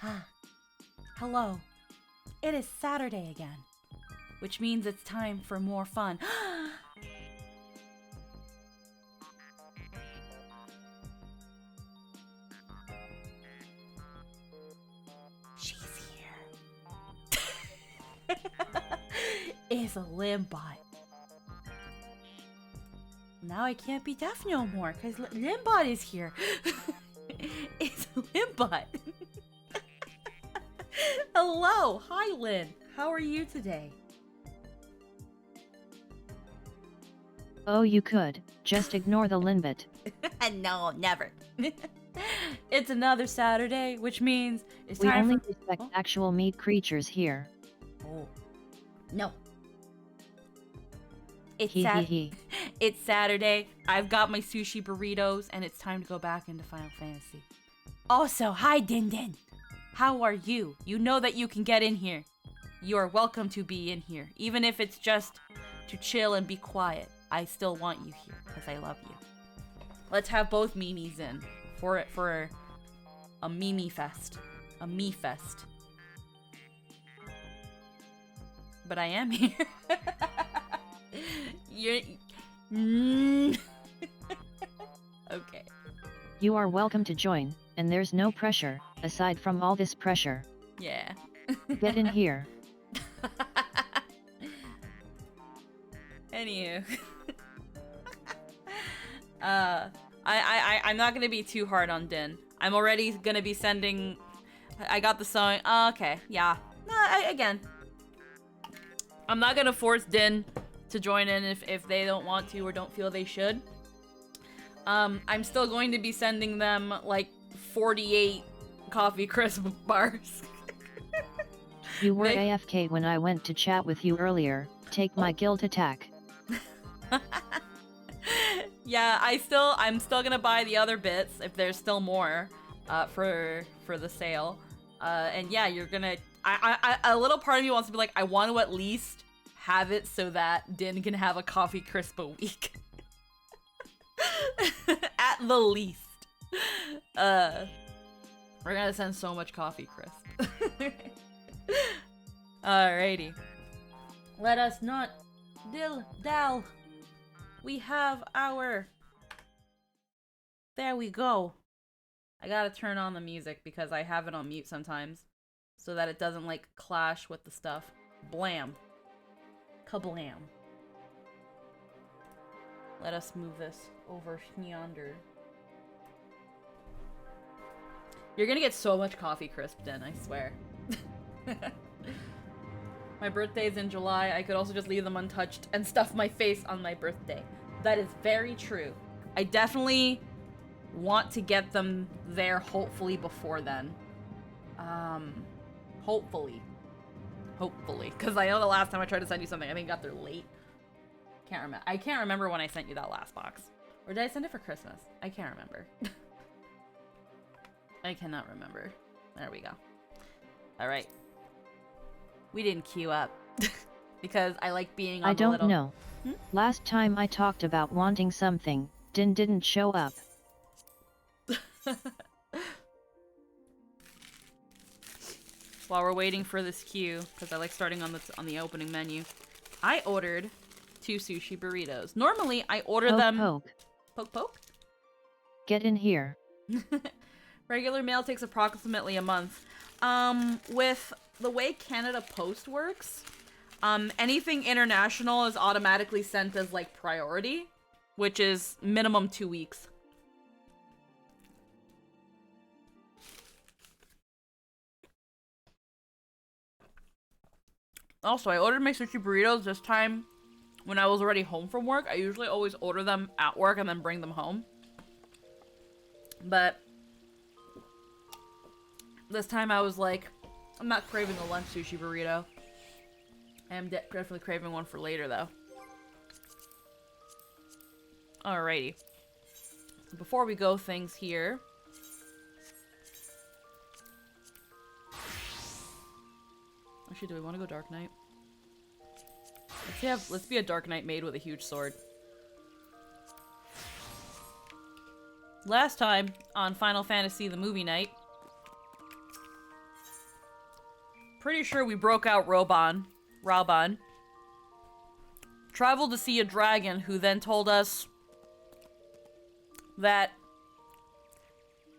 Ah. Hello. It is Saturday again, which means it's time for more fun. She's here. It's a Limbot. Now I can't be deaf no more because Limbot is here. It's Limbot. Hello. Hi, Lynn. How are you today? Oh, you could. Just ignore the Linbit. No, never. It's another Saturday, which means it's We time only for... respect actual meat creatures here. Oh. No. It's Hee hee hee. It's Saturday. I've got my sushi burritos, and it's time to go back into Final Fantasy. Also, hi, Din Din. How are you? You know that you can get in here. You are welcome to be in here, even if it's just to chill and be quiet. I still want you here because I love you. Let's have both Mimis in for a Mimi fest, a me fest. But I am here. You're. Okay. You are welcome to join, and there's no pressure, aside from all this pressure. Yeah. Get in here. Anywho. I'm not gonna be too hard on Din. I'm already gonna be sending... I got the song... okay, yeah. Again. I'm not gonna force Din to join in if they don't want to or don't feel they should. I'm still going to be sending them, like, 48 coffee crisp bars. You were AFK when I went to chat with you earlier. Take my guilt attack. Yeah, I'm still gonna buy the other bits if there's still more, for the sale. And yeah, you're gonna. A little part of me wants to be like, I want to at least have it so that Din can have a coffee crisp a week, at the least. We're gonna send so much coffee crisp. Alrighty. Let us not dill-dall. We have our... There we go. I gotta turn on the music because I have it on mute sometimes, so that it doesn't, like, clash with the stuff. Blam. Kablam. Let us move this over yonder. You're gonna get so much coffee crisp, Den, I swear. My birthday's in July. I could also just leave them untouched and stuff my face on my birthday. That is very true. I definitely want to get them there hopefully before then. Hopefully. Hopefully. Because I know the last time I tried to send you something, I think I got there late. I can't remember when I sent you that last box. Or did I send it for Christmas? I can't remember. I cannot remember. There we go. Alright. We didn't queue up. Because I like being on I the little... don't know. Last time I talked about wanting something, Din didn't show up. While we're waiting for this queue, because I like starting on the opening menu, I ordered 2 sushi burritos. Normally, I order Poke, them... poke. Poke, poke? Get in here. Regular mail takes approximately a month. With the way Canada Post works, anything international is automatically sent as, like, priority, which is minimum 2 weeks. Also, I ordered my sushi burritos this time when I was already home from work. I usually always order them at work and then bring them home. But this time I was like, I'm not craving a lunch sushi burrito. I am definitely craving one for later, though. Alrighty. Before we go things here... Actually, do we want to go Dark Knight? Let's be a Dark Knight maid with a huge sword. Last time on Final Fantasy the movie night, pretty sure we broke out Raubon. Traveled to see a dragon who then told us that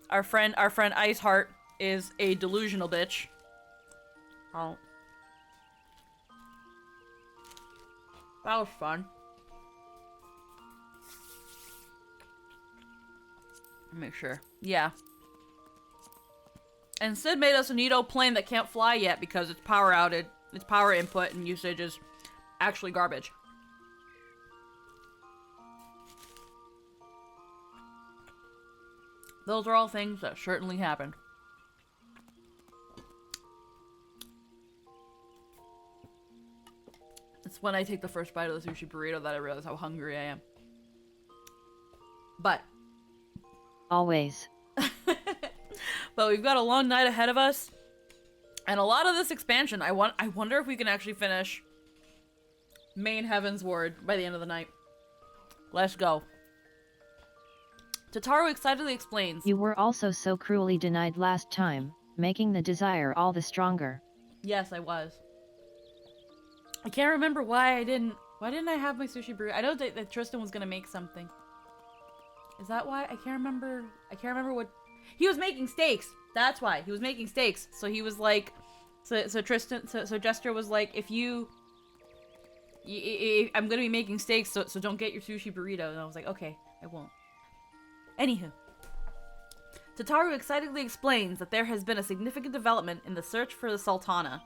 our friend Iceheart is a delusional bitch. Oh. That was fun. Make sure. Yeah. And Sid made us a Nito plane that can't fly yet because its power outed. Its power input and usage is actually garbage. Those are all things that certainly happened. It's when I take the first bite of the sushi burrito that I realize how hungry I am. But. Always. But we've got a long night ahead of us. And a lot of this expansion, I wonder if we can actually finish Main Heaven's Ward by the end of the night. Let's go. Tataru excitedly explains. You were also so cruelly denied last time, making the desire all the stronger. Yes, I was. I can't remember why didn't I have my sushi burrito? I know that Tristan was gonna make something. Is that why? I can't remember what... He was making steaks! That's why. He was making steaks. So he was like... So Tristan... So Jester was like, if you... I'm gonna be making steaks, so don't get your sushi burrito. And I was like, okay, I won't. Anywho. Tataru excitedly explains that there has been a significant development in the search for the Sultana,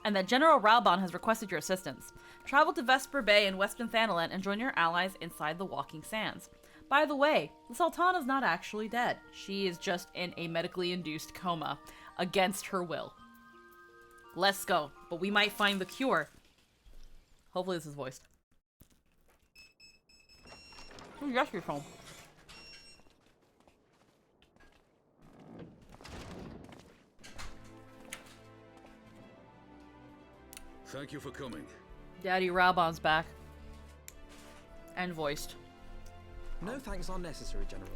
and that General Raubon has requested your assistance. Travel to Vesper Bay in Western Thanalan and join your allies inside the Walking Sands. By the way, the Sultana's not actually dead. She is just in a medically induced coma, against her will. Let's go, but we might find the cure. Hopefully this is voiced. Yes, you're home. Thank you for coming. Daddy Raubon's back. And voiced. No thanks are necessary, General.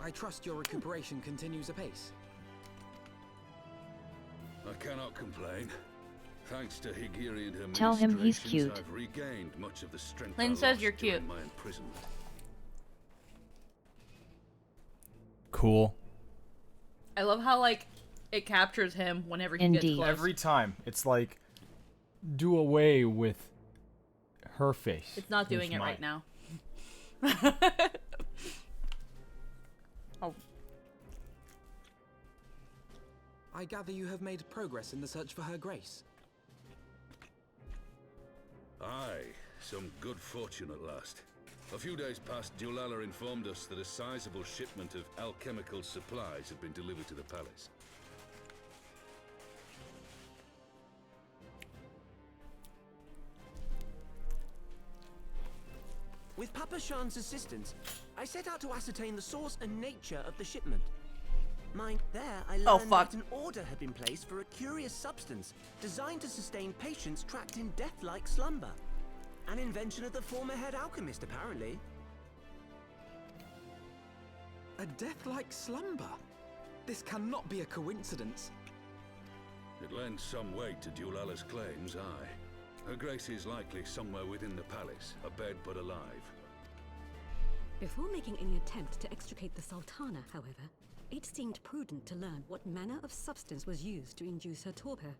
I trust your recuperation continues apace. I cannot complain. Thanks to Higiri and her Tell him he's ministrations, cute. I've regained much of the strength Lynn I says lost you're during cute. my imprisonment. Cool. I love how, like, it captures him whenever he gets Indeed. close. Every time. It's like, do away with her face. It's not with doing it right mine. now. Oh. I gather you have made progress in the search for Her Grace. Aye, some good fortune at last. A few days past, Dulala informed us that a sizable shipment of alchemical supplies had been delivered to the palace. With Papa Shan's assistance, I set out to ascertain the source and nature of the shipment. Mind, there I learned Oh, fuck. that an order had been placed for a curious substance designed to sustain patients trapped in death-like slumber. An invention of the former head alchemist, apparently. A death-like slumber? This cannot be a coincidence. It lends some weight to Dulala's claims, aye. Her Grace is likely somewhere within the palace, abed but alive. Before making any attempt to extricate the Sultana, however, it seemed prudent to learn what manner of substance was used to induce her torpor.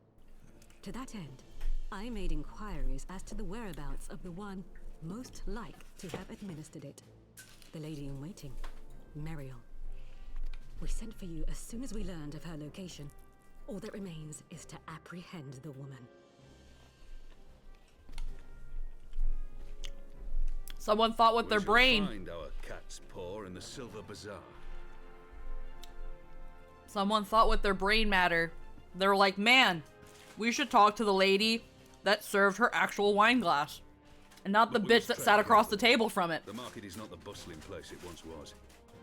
To that end, I made inquiries as to the whereabouts of the one most like to have administered it. The lady-in-waiting, Meriel. We sent for you as soon as we learned of her location. All that remains is to apprehend the woman. Someone thought with their We shall brain. find our cat's paw in the Silver Bazaar. Someone thought with their brain matter. They were like, man, we should talk to the lady that served her actual wine glass. And not the Look, we bitch must that tread sat across the carefully. table from it. The market is not the bustling place it once was,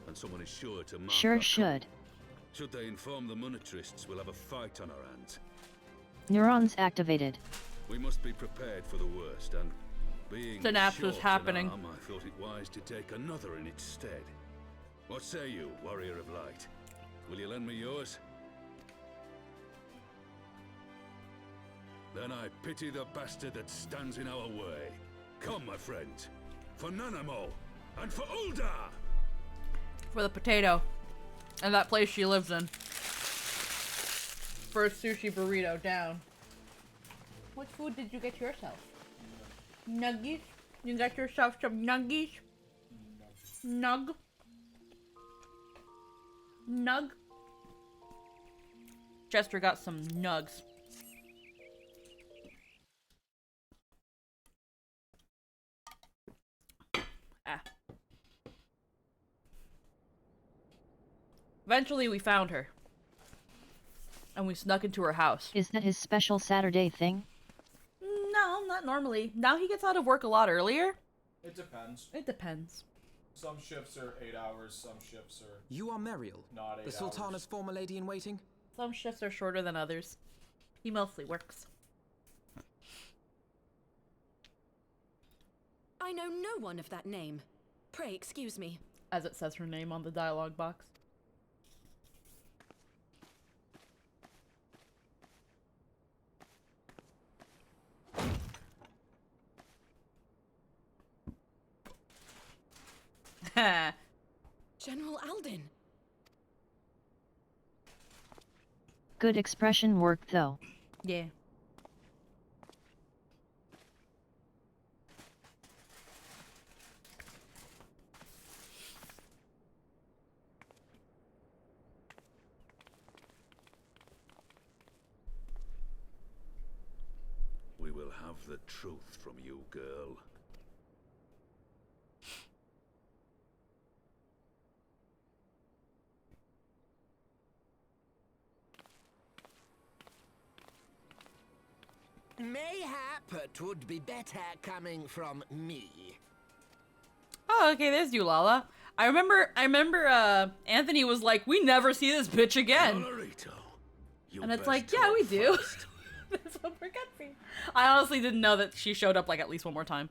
and someone is sure to mark Sure our should. Should they inform the monetarists, we'll have a fight on our hands. Neurons activated. We must be prepared for the worst, and being Synapse short was happening. an arm, I thought it wise to take another in its stead. What say you, warrior of light? Will you lend me yours? Then I pity the bastard that stands in our way. Come, my friend, for Nanamo, and for Ulda! For the potato. And that place she lives in. First sushi burrito down. What food did you get yourself? Nuggies? You got yourself some nuggies? Nug? Nug? Chester got some nugs. Ah. Eventually we found her. And we snuck into her house. Is that his special Saturday thing? No, not normally. Now he gets out of work a lot earlier. It depends. It depends. Some shifts are 8 hours, some shifts are You are Meriel, not 8 the Sultana's former lady-in-waiting? Some shifts are shorter than others. He mostly works. I know no one of that name. Pray excuse me. As it says her name on the dialogue box. General Alden. Good expression work though. Yeah. We will have the truth from you, girl. Mayhap it would be better coming from me. Oh, oh, okay, there's Eulala. I remember Anthony was like, we never see this bitch again. Dolorito, you And it's best like, yeah, talk we do. fast. That's what we're cutscene. I honestly didn't know that she showed up like at least one more time.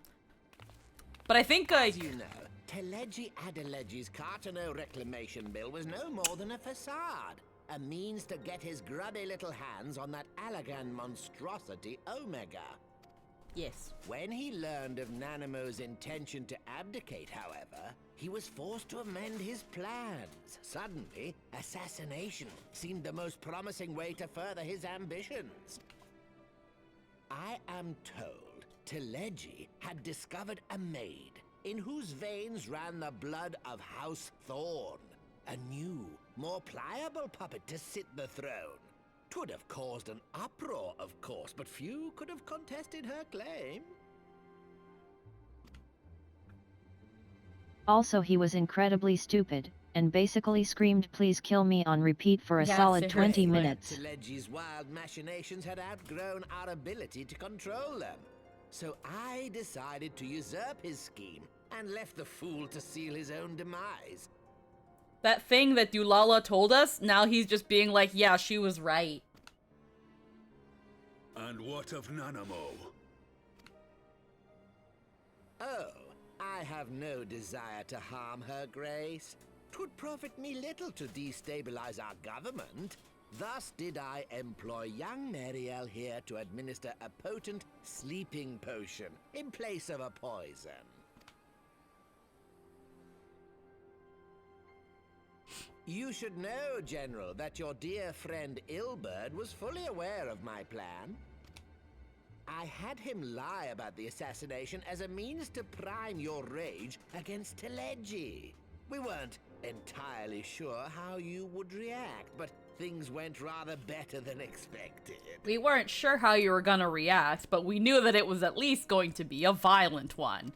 But I think As you know, Teleji Adeleji's Cartano reclamation bill was no more than a facade. A means to get his grubby little hands on that Allagan monstrosity Omega. yes. When he learned of Nanamo's intention to abdicate, however, he was forced to amend his plans. Suddenly, assassination seemed the most promising way to further his ambitions. I am told Teleji had discovered a maid in whose veins ran the blood of House Thorn. A new, more pliable puppet to sit the throne. 'Twould have caused an uproar, of course, but few could have contested her claim. Also, he was incredibly stupid, and basically screamed please kill me on repeat for a Yeah, solid 20 seriously. minutes. Teleji's wild machinations had outgrown our ability to control them. So I decided to usurp his scheme and left the fool to seal his own demise. That thing that Eulala told us, now he's just being like, yeah, she was right. And what of Nanamo? Oh, I have no desire to harm her grace. 'Twould profit me little to destabilize our government. Thus did I employ young Mariel here to administer a potent sleeping potion in place of a poison. You should know, General, that your dear friend Ilberd was fully aware of my plan. I had him lie about the assassination as a means to prime your rage against Teleji. We weren't entirely sure how you would react, but things went rather better than expected. We weren't sure how you were gonna react, but we knew that it was at least going to be a violent one.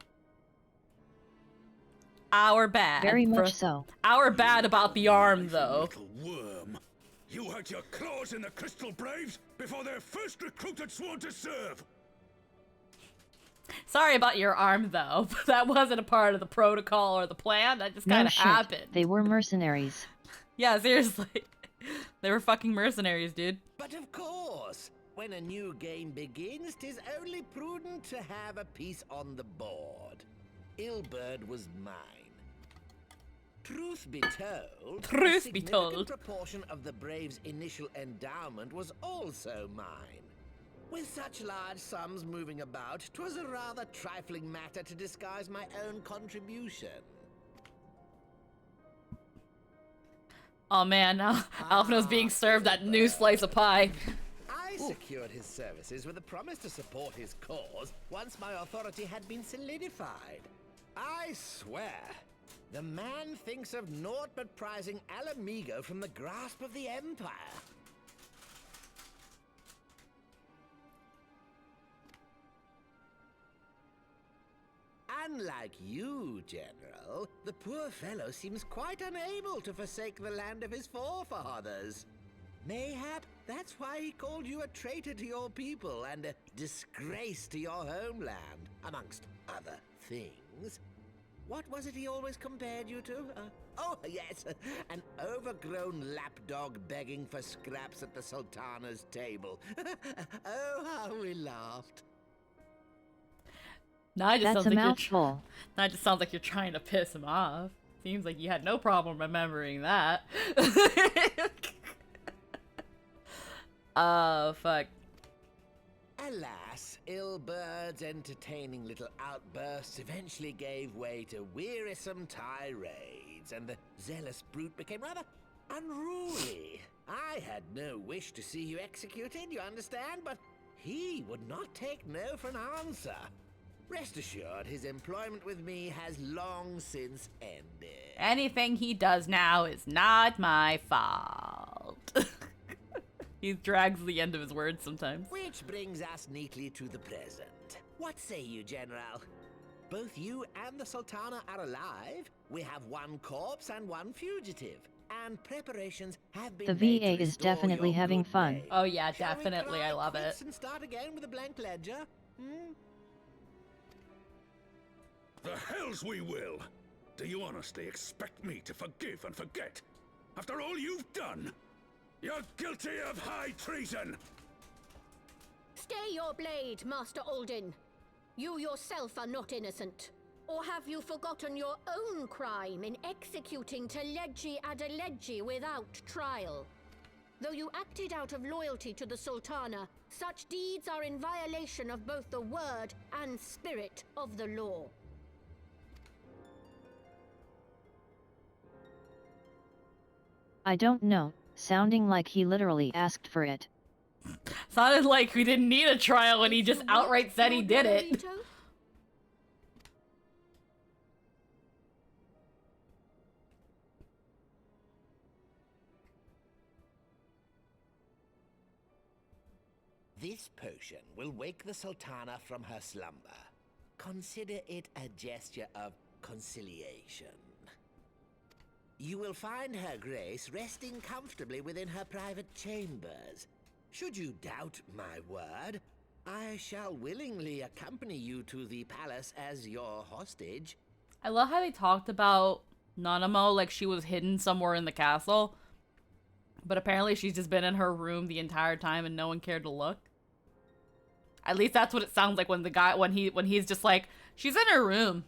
Our bad. Very much so. Our bad about the arm, though. Little worm. You had your claws in the Crystal Braves before their first recruit had sworn to serve. Sorry about your arm, though. That wasn't a part of the protocol or the plan. That just kind No of shit, happened. they were mercenaries. Yeah, seriously. They were fucking mercenaries, dude. But of course, when a new game begins, 'tis only prudent to have a piece on the board. Ilberd was mine. Truth be told, Truth a be significant told. proportion of the Braves' initial endowment was also mine. With such large sums moving about, 'twas a rather trifling matter to disguise my own contribution. Oh man, now Alphina's being served that new slice of pie. I secured his services with a promise to support his cause once my authority had been solidified. I swear, the man thinks of naught but prizing Alamigo from the grasp of the Empire. Unlike you, General, the poor fellow seems quite unable to forsake the land of his forefathers. Mayhap that's why he called you a traitor to your people and a disgrace to your homeland, amongst other things. What was it he always compared you to? Oh, yes, an overgrown lapdog begging for scraps at the Sultana's table. Oh, how we laughed. Now it just That's sounds a like mouthful. Now it just sounds like you're trying to piss him off. Seems like you had no problem remembering that. Fuck. Alas, Ilberd's entertaining little outbursts eventually gave way to wearisome tirades, and the zealous brute became rather unruly. I had no wish to see you executed, you understand, but he would not take no for an answer. Rest assured, his employment with me has long since ended. Anything he does now is not my fault. He drags the end of his words sometimes. Which brings us neatly to the present. What say you, General? Both you and the Sultana are alive. We have one corpse and one fugitive. And preparations have been The made to VA is restore definitely your having good fun. name. Oh yeah, Shall we definitely. cry I love it. quits and start again with a blank ledger? The hells we will! Do you honestly expect me to forgive and forget? After all you've done? You're guilty of high treason! Stay your blade, Master Alden. You yourself are not innocent. Or have you forgotten your own crime in executing Teledji Adeledji without trial? Though you acted out of loyalty to the Sultana, such deeds are in violation of both the word and spirit of the law. I don't know, sounding like he literally asked for it. Sounded like we didn't need a trial when he just outright said he did it. This potion will wake the Sultana from her slumber. Consider it a gesture of conciliation. You will find her grace resting comfortably within her private chambers. Should you doubt my word, I shall willingly accompany you to the palace as your hostage. I love how they talked about Nanamo like she was hidden somewhere in the castle. But apparently she's just been in her room the entire time and no one cared to look. At least that's what it sounds like when he's just like, she's in her room.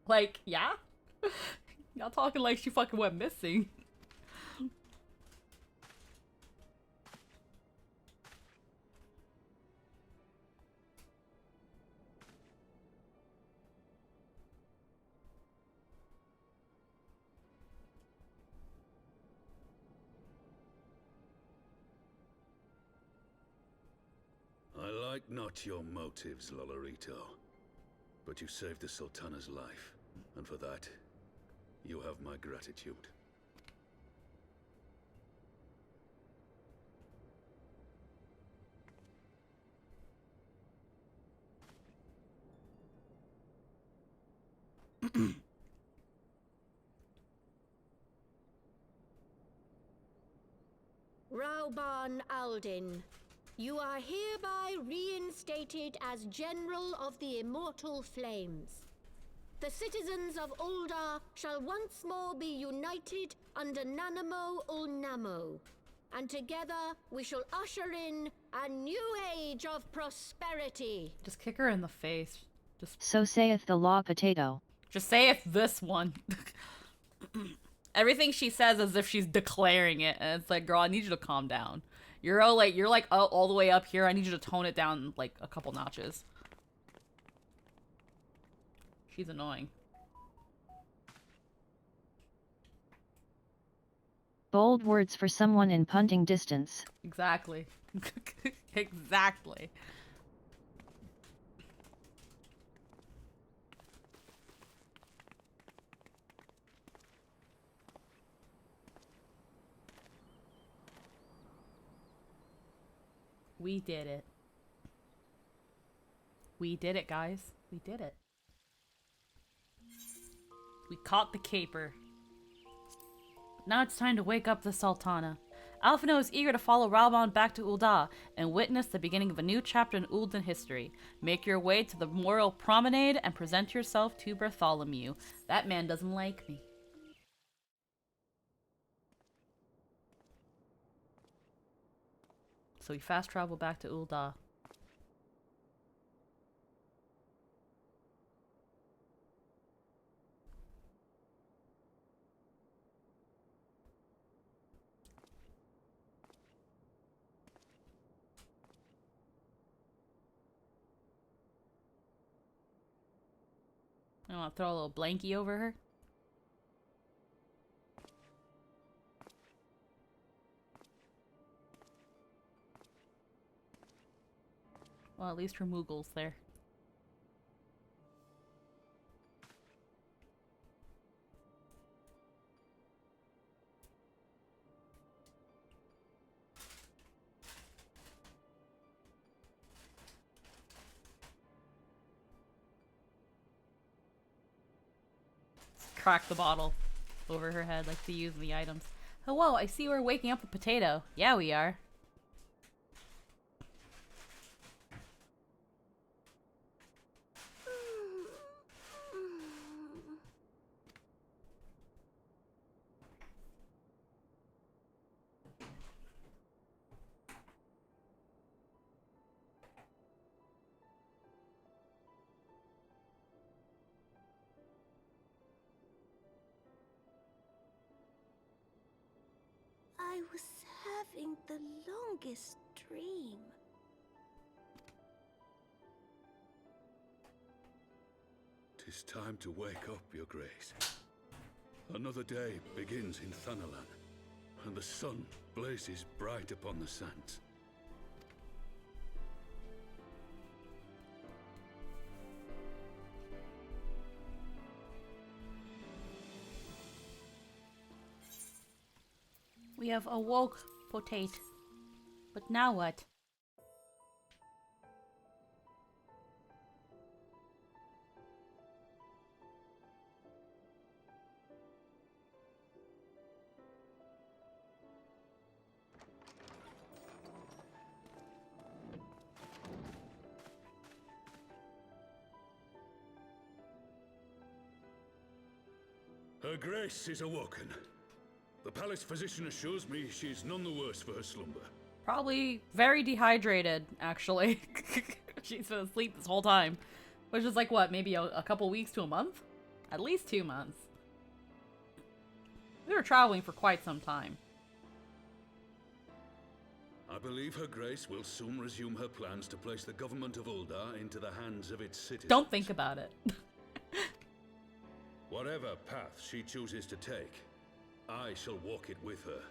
Like, yeah? Y'all talking like she fucking went missing. I like not your motives, Lolorito. But you saved the Sultana's life, and for that, you have my gratitude. Rauban Aldin, you are hereby reinstated as General of the Immortal Flames. The citizens of Ul'dah shall once more be united under Nanamo Ul'Namo, and together we shall usher in a new age of prosperity. Just kick her in the face. So saith the law, potato. Just say it's this one. Everything she says as if she's declaring it, and it's like, girl, I need you to calm down. You're all the way up here. I need you to tone it down like a couple notches. She's annoying. Bold words for someone in punting distance. Exactly. Exactly. We did it. We did it, guys. We did it. We caught the caper. Now it's time to wake up the Sultana. Alphino is eager to follow Rauban back to Ul'dah and witness the beginning of a new chapter in Ul'dan history. Make your way to the Memorial Promenade and present yourself to Bartholomew. That man doesn't like me. So we fast travel back to Ul'dah. I want to throw a little blankie over her. Well, at least her Moogle's there. Crack the bottle over her head like to use the items. Oh, whoa, I see we're waking up a potato. Yeah, we are. I was having the longest dream. "'Tis time to wake up, Your Grace. Another day begins in Thanalan, and the sun blazes bright upon the sands. We have awoke Potate. But now what? Her Grace is awoken. The palace physician assures me she's none the worse for her slumber. Probably very dehydrated, actually. She's been asleep this whole time. Which is like, what, maybe a couple weeks to a month? At least 2 months. We were traveling for quite some time. I believe Her Grace will soon resume her plans to place the government of Uldar into the hands of its citizens. Don't think about it. Whatever path she chooses to take, I shall walk it with her.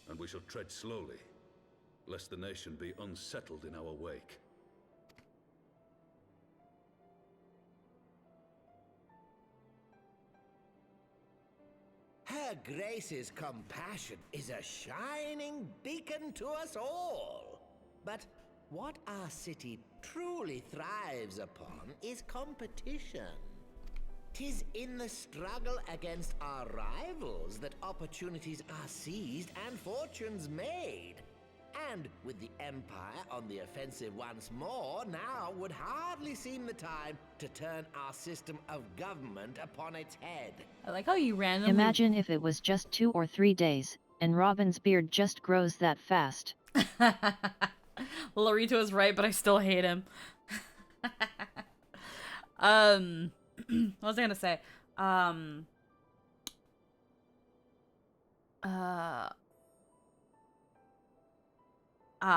And we shall tread slowly, lest the nation be unsettled in our wake. Her Grace's compassion is a shining beacon to us all. But what our city truly thrives upon is competition. 'Tis in the struggle against our rivals that opportunities are seized and fortunes made. And with the Empire on the offensive once more, now would hardly seem the time to turn our system of government upon its head. I like how you randomly... Imagine if it was just 2 or 3 days, and Robin's beard just grows that fast. Lorito is right, but I still hate him. What was I gonna say?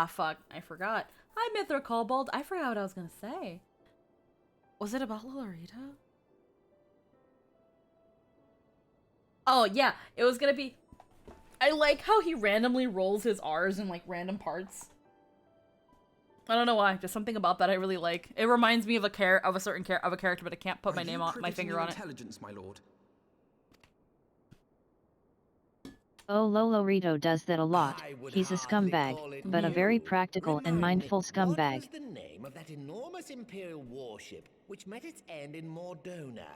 Fuck. I forgot. Hi, Mithra Kobold. I forgot what I was gonna say. Was it about Lorito? Oh, yeah. It was gonna be... I like how he randomly rolls his R's in, like, random parts. I don't know why. Just something about that I really like. It reminds me of a certain character, but I can't put my finger on it. Intelligence, my lord? Oh, Lolorito does that a lot. He's a scumbag, but a very practical and mindful scumbag. What was the name of that enormous Imperial warship which met its end in Mordona?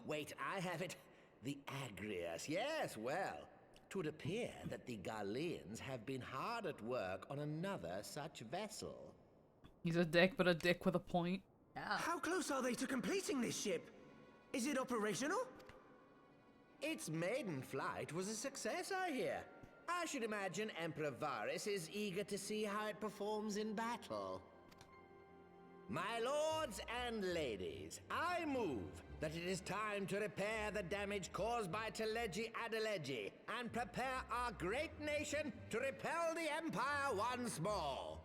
Wait, I have it. The Agrias. Yes, well, 'twould appear that the Garleans have been hard at work on another such vessel. He's a dick, but a dick with a point. Yeah. How close are they to completing this ship? Is it operational? Its maiden flight was a success, I hear. I should imagine Emperor Varys is eager to see how it performs in battle. My lords and ladies, I move that it is time to repair the damage caused by Teleji Adeleji and prepare our great nation to repel the Empire once more.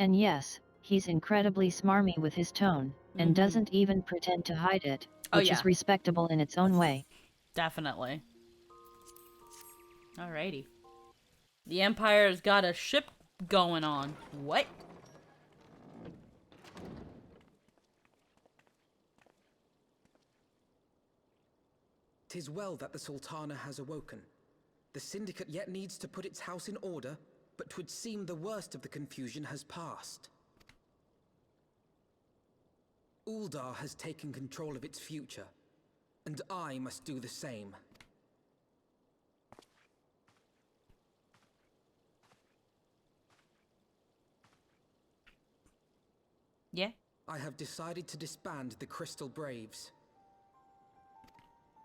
And yes, he's incredibly smarmy with his tone, and doesn't even pretend to hide it, which is respectable in its own way. Definitely. Alrighty. The Empire's got a ship going on. What? "'Tis well that the Sultana has awoken. The Syndicate yet needs to put its house in order, but 'twould seem the worst of the confusion has passed. Uldar has taken control of its future, and I must do the same. Yeah? I have decided to disband the Crystal Braves.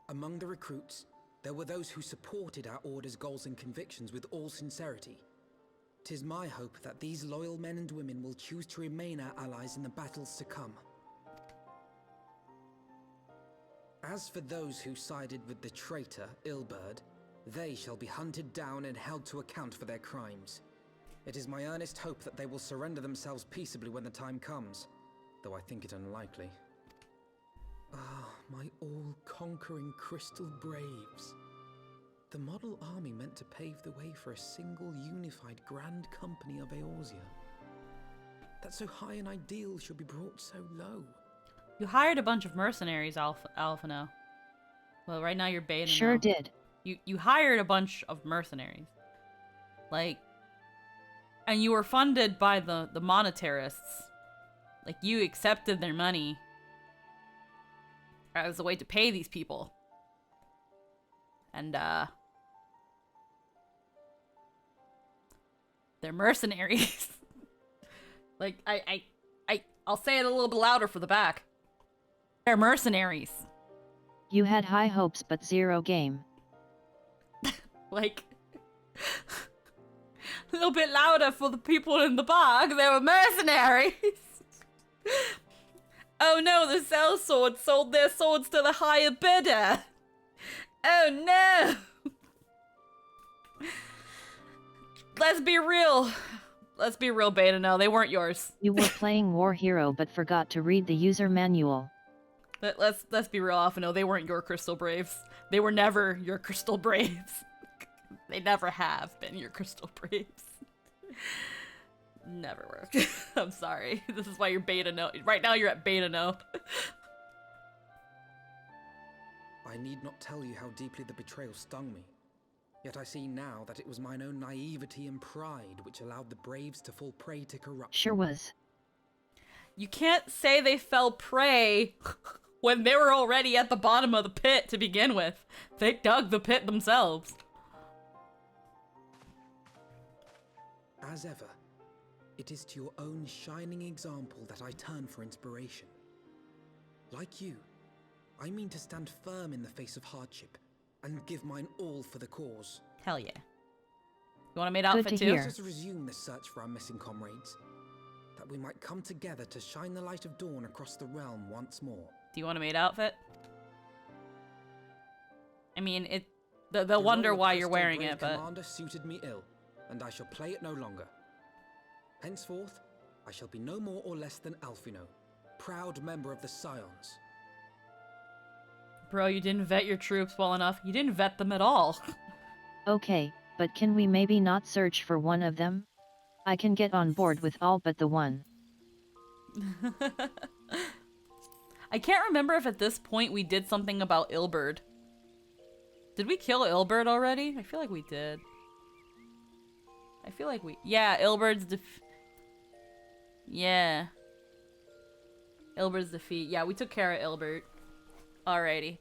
Among the recruits, there were those who supported our Order's goals and convictions with all sincerity. 'Tis my hope that these loyal men and women will choose to remain our allies in the battles to come. As for those who sided with the traitor, Ilberd, they shall be hunted down and held to account for their crimes. It is my earnest hope that they will surrender themselves peaceably when the time comes, though I think it unlikely. Ah, my all-conquering crystal braves. The model army meant to pave the way for a single unified grand company of Eorzea. That so high an ideal should be brought so low. You hired a bunch of mercenaries, Alphino. Well, right now you're baiting. Sure did. You hired a bunch of mercenaries. Like, and you were funded by the monetarists. Like, you accepted their money as a way to pay these people. And, they're mercenaries. Like, I'll say it a little bit louder for the back. They're mercenaries. You had high hopes but zero game. Like, a little bit louder for the people in the back. They were mercenaries. Oh no, the sellsword sold their swords to the higher bidder. Oh no. Let's be real. Let's be real, Beta. No, they weren't yours. You were playing War Hero but forgot to read the user manual. Let's be real, Alphino. They weren't your Crystal Braves. They were never your Crystal Braves. They never have been your Crystal Braves. Never worked. I'm sorry. This is why you're Beta no. Right now you're at Beta no. I need not tell you how deeply the betrayal stung me. Yet I see now that it was mine own naivety and pride which allowed the Braves to fall prey to corruption. Sure was. You can't say they fell prey when they were already at the bottom of the pit to begin with. They dug the pit themselves. As ever, it is to your own shining example that I turn for inspiration. Like you, I mean to stand firm in the face of hardship and give mine all for the cause. Hell yeah. You want a maid outfit too? Let us resume the search for our missing comrades, that we might come together to shine the light of dawn across the realm once more. Do you want a maid outfit? I mean, they'll wonder why you're wearing it, but... Commander suited me ill, and I shall play it no longer. Henceforth, I shall be no more or less than Alphino, proud member of the Scions. Bro, you didn't vet your troops well enough. You didn't vet them at all. Okay, but can we maybe not search for one of them? I can get on board with all but the one. I can't remember if at this point we did something about Ilberd. Did we kill Ilberd already? I feel like we did. Yeah, Ilberd's yeah. Ilberd's defeat. Yeah, we took care of Ilberd. Alrighty.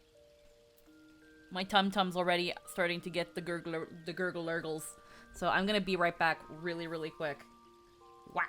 My tum-tum's already starting to get the gurgle-lurgles. So I'm gonna be right back really, really quick. Wow.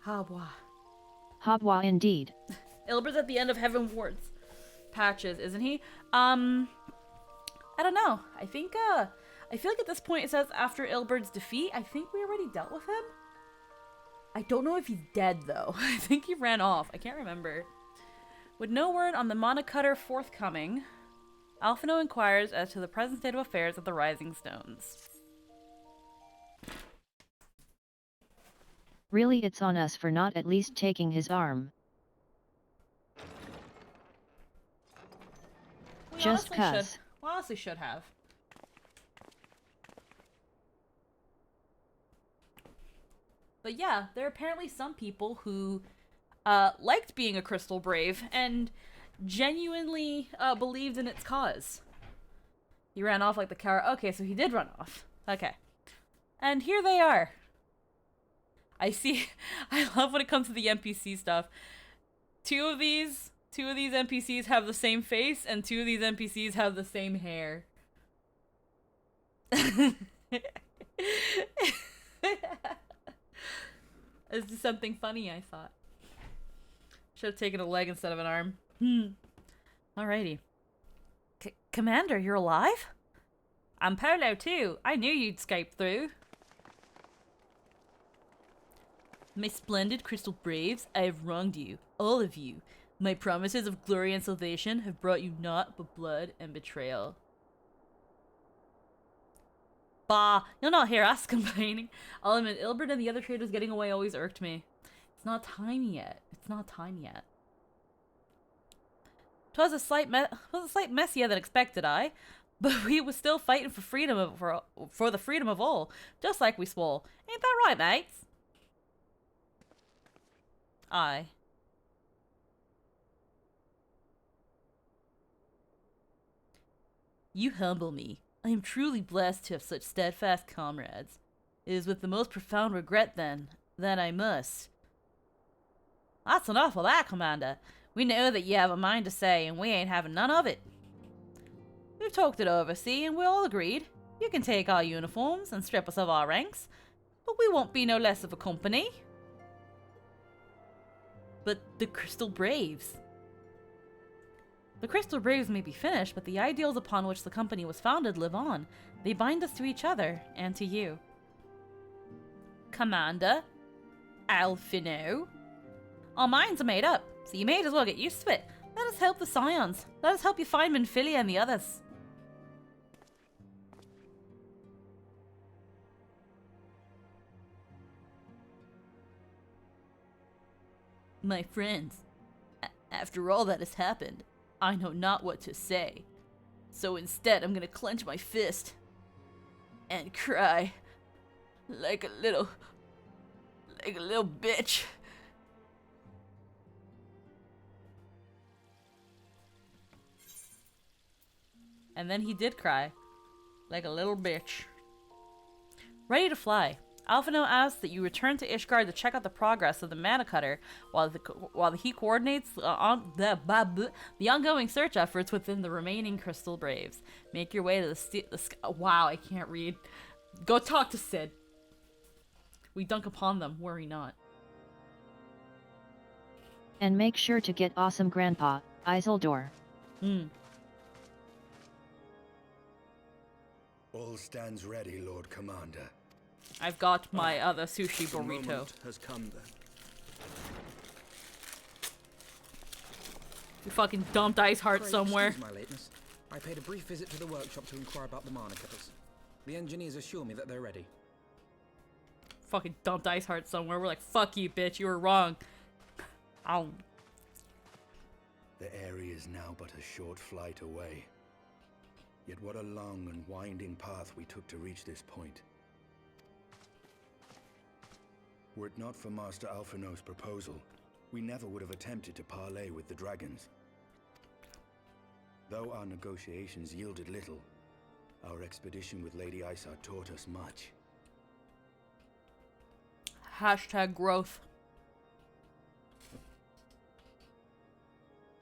Habwa. Habwa indeed. Ilber's at the end of Heaven Ward's patches, isn't he? I don't know. I think, I feel like at this point it says after Ilbert's defeat. I think we already dealt with him. I don't know if he's dead, though. I think he ran off. I can't remember. With no word on the Mana Cutter forthcoming, Alphino inquires as to the present state of affairs at the Rising Stones. Really, it's on us for not at least taking his arm. Just 'cause. We honestly should have. But yeah, there are apparently some people who liked being a Crystal Brave and genuinely believed in its cause. He ran off like the coward. Okay, so he did run off. Okay. And here they are. I see. I love when it comes to the NPC stuff. Two of these NPCs have the same face, and two of these NPCs have the same hair. It's just something funny, I thought. Should have taken a leg instead of an arm. Alrighty. Commander, you're alive? I'm Polo too. I knew you'd escape through. My splendid Crystal Braves, I have wronged you. All of you. My promises of glory and salvation have brought you naught but blood and betrayal. Bah, you'll not hear us complaining. I'll admit, Ilbert and the other traders getting away always irked me. It's not time yet. It's not time yet. 'Twas a slight messier than expected, but we was still fighting for freedom for the freedom of all, just like we swore. Ain't that right, mates? Aye. You humble me. I am truly blessed to have such steadfast comrades. It is with the most profound regret, then, that I must. That's enough of that, Commander. We know that you have a mind to say, and we ain't having none of it. We've talked it over, see, and we all agreed. You can take our uniforms and strip us of our ranks, but we won't be no less of a company. But the Crystal Braves. The Crystal Braves may be finished, but the ideals upon which the company was founded live on. They bind us to each other, and to you. Commander, Alphino. Our minds are made up, so you may as well get used to it. Let us help the Scions. Let us help you find Minfilia and the others. My friends, after all that has happened, I know not what to say. So instead, I'm gonna clench my fist and cry like a little bitch. And then he did cry like a little bitch. Ready to fly. Alphino asks that you return to Ishgard to check out the progress of the Mana Cutter while he coordinates the ongoing search efforts within the remaining Crystal Braves. Make your way to the wow, I can't read. Go talk to Sid. We dunk upon them, worry not. And make sure to get awesome Grandpa, Isildur. All stands ready, Lord Commander. I've got my other sushi burrito. The moment has come then. You fucking dumped Ice Heart somewhere. Excuse my lateness. I paid a brief visit to the workshop to inquire about the Mana Cutters. The engineers assure me that they're ready. Fucking dumped Ice Heart somewhere. We're like, fuck you, bitch. You were wrong. Ow. The area is now but a short flight away. Yet what a long and winding path we took to reach this point. Were it not for Master Alphino's proposal, we never would have attempted to parley with the dragons. Though our negotiations yielded little, our expedition with Lady Isa taught us much. Hashtag growth.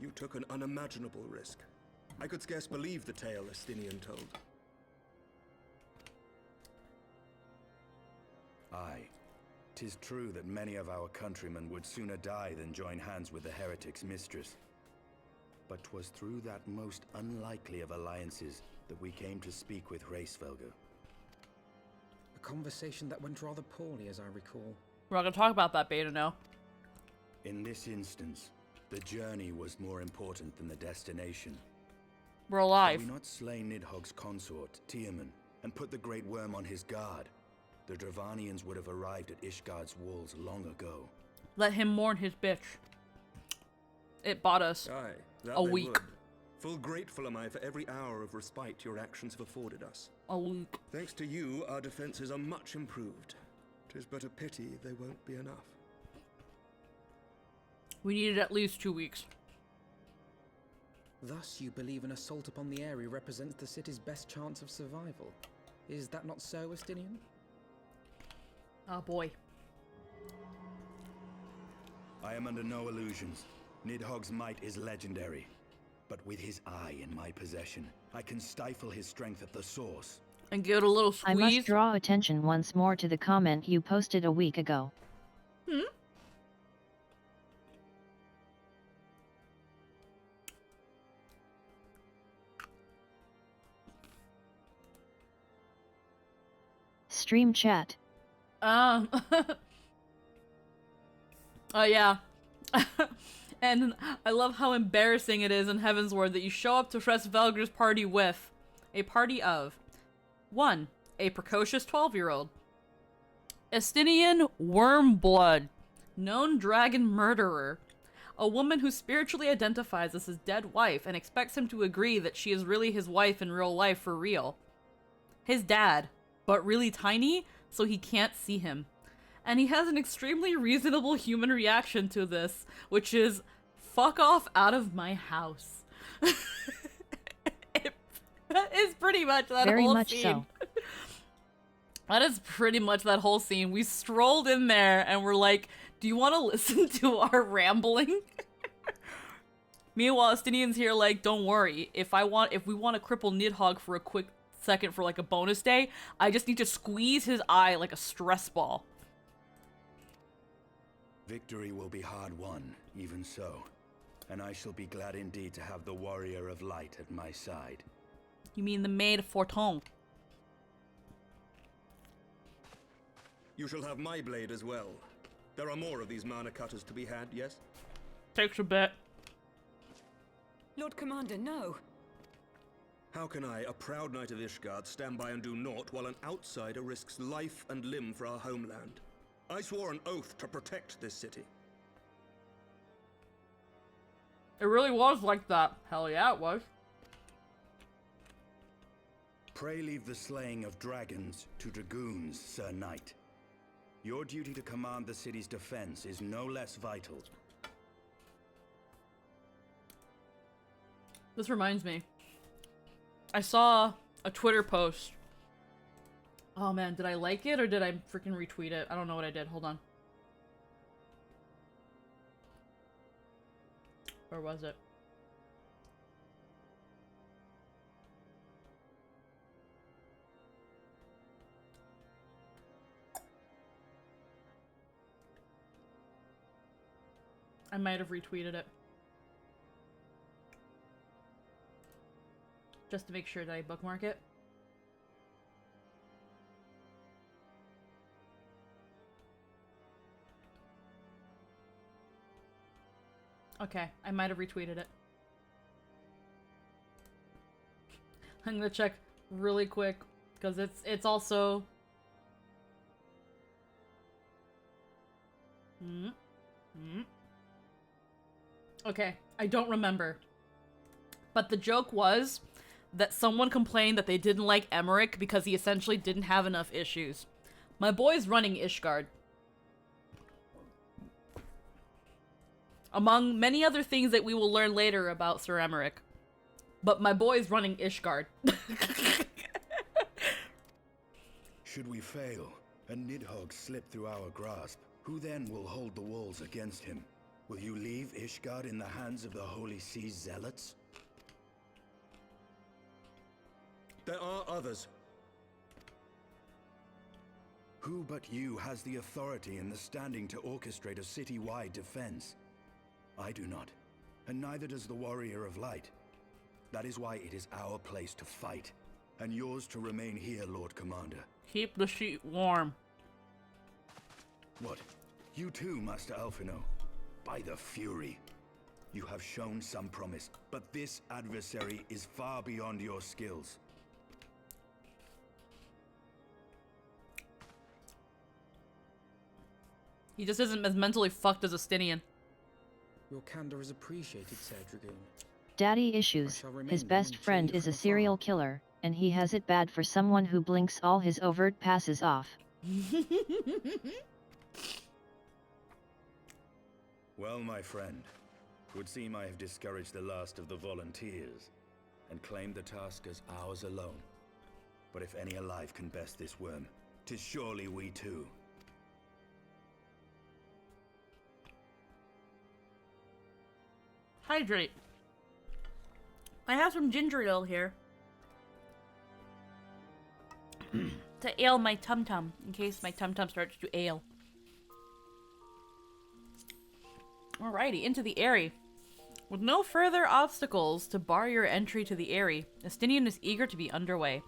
You took an unimaginable risk. I could scarce believe the tale Estinian told. Aye. 'Tis true that many of our countrymen would sooner die than join hands with the heretic's mistress. But 'twas through that most unlikely of alliances that we came to speak with Hraesvelgr. A conversation that went rather poorly, as I recall. We're not gonna talk about that, Beta, no. In this instance, the journey was more important than the destination. We're alive. Had we not slain Nidhogg's consort, Tiaman, and put the Great Worm on his guard, the Dravanians would have arrived at Ishgard's walls long ago. Let him mourn his bitch. It bought us a week. Would. Full grateful am I for every hour of respite your actions have afforded us. A week. Thanks to you, our defenses are much improved. 'Tis but a pity they won't be enough. We needed at least 2 weeks. Thus, you believe an assault upon the area represents the city's best chance of survival. Is that not so, Estinian? Oh boy. I am under no illusions. Nidhogg's might is legendary. But with his eye in my possession, I can stifle his strength at the source. And give it a little squeeze. I must draw attention once more to the comment you posted a week ago. Stream chat. Oh yeah. And I love how embarrassing it is in Heavensward that you show up to Hraesvelgr's party with a party of 1. A precocious 12-year-old. Estinian Wormblood, known dragon murderer. A woman who spiritually identifies as his dead wife and expects him to agree that she is really his wife in real life for real. His dad, but really tiny, so he can't see him. And he has an extremely reasonable human reaction to this, which is, fuck off out of my house. That is pretty much that Very whole much scene. so. That is pretty much that whole scene. We strolled in there and we're like, do you want to listen to our rambling? Meanwhile, Estinian's here like, don't worry. If we want to cripple Nidhogg for a quick second for like a bonus day, I just need to squeeze his eye like a stress ball. Victory will be hard won, even so. And I shall be glad indeed to have the Warrior of Light at my side. You mean the Maid of Fortune? You shall have my blade as well. There are more of these mana cutters to be had, yes? Takes a bit. Lord Commander, no. How can I, a proud knight of Ishgard, stand by and do naught while an outsider risks life and limb for our homeland? I swore an oath to protect this city. It really was like that. Hell yeah, it was. Pray leave the slaying of dragons to dragoons, Sir Knight. Your duty to command the city's defense is no less vital. This reminds me. I saw a Twitter post. Oh man, did I like it or did I freaking retweet it? I don't know what I did. Hold on. Where was it? I might have retweeted it. Just to make sure that I bookmark it. Okay, I might have retweeted it. I'm gonna check really quick because it's also Okay, I don't remember. But the joke was that someone complained that they didn't like Emmerich because he essentially didn't have enough issues. My boy's running Ishgard. Among many other things that we will learn later about Sir Emmerich. But my boy's running Ishgard. Should we fail, and Nidhogg slip through our grasp, who then will hold the walls against him? Will you leave Ishgard in the hands of the Holy Sea's zealots? There are others. Who but you has the authority and the standing to orchestrate a city-wide defense? I do not, and neither does the Warrior of Light. That is why it is our place to fight, and yours to remain here, Lord Commander. Keep the sheet warm. What? You too, Master Alphino? By the Fury. You have shown some promise, but this adversary is far beyond your skills. He just isn't as mentally fucked as Estinian. Your candor is appreciated, Sir Dragoon. Daddy issues. His best friend is a serial killer, and he has it bad for someone who blinks all his overt passes off. Well, my friend, it would seem I have discouraged the last of the volunteers, and claimed the task as ours alone. But if any alive can best this worm, 'tis surely we too. Hydrate. I have some ginger ale here. To ale my tum-tum, in case my tum-tum starts to ale. Alrighty, into the Eyrie. With no further obstacles to bar your entry to the Eyrie, Estinian is eager to be underway.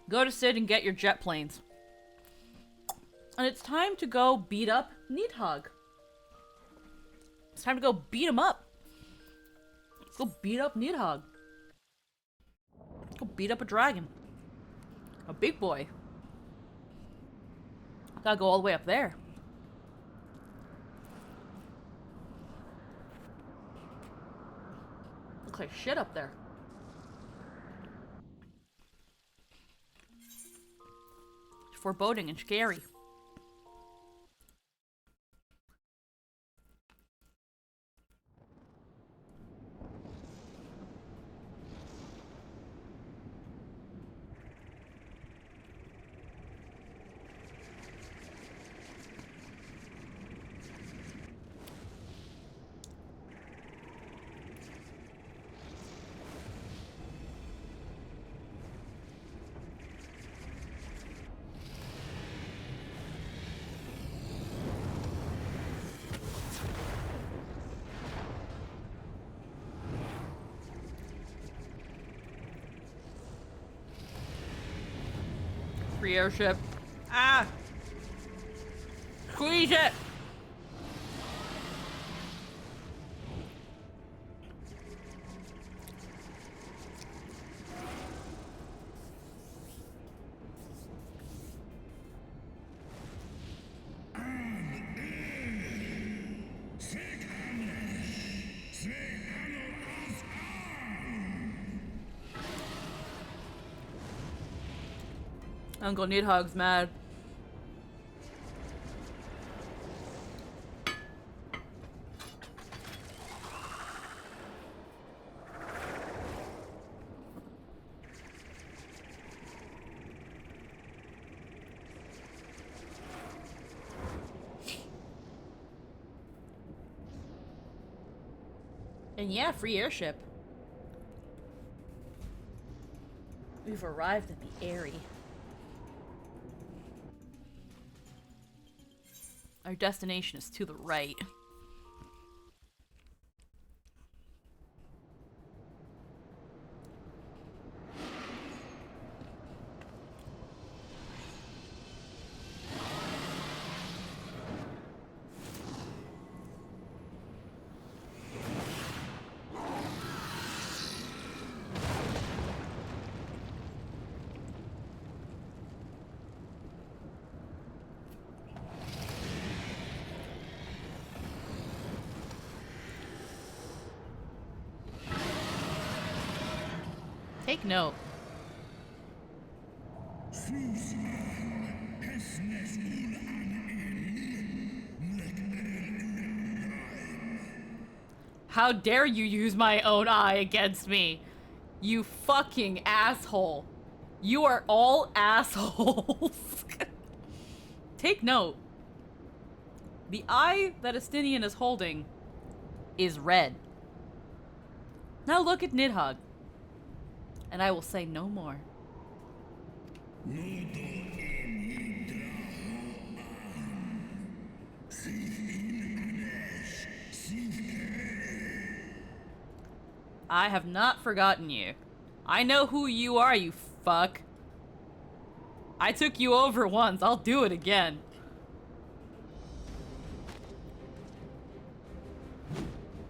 Go to Sid and get your jet planes. And it's time to go beat up Nidhogg. It's time to go beat him up. Let's go beat up Nidhogg. Go beat up a dragon. A big boy. I gotta go all the way up there. Looks like shit up there. It's foreboding and scary. Free airship. Ah! Squeeze it! Uncle Nidhogg's mad. And yeah, free airship. We've arrived at the Eyrie. Our destination is to the right. Take note. How dare you use my own eye against me? You fucking asshole. You are all assholes. Take note. The eye that Estinian is holding is red. Now look at Nidhogg. And I will say no more. I have not forgotten you. I know who you are, you fuck. I took you over once. I'll do it again.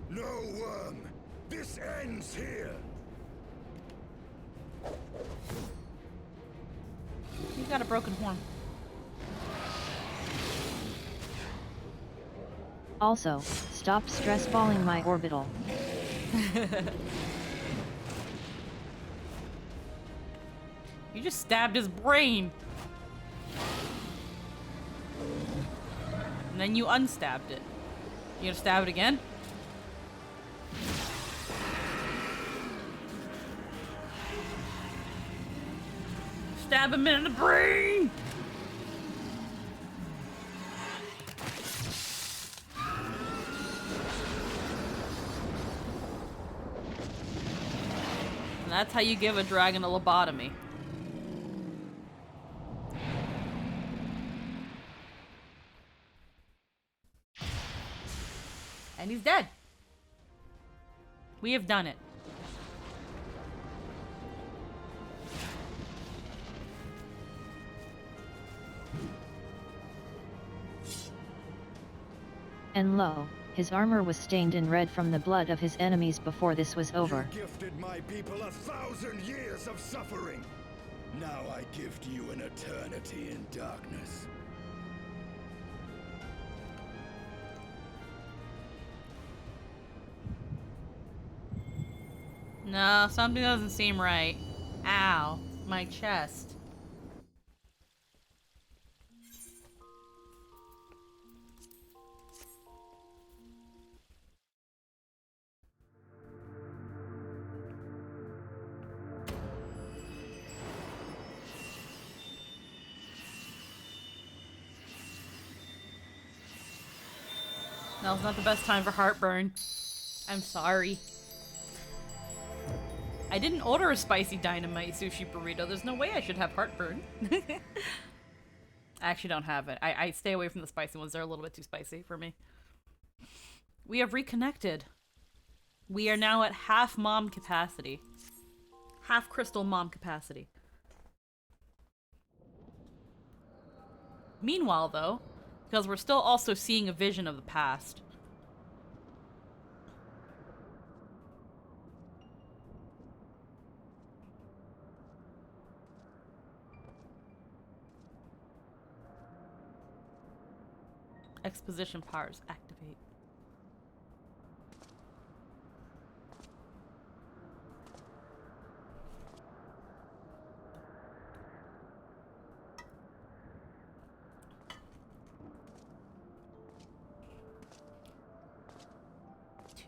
No worm. This ends here. He's got a broken horn. Also, stop stress balling my orbital. You just stabbed his brain. And then you unstabbed it. You gonna stab it again? Stab him in the brain! And that's how you give a dragon a lobotomy. And he's dead. We have done it. And lo, his armor was stained in red from the blood of his enemies before this was over. You gifted my people 1,000 years of suffering. Now I gift you an eternity in darkness. No, something doesn't seem right. Ow, my chest. Now's not the best time for heartburn. I'm sorry. I didn't order a spicy dynamite sushi burrito. There's no way I should have heartburn. I actually don't have it. I stay away from the spicy ones. They're a little bit too spicy for me. We have reconnected. We are now at half mom capacity. Half crystal mom capacity. Meanwhile, though, because we're still also seeing a vision of the past. Exposition powers activate.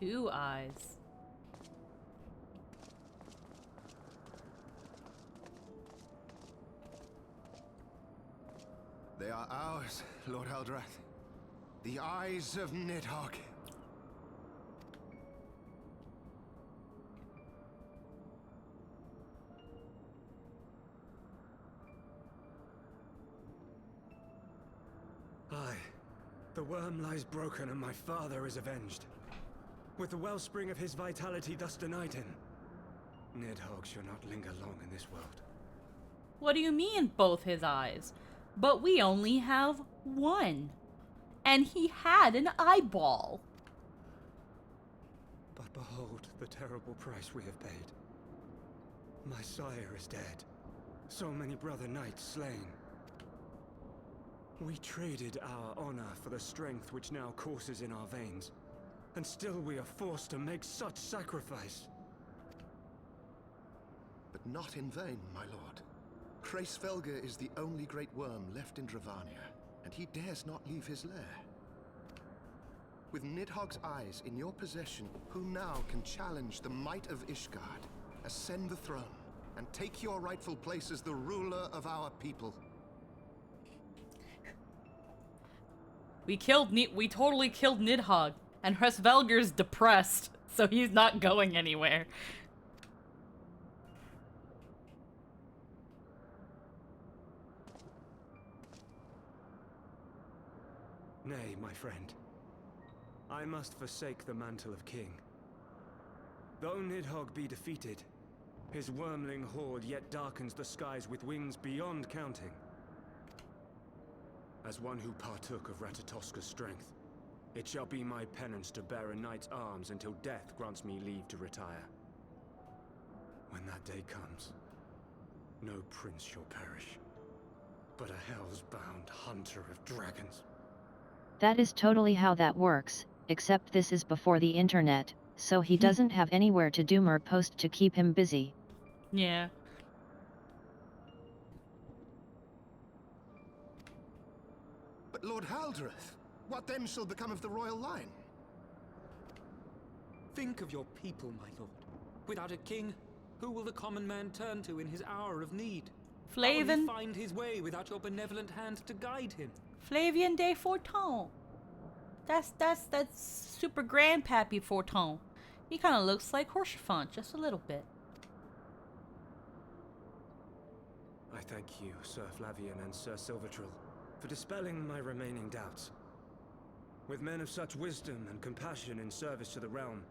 Two eyes. They are ours, Lord Eldrath. The Eyes of Nidhogg. Aye. The worm lies broken and my father is avenged. With the wellspring of his vitality thus denied him, Nidhogg shall not linger long in this world. What do you mean, both his eyes? But we only have one. And he had an eyeball. But behold the terrible price we have paid. My sire is dead. So many brother knights slain. We traded our honor for the strength which now courses in our veins. And still we are forced to make such sacrifice. But not in vain, my lord. Hraesvelgr is the only great worm left in Dravania, and he dares not leave his lair. With Nidhogg's eyes in your possession, who now can challenge the might of Ishgard, ascend the throne, and take your rightful place as the ruler of our people? We totally killed Nidhogg, and Hraesvelgr's depressed, so he's not going anywhere. Nay, my friend. I must forsake the mantle of king. Though Nidhogg be defeated, his wormling horde yet darkens the skies with wings beyond counting. As one who partook of Ratatoska's strength, it shall be my penance to bear a knight's arms until death grants me leave to retire. When that day comes, no prince shall perish, but a hell's-bound hunter of dragons. That is totally how that works, except this is before the internet, so he doesn't have anywhere to do more post to keep him busy. Yeah. But Lord Haldreth, what then shall become of the royal line? Think of your people, my lord. Without a king, who will the common man turn to in his hour of need? Flavin. How will he find his way without your benevolent hand to guide him? Flavian de Forton. That's super grandpappy Forton. He kind of looks like Horsefant, just a little bit. I thank you, Sir Flavian and Sir Silvertrill, for dispelling my remaining doubts. With men of such wisdom and compassion in service to the realm,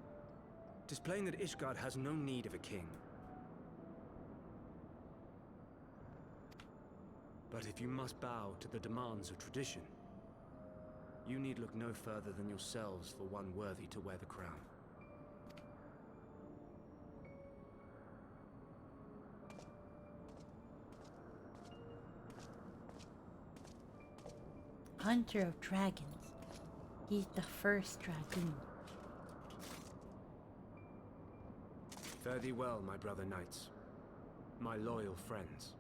'tis plain that Ishgard has no need of a king. But if you must bow to the demands of tradition, you need look no further than yourselves for one worthy to wear the crown. Hunter of dragons. He's the first dragoon. Fare thee well, my brother knights, my loyal friends.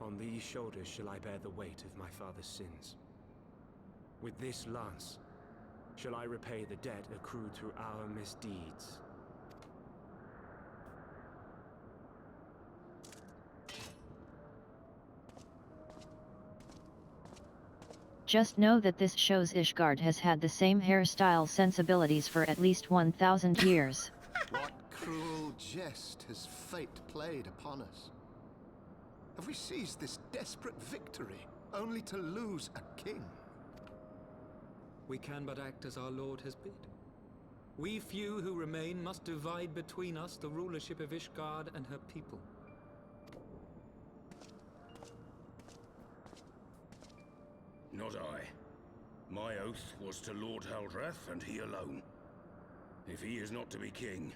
On these shoulders shall I bear the weight of my father's sins. With this lance shall I repay the debt accrued through our misdeeds. Just know that this shows Ishgard has had the same hairstyle sensibilities for at least 1,000 years. What cruel jest has fate played upon us? Have we seized this desperate victory, only to lose a king? We can but act as our lord has bid. We few who remain must divide between us the rulership of Ishgard and her people. Not I. My oath was to Lord Haldreth and he alone. If he is not to be king,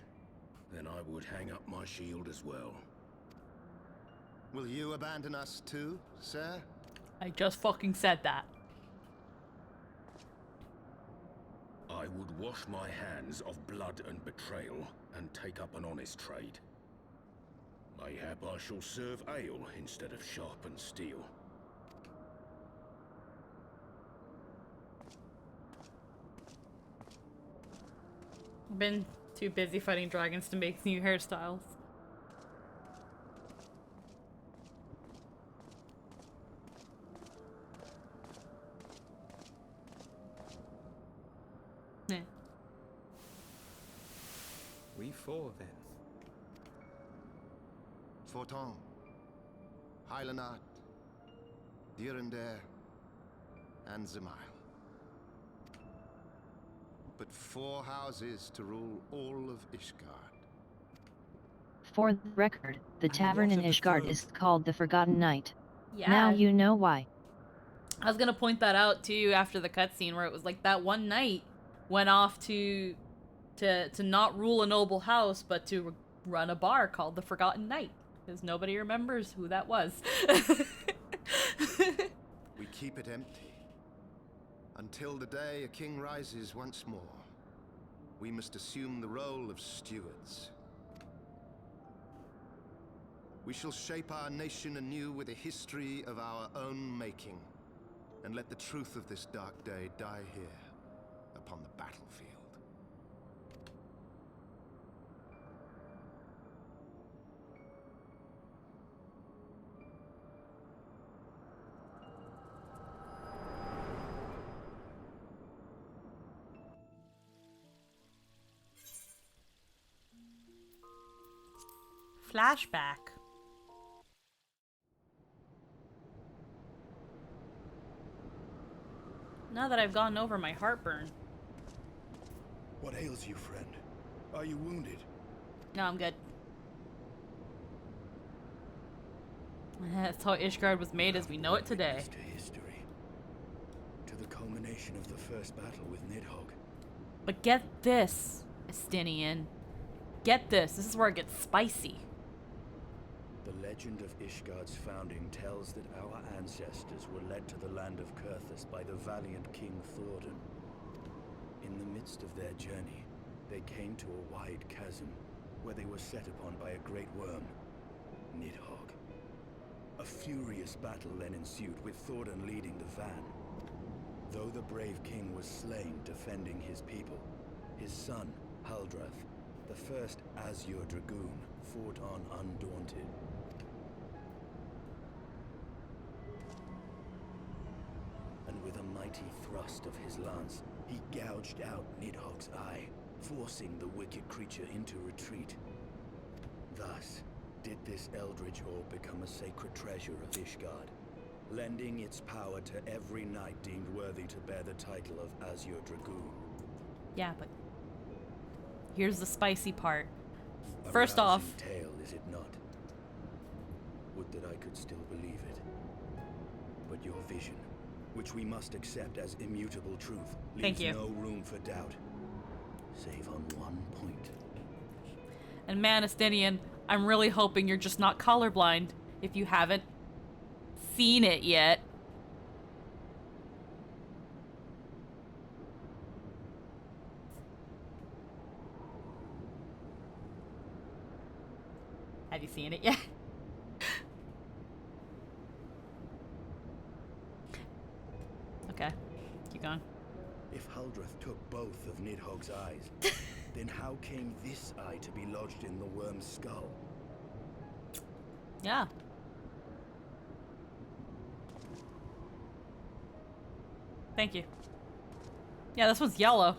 then I would hang up my shield as well. Will you abandon us too, sir? I just fucking said that. I would wash my hands of blood and betrayal and take up an honest trade. Mayhap I shall serve ale instead of sharpened steel. Been too busy fighting dragons to make new hairstyles. Yeah. We four, then. Forton, Hylanat, Dyrendare, and Zemile. But 4 houses to rule all of Ishgard. For the record, the tavern in Ishgard is called the Forgotten Knight. Yeah. Now you know why. I was gonna point that out to you after the cutscene where it was like that one knight went off to not rule a noble house, but to run a bar called the Forgotten Knight, because nobody remembers who that was. We keep it empty. Until the day a king rises once more, we must assume the role of stewards. We shall shape our nation anew with a history of our own making, and let the truth of this dark day die here, upon the battlefield. Flashback. Now that I've gotten over my heartburn. What ails you, friend? Are you wounded? No, I'm good. That's how Ishgard was made as we know it today. To history. To the culmination of the first battle with Nidhogg. But get this, Estinian. Get this. This is where it gets spicy. The legend of Ishgard's founding tells that our ancestors were led to the land of Kurthus by the valiant King Thordan. In the midst of their journey, they came to a wide chasm, where they were set upon by a great worm, Nidhogg. A furious battle then ensued, with Thordan leading the van. Though the brave king was slain defending his people, his son, Haldrath, the first Azure Dragoon, fought on undaunted. And with a mighty thrust of his lance, he gouged out Nidhogg's eye, forcing the wicked creature into retreat. Thus, did this eldritch orb become a sacred treasure of Ishgard, lending its power to every knight deemed worthy to bear the title of Azure Dragoon. Yeah, but here's the spicy part. A First off, rousing tale, is it not? Would that I could still believe it. But your vision, which we must accept as immutable truth, leaves no room for doubt, save on one point. And man, Estinian, I'm really hoping you're just not colorblind if you haven't seen it yet. Have you seen it yet? Okay, keep going. If Haldrath took both of Nidhogg's eyes, then how came this eye to be lodged in the worm's skull? Yeah. Thank you. Yeah, this one's yellow.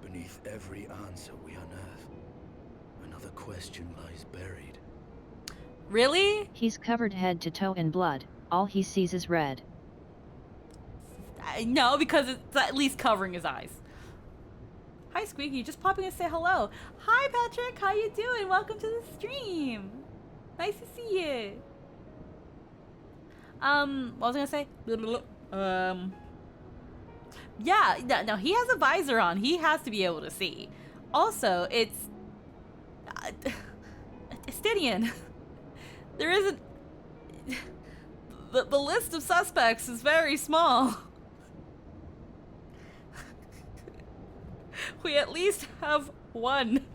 Beneath every answer we unearth, another question lies buried. Really? He's covered head to toe in blood. All he sees is red. No, because it's at least covering his eyes. Hi, Squeaky. Just popping to say hello. Hi, Patrick. How you doing? Welcome to the stream. Nice to see you. What was I gonna say? Yeah, no, he has a visor on. He has to be able to see. Also, it's Stydian. There isn't. The list of suspects is very small. We at least have one.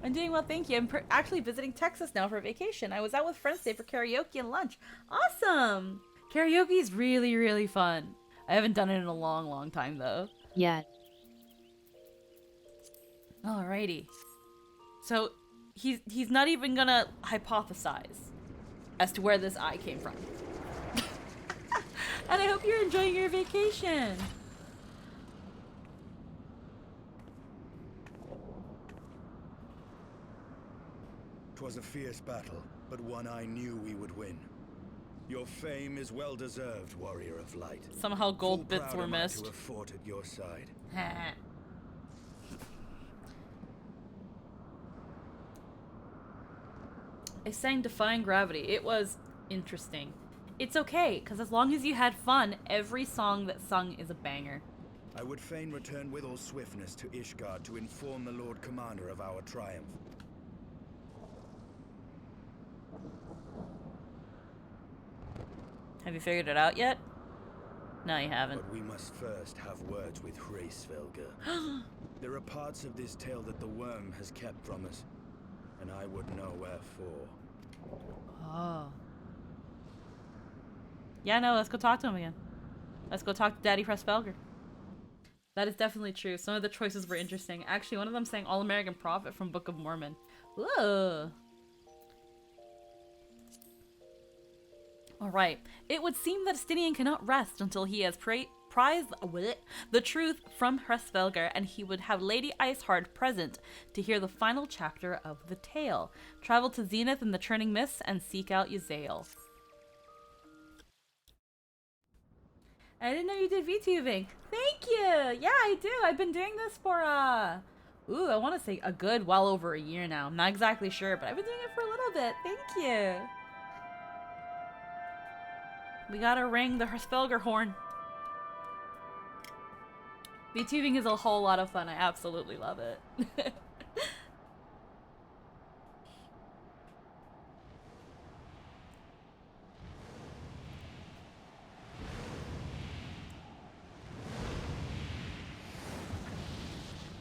I'm doing well, thank you. I'm actually visiting Texas now for vacation. I was out with friends today for karaoke and lunch. Awesome! Karaoke is really, really fun. I haven't done it in a long, long time, though. Yeah. Alrighty. So, he's not even gonna hypothesize as to where this eye came from. And I hope you're enjoying your vacation. 'Twas a fierce battle, but one I knew we would win. Your fame is well deserved, warrior of light. Somehow gold Full bits proud were am I missed. to have fought at your side. I sang Defying Gravity. It was interesting. It's okay, because as long as you had fun, every song that's sung is a banger. I would fain return with all swiftness to Ishgard to inform the Lord Commander of our triumph. Have you figured it out yet? No, you haven't. But we must first have words with Hraesvelgr. There are parts of this tale that the worm has kept from us, and I would know wherefore. Oh. Yeah, no, let's go talk to him again. Let's go talk to Daddy Hraesvelgr. That is definitely true. Some of the choices were interesting. Actually, one of them sang All-American Prophet from Book of Mormon. Whoa. Alright. It would seem that Estinian cannot rest until he has pry the truth from Hresvelgar, and he would have Lady Iceheart present to hear the final chapter of the tale. Travel to Zenith in the Churning Mists and seek out Yazael. I didn't know you did VTubing. Thank you! Yeah, I do. I've been doing this for, I want to say a good well over a year now. I'm not exactly sure, but I've been doing it for a little bit. Thank you. We gotta ring the Hresvelgar horn. VTubing is a whole lot of fun. I absolutely love it.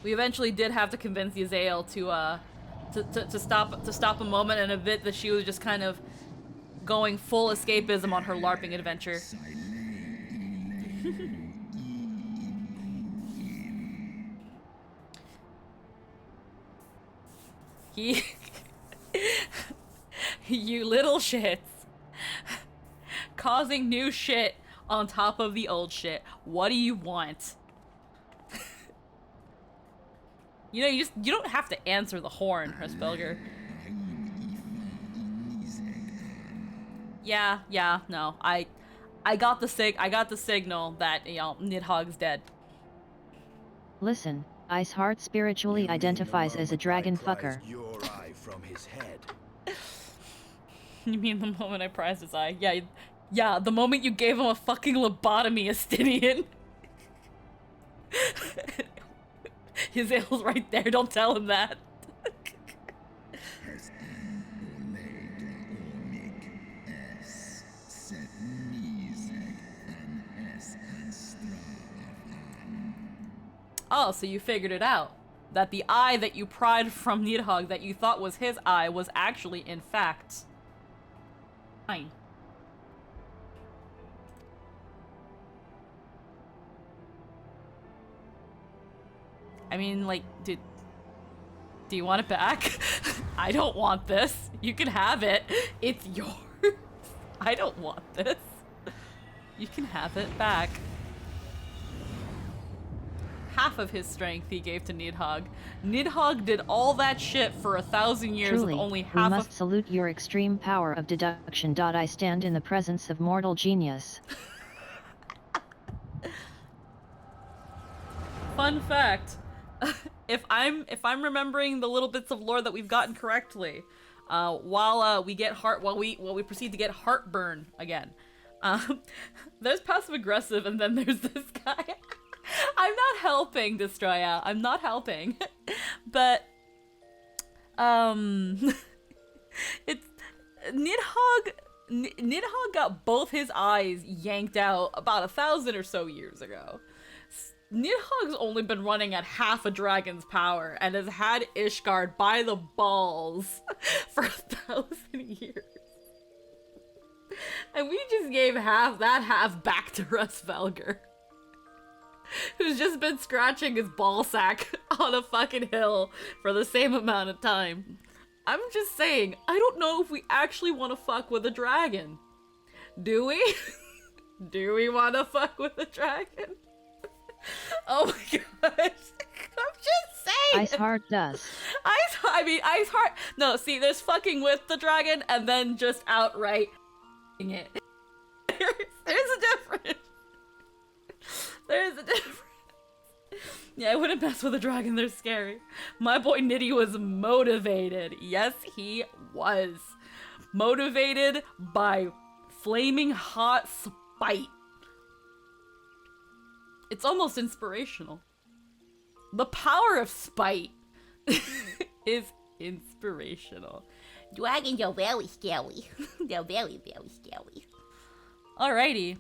We eventually did have to convince Yazael to stop a moment and admit that she was just kind of going full escapism on her LARPing adventure. You little shits. Causing new shit on top of the old shit. What do you want? You know, you don't have to answer the horn, Hresvelgar. Yeah, no. I got the signal that, you know, Nidhogg's dead. Listen, Iceheart spiritually identifies as a dragon fucker. Your eye from his head. You mean the moment I prized his eye? Yeah, the moment you gave him a fucking lobotomy, Estinian. His ale's right there, don't tell him that. Oh, so you figured it out. That the eye that you pried from Nidhogg that you thought was his eye was actually, in fact, mine. I mean, like, do you want it back? I don't want this. You can have it. It's yours. I don't want this. You can have it back. Half of his strength he gave to Nidhogg. Nidhogg did all that shit for 1,000 years Truly, with only we half must salute your extreme power of deduction. I stand in the presence of mortal genius. Fun fact. If I'm remembering the little bits of lore that we've gotten correctly, while we proceed to get heartburn again, there's passive aggressive, and then there's this guy. I'm not helping, Destroya. I'm not helping, but it's Nidhogg. Nidhogg got both his eyes yanked out about 1,000 or so years ago. Nidhogg's only been running at half a dragon's power and has had Ishgard by the balls for 1,000 years. And we just gave that half back to Hresvelgar, who's just been scratching his ball sack on a fucking hill for the same amount of time. I'm just saying, I don't know if we actually want to fuck with a dragon. Do we? Do we want to fuck with a dragon? Oh my gosh. I'm just saying. Iceheart does. Iceheart. No, see, there's fucking with the dragon and then just outright it. There's a difference. There's a difference. Yeah, I wouldn't mess with a dragon. They're scary. My boy Nitty was motivated. Yes, he was. Motivated by flaming hot spite. It's almost inspirational. The power of spite is inspirational. Dragons are very scary. They're very, very scary. Alrighty.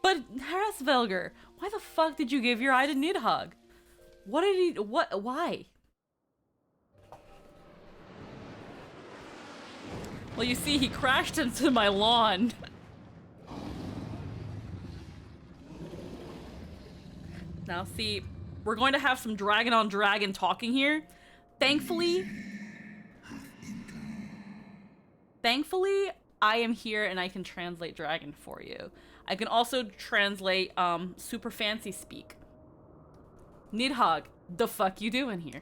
But Hresvelgar, why the fuck did you give your eye to Nidhogg? Why? Well, you see, he crashed into my lawn. Now, see, we're going to have some dragon on dragon talking here. Thankfully, I am here and I can translate dragon for you. I can also translate super fancy speak. Nidhogg, the fuck you doing here?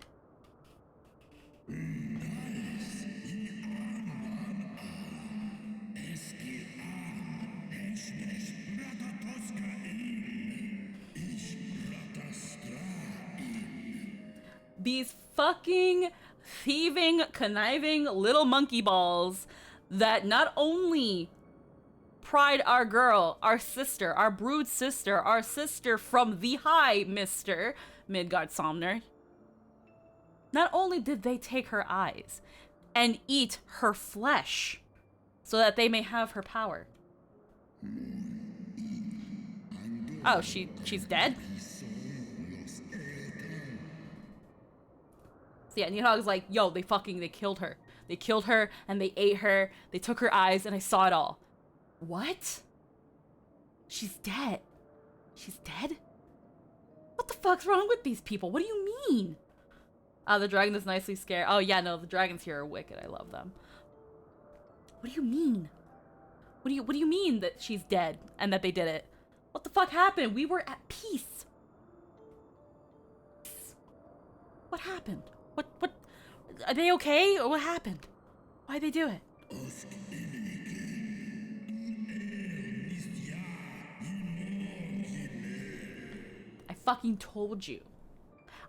These fucking thieving, conniving little monkey balls that not only pried our girl, our sister, our brood sister, our sister from the high, Mr. Midgard Somner. Not only did they take her eyes and eat her flesh so that they may have her power. Oh, she's dead? So yeah, Nidhogg's like, yo, they killed her. They killed her and they ate her. They took her eyes and I saw it all. What? She's dead. She's dead? What the fuck's wrong with these people? What do you mean? Oh, the dragon is nicely scared. Oh yeah, no, the dragons here are wicked. I love them. What do you mean? What do you mean that she's dead and that they did it? What the fuck happened? We were at peace. What happened? What are they okay? Or what happened? Why'd they do it? I fucking told you.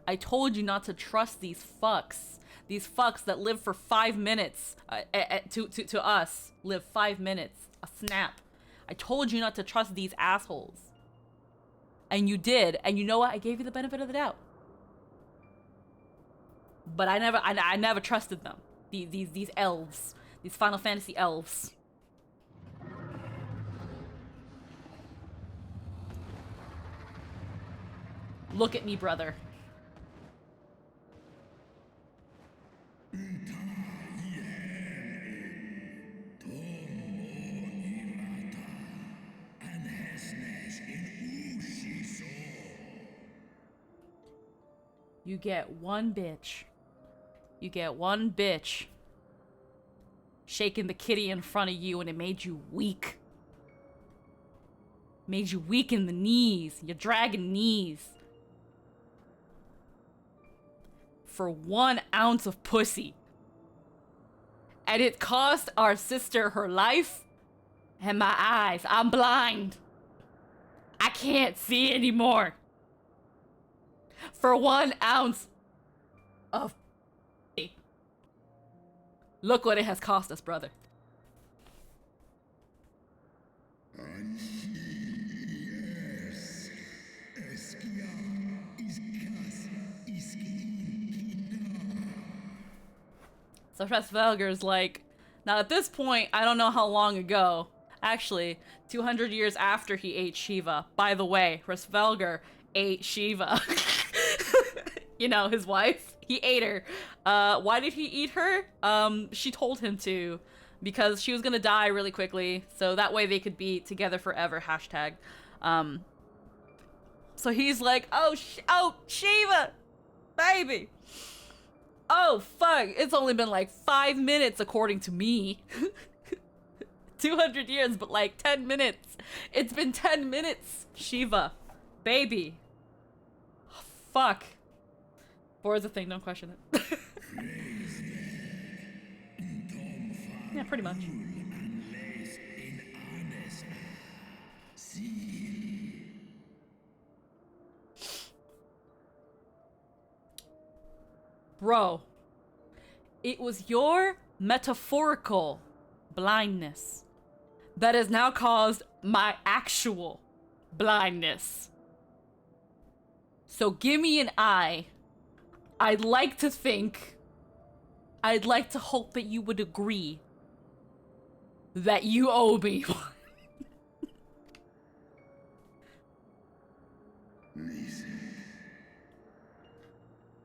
I told you not to trust these fucks. These fucks that live for 5 minutes. To us, live 5 minutes. A snap. I told you not to trust these assholes. And you did. And you know what? I gave you the benefit of the doubt. But I never trusted them. These elves. These Final Fantasy elves. Look at me, brother. You get one bitch. You get one bitch shaking the kitty in front of you and it made you weak. Made you weak in the knees, your dragon knees. For 1 ounce of pussy. And it cost our sister her life and my eyes. I'm blind. I can't see anymore. For 1 ounce of pussy. Look what it has cost us, brother. So Hresvelger's like, now at this point, I don't know how long ago. Actually, 200 years after he ate Shiva. By the way, Hresvelger ate Shiva. You know, his wife. He ate her. Why did he eat her? She told him to. Because she was gonna die really quickly. So that way they could be together forever. Hashtag. So he's like, oh, Shiva! Baby! Oh, fuck. It's only been like 5 minutes according to me. 200 years, but like 10 minutes. It's been 10 minutes, Shiva. Baby. Oh, fuck. 4 is a thing, don't question it. Yeah, pretty much. Bro, it was your metaphorical blindness that has now caused my actual blindness. So give me an eye. I'd like to hope that you would agree that you owe me one.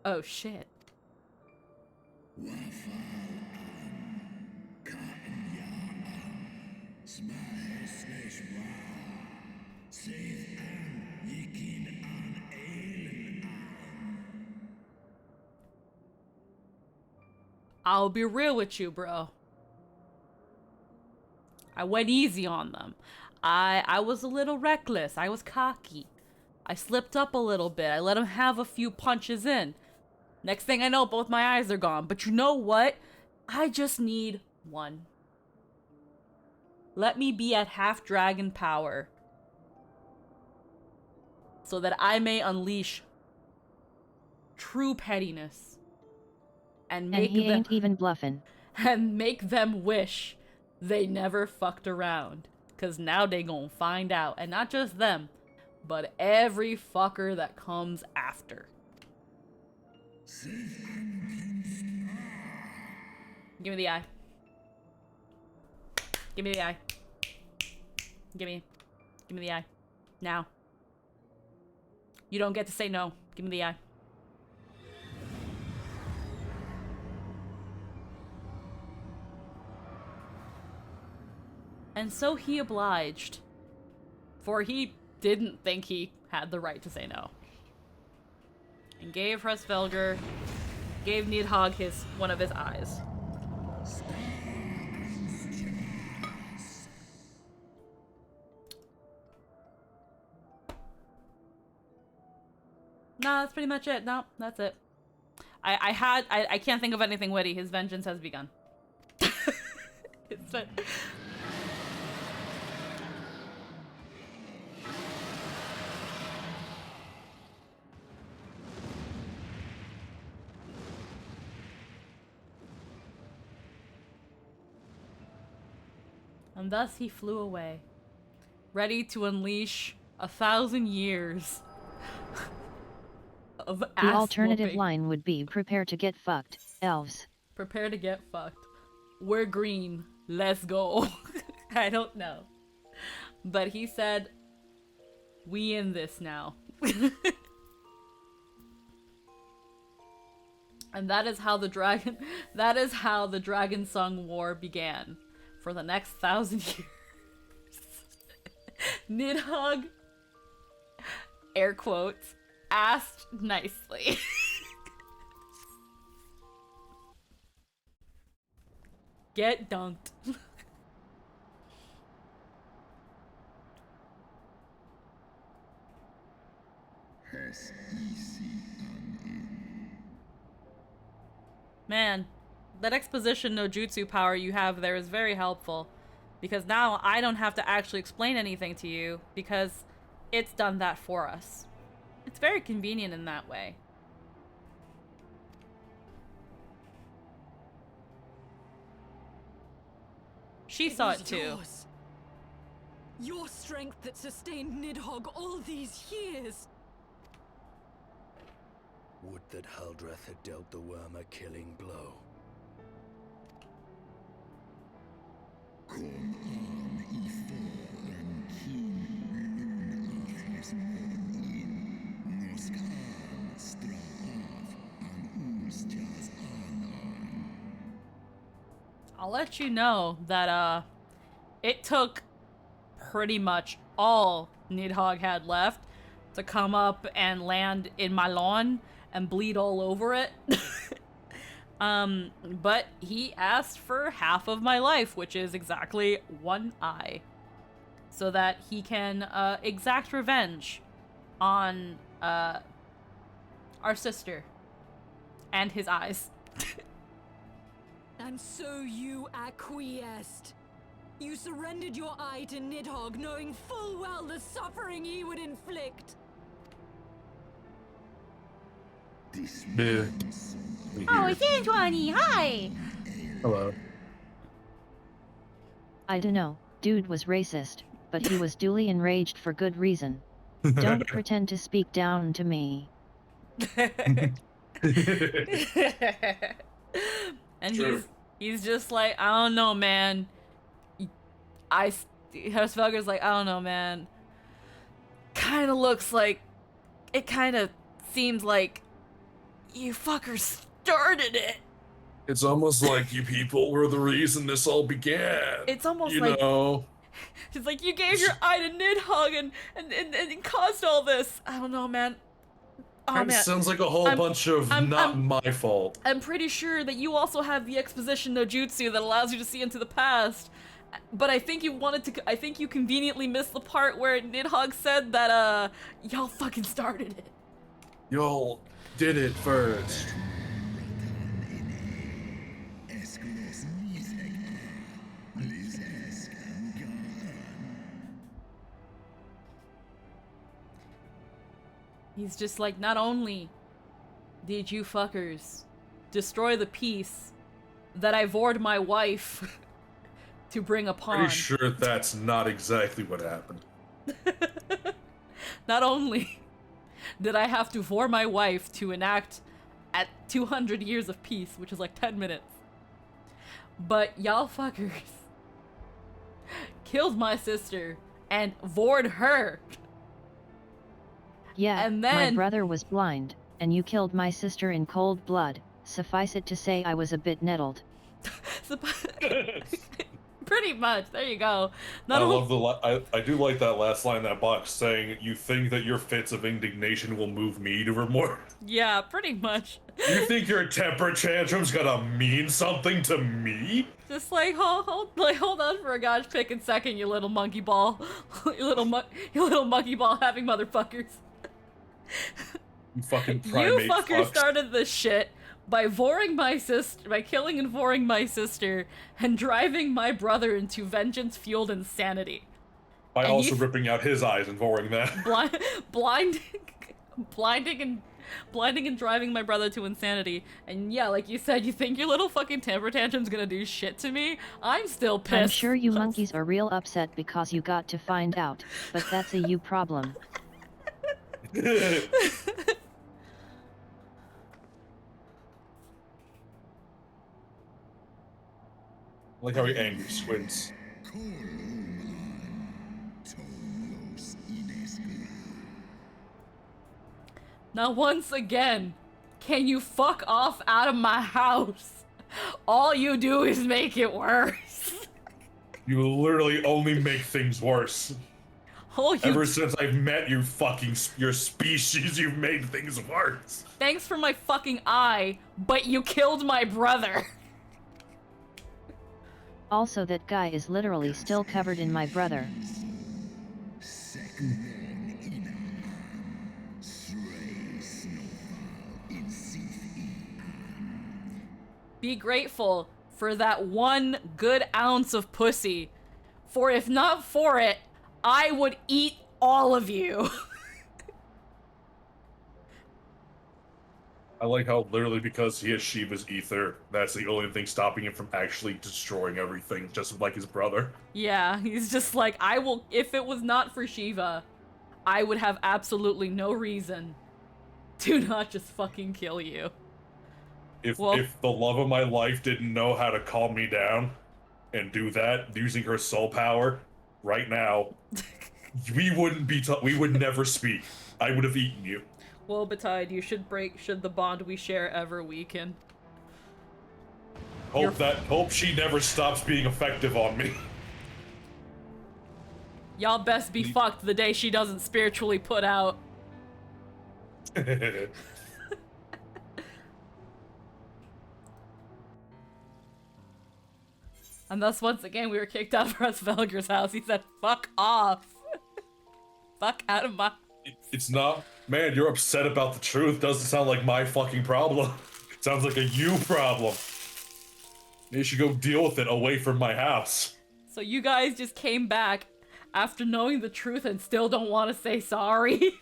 Oh shit. I'll be real with you, bro. I went easy on them. I was a little reckless. I was cocky. I slipped up a little bit. I let him have a few punches in. Next thing I know, both my eyes are gone. But you know what? I just need one. Let me be at half dragon power, so that I may unleash true pettiness and make he them ain't even bluffing. and make them wish they never fucked around. Cause now they gon' find out. And not just them, but every fucker that comes after. Give me the eye. Give me the eye. Give me the eye. Now. You don't get to say no. Give me the eye. And so he obliged, for he didn't think he had the right to say no. And gave Hresvelgar, gave Nidhogg one of his eyes. No, that's pretty much it. No, that's it. I can't think of anything witty. His vengeance has begun. It's And thus he flew away, ready to unleash 1,000 years of ass The alternative whooping. line would be prepare to get fucked, elves. Prepare to get fucked. We're green. Let's go. I don't know. But he said, we in this now. And that is how the Dragon Song War began. For the next 1,000 years. Nidhogg, air quotes, asked nicely. Get dunked. Man, that exposition no jutsu power you have there is very helpful. Because now I don't have to actually explain anything to you, because it's done that for us. It's very convenient in that way. She saw it too. Yours. Your strength that sustained Nidhogg all these years. Would that Haldreth had dealt the worm a killing blow. I'll let you know that, it took pretty much all Nidhogg had left to come up and land in my lawn and bleed all over it. But he asked for half of my life, which is exactly one eye, so that he can, exact revenge on, our sister and his eyes. And so you acquiesced. You surrendered your eye to Nidhogg, knowing full well the suffering he would inflict. Yeah. Oh, it's Antoine! Hi! Hello. I dunno, dude was racist, but he was duly enraged for good reason. Don't pretend to speak down to me. And he's just like, I don't know, man. Hresvelgar's like, I don't know, man. Kinda looks like, it kinda seems like you fuckers started it. It's almost like you people were the reason this all began. It's almost you like, know. It's like you gave your eye to Nidhogg and caused all this. I don't know, man. Oh, man. Sounds like a whole bunch of not my fault. I'm pretty sure that you also have the exposition no jutsu that allows you to see into the past. But I think you wanted to. I think you conveniently missed the part where Nidhogg said that y'all fucking started it. Y'all did it first. He's just like, not only did you fuckers destroy the peace that I vored my wife to bring upon. Pretty sure that's not exactly what happened. Not only did I have to vor my wife to enact at 200 years of peace, which is like 10 minutes, but y'all fuckers killed my sister and vored her. Yeah, and then my brother was blind, and you killed my sister in cold blood. Suffice it to say I was a bit nettled. Pretty much. There you go. I love I do like that last line in that box saying, "You think that your fits of indignation will move me to remorse?" Yeah, pretty much. You think your temper tantrum's gonna mean something to me? Just like hold on for a gosh pick and second, you little monkey ball, you little monkey ball having motherfuckers. You fucking primate You fuckers fucks. started this shit by killing and voring my sister and driving my brother into vengeance-fueled insanity. By And also ripping out his eyes and voring that. blinding and driving my brother to insanity. And yeah, like you said, you think your little fucking temper tantrum's gonna do shit to me? I'm still pissed. I'm sure you monkeys are real upset because you got to find out, but that's a you problem. Like how he angry squints. Now once again, can you fuck off out of my house? All you do is make it worse. You literally only make things worse. Ever since I've met you, your species, you've made things worse. Thanks for my fucking eye, but you killed my brother. Also, that guy is literally still covered in my brother. Be grateful for that 1 good ounce of pussy. For if not for it, I would eat all of you. I like how literally because he has Shiva's ether, that's the only thing stopping him from actually destroying everything, just like his brother. Yeah, he's just like, if it was not for Shiva, I would have absolutely no reason to not just fucking kill you. If the love of my life didn't know how to calm me down and do that using her soul power right now, we would never speak. I would have eaten you. Well, Betide, you should should the bond we share ever weaken. Hope she never stops being effective on me. Y'all best be fucked the day she doesn't spiritually put out. And thus, once again, we were kicked out of Velger's house. He said, fuck off. Fuck out of my... It's not... Man, you're upset about the truth. Doesn't sound like my fucking problem. It sounds like a you problem. You should go deal with it away from my house. So you guys just came back after knowing the truth and still don't want to say sorry?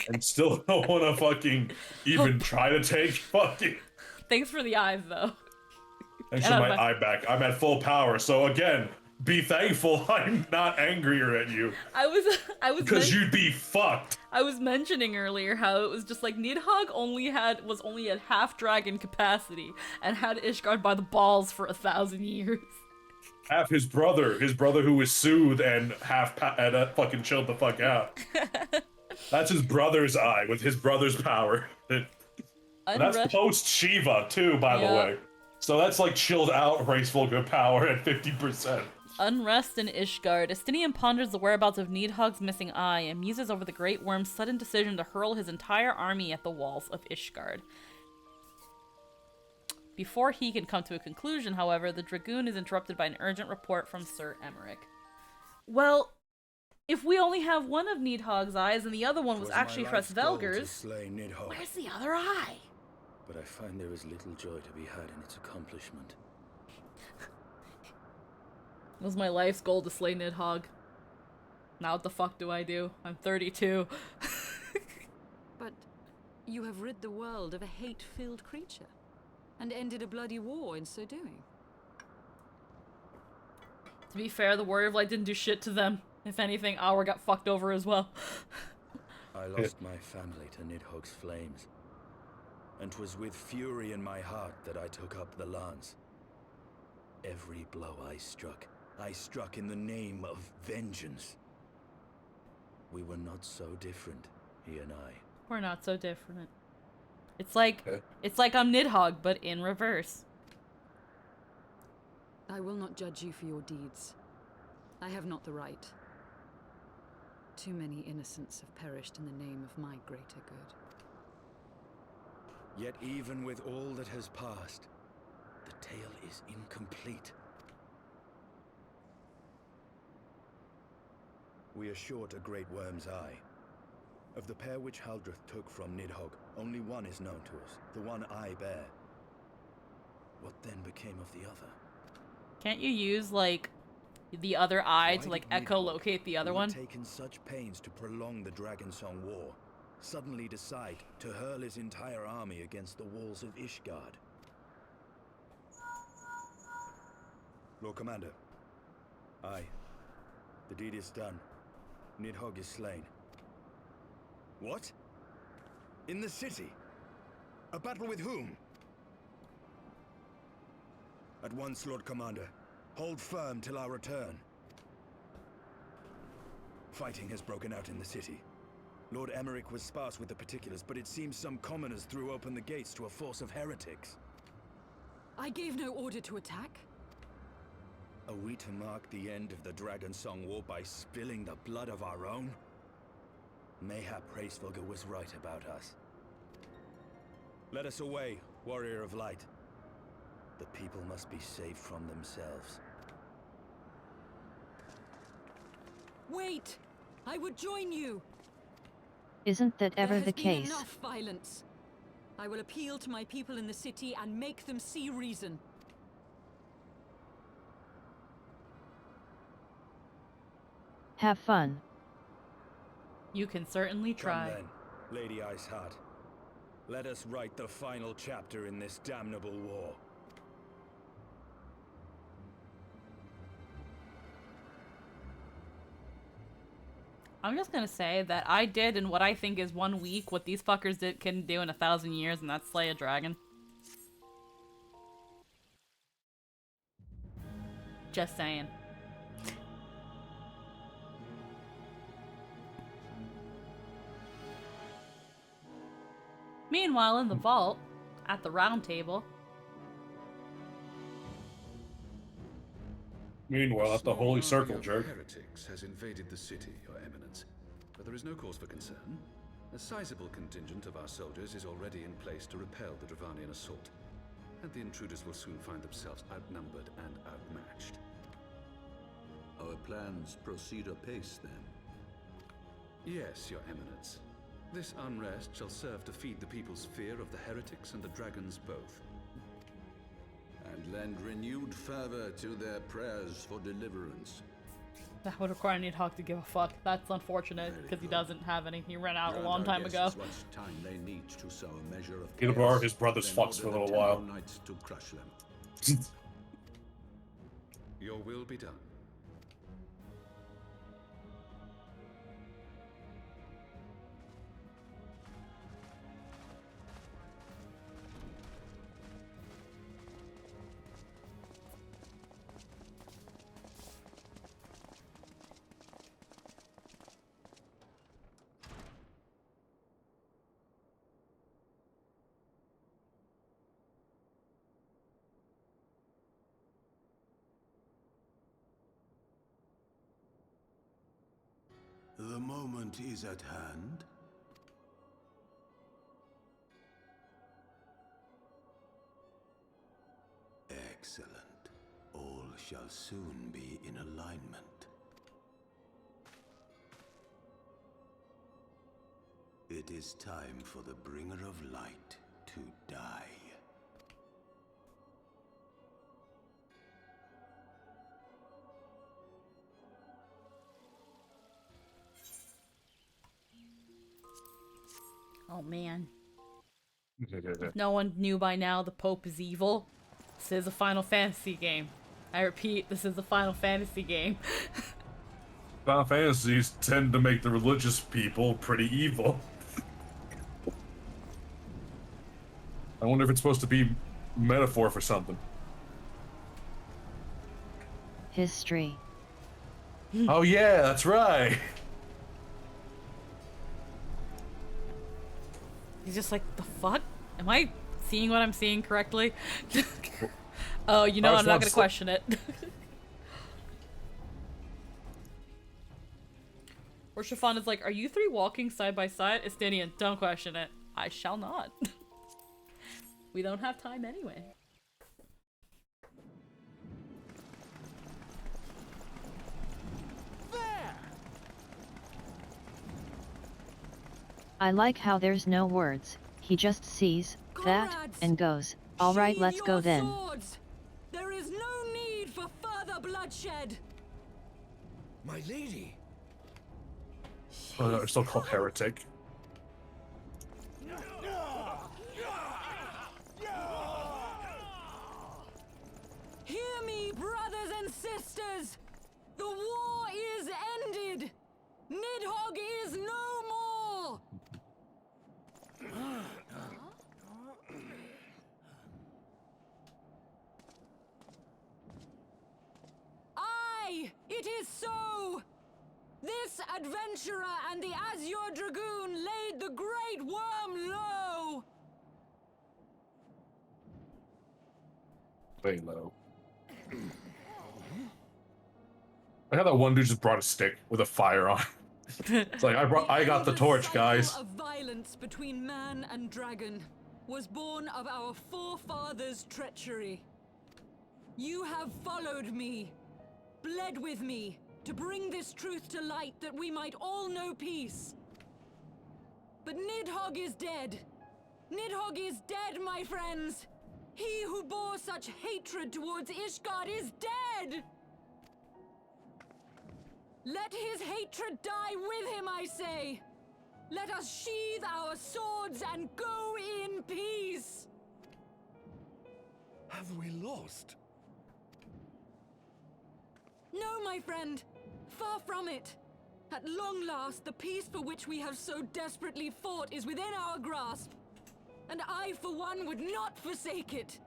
And still don't want to fucking even try to take fucking... Thanks for the eyes, though. Thanks for my eye back. I'm at full power, so again, be thankful I'm not angrier at you. I was because you'd be fucked. I was mentioning earlier how it was just like Nidhogg was only at half dragon capacity and had Ishgard by the balls for 1,000 years. Half his brother who was soothed and fucking chilled the fuck out. That's his brother's eye with his brother's power. That's post Shiva too, by the way. So that's like chilled out graceful good power at 50%. Unrest in Ishgard. Estinian ponders the whereabouts of Nidhogg's missing eye and muses over the Great Worm's sudden decision to hurl his entire army at the walls of Ishgard. Before he can come to a conclusion, however, the Dragoon is interrupted by an urgent report from Sir Emmerich. Well, if we only have one of Nidhogg's eyes and the other one was actually Hraesvelgur's, where's the other eye? But I find there is little joy to be had in its accomplishment. It was my life's goal to slay Nidhogg. Now what the fuck do I do? I'm 32. But you have rid the world of a hate-filled creature, and ended a bloody war in so doing. To be fair, the Warrior of Light didn't do shit to them. If anything, Aur got fucked over as well. I lost my family to Nidhogg's flames, and 'twas with fury in my heart that I took up the lance. Every blow I struck in the name of vengeance. We were not so different, he and I. We're not so different. It's like I'm Nidhogg, but in reverse. I will not judge you for your deeds. I have not the right. Too many innocents have perished in the name of my greater good. Yet even with all that has passed, the tale is incomplete. We are short a great worm's eye. Of the pair which Haldreth took from Nidhogg, only one is known to us, the one I bear. What then became of the other? Can't you use, like, the other eye to, like, echolocate the other one? Taken such pains to prolong the Dragonsong War, suddenly decide to hurl his entire army against the walls of Ishgard. Lord Commander. Aye. The deed is done. Nidhogg is slain. What? In the city? A battle with whom? At once, Lord Commander. Hold firm till our return. Fighting has broken out in the city. Lord Emmerich was sparse with the particulars, but it seems some commoners threw open the gates to a force of heretics. I gave no order to attack. Are we to mark the end of the Dragonsong War by spilling the blood of our own? Mayhap Hraesvelgur was right about us. Let us away, Warrior of Light. The people must be saved from themselves. Wait! I would join you! Isn't that ever the There has case? been enough violence. I will appeal to my people in the city and make them see reason. Have fun. You can certainly try. Come then, Lady Iceheart. Let us write the final chapter in this damnable war. I'm just gonna say that I did in what I think is 1 week what these fuckers can do in 1,000 years, and that's slay a dragon. Just saying. Meanwhile, in the vault, at the round table. Meanwhile, at the Holy Circle, Army of jerk. heretics has invaded the city, Your Eminence. But there is no cause for concern. A sizable contingent of our soldiers is already in place to repel the Dravanian assault. And the intruders will soon find themselves outnumbered and outmatched. Our plans proceed apace, then? Yes, Your Eminence. This unrest shall serve to feed the people's fear of the heretics and the dragons both. And lend renewed fervor to their prayers for deliverance. That would require Nidhogg to give a fuck. That's unfortunate, because he doesn't have any. He ran out a long time ago. Time they need to sow a measure of He'll borrow his brother's fucks for a little while. To crush them. Your will be done. The moment is at hand. will soon be in alignment. It is time for the Bringer of Light to die. Oh man. If no one knew by now, the Pope is evil. This is a Final Fantasy game. I repeat, this is a Final Fantasy game. Final Fantasies tend to make the religious people pretty evil. I wonder if it's supposed to be metaphor for something. History. Oh yeah, that's right. He's just like, the fuck? Am I seeing what I'm seeing correctly? Oh, you know, I'm not gonna question it. Or Chiffon is like, are you three walking side by side? Estinian, don't question it. I shall not. We don't have time anyway. I like how there's no words, he just sees that and goes, alright, let's go then. Swords. There is no need for further bloodshed. My lady. Oh, they're still called heretic. Hear me, brothers and sisters. The war is ended. Nidhogg is no more. Aye, it is so. This adventurer and the Azure Dragoon laid the great worm low. Way low. I had that one dude just brought a stick with a fire on. It's like I got the torch, guys. The violence between man and dragon was born of our forefathers' treachery. You have followed me, bled with me, to bring this truth to light that we might all know peace. But Nidhogg is dead. Nidhogg is dead, my friends. He who bore such hatred towards Ishgard is dead. Let his hatred die with him, I say. Let us sheathe our swords and go in peace. Have we lost? No, my friend. Far from it. At long last, the peace for which we have so desperately fought is within our grasp. And I, for one, would not forsake it.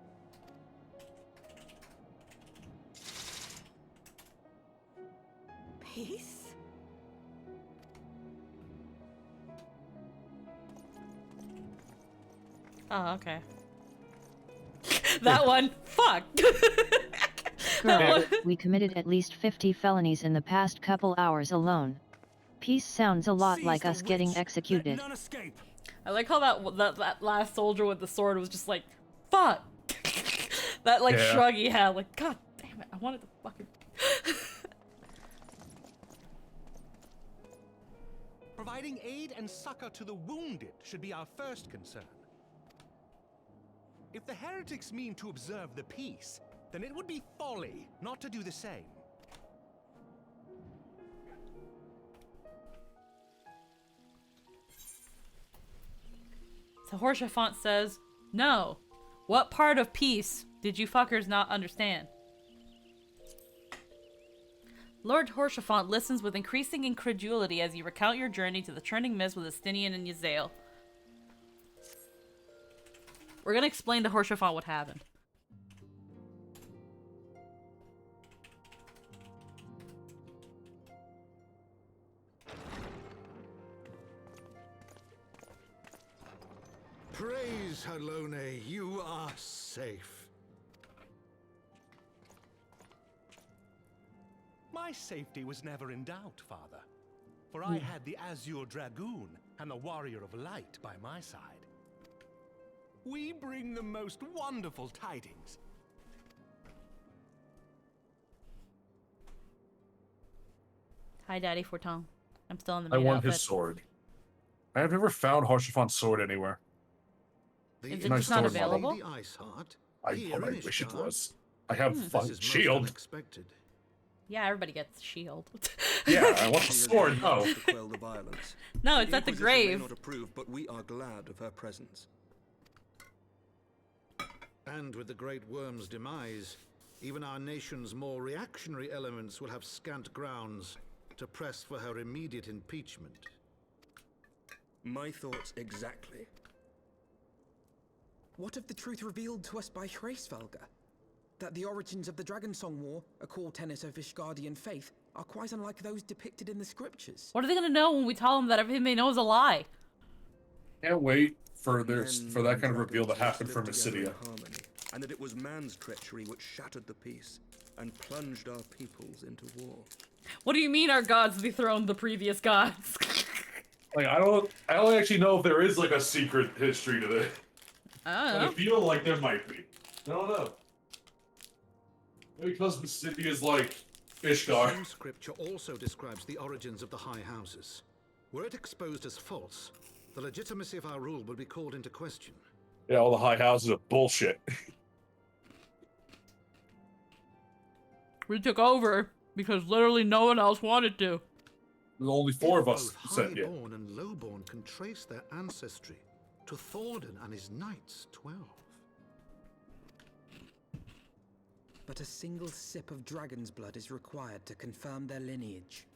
Peace? Oh, okay. That one. Fuck. Girl, we committed at least 50 felonies in the past couple hours alone. Peace sounds a lot like us getting executed. I like how that last soldier with the sword was just like, fuck. That like shrug he had, like, god damn it, I wanted to fucking. Providing aid and succor to the wounded should be our first concern. If the heretics mean to observe the peace, then it would be folly not to do the same. So Horshafont says, no. What part of peace did you fuckers not understand? Lord Horshafont listens with increasing incredulity as you recount your journey to the Churning Mist with Estinian and Yazael. We're gonna explain to Horshafont what happened. Praise Halone, you are safe. My safety was never in doubt, Father, for I had the Azure Dragoon and the Warrior of Light by my side. We bring the most wonderful tidings. Hi, Daddy Forton. I'm still in the I maid want outfit. his sword. I have never found Harshafon's sword anywhere. Is it Nice just not sword model. available? I wish it was. I have Hmm. fucking shield. Yeah, everybody gets the shield. Yeah, I want the sword. No. To quell the violence. No, it's at the Inquisition may grave. not approve, but we are glad of her presence. And with the Great Worm's demise, even our nation's more reactionary elements will have scant grounds to press for her immediate impeachment. My thoughts exactly. What of the truth revealed to us by Hraesvelgr? That the origins of the Dragonsong War, a core tenet of Ishgardian faith, are quite unlike those depicted in the scriptures. What are they gonna know when we tell them that everything they know is a lie? Can't wait for that kind of reveal to happen from Mysidia. And that it was man's treachery which shattered the peace and plunged our peoples into war. What do you mean our gods dethroned the previous gods? Like I don't actually know if there is like a secret history to this. I don't But know. I feel like there might be. I don't know. Maybe because Mysidia is like Ishtar. Some scripture also describes the origins of the High Houses. Were it exposed as false, the legitimacy of our rule would be called into question. Yeah, all the high houses are bullshit. We took over because literally no one else wanted to. There's only 4 of us. Both Said, yeah. Highborn and Lowborn can trace their ancestry to Thordan and his Knights 12. But a single sip of dragon's blood is required to confirm their lineage.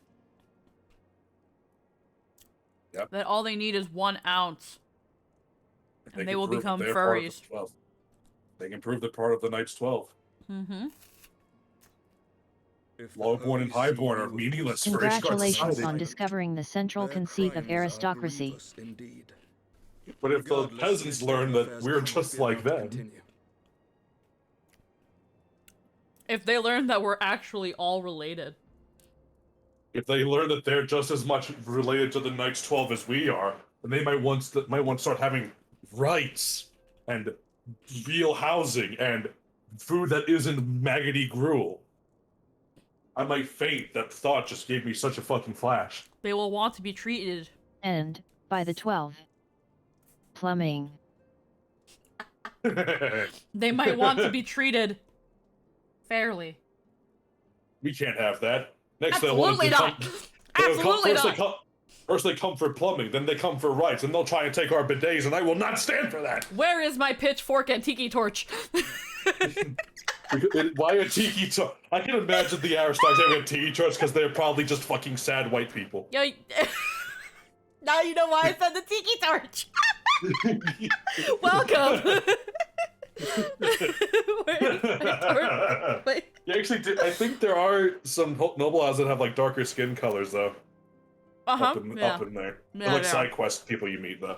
Yep. That all they need is 1 ounce. And they will become they're part of furries. the 12. They can prove they're part of the Knights 12. Mm-hmm. Lowborn and Highborn are meaningless for Ishgard Congratulations society. on discovering the central conceit of aristocracy. But if the peasants learn that we're just like them, If they learn that we're actually all related. if they learn that they're just as much related to the Knights 12 as we are, then they might want to start having rights and real housing and food that isn't maggoty gruel. I might faint. That thought just gave me such a fucking flash. They will want to be treated. And, by the 12. Plumbing. They might want to be treated fairly. We can't have that. Next Absolutely not. Absolutely not. First they come for plumbing, then they come for rights, and they'll try and take our bidets, and I will not stand for that. Where is my pitchfork and tiki torch? Why a tiki torch? I can imagine the aristocrats having a tiki torch because they're probably just fucking sad white people. Yo, now you know why I said the tiki torch. Welcome. Wait. Yeah, actually, I think there are some noble houses that have like darker skin colors though. Up in there. Yeah, They're like they side are. quest people you meet though.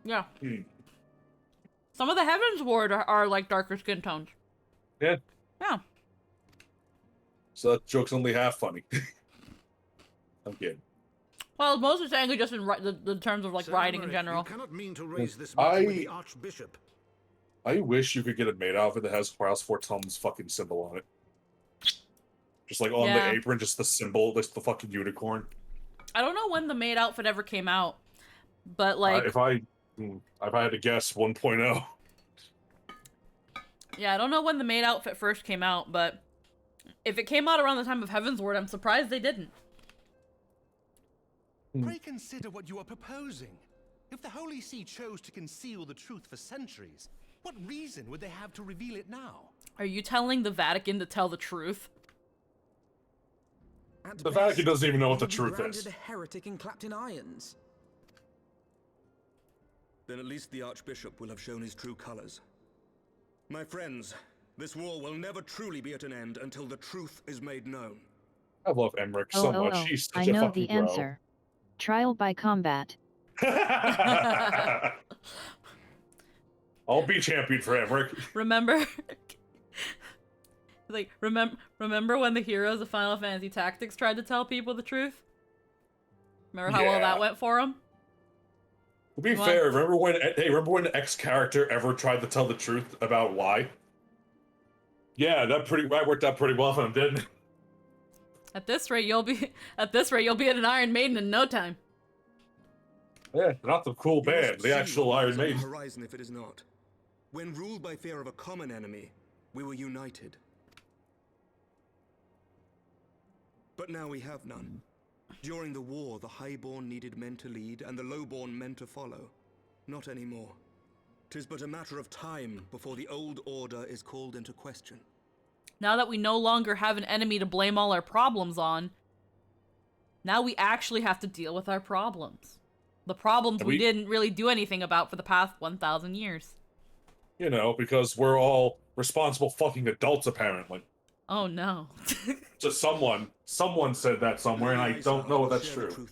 Yeah. Some of the Heavens Ward are like darker skin tones. Yeah. Yeah. So that joke's only half funny. I'm kidding. Well, mostly saying just in the terms of like writing in general. You cannot mean to raise this matter with the Archbishop. I wish you could get a maid outfit that has House Fortum's fucking symbol on it. Just like on Yeah. the apron, just the symbol, just the fucking unicorn. I don't know when the maid outfit ever came out, but like, If I had to guess, 1.0. yeah, I don't know when the maid outfit first came out, but if it came out around the time of Heaven's Ward, I'm surprised they didn't. Pray consider what you are proposing. If the Holy See chose to conceal the truth for centuries, what reason would they have to reveal it now? Are you telling the Vatican to tell the truth? The Vatican doesn't even know what the truth branded is. a heretic and clapped in irons. Then at least the Archbishop will have shown his true colors. My friends, this war will never truly be at an end until the truth is made known. I love Emmerich so much. He's such I a know fucking the answer. Trial by combat. I'll be champion for Emmerich. Remember? Like, remember when the heroes of Final Fantasy Tactics tried to tell people the truth? Remember how well that went for them? To be fair, remember when X character ever tried to tell the truth about Y? Yeah, that worked out pretty well for him, didn't it? At this rate, you'll be in an Iron Maiden in no time. Yeah, not the cool You must band, the see actual what Iron lies on the Maiden. horizon if it is not. When ruled by fear of a common enemy, we were united. But now we have none. During the war, the Highborn needed men to lead, and the Lowborn men to follow. Not anymore. 'Tis but a matter of time before the old order is called into question. Now that we no longer have an enemy to blame all our problems on, now we actually have to deal with our problems. The problems we didn't really do anything about for the past 1,000 years. You know, because we're all responsible fucking adults, apparently. Oh no. Just someone said that somewhere, and I don't know if that's true.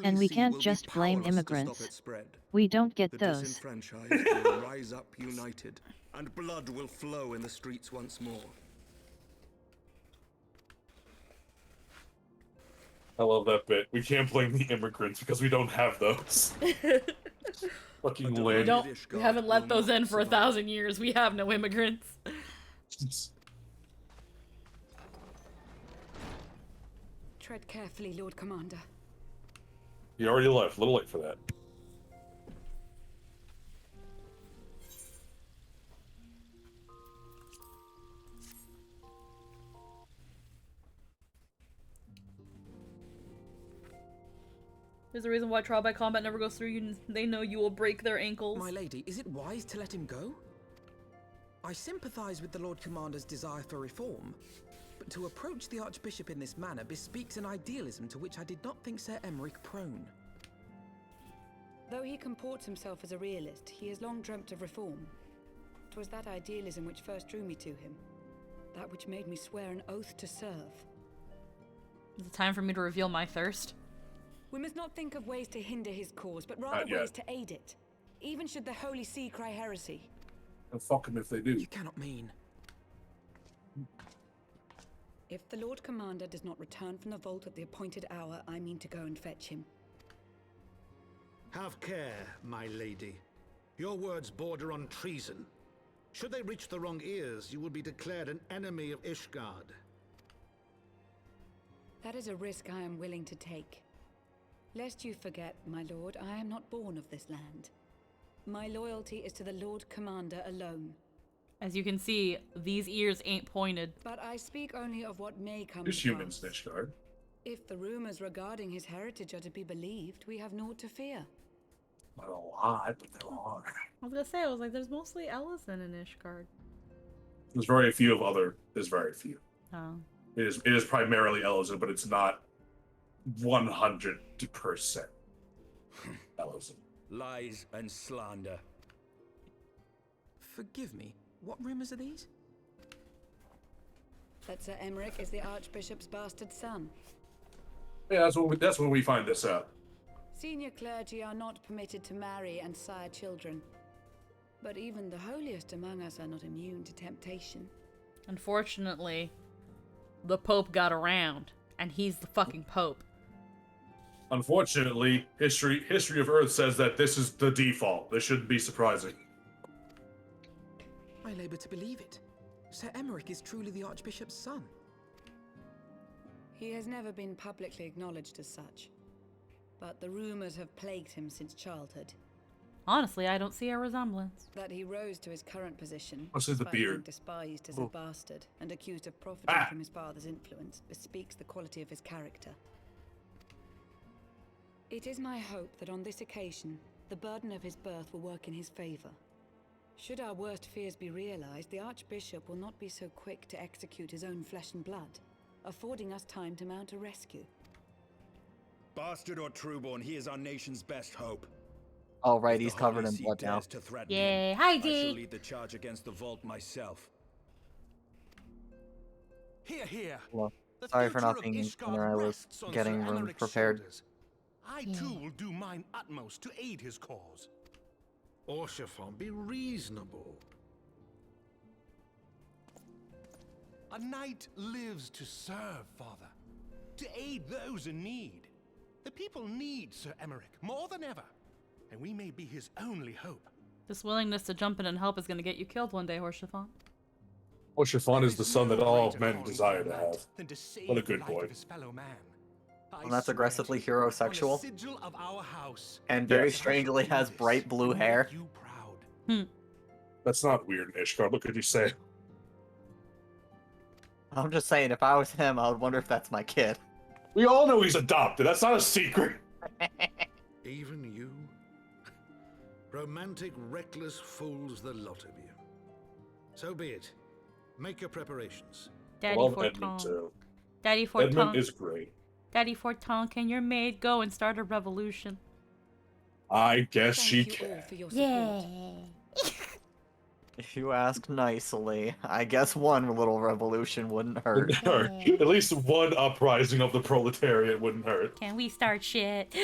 And we can't just blame immigrants. We don't get The those. disenfranchised will rise up united, and blood will flow in the streets once more. I love that bit. We can't blame the immigrants because we don't have those. Fucking lame. We haven't let those in for 1,000 years. We have no immigrants. Tread carefully, Lord Commander. He already left. A little late for that. There's a reason why trial by combat never goes through you. They know you will break their ankles. My lady, is it wise to let him go? I sympathize with the Lord Commander's desire for reform, but to approach the Archbishop in this manner bespeaks an idealism to which I did not think Sir Emmerich prone. Though he comports himself as a realist, he has long dreamt of reform. 'Twas that idealism which first drew me to him. That which made me swear an oath to serve. Is it time for me to reveal my thirst? We must not think of ways to hinder his cause, but rather ways to aid it. Even should the Holy See cry heresy. And fuck them if they do. You cannot mean. If the Lord Commander does not return from the vault at the appointed hour, I mean to go and fetch him. Have care, my lady. Your words border on treason. Should they reach the wrong ears, you will be declared an enemy of Ishgard. That is a risk I am willing to take. Lest you forget, my lord, I am not born of this land. My loyalty is to the Lord Commander alone. As you can see, these ears ain't pointed. But I speak only of what may come There's to humans, pass. Ishgard. If the rumors regarding his heritage are to be believed, we have naught to fear. Not a lot, but there are. I was gonna say, I was like, there's mostly Ellison in Ishgard. There's very few of other. There's very few. Oh. It is primarily Ellison, but it's not 100% Ellison. Lies and slander. Forgive me, what rumors are these? That Sir Emmerich is the Archbishop's bastard son. Yeah, that's when we find this out. Senior clergy are not permitted to marry and sire children. But even the holiest among us are not immune to temptation. Unfortunately, the Pope got around, and he's the fucking Pope. Unfortunately, history of Earth says that this is the default. This shouldn't be surprising. I labor to believe it. Sir Emmerich is truly the Archbishop's son. He has never been publicly acknowledged as such. But the rumors have plagued him since childhood. Honestly, I don't see a resemblance. That he rose to his current position, What's the despite being beard? despised as Oh. a bastard and accused of profiting from his father's influence, bespeaks the quality of his character. It is my hope that on this occasion, the burden of his birth will work in his favor. Should our worst fears be realized, the Archbishop will not be so quick to execute his own flesh and blood, affording us time to mount a rescue. Bastard or trueborn, he is our nation's best hope. Oh, right, he's covered in blood now. Yay, hi, I D. shall lead the charge against the vault myself. Here, here. Well, The sorry for future not of being in Ishgard there. I was rests on getting Sir room Emmerich's prepared. shoulders. I too will do mine utmost to aid his cause. Orshafon, be reasonable. A knight lives to serve, Father. To aid those in need. The people need Sir Emmerich more than ever. And we may be his only hope. This willingness to jump in and help is gonna get you killed one day, Horshathon. Oshifan is the son that all men desire to have. What a good boy. And that's aggressively heterosexual. Of our house. And very strangely has bright blue hair. That's not weird, Ishgard. Look what you say. I'm just saying, if I was him, I would wonder if that's my kid. We all know he's adopted. That's not a secret. Even you? Romantic, reckless fools, the lot of you. So be it. Make your preparations. Daddy Forton. Daddy Forton. Edmund is great. Daddy Forton, can your maid go and start a revolution? I guess she can. Yeah. If you ask nicely, I guess one little revolution wouldn't hurt. Wouldn't hurt. At least one uprising of the proletariat wouldn't hurt. Can we start shit?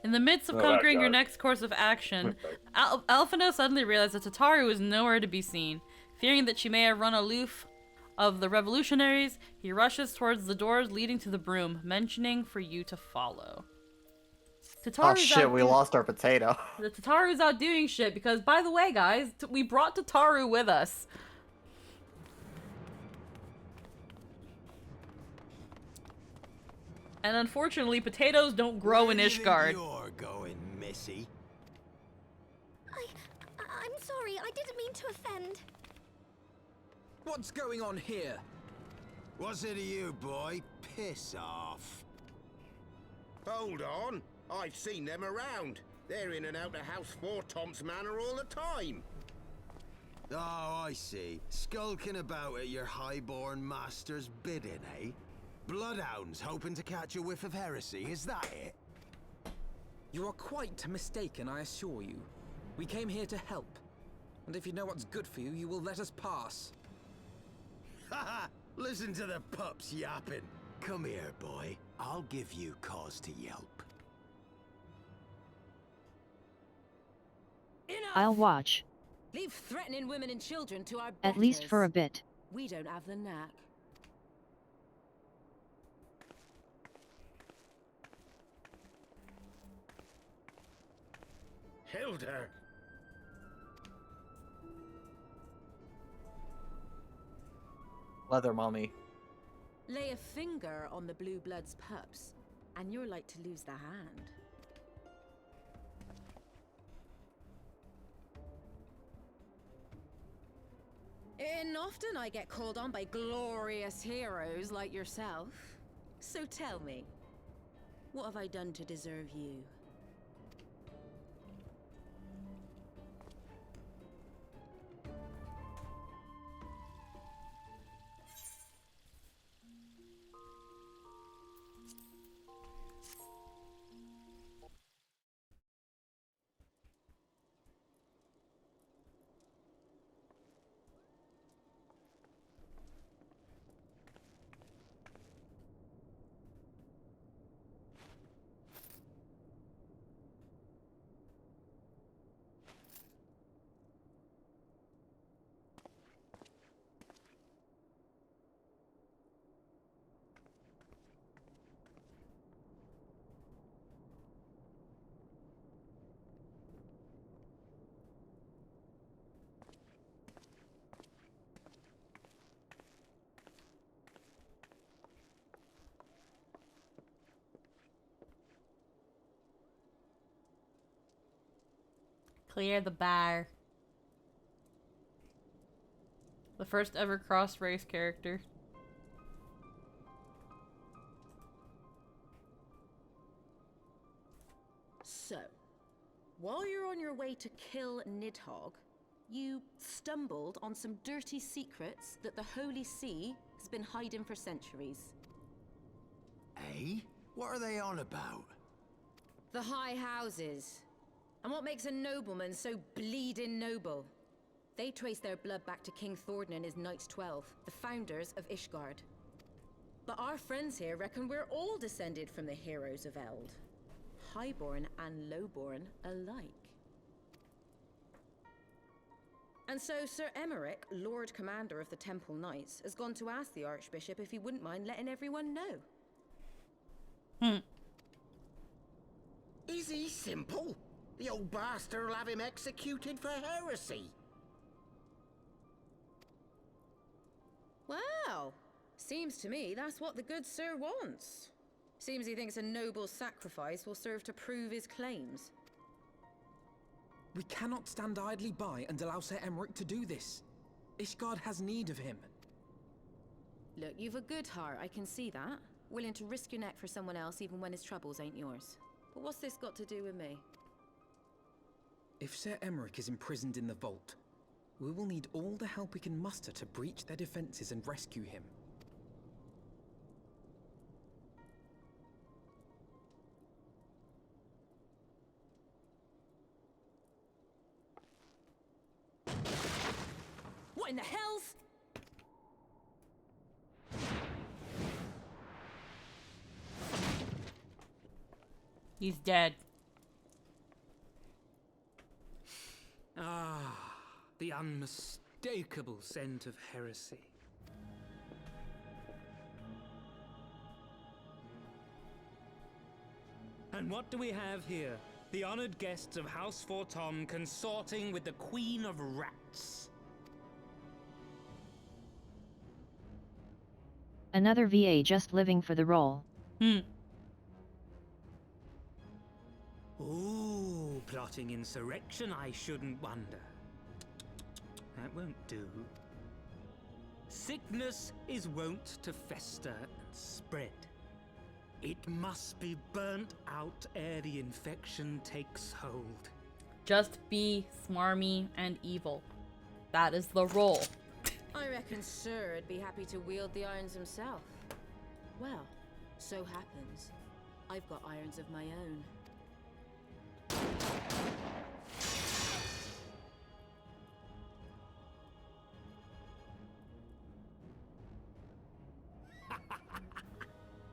In the midst of conquering your next course of action, Alphino suddenly realized that Tataru is nowhere to be seen. Fearing that she may have run aloof of the revolutionaries, he rushes towards the doors leading to the broom, mentioning for you to follow. Oh shit, we lost our potato. The Tataru's out doing shit because, by the way, guys, we brought Tataru with us. And unfortunately, potatoes don't grow in Ishgard. You're going, Missy. I'm sorry, I didn't mean to offend. What's going on here? What's it to you, boy? Piss off. Hold on. I've seen them around. They're in and out of House Four Tom's Manor all the time. Oh, I see. Skulking about at your highborn master's bidding, eh? Bloodhounds hoping to catch a whiff of heresy, is that it? You are quite mistaken, I assure you. We came here to help. And if you know what's good for you, you will let us pass. Haha! Listen to the pups yapping. Come here, boy. I'll give you cause to yelp. I'll watch. Leave threatening women and children to our At least for a bit. We don't have the knack. Hilda! Leather mommy. Lay a finger on the blue blood's pups, and you're like to lose the hand. And often I get called on by glorious heroes like yourself. So tell me, what have I done to deserve you? Clear the bar. The first ever cross-race character. So, while you're on your way to kill Nidhogg, you stumbled on some dirty secrets that the Holy See has been hiding for centuries. Eh? What are they on about? The High Houses. And what makes a nobleman so bleeding noble? They trace their blood back to King Thordan and his Knights 12, the founders of Ishgard. But our friends here reckon we're all descended from the heroes of Eld. Highborn and lowborn alike. And so Sir Emmerich, Lord Commander of the Temple Knights, has gone to ask the Archbishop if he wouldn't mind letting everyone know. Is he simple? The old bastard will have him executed for heresy. Seems to me that's what the good sir wants. Seems he thinks a noble sacrifice will serve to prove his claims. We cannot stand idly by and allow Sir Emmerich to do this. Ishgard has need of him. Look, you've a good heart, I can see that. Willing to risk your neck for someone else even when his troubles ain't yours. But what's this got to do with me? If Sir Emmerich is imprisoned in the vault, we will need all the help we can muster to breach their defenses and rescue him. What in the hell's? He's dead. Ah, the unmistakable scent of heresy. And what do we have here? The honored guests of House Fortom consorting with the Queen of Rats. Another VA just living for the role. Ooh, plotting insurrection, I shouldn't wonder. That won't do. Sickness is wont to fester and spread. It must be burnt out ere the infection takes hold. Just be smarmy and evil. That is the role. I reckon Sir'd be happy to wield the irons himself. Well, so happens I've got irons of my own.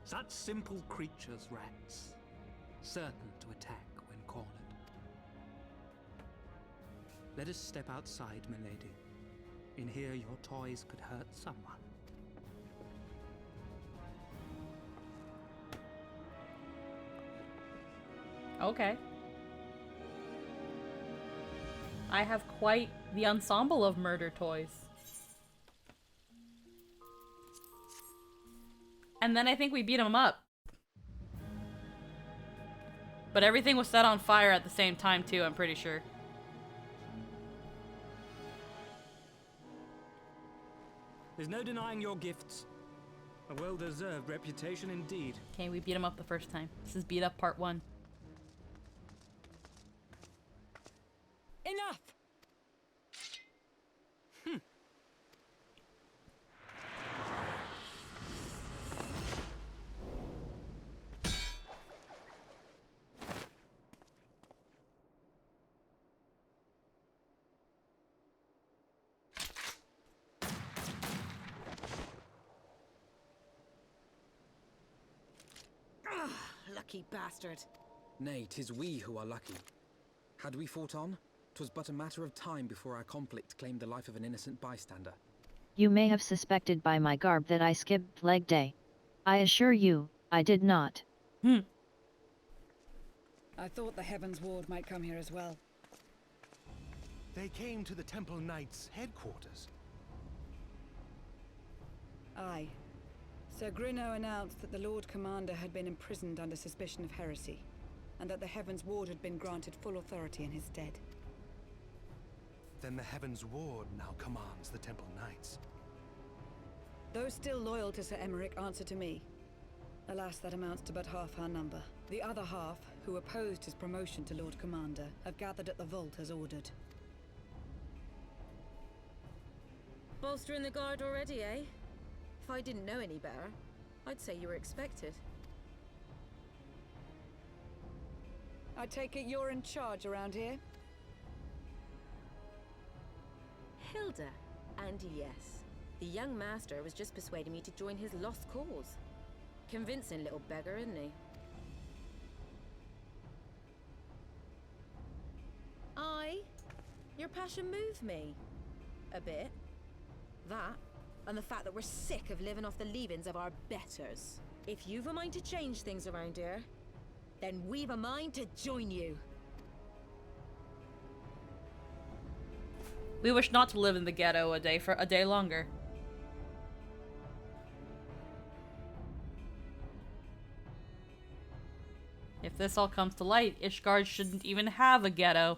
Such simple creatures, rats, certain to attack when cornered. Let us step outside, milady. In here, your toys could hurt someone. Okay. I have quite the ensemble of murder toys. And then I think we beat him up. But everything was set on fire at the same time too, I'm pretty sure. There's no denying your gifts. A well-deserved reputation indeed. Okay, we beat him up the first time. This is beat up part 1. Enough! Lucky bastard. Nay, 'tis we who are lucky. Had we fought on, 'twas but a matter of time before our conflict claimed the life of an innocent bystander. You may have suspected by my garb that I skipped leg day. I assure you, I did not. I thought the Heavens Ward might come here as well. They came to the Temple Knights' headquarters. Aye. Sir Grinno announced that the Lord Commander had been imprisoned under suspicion of heresy, and that the Heavens Ward had been granted full authority in his stead. Then the Heavens Ward now commands the Temple Knights. Those still loyal to Sir Emmerich answer to me. Alas, that amounts to but half our number. The other half, who opposed his promotion to Lord Commander, have gathered at the vault as ordered. Bolstering the guard already, eh? If I didn't know any better, I'd say you were expected. I take it you're in charge around here? Hilda. And yes, the young master was just persuading me to join his lost cause. Convincing little beggar, isn't he? Your passion moved me. A bit. That, and the fact that we're sick of living off the leavings of our betters. If you've a mind to change things around here, then we've a mind to join you. We wish not to live in the ghetto a day longer. If this all comes to light, Ishgard shouldn't even have a ghetto.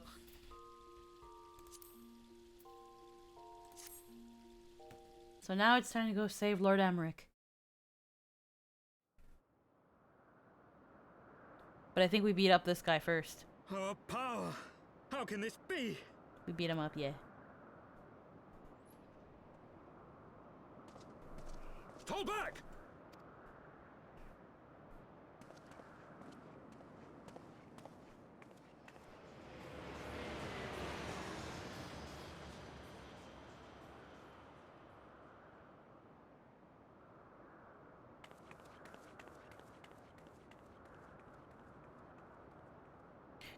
So now it's time to go save Lord Emmerich. But I think we beat up this guy first. Our power! How can this be? We beat him up, yeah. Fall back!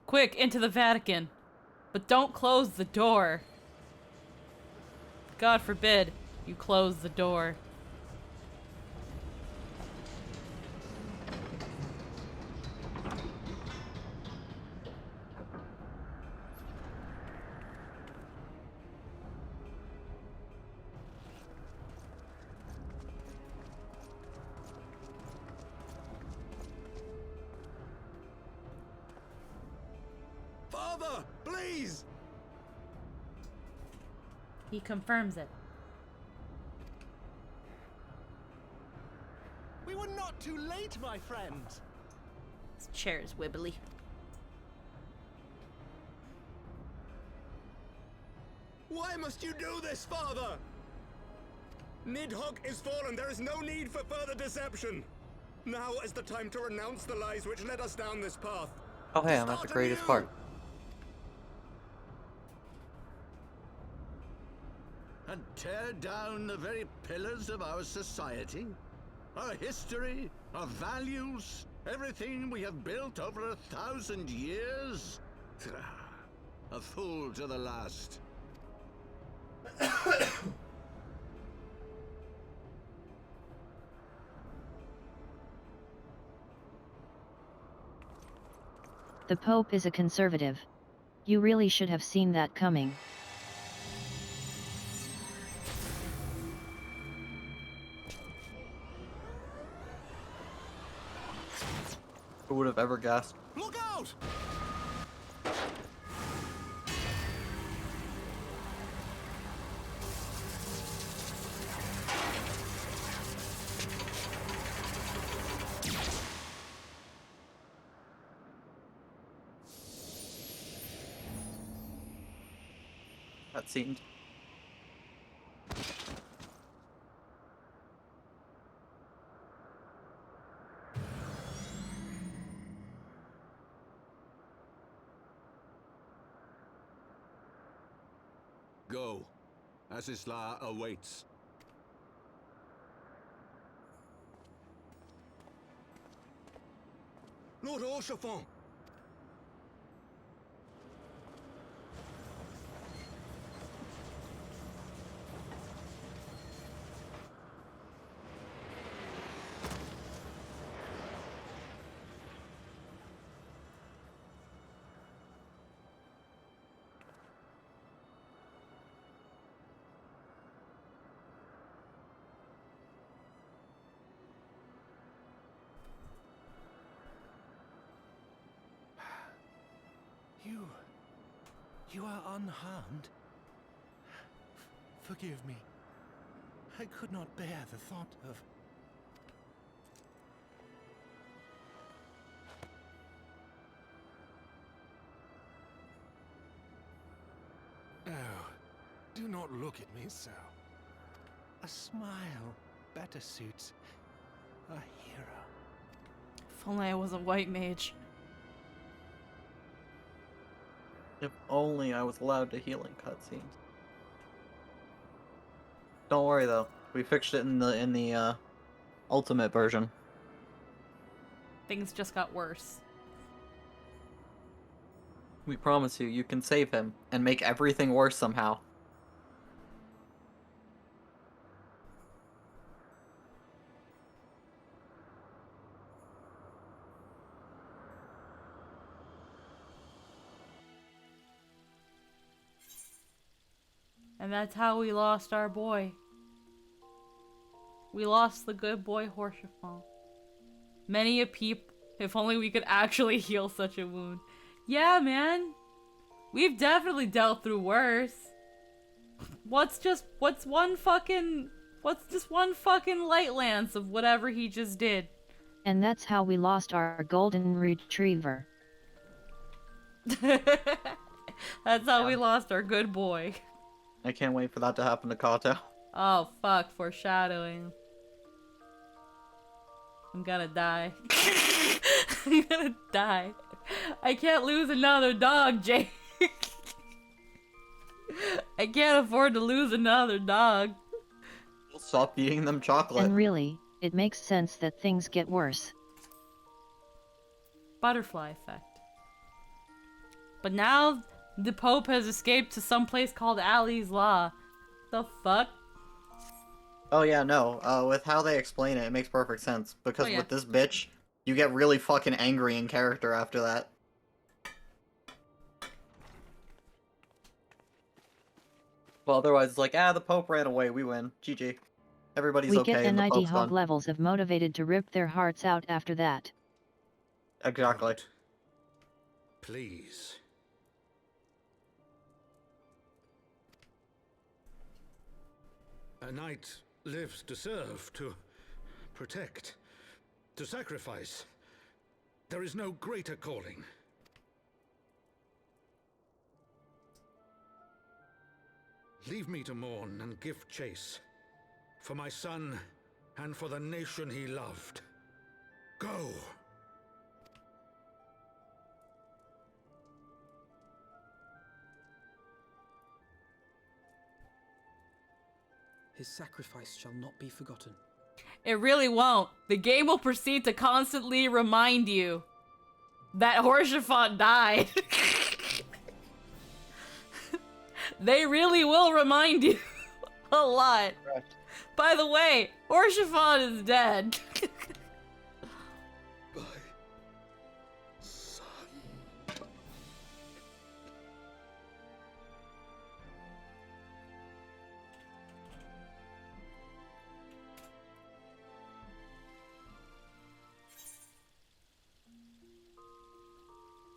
Quick, into the Vatican. But don't close the door. God forbid you close the door. Father, please! He confirms it. We were not too late, my friend. This chair is wibbly. Why must you do this, Father? Nidhogg is fallen. There is no need for further deception. Now is the time to renounce the lies which led us down this path. Oh hey, I'm at the greatest part. And tear down the very pillars of our society? Our history, our values, everything we have built over 1,000 years? A fool to the last. The Pope is a conservative. You really should have seen that coming. Who would have ever guessed? Look out! That seemed. Go. Asisla awaits. Lord Orchefort! You are unharmed? Forgive me. I could not bear the thought of... Oh, do not look at me so. A smile better suits a hero. If only I was a white mage. If only I was allowed to heal in cutscenes. Don't worry though, we fixed it in the ultimate version. Things just got worse. We promise you, you can save him and make everything worse somehow. And that's how we lost our boy. We lost the good boy Horshafon. Many a If only we could actually heal such a wound. Yeah, man. We've definitely dealt through worse. What's just one fucking light lance of whatever he just did? And that's how we lost our golden retriever. That's how we lost our good boy. I can't wait for that to happen to Kato. Oh fuck, foreshadowing. I'm gonna die. I'm gonna die. I can't lose another dog, Jake. I can't afford to lose another dog. Stop eating them chocolate. And really, it makes sense that things get worse. Butterfly effect. But now the Pope has escaped to some place called Ali's Law. The fuck? Oh yeah, no. With how they explain it, it makes perfect sense. Because with this bitch, you get really fucking angry in character after that. Well, otherwise it's like, the Pope ran away, we win. GG. Everybody's We okay, get and the Pope's Nidhogg gone. levels of motivated to rip their hearts out after that. Exactly. Right. Please. A knight lives to serve, to protect, to sacrifice. There is no greater calling. Leave me to mourn and give chase. For my son, and for the nation he loved. Go! His sacrifice shall not be forgotten. It really won't. The game will proceed to constantly remind you that Horshaphant died. They really will remind you a lot. Right. By the way, Horshaphant is dead.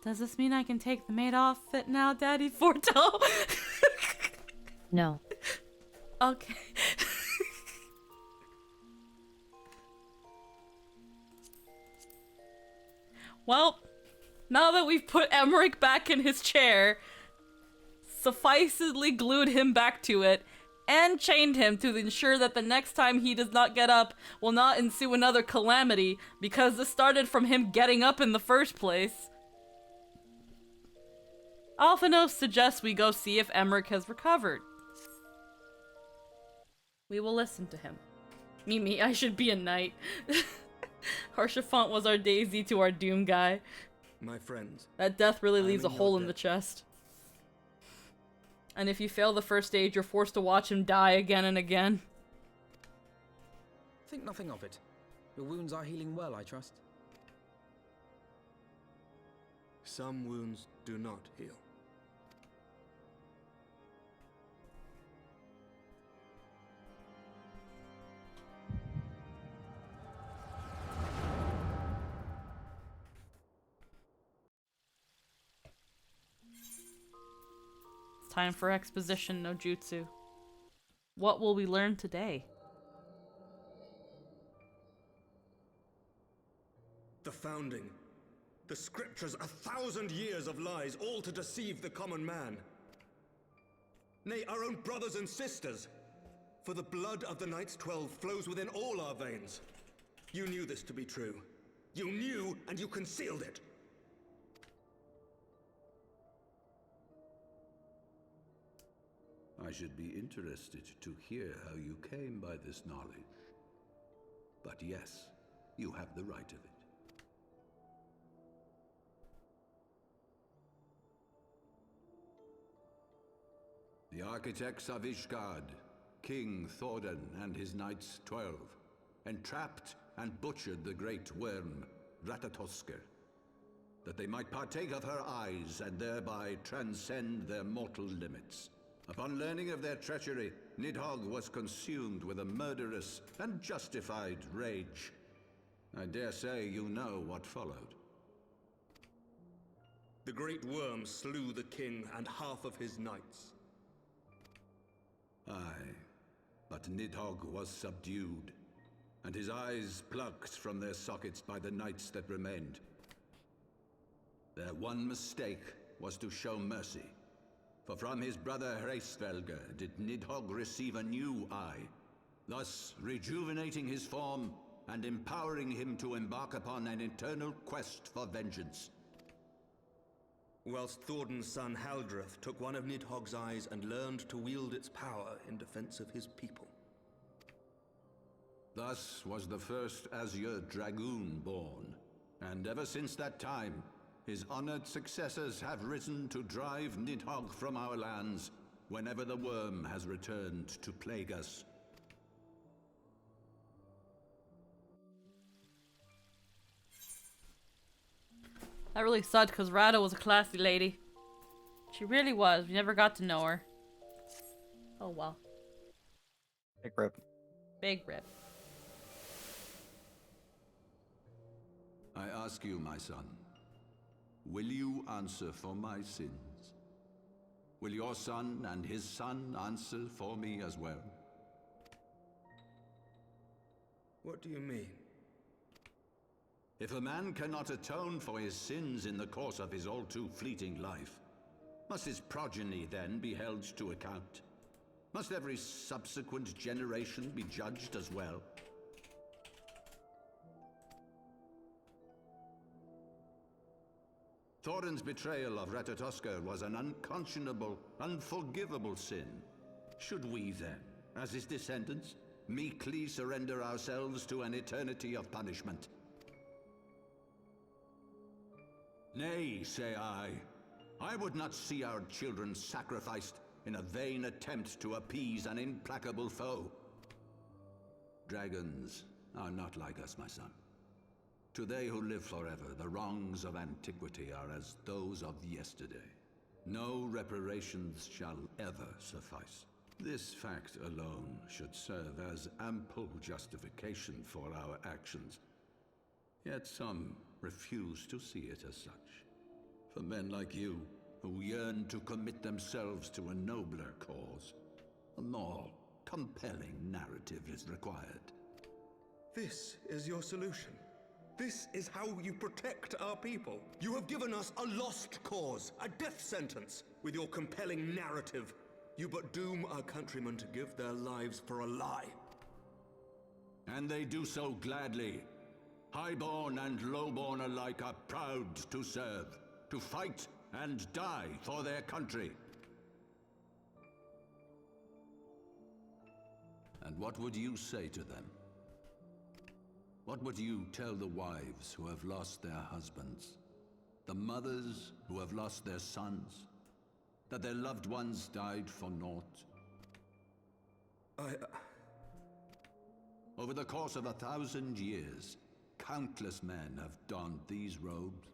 Does this mean I can take the maid off it now, Daddy Forto? No. Okay. Well, now that we've put Emmerich back in his chair, sufficedly glued him back to it, and chained him to ensure that the next time he does not get up will not ensue another calamity, because this started from him getting up in the first place. Alphanos suggests we go see if Emmerich has recovered. We will listen to him. Mimi, I should be a knight. Harshaphant was our Daisy to our Doom guy. My friends. That death really leaves a hole in the chest. And if you fail the first stage, you're forced to watch him die again and again. Think nothing of it. Your wounds are healing well, I trust. Some wounds do not heal. Time for exposition, no jutsu. What will we learn today? The founding. The scriptures, 1,000 years of lies, all to deceive the common man. Nay, our own brothers and sisters. For the blood of the Knights 12 flows within all our veins. You knew this to be true. You knew, and you concealed it. I should be interested to hear how you came by this knowledge. But yes, you have the right of it. The architects of Ishgard, King Thordan and his Knights 12, entrapped and butchered the great worm, Ratatosker, that they might partake of her eyes and thereby transcend their mortal limits. Upon learning of their treachery, Nidhogg was consumed with a murderous and justified rage. I dare say you know what followed. The great worm slew the king and half of his knights. Aye, but Nidhogg was subdued, and his eyes plucked from their sockets by the knights that remained. Their one mistake was to show mercy, for from his brother Hreysvelgr did Nidhogg receive a new eye, thus rejuvenating his form and empowering him to embark upon an eternal quest for vengeance. Whilst Thorden's son Haldreth took one of Nidhogg's eyes and learned to wield its power in defense of his people. Thus was the first Azure Dragoon born, and ever since that time, his honored successors have risen to drive Nidhogg from our lands whenever the worm has returned to plague us. That really sucked because Rada was a classy lady. She really was. We never got to know her. Oh well. Big rip. Big rip. I ask you, my son, will you answer for my sins? Will your son and his son answer for me as well? What do you mean? If a man cannot atone for his sins in the course of his all too fleeting life, must his progeny then be held to account? Must every subsequent generation be judged as well? Thorin's betrayal of Ratatoskr was an unconscionable, unforgivable sin. Should we then, as his descendants, meekly surrender ourselves to an eternity of punishment? Nay, say I. I would not see our children sacrificed in a vain attempt to appease an implacable foe. Dragons are not like us, my son. To they who live forever, the wrongs of antiquity are as those of yesterday. No reparations shall ever suffice. This fact alone should serve as ample justification for our actions. Yet some refuse to see it as such. For men like you, who yearn to commit themselves to a nobler cause, a more compelling narrative is required. This is your solution. This is how you protect our people. You have given us a lost cause, a death sentence. With your compelling narrative, you but doom our countrymen to give their lives for a lie. And they do so gladly. Highborn and lowborn alike are proud to serve, to fight and die for their country. And what would you say to them? What would you tell the wives who have lost their husbands? The mothers who have lost their sons? That their loved ones died for naught? Over the course of 1,000 years, countless men have donned these robes,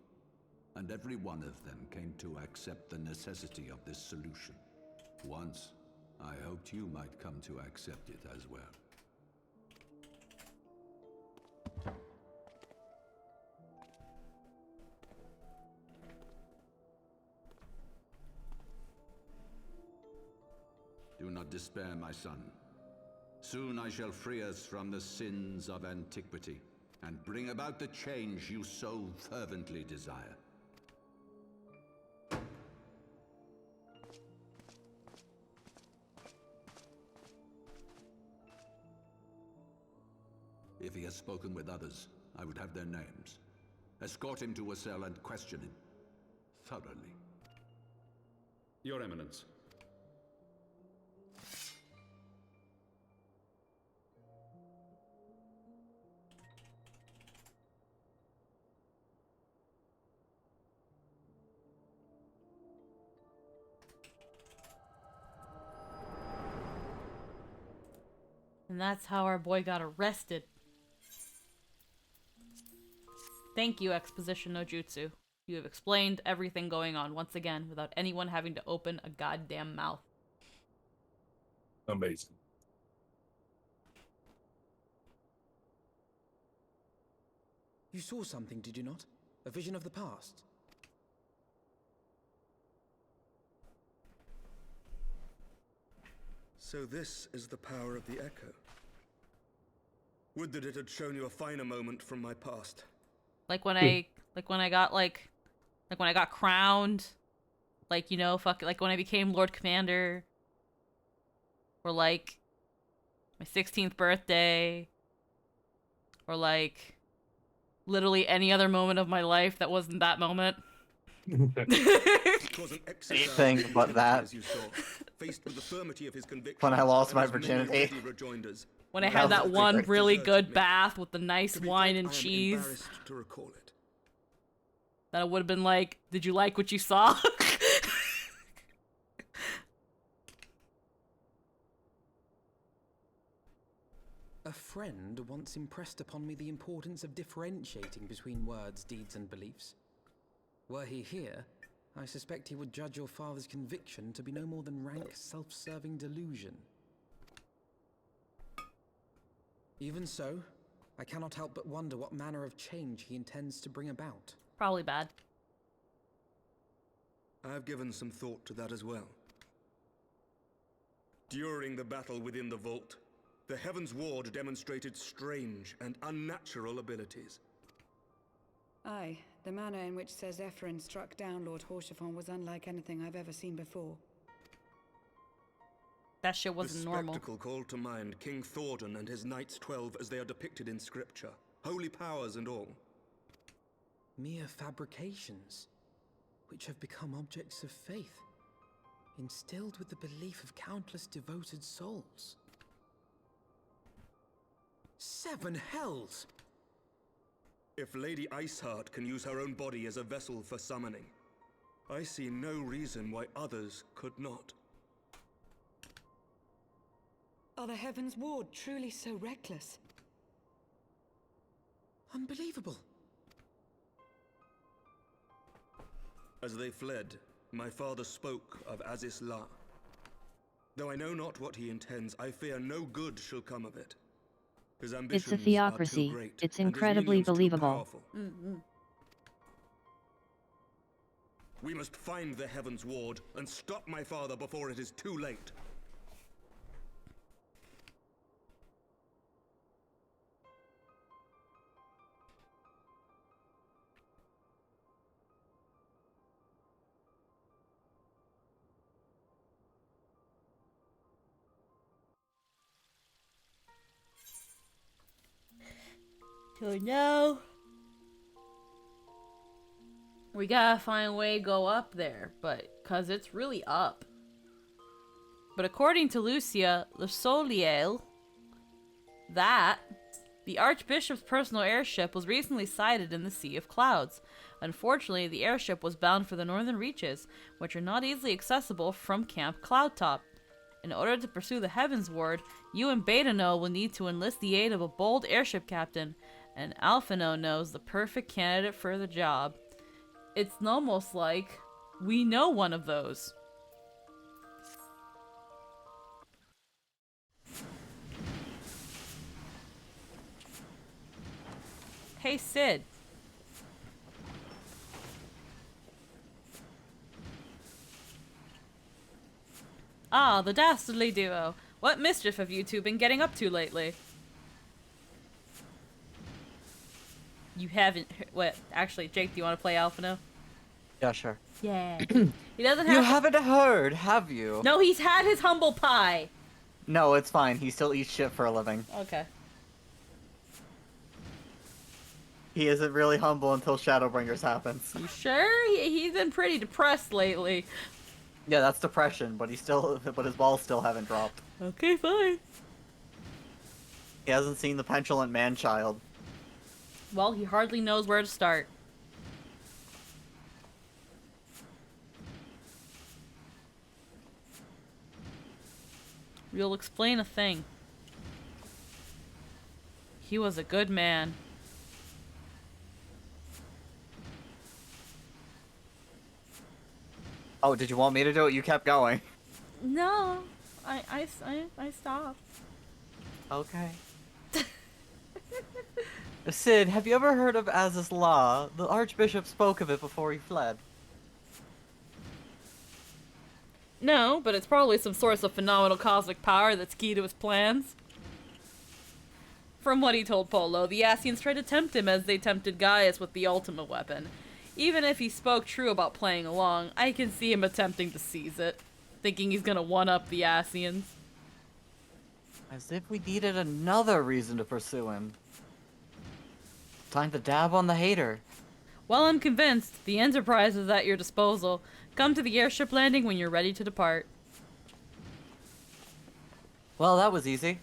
and every one of them came to accept the necessity of this solution. Once, I hoped you might come to accept it as well. Do not despair, my son. Soon I shall free us from the sins of antiquity, and bring about the change you so fervently desire. If he has spoken with others, I would have their names. Escort him to a cell and question him thoroughly. Your Eminence. And that's how our boy got arrested. Thank you, Exposition no Jutsu. You have explained everything going on once again without anyone having to open a goddamn mouth. Amazing. You saw something, did you not? A vision of the past? So this is the power of the Echo. Would that it had shown you a finer moment from my past. Like when I got crowned, like, you know, like when I became Lord Commander, or like my 16th birthday, or like literally any other moment of my life that wasn't that moment. Anything but that. When I lost my virginity. When I had that one really good bath with the nice wine and cheese. That I would have been like, did you like what you saw? A friend once impressed upon me the importance of differentiating between words, deeds, and beliefs. Were he here, I suspect he would judge your father's conviction to be no more than rank, self-serving delusion. Even so, I cannot help but wonder what manner of change he intends to bring about. Probably bad. I have given some thought to that as well. During the battle within the vault, the Heaven's Ward demonstrated strange and unnatural abilities. Aye, the manner in which Ser Zephyrin struck down Lord Horschiffon was unlike anything I've ever seen before. That shit wasn't normal. The spectacle called to mind King Thordan and his Knights 12 as they are depicted in scripture, holy powers and all. Mere fabrications, which have become objects of faith, instilled with the belief of countless devoted souls. 7 hells! If Lady Iceheart can use her own body as a vessel for summoning, I see no reason why others could not. Are the Heaven's Ward truly so reckless? Unbelievable. As they fled, my father spoke of Aziz La. Though I know not what he intends, I fear no good shall come of it. His ambitions It's a theocracy. are too great, It's and his incredibly minions too believable. powerful. We must find the Heaven's Ward and stop my father before it is too late. So now we gotta find a way to go up there, cause it's really up. But according to Lucia Le Soliel, that the Archbishop's personal airship was recently sighted in the Sea of Clouds. Unfortunately, the airship was bound for the northern reaches, which are not easily accessible from Camp Cloudtop. In order to pursue the Heavens Ward, you and Betano will need to enlist the aid of a bold airship captain, and Alphino knows the perfect candidate for the job. It's almost like we know one of those. Hey, Sid. Ah, the dastardly duo. What mischief have you two been getting up to lately? You haven't. What? Actually, Jake, do you want to play Alphino? Yeah, sure. Yeah. He doesn't have. You haven't heard, have you? No, he's had his humble pie. No, it's fine. He still eats shit for a living. Okay. He isn't really humble until Shadowbringers happens. You sure? He's been pretty depressed lately. Yeah, that's depression, but his balls still haven't dropped. Okay, fine. He hasn't seen the petulant man-child. Well, he hardly knows where to start. We'll explain a thing. He was a good man. Oh, did you want me to do it? You kept going. No, I stopped. Okay. Sid, have you ever heard of Az's Law? The Archbishop spoke of it before he fled. No, but it's probably some source of phenomenal cosmic power that's key to his plans. From what he told Polo, the Ascians tried to tempt him as they tempted Gaius with the ultimate weapon. Even if he spoke true about playing along, I can see him attempting to seize it, thinking he's gonna one-up the Ascians. As if we needed another reason to pursue him. Time to dab on the hater. Well, I'm convinced. The Enterprise is at your disposal. Come to the airship landing when you're ready to depart. Well, that was easy.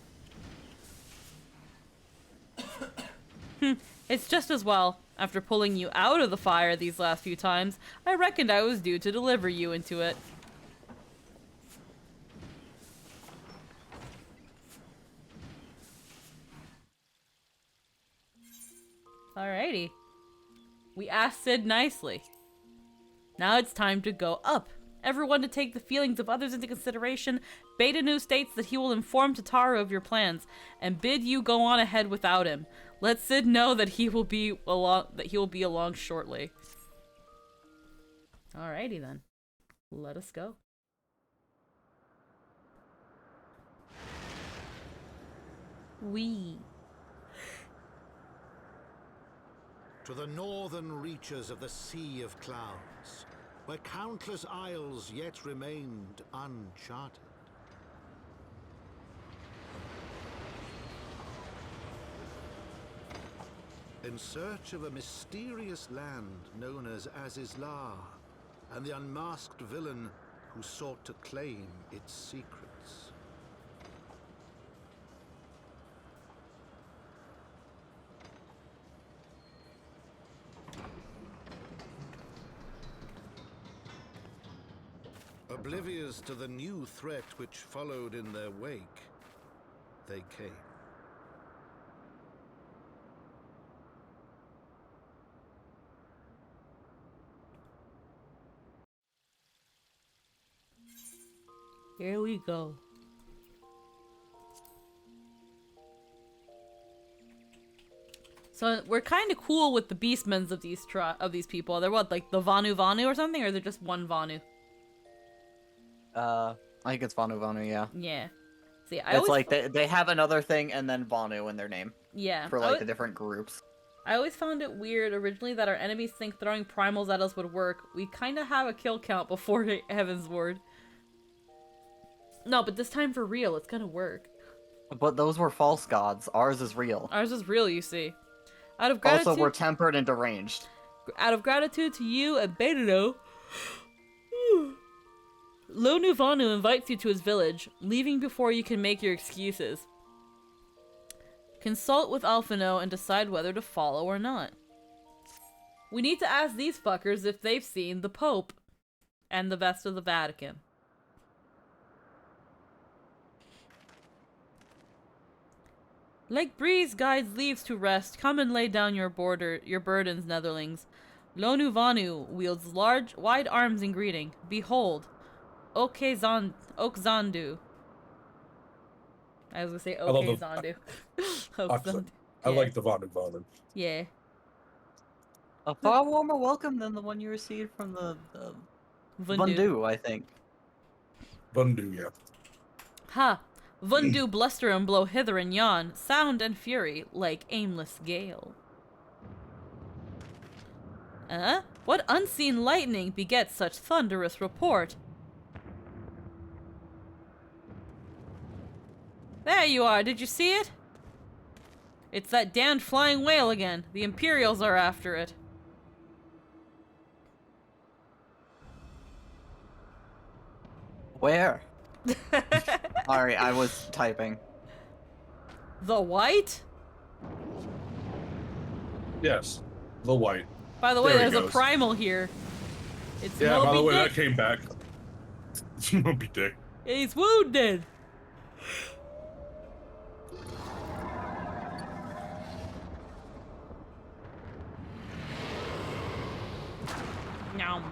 It's just as well. After pulling you out of the fire these last few times, I reckoned I was due to deliver you into it. Alrighty. We asked Sid nicely. Now it's time to go up. Everyone to take the feelings of others into consideration. Beta Nu states that he will inform Tataru of your plans and bid you go on ahead without him. Let Sid know that he will be along shortly. Alrighty then. Let us go. To the northern reaches of the Sea of Clouds, where countless isles yet remained uncharted. In search of a mysterious land known as Azizla, and the unmasked villain who sought to claim its secrets. Oblivious to the new threat which followed in their wake, they came. Here we go. So we're kind of cool with the beastmen of these people. They're what, like the Vanu Vanu or something, or they're just one Vanu? I think it's Vanu Vanu, yeah. Yeah. See, it's like they have another thing and then Vanu in their name. Yeah. For like the different groups. I always found it weird originally that our enemies think throwing primals at us would work. We kind of have a kill count before Heaven's Ward. No, but this time for real, it's gonna work. But those were false gods. Ours is real. Ours is real, you see. Out of gratitude, also, we're tempered and deranged. Out of gratitude to you and Betano, Lonu Vanu invites you to his village, leaving before you can make your excuses. Consult with Alphino and decide whether to follow or not. We need to ask these fuckers if they've seen the Pope and the best of the Vatican. Like breeze guides leaves to rest, come and lay down your burdens, Netherlings. Lonu Vanu wields wide arms in greeting. Behold, Okzandu. I was gonna say Zandu. I like the Vanu Vanu. Yeah. A far warmer welcome than the one you received from the Vundu, I think. Vundu, yeah. Ha! Vundu bluster and blow hither and yon, sound and fury, like aimless gale. What unseen lightning begets such thunderous report? There you are, did you see it? It's that damned flying whale again. The Imperials are after it. Where? Sorry, I was typing. The White? Yes, the White. By the way, there's a primal here. It's Moby by the way, Dick. that came back. It's Moby Dick. He's wounded. Nom.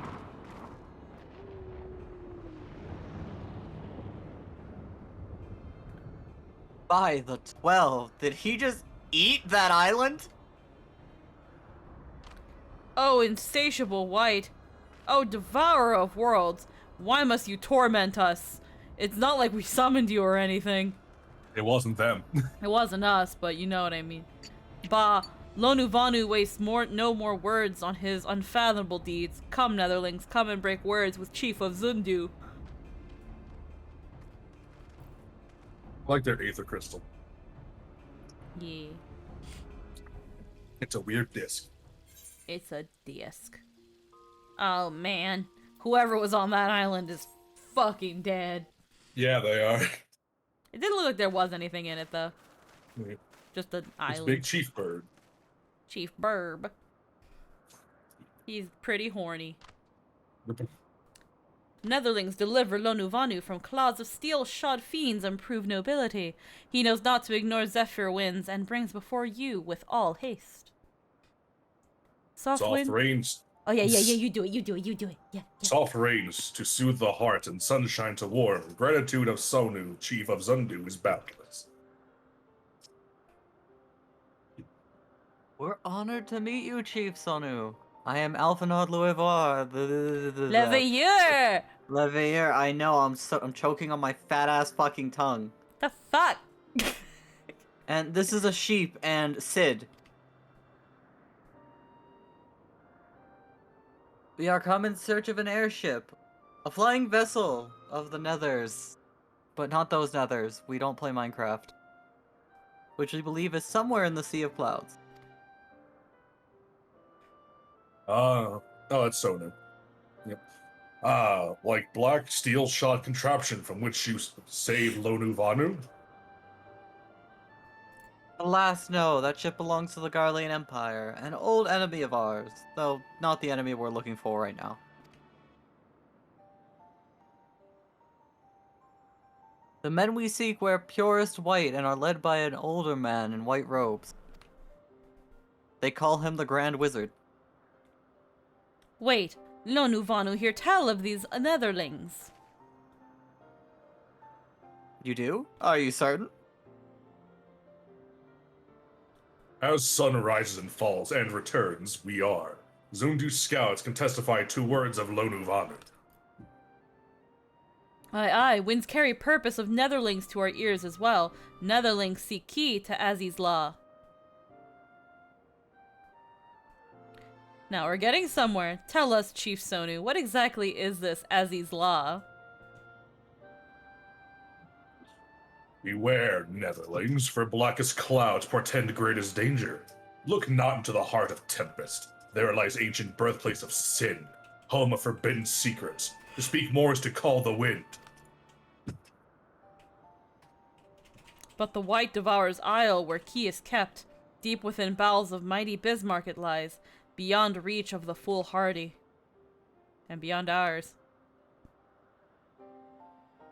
By the 12, did he just eat that island? Oh, insatiable wight. Oh, devourer of worlds. Why must you torment us? It's not like we summoned you or anything. It wasn't them. It wasn't us, but you know what I mean. Bah, Lonuvanu wastes no more words on his unfathomable deeds. Come, Netherlings, come and break words with Chief of Zundu. I like their Aether Crystal. Yeah. It's a weird disc. It's a disc. Oh man, whoever was on that island is fucking dead. Yeah, they are. It didn't look like there was anything in it though. Yeah. Just an island. It's Big Chief Bird. Chief Burb. He's pretty horny. Netherlings deliver Lonuvanu from claws of steel-shod fiends and prove nobility. He knows not to ignore Zephyr winds and brings before you with all haste. Soft rains. Oh yeah, you do it. Yeah. Soft rains to soothe the heart and sunshine to warm. Gratitude of Sonu, Chief of Zundu, is boundless. We're honored to meet you, Chief Sonu. I am Alphanod Louivar. Leveilleur! Leveilleur, I know, I'm choking on my fat ass fucking tongue. The fuck? And this is a sheep and Sid. We are come in search of an airship. A flying vessel of the Nethers. But not those Nethers. We don't play Minecraft. Which we believe is somewhere in the Sea of Clouds. Oh, it's Sonu. Yep. Like black steel shod contraption from which you saved Lonuvanu? Alas, no, that ship belongs to the Garlean Empire, an old enemy of ours, though not the enemy we're looking for right now. The men we seek wear purest white and are led by an older man in white robes. They call him the Grand Wizard. Wait, Lonuvanu hear tell of these Netherlings. You do? Are you certain? As sun rises and falls and returns, we are. Zundu scouts can testify 2 words of Lonuvanu. Aye, winds carry purpose of Netherlings to our ears as well. Netherlings seek key to Aziz's law. Now we're getting somewhere. Tell us, Chief Sonu, what exactly is this Aziz's law? Beware, Netherlings, for blackest clouds portend greatest danger. Look not into the heart of Tempest. There lies ancient birthplace of sin, home of forbidden secrets. To speak more is to call the wind. But the White Devourer's Isle, where key is kept, deep within bowels of mighty Bismarck it lies, beyond reach of the foolhardy, and beyond ours.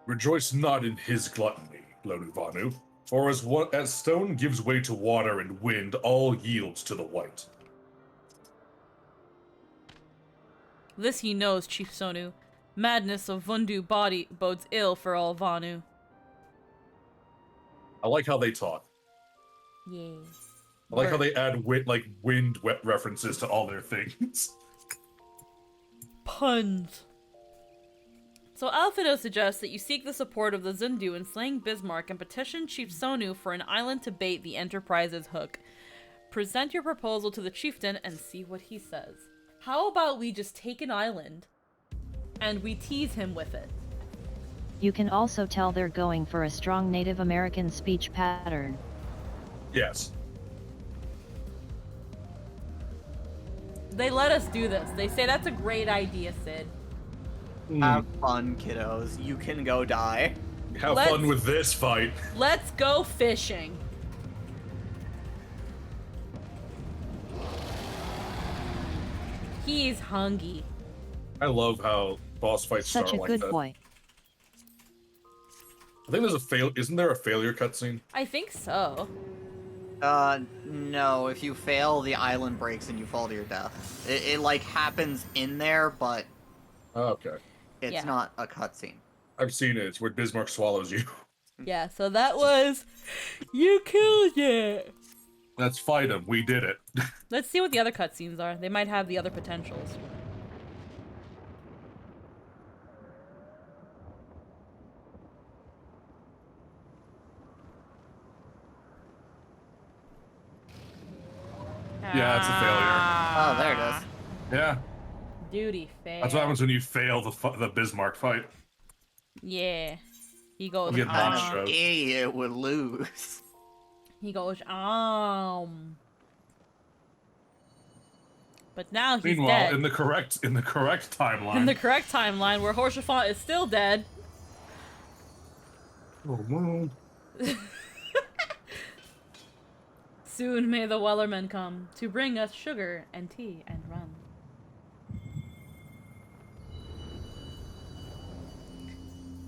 Rejoice not in his gluttony, Lonuvanu, for as stone gives way to water and wind, all yields to the white. This he knows, Chief Sonu. Madness of Vundu body bodes ill for all Vanu. I like how they talk. Yeah. I like how they add wind wet references to all their things. Puns. So Alphido suggests that you seek the support of the Zundu in slaying Bismarck and petition Chief Sonu for an island to bait the Enterprise's hook. Present your proposal to the chieftain and see what he says. How about we just take an island and we tease him with it? You can also tell they're going for a strong Native American speech pattern. Yes. They let us do this. They say that's a great idea, Sid. Have fun, kiddos. You can go die. Have fun with this fight. Let's go fishing. He's hungry. I love how boss fights Such start a like good that. boy. I think there's isn't there a failure cutscene? I think so. No. If you fail, the island breaks and you fall to your death. It like happens in there, but Okay. it's not a cutscene. I've seen it. It's where Bismarck swallows you. Yeah, so that was... You killed it! Let's fight him. We did it. Let's see what the other cutscenes are. They might have the other potentials. Yeah, it's a failure. Oh, there it is. Yeah. Duty fail. That's what happens when you fail the Bismarck fight. Yeah. He goes, You get An idiot would lose. He goes, But now he's Meanwhile, dead. in the correct timeline. In the correct timeline, where Horsefant is still dead. Oh, no. Soon may the Wellerman come to bring us sugar and tea and rum.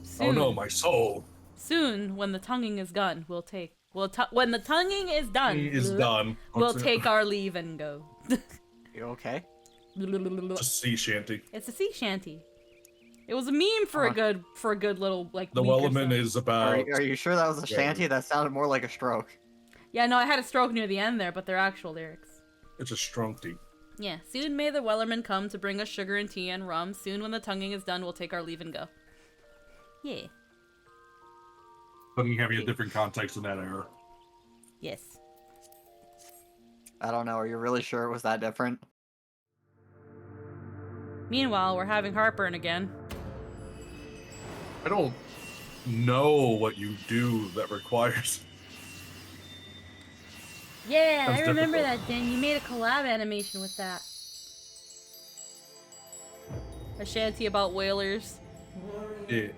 Soon, Oh no, my soul. Soon, when the tonguing is done, when the tonguing is done, we'll take our leave and go. You okay? It's a sea shanty. It's a sea shanty. It was a meme for a good little like. The week or Wellerman so. is about. Are you sure that was a shanty? That sounded more like a stroke. Yeah, no, I had a stroke near the end there, but they're actual lyrics. It's a strunky. Yeah. Soon may the Wellerman come to bring us sugar and tea and rum. Soon when the tonguing is done, we'll take our leave and go. Yeah. But you have a different context in that era. Yes. I don't know. Are you really sure it was that different? Meanwhile, we're having heartburn again. I don't know what you do that requires. Yeah, That's I remember difficult. that, Dan. You made a collab animation with that. A shanty about whalers. Yeah.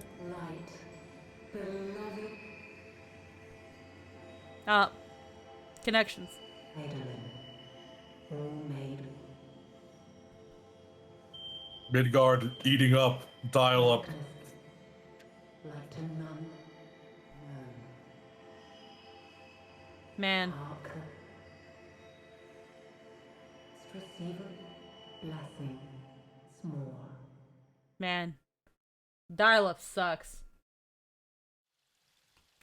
Connections. Midgard eating up, dial up. Man. Man. Dial-up sucks.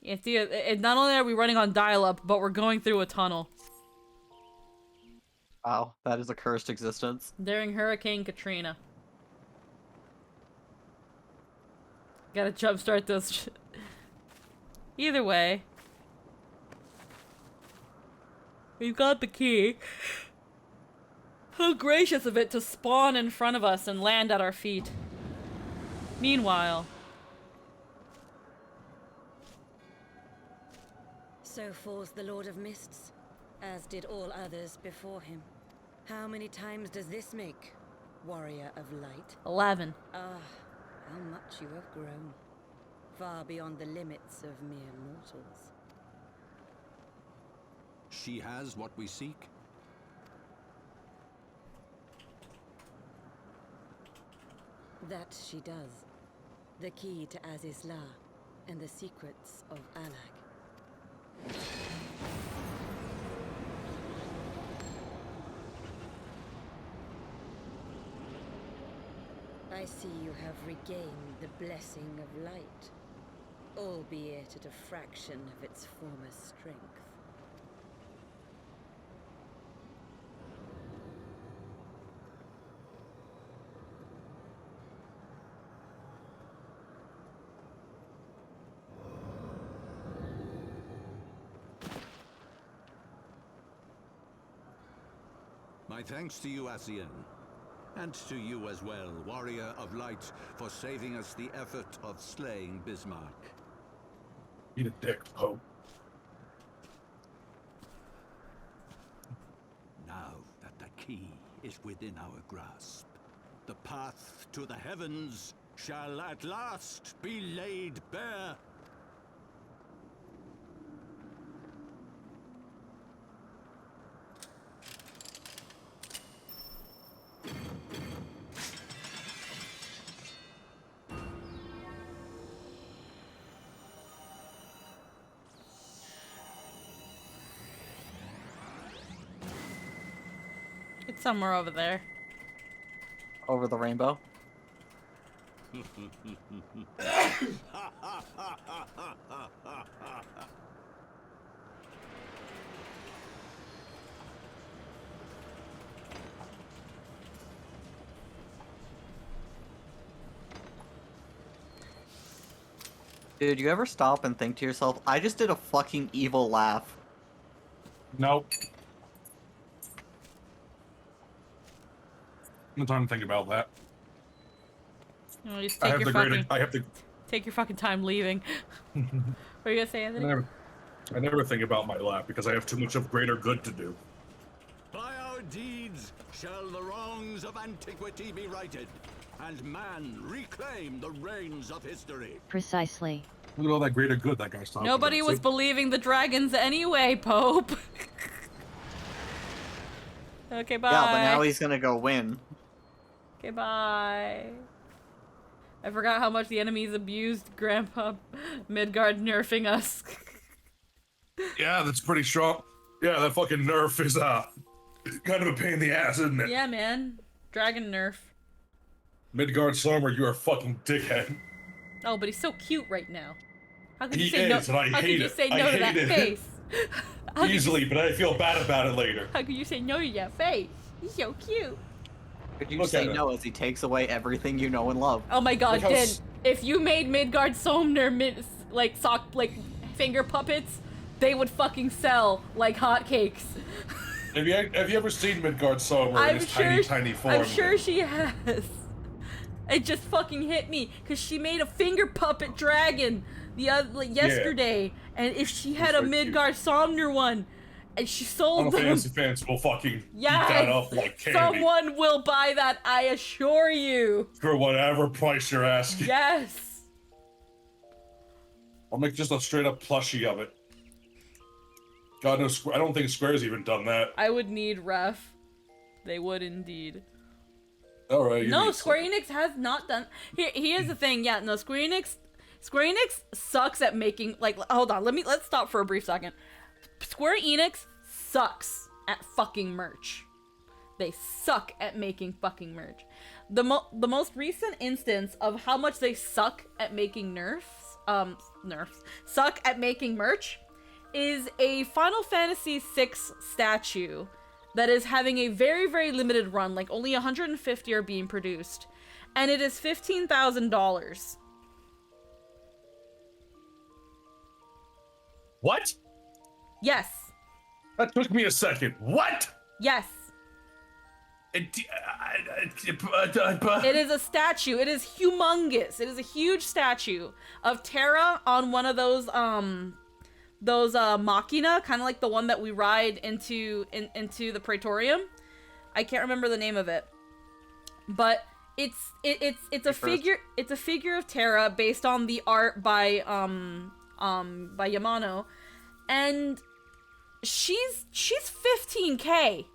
Not only are we running on dial-up, but we're going through a tunnel. Wow, that is a cursed existence. During Hurricane Katrina. Gotta jumpstart this. Either way. We've got the key. How gracious of it to spawn in front of us and land at our feet. Meanwhile. So falls the Lord of Mists, as did all others before him. How many times does this make, Warrior of Light? 11. Ah, how much you have grown. Far beyond the limits of mere mortals. She has what we seek. That she does. The key to Azizla and the secrets of Alag. I see you have regained the blessing of light, albeit at a fraction of its former strength. My thanks to you, Asian. And to you as well, Warrior of Light, for saving us the effort of slaying Bismarck. Eat a dick, Pope. Now that the key is within our grasp, the path to the heavens shall at last be laid bare. It's somewhere over there. Over the rainbow. Dude, you ever stop and think to yourself, I just did a fucking evil laugh? Nope. No time to think about that. You know, just take your fucking... I have to... Take your fucking time leaving. What are you gonna say, Anthony? I never think about my laugh because I have too much of greater good to do. By our deeds shall the wrongs of antiquity be righted, and man reclaim the reins of history. Precisely. Look at all that greater good that guy's talking Nobody about. was believing the dragons anyway, Pope. Okay, bye. Yeah, but now he's gonna go win. Okay, bye. I forgot how much the enemies abused Grandpa Midgard nerfing us. Yeah, that's pretty strong. Yeah, that fucking nerf is kind of a pain in the ass, isn't it? Yeah, man. Dragon nerf. Midgard Stormer, you're a fucking dickhead. Oh, but he's so cute right now. How could you He say no? is, and I How could hate you it. say I no to hate that it. face? Easily, but I feel bad about it later. How could you say no to that face? He's so cute. Could you Look say at it. no as he takes away everything you know and love? Oh my god, Look how Din, if you made Midgard Somner finger puppets, they would fucking sell like hotcakes. Have you ever seen Midgard Stormer in his tiny form? I'm sure she has. It just fucking hit me because she made a finger puppet dragon yesterday, and if she had a Midgard Somner one, and she sold them, Fantasy fans will fucking eat yes, that up like candy. someone will buy that. I assure you. For whatever price you're asking. Yes. I'll make just a straight up plushie of it. God knows, I don't think Square's even done that. I would need ref. They would indeed. Alright. No, Square Enix has not done. Here's the thing. Yeah, no, Square Enix sucks at making hold on. Let's stop for a brief second. Square Enix sucks at fucking merch. They suck at making fucking merch. The most recent instance of how much they suck at making suck at making merch is a Final Fantasy VI statue that is having a very, very limited run. Like, only 150 are being produced. And it is $15,000. What? Yes. That took me a second. What? Yes. It is a statue. It is humongous. It is a huge statue of Terra on one of those machina, kind of like the one that we ride into the Praetorium. I can't remember the name of it, but it's a figure. It's a figure of Terra based on the art by Yamano, and she's $15K.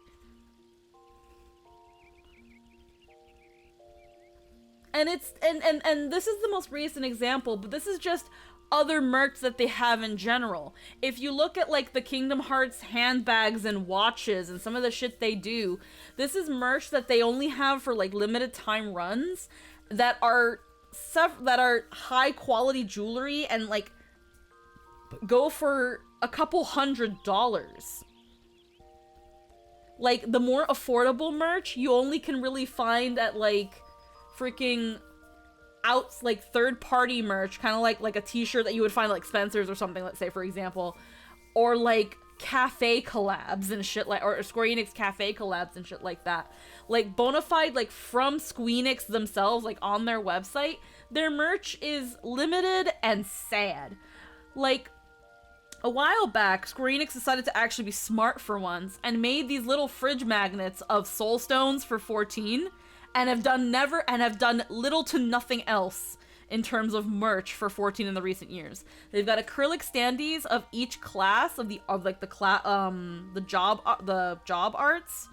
And and this is the most recent example, but this is just other merch that they have in general. If you look at like the Kingdom Hearts handbags and watches and some of the shit they do, this is merch that they only have for like limited time runs that are high quality jewelry and like go for a couple $100s. Like the more affordable merch you only can really find at like freaking like third-party merch, kind of like a t-shirt that you would find at like Spencer's or something, let's say, for example, or like cafe collabs and shit or Square Enix cafe collabs and shit like that. Like bona fide, like from Squeenix themselves, like on their website, their merch is limited and sad. Like a while back, Square Enix decided to actually be smart for once and made these little fridge magnets of soul stones for 14. And have done little to nothing else in terms of merch for 14 in the recent years. They've got acrylic standees of each class of the job arts,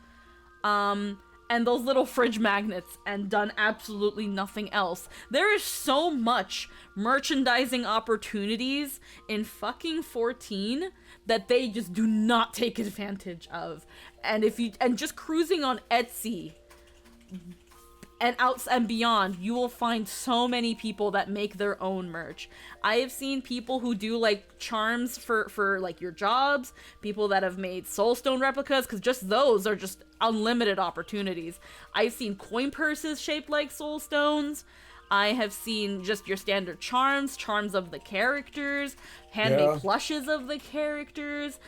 and those little fridge magnets, and done absolutely nothing else. There is so much merchandising opportunities in fucking 14 that they just do not take advantage of. And just cruising on Etsy and beyond, you will find so many people that make their own merch. I have seen people who do like charms for like your jobs, people that have made soulstone replicas, because just those are just unlimited opportunities. I've seen coin purses shaped like soulstones. I have seen just your standard charms of the characters, handmade plushes of the characters.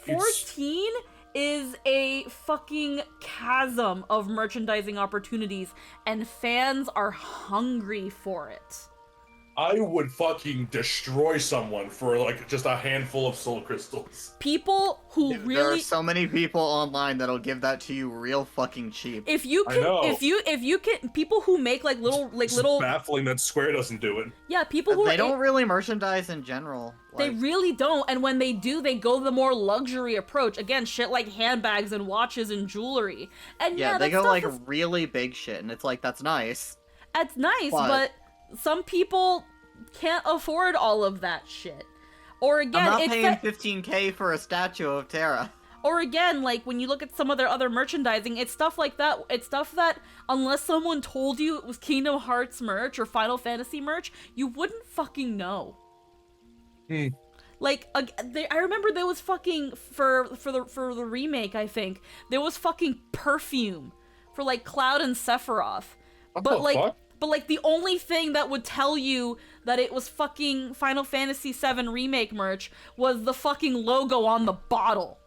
14 is a fucking chasm of merchandising opportunities, and fans are hungry for it. I would fucking destroy someone for like just a handful of soul crystals. People who Dude, really there are so many people online that'll give that to you real fucking cheap. if you can people who make like little baffling that Square doesn't do it. Yeah, people who they don't really merchandise in general. They really don't, and when they do, they go the more luxury approach. Again, shit like handbags and watches and jewelry. And yeah, they go like really big shit, and it's like, that's nice. It's nice, but some people can't afford all of that shit. Or again, I'm not paying $15K for a statue of Terra. Or again, like when you look at some of their other merchandising, it's stuff like that. It's stuff that unless someone told you it was Kingdom Hearts merch or Final Fantasy merch, you wouldn't fucking know. Like, I remember there was fucking for the remake. I think there was fucking perfume for like Cloud and Sephiroth, but like the only thing that would tell you that it was fucking Final Fantasy VII remake merch was the fucking logo on the bottle,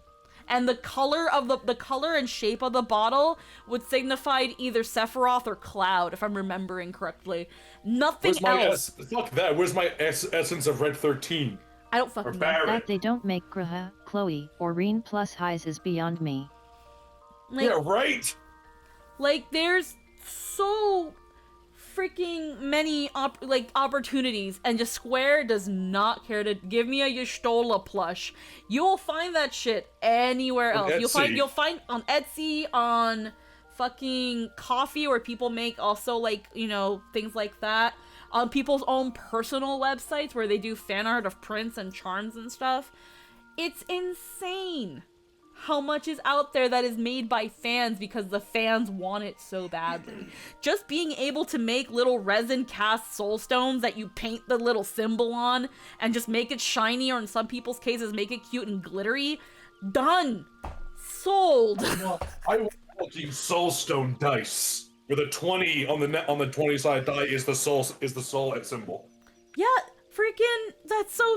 and the color of the color and shape of the bottle would signify either Sephiroth or Cloud, if I'm remembering correctly. Nothing else. Fuck that. Where's my essence of Red 13? I don't fucking know. That they don't make Graha, Chloe, or Reen plus highs is beyond me. Like, yeah, right. Like, there's so freaking many opportunities, and just Square does not care to give me a Y'shtola plush. You will find that shit anywhere else. You'll find on Etsy, on fucking Coffee, where people make also like, you know, things like that. On people's own personal websites where they do fan art of prints and charms and stuff. It's insane how much is out there that is made by fans because the fans want it so badly. Just being able to make little resin cast soul stones that you paint the little symbol on and just make it shiny, or in some people's cases make it cute and glittery. Done. Sold. I want fucking soulstone dice. Where the 20 on the 20 side die is the soul symbol. Yeah, freaking that's so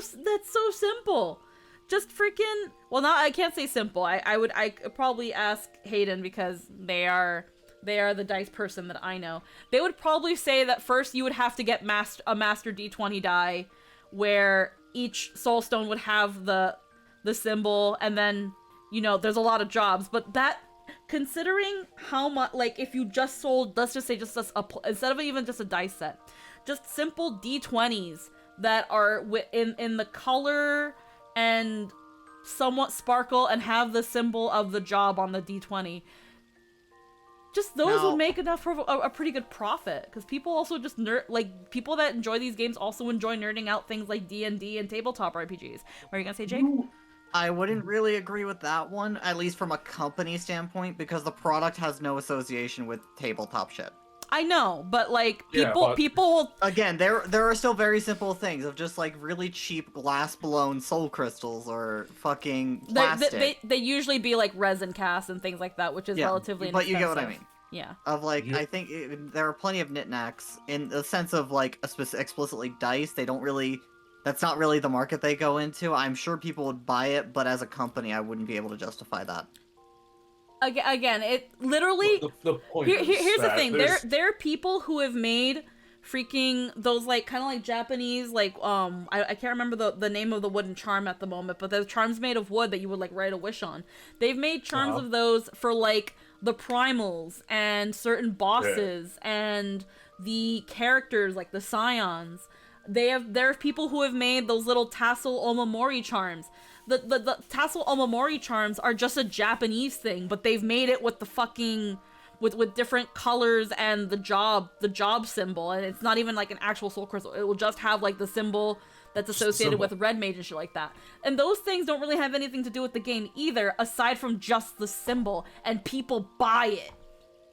simple. Just freaking, well, not, I can't say simple. I could probably ask Hayden, because they are the dice person that I know. They would probably say that first you would have to get a master D20 die where each soulstone would have the symbol, and then, you know, there's a lot of jobs, but that, considering how much, like, if you just sold, let's just say instead of even just a dice set, just simple D20s that are in the color and somewhat sparkle and have the symbol of the job on the D20, just those would make enough for a pretty good profit, because people also just people that enjoy these games also enjoy nerding out things like D&D and tabletop RPGs. What are you gonna say, Jake? I wouldn't really agree with that one, at least from a company standpoint, because the product has no association with tabletop shit. I know, but like people again, there are still very simple things of just like really cheap glass blown soul crystals or fucking plastic. They usually be like resin cast and things like that, which is relatively inexpensive. But you get what I mean. Yeah. Of like, I think there are plenty of knickknacks in the sense of like explicitly dice. They don't really. That's not really the market they go into. I'm sure people would buy it, but as a company, I wouldn't be able to justify that. Again, it literally. The point here's the thing. There are people who have made freaking those like kind of like Japanese like I can't remember the name of the wooden charm at the moment, but there's charms made of wood that you would like write a wish on. They've made charms of those for like the primals and certain bosses and the characters like the scions. There are people who have made those little tassel omamori charms. The tassel omamori charms are just a Japanese thing, but they've made it with the fucking with different colors and the job symbol, and it's not even like an actual soul crystal. It will just have like the symbol that's associated with red mage and shit like that. And those things don't really have anything to do with the game either, aside from just the symbol, and people buy it.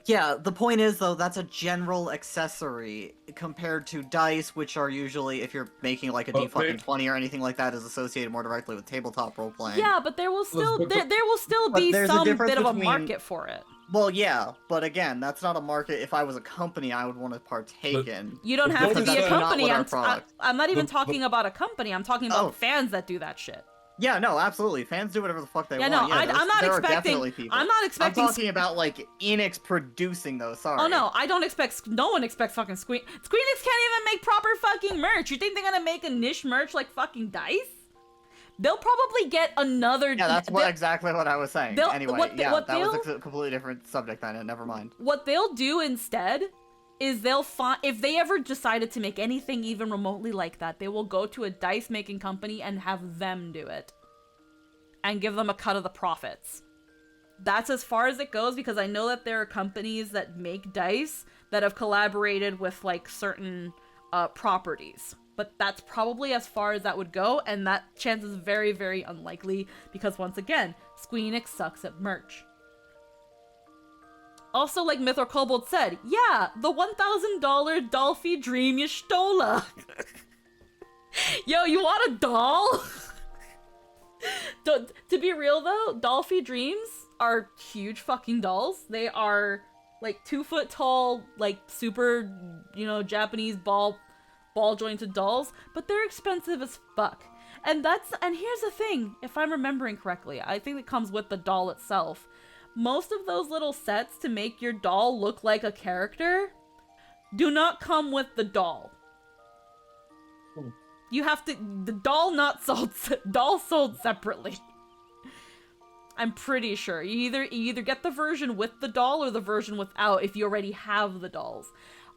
Yeah, the point is, though, that's a general accessory compared to dice, which are usually, if you're making like a D20 or anything like that, is associated more directly with tabletop role-playing. Yeah, but there will still be some bit of a market for it. Well, yeah, but again, that's not a market. If I was a company, I would want to partake in. You don't have to be a company. I'm I'm not even talking about a company. I'm talking about fans that do that shit. Yeah, no, absolutely. Fans do whatever the fuck they want. No, yeah, I'm not there expecting. Are definitely people. I'm not expecting. I'm talking about like Enix producing those. Sorry. Oh no, I don't expect. No one expects fucking Squeenix can't even make proper fucking merch. You think they're gonna make a niche merch like fucking Dice? They'll probably get another. Yeah, that's exactly what I was saying. Anyway, that was a completely different subject. Then, never mind. What they'll do instead is they'll find, if they ever decided to make anything even remotely like that, they will go to a dice making company and have them do it. And give them a cut of the profits. That's as far as it goes, because I know that there are companies that make dice that have collaborated with like certain properties. But that's probably as far as that would go, and that chance is very, very unlikely, because once again, Squeenix sucks at merch. Also, like Myth or Kobold said, yeah, the $1,000 Dolphy Dream you stole. Yo, you want a doll? To be real though, Dolphy Dreams are huge fucking dolls. They are like 2 foot tall, like super, Japanese ball jointed dolls, but they're expensive as fuck. And here's the thing, if I'm remembering correctly, I think it comes with the doll itself. Most of those little sets to make your doll look like a character do not come with the doll. You have to, the doll sold separately. I'm pretty sure. You either get the version with the doll or the version without if you already have the dolls.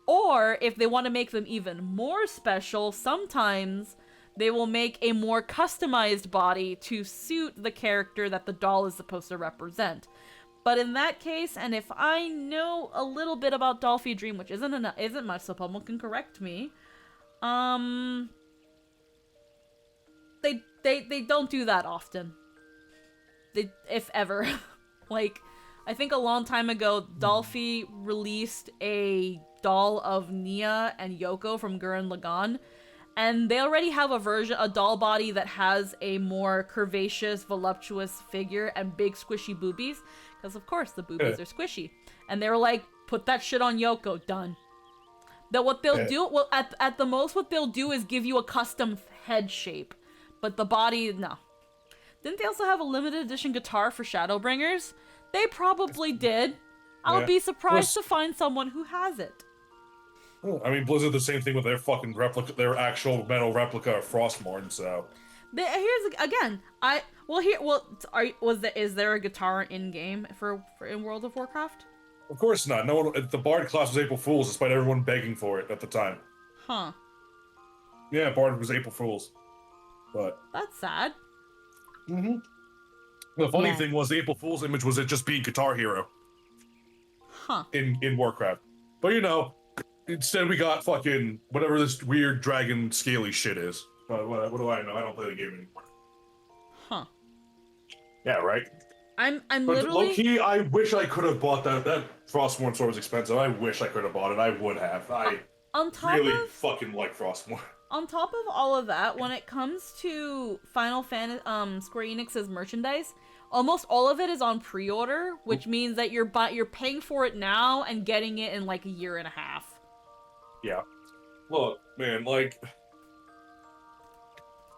Or if they want to make them even more special, sometimes they will make a more customized body to suit the character that the doll is supposed to represent. But in that case, and if I know a little bit about Dolphy Dream, which isn't much, so Pummel can correct me, They don't do that often. If ever. Like, I think a long time ago, Dolphy released a doll of Nia and Yoko from Gurren Lagann, and they already have a doll body that has a more curvaceous, voluptuous figure and big squishy boobies, because of course the boobies are squishy. And they were like, put that shit on Yoko, done. That what they'll do, well, at the most what they'll do is give you a custom head shape. But the body, no. Didn't they also have a limited edition guitar for Shadowbringers? They probably did. I'll be surprised to find someone who has it. I mean, Blizzard the same thing with their fucking replica, their actual metal replica of Frostmourne. So here's again. Is there a guitar in game for in World of Warcraft? Of course not. No one. The Bard class was April Fools, despite everyone begging for it at the time. Huh. Yeah, Bard was April Fools. But that's sad. Mm-hmm. The funny thing was the April Fool's image was it just being Guitar Hero. Huh. In Warcraft. But instead we got fucking whatever this weird dragon scaly shit is. What do I know? I don't play the game anymore. Huh. Yeah, right? I'm but literally... low-key, I wish I could have bought that. That Frostmourne sword was expensive. I wish I could have bought it. I would have. I really fucking like Frostmourne. On top of all of that, when it comes to Final Fantasy, Square Enix's merchandise, almost all of it is on pre-order, which means that you're paying for it now and getting it in like a year and a half. Yeah. Look, man, like,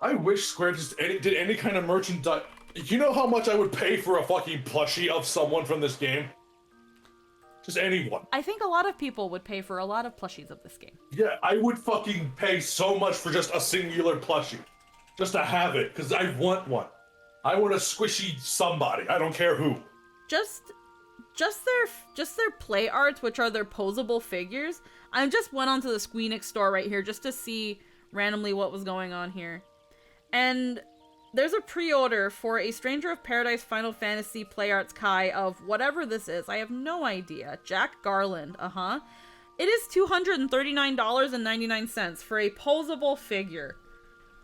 I wish Square just did any kind of merchandise. You know how much I would pay for a fucking plushie of someone from this game? Just anyone. I think a lot of people would pay for a lot of plushies of this game. Yeah, I would fucking pay so much for just a singular plushie. Just to have it, because I want one. I want a squishy somebody. I don't care who. Just their play arts, which are their posable figures. I just went onto the Squeenix store right here just to see randomly what was going on here. And there's a pre-order for a Stranger of Paradise Final Fantasy Play Arts Kai of whatever this is. I have no idea. Jack Garland, It is $239.99 for a posable figure.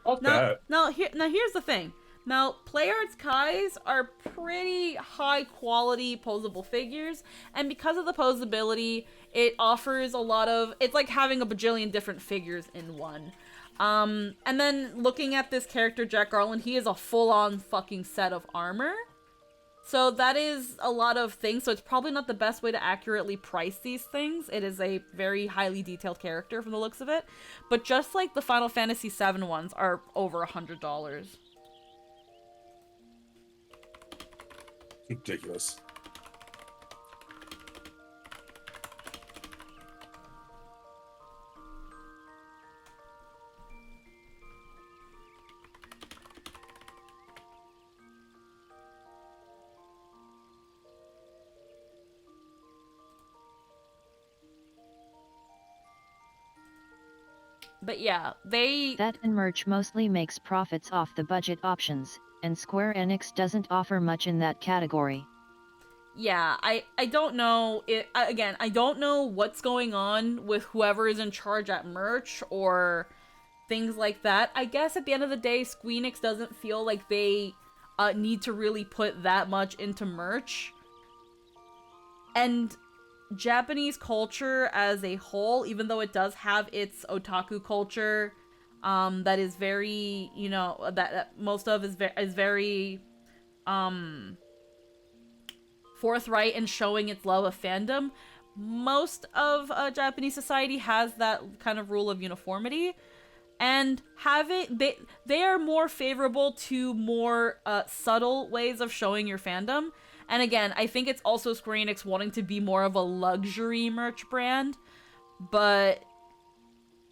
Now here's the thing. Now, Play Arts Kais are pretty high quality posable figures, and because of the posability, it offers a lot of, it's like having a bajillion different figures in one. And then looking at this character, Jack Garland, he is a full-on fucking set of armor. So that is a lot of things. So it's probably not the best way to accurately price these things. It is a very highly detailed character from the looks of it. But just like the Final Fantasy VII ones are over $100. Ridiculous. But yeah, that and merch mostly makes profits off the budget options, and Square Enix doesn't offer much in that category. Yeah, I don't know again, I don't know what's going on with whoever is in charge at merch or things like that. I guess at the end of the day, Squeenix doesn't feel like they need to really put that much into merch. And Japanese culture as a whole, even though it does have its otaku culture, that is very, you know, that most of is very, forthright in showing its love of fandom. Most of Japanese society has that kind of rule of uniformity, and they are more favorable to more subtle ways of showing your fandom. And again, I think it's also Square Enix wanting to be more of a luxury merch brand, but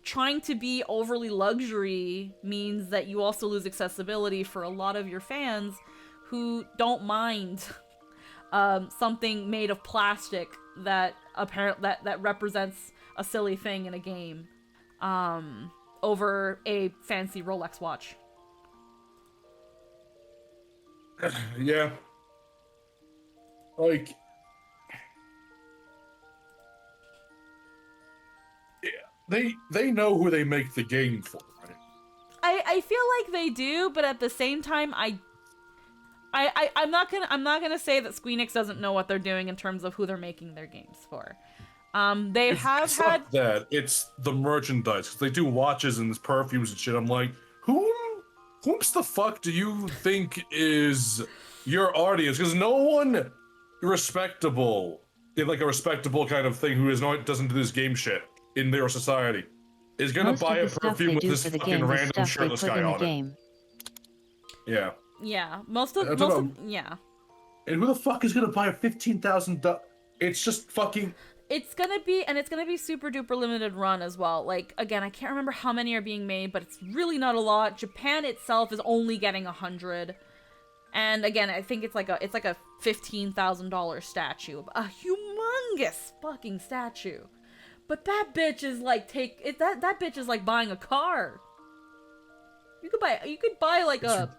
trying to be overly luxury means that you also lose accessibility for a lot of your fans who don't mind something made of plastic that that represents a silly thing in a game over a fancy Rolex watch. Yeah. Like, yeah, they know who they make the game for, right? I feel like they do, but at the same time, I'm not gonna say that Squeenix doesn't know what they're doing in terms of who they're making their games for. It's not that, it's the merchandise. 'Cause they do watches and perfumes and shit. I'm like, whom's the fuck do you think is your audience? Because no one respectable, in like a respectable kind of thing, who doesn't do this game shit in their society, is gonna Most buy of a the stuff perfume they with do this for the fucking game is random stuff they shirtless put guy in the on game. it. Yeah. Yeah, most of yeah. And who the fuck is gonna buy a $15,000? It's just fucking. It's gonna be super duper limited run as well. Like, again, I can't remember how many are being made, but it's really not a lot. Japan itself is only getting 100. And again, I think it's like a $15,000 statue, a humongous fucking statue. But that bitch is like that bitch is like buying a car. You could buy like a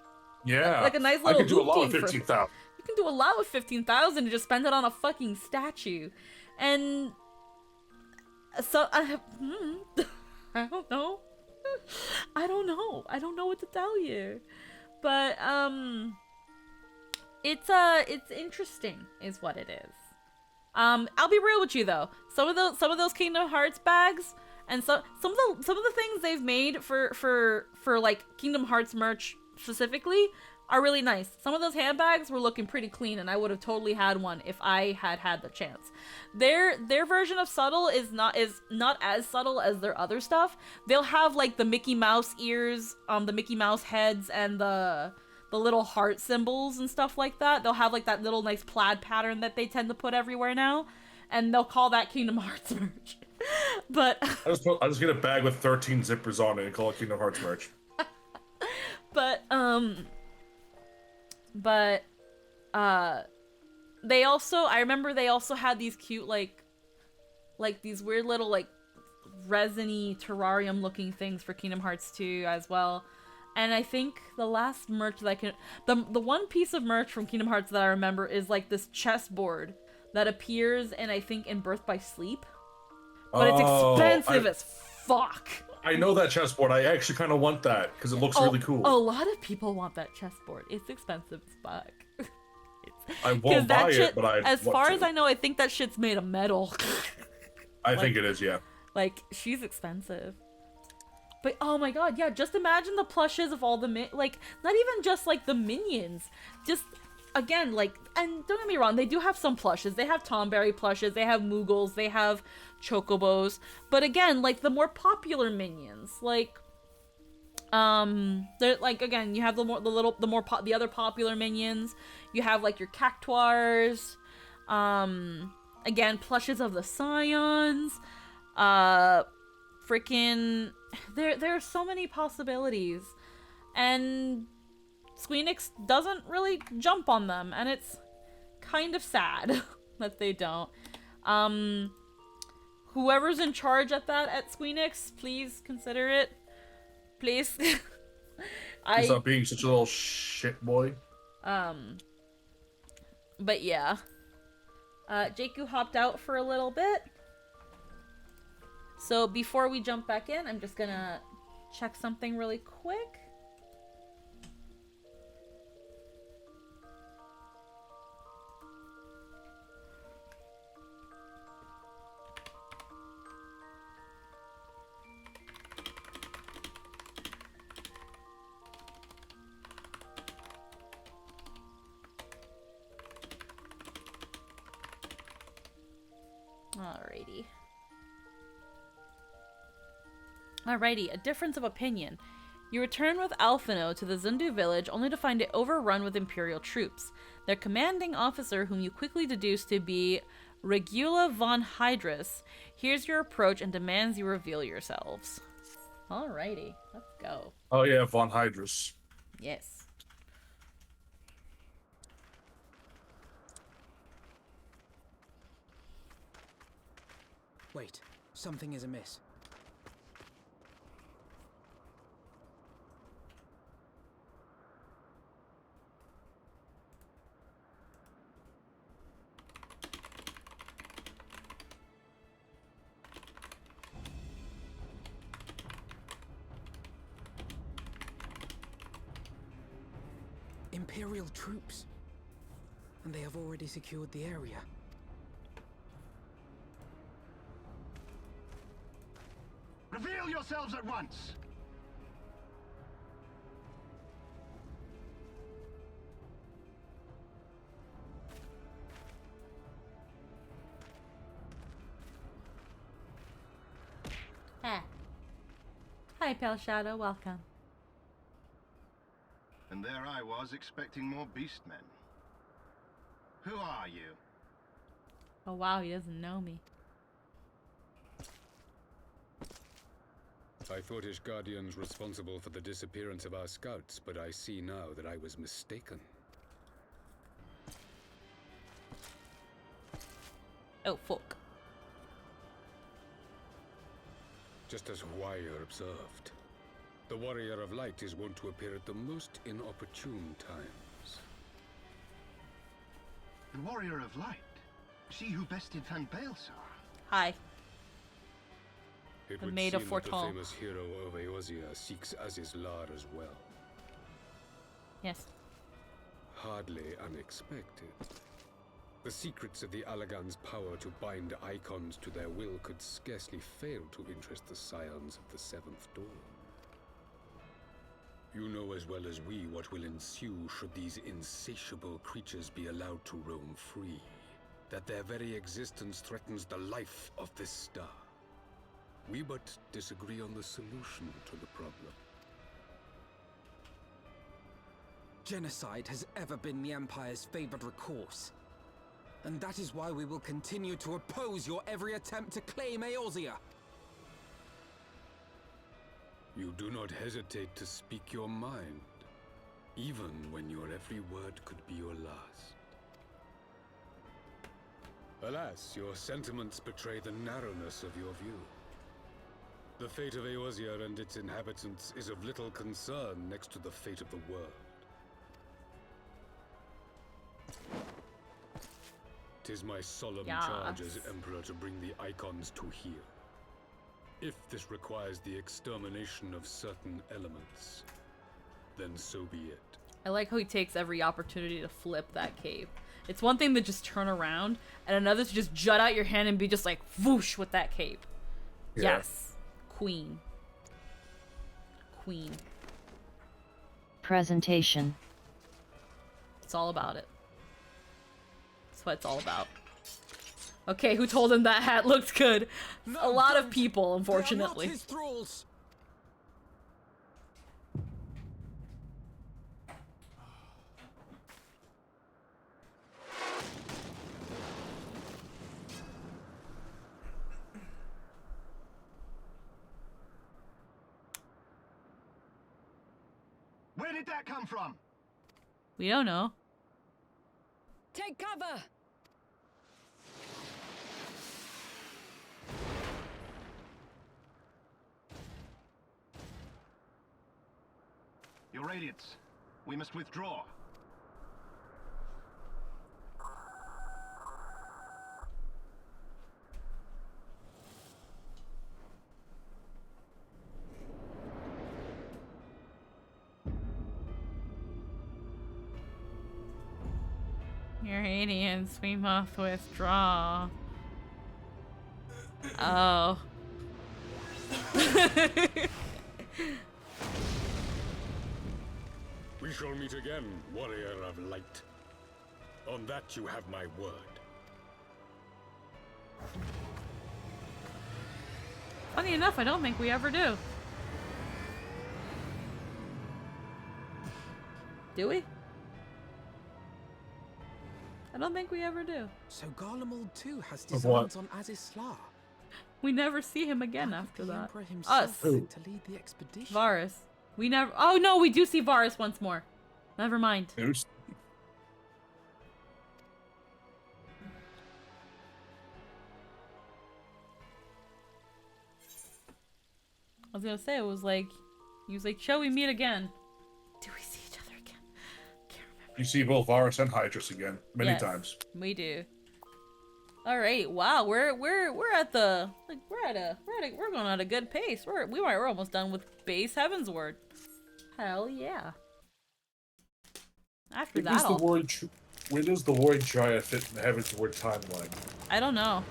nice little I could do a lot with hoopty 15,000. You can do a lot with 15,000 and just spend it on a fucking statue. And so I don't know. I don't know what to tell you. But it's interesting is what it is. I'll be real with you though. Some of those Kingdom Hearts bags and some of the things they've made for like Kingdom Hearts merch specifically are really nice. Some of those handbags were looking pretty clean, and I would have totally had one if I had the chance. Their version of subtle is not as subtle as their other stuff. They'll have like the Mickey Mouse ears, the Mickey Mouse heads, and the little heart symbols and stuff like that. They'll have like that little nice plaid pattern that they tend to put everywhere now, and they'll call that Kingdom Hearts merch. But I just get a bag with 13 zippers on it and call it Kingdom Hearts merch. But I remember they also had these cute like these weird little like resiny terrarium looking things for Kingdom Hearts 2 as well. And I think the last merch that the one piece of merch from Kingdom Hearts that I remember is like this chessboard that appears in Birth by Sleep. But it's expensive as fuck. I know that chessboard. I actually kind of want that because it looks really cool. A lot of people want that chessboard. It's expensive as fuck. I won't buy it, but as far as I know, I think that shit's made of metal. I think it is, yeah. Like, she's expensive. But oh my god, yeah, just imagine the plushes of all the not even just like the minions, just again, like, and don't get me wrong, they do have some plushes. They have Tomberry plushes, they have Moogles, they have Chocobos. But again, like, the more popular minions, like, they're like, again, you have the other popular minions. You have like your Cactuars, again, plushes of the Scions, freaking, there are so many possibilities, and Squeenix doesn't really jump on them, and it's kind of sad that they don't. Whoever's in charge at Squeenix, please consider it. Please. Stop being such a little shit boy. But yeah. Jakku hopped out for a little bit. So before we jump back in, I'm just gonna check something really quick. Alrighty, a difference of opinion. You return with Alphino to the Zundu village only to find it overrun with Imperial troops. Their commanding officer, whom you quickly deduce to be Regula von Hydrus, hears your approach and demands you reveal yourselves. Alrighty, let's go. Oh yeah, von Hydrus. Yes. Wait, something is amiss. Imperial troops. And they have already secured the area. Reveal yourselves at once! Hi, Pale Shadow, welcome. And there I was, expecting more beastmen. Who are you? Oh wow, he doesn't know me. I thought Ishgardians responsible for the disappearance of our scouts, but I see now that I was mistaken. Oh, fuck. Just as Wire observed, the Warrior of Light is wont to appear at the most inopportune times. The Warrior of Light? She who bested Van Baelsar? Hi. It The would Maid seem of that the Fortall. famous hero of Eorzea seeks Azizlar as well. Yes. Hardly unexpected. The secrets of the Allagan's power to bind icons to their will could scarcely fail to interest the scions of the Seventh Dawn. You know as well as we what will ensue should these insatiable creatures be allowed to roam free. That their very existence threatens the life of this star. We but disagree on the solution to the problem. Genocide has ever been the Empire's favored recourse. And that is why we will continue to oppose your every attempt to claim Eorzea. You do not hesitate to speak your mind, even when your every word could be your last. Alas, your sentiments betray the narrowness of your view. The fate of Eorzea and its inhabitants is of little concern next to the fate of the world. 'Tis my solemn charge as Emperor to bring the icons to heel. If this requires the extermination of certain elements, then so be it. I like how he takes every opportunity to flip that cape. It's one thing to just turn around, and another to just jut out your hand and be just like whoosh with that cape. Yeah. Yes. Queen. Queen. Presentation. It's all about it. what it's all about. Okay, who told him that hat looked good? No, a lot of don't. people, They are unfortunately. not his thralls. Where did that come from? We don't know. Take cover! Your Radiance, we must withdraw. Your Radiance, we must withdraw. Oh. We shall meet again, warrior of light. On that you have my word. Funny enough, I don't think we ever do. Do we? I don't think we ever do. So Garlemald too has Of what? designs on Azizla. We never see him again after The that. Emperor himself Us. sent to lead the expedition. Varus. We never. Oh no, we do see Varus once more. Never mind. There's I was gonna say it was like, he was like, "Shall we meet again?" Do we see each other again? you see both Varus and Hydrus again many Yes, times. we do. All right. Wow. We're at the like we're going at a good pace. We're almost done with base Heavensward. Hell yeah. After that, Where does the Warring Triad fit in the Heavensward timeline? I don't know.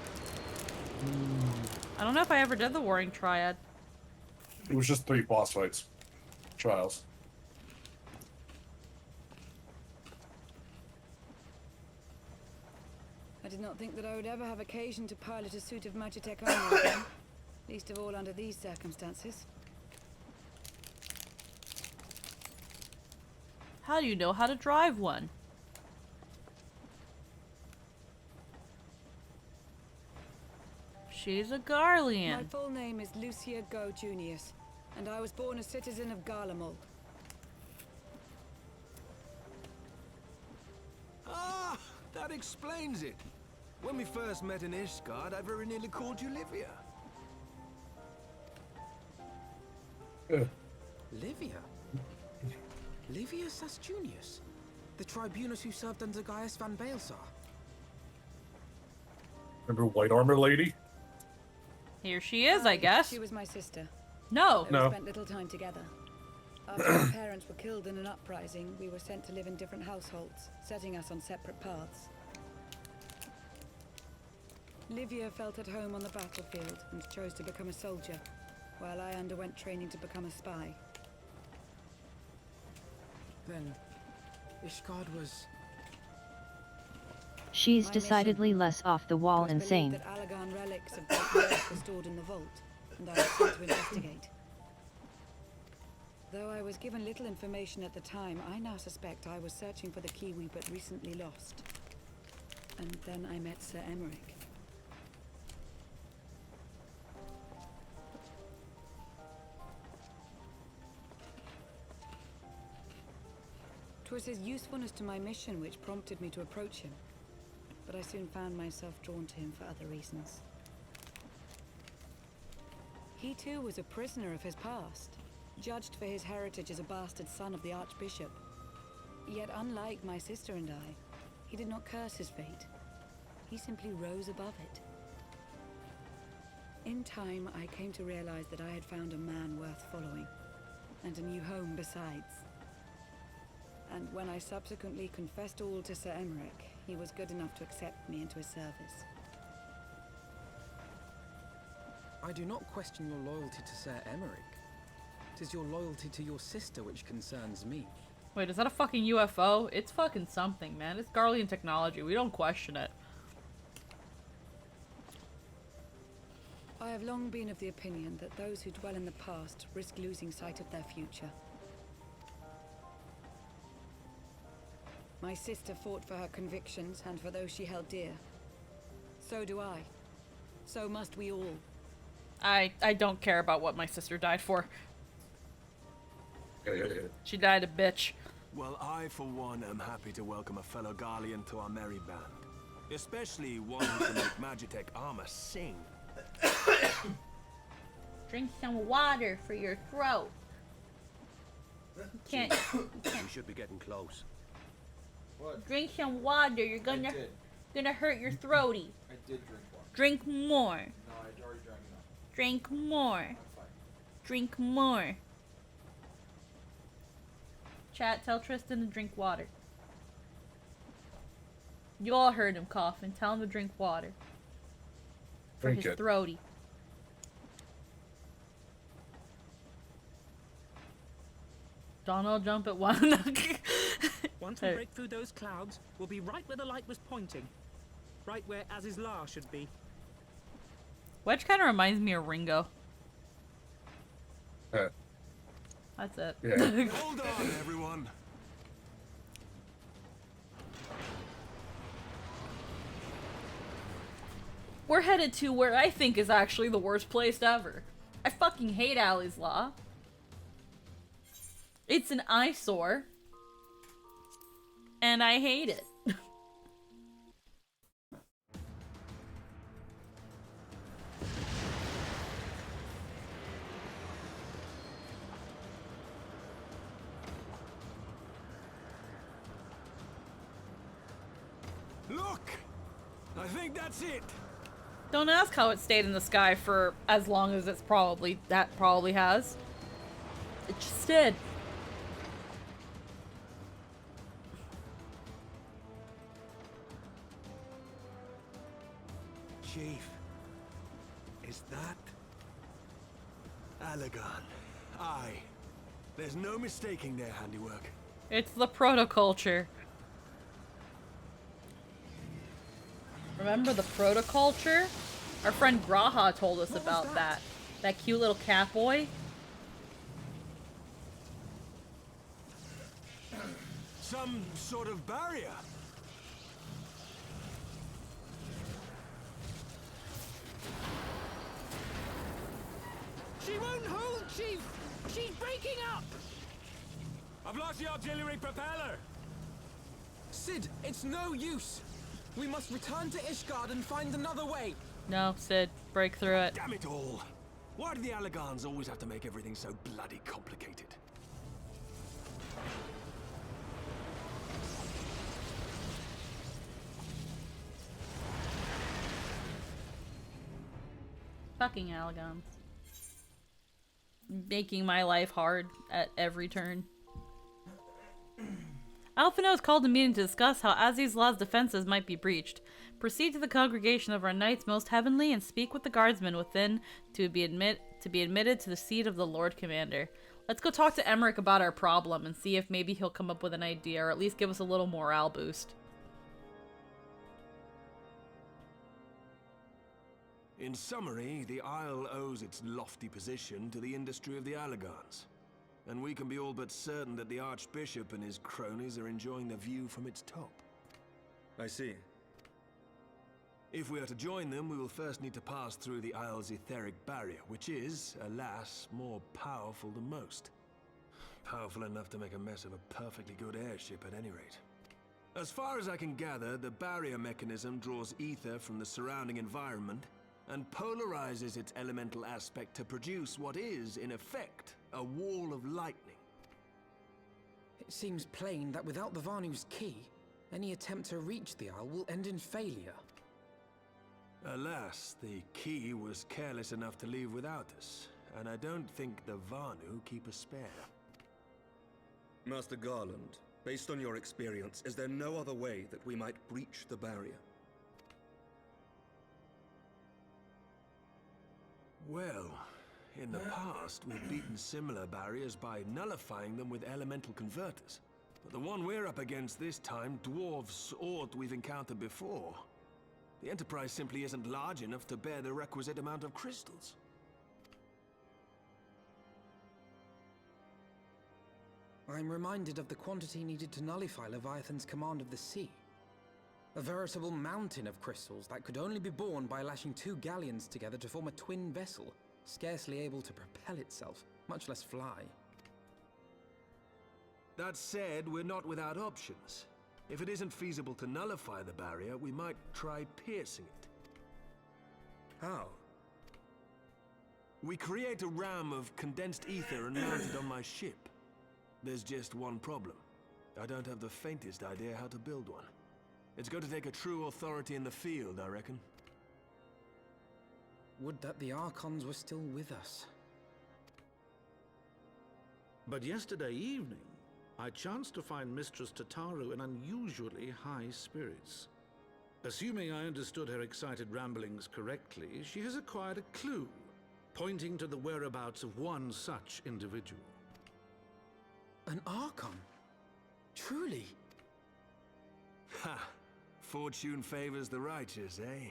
I don't know if I ever did the Warring Triad. It was just 3 boss fights. Trials. I did not think that I would ever have occasion to pilot a suit of Magitech armor again, least of all under these circumstances. How do you know how to drive one? She's a My Garlean. full name is Lucia Go Junius, and I was born a citizen of Garlemald. Ah, that explains it. When we first met in Ishgard, I very nearly called you Livia. Livia? Livia Sasjunius? The tribunus who served under Gaius van Baelsar? Remember White Armor Lady? Here she is, I guess. She was my sister. No. We spent little time together. After our parents were killed in an uprising, we were sent to live in different households, setting us on separate paths. Livia felt at home on the battlefield and chose to become a soldier, while I underwent training to become a spy. Then, Ishgard was... She's decidedly less off the wall insane. That Allagan relics of great worth were stored in the vault, and I was sent to investigate. Though I was given little information at the time, I now suspect I was searching for the key we but recently lost. And then I met Sir Emeric. 'Twas his usefulness to my mission which prompted me to approach him, but I soon found myself drawn to him for other reasons. He too was a prisoner of his past, judged for his heritage as a bastard son of the Archbishop. Yet unlike my sister and I, he did not curse his fate. He simply rose above it. In time, I came to realize that I had found a man worth following, and a new home besides. And when I subsequently confessed all to Sir Emeric, he was good enough to accept me into his service. I do not question your loyalty to Sir Emeric. 'Tis your loyalty to your sister which concerns me. Wait, is that a fucking UFO? It's fucking something, man. It's Garlean technology. We don't question it. I have long been of the opinion that those who dwell in the past risk losing sight of their future. My sister fought for her convictions and for those she held dear. So do I. So must we all. I don't care about what my sister died for. She died a bitch. Well, I, for one, am happy to welcome a fellow Garlean to our merry band. Especially one who can make Magitech armor sing. Drink some water for your throat. You can't. We should be getting close. What? Drink some water. You're gonna hurt your throaty. I did drink water. Drink more. No, I already drank enough. Drink more. I'm fine. Drink more. Chat, tell Tristan to drink water. You all heard him coughing. Tell him to drink water. For Drink his it. throaty. Donald jump at one. Once we break through those clouds, we'll be right where the light was pointing. Right where Azizlar should be. Wedge kind of reminds me of Ringo. That's it. Yeah. Hold on, everyone. We're headed to where I think is actually the worst place ever. I fucking hate Ali's Law. It's an eyesore. And I hate it. Look! I think that's it. Don't ask how it stayed in the sky for as long as it's probably has. It just did. Chief, is that Allagan? Aye. There's no mistaking their handiwork. It's the protoculture. Remember the protoculture? Our friend Graha told us about that. That cute little cat boy. Some sort of barrier. She won't hold, Chief! She's breaking up! I've lost the artillery propeller! Sid, it's no use! We must return to Ishgard and find another way! No, Sid, break through it. Damn it all! Why do the Allagans always have to make everything so bloody complicated? Fucking Allagans. Making my life hard at every turn. Alphino is called to meeting to discuss how Azizlah's defenses might be breached. Proceed to the congregation of our knights most heavenly and speak with the guardsmen within to be admitted to the seat of the Lord Commander. Let's go talk to Emmerich about our problem and see if maybe he'll come up with an idea or at least give us a little morale boost. In summary, the Isle owes its lofty position to the industry of the Allagans. And we can be all but certain that the Archbishop and his cronies are enjoying the view from its top. I see. If we are to join them, we will first need to pass through the Isle's Etheric Barrier, which is, alas, more powerful than most. Powerful enough to make a mess of a perfectly good airship at any rate. As far as I can gather, the barrier mechanism draws ether from the surrounding environment and polarizes its elemental aspect to produce what is, in effect, a wall of lightning. It seems plain that without the Vanu's key, any attempt to reach the Isle will end in failure. Alas, the key was careless enough to leave without us, and I don't think the Vanu keep a spare. Master Garland, based on your experience, is there no other way that we might breach the barrier? Well, in the past, we've beaten similar barriers by nullifying them with elemental converters. But the one we're up against this time dwarfs aught we've encountered before. The Enterprise simply isn't large enough to bear the requisite amount of crystals. I'm reminded of the quantity needed to nullify Leviathan's command of the sea. A veritable mountain of crystals that could only be borne by lashing 2 galleons together to form a twin vessel, scarcely able to propel itself, much less fly. That said, we're not without options. If it isn't feasible to nullify the barrier, we might try piercing it. How? We create a ram of condensed ether and mount it on my ship. There's just one problem. I don't have the faintest idea how to build one. It's going to take a true authority in the field, I reckon. Would that the Archons were still with us. But yesterday evening, I chanced to find Mistress Tataru in unusually high spirits. Assuming I understood her excited ramblings correctly, she has acquired a clue, pointing to the whereabouts of one such individual. An Archon? Truly? Ha! Fortune favors the righteous, eh?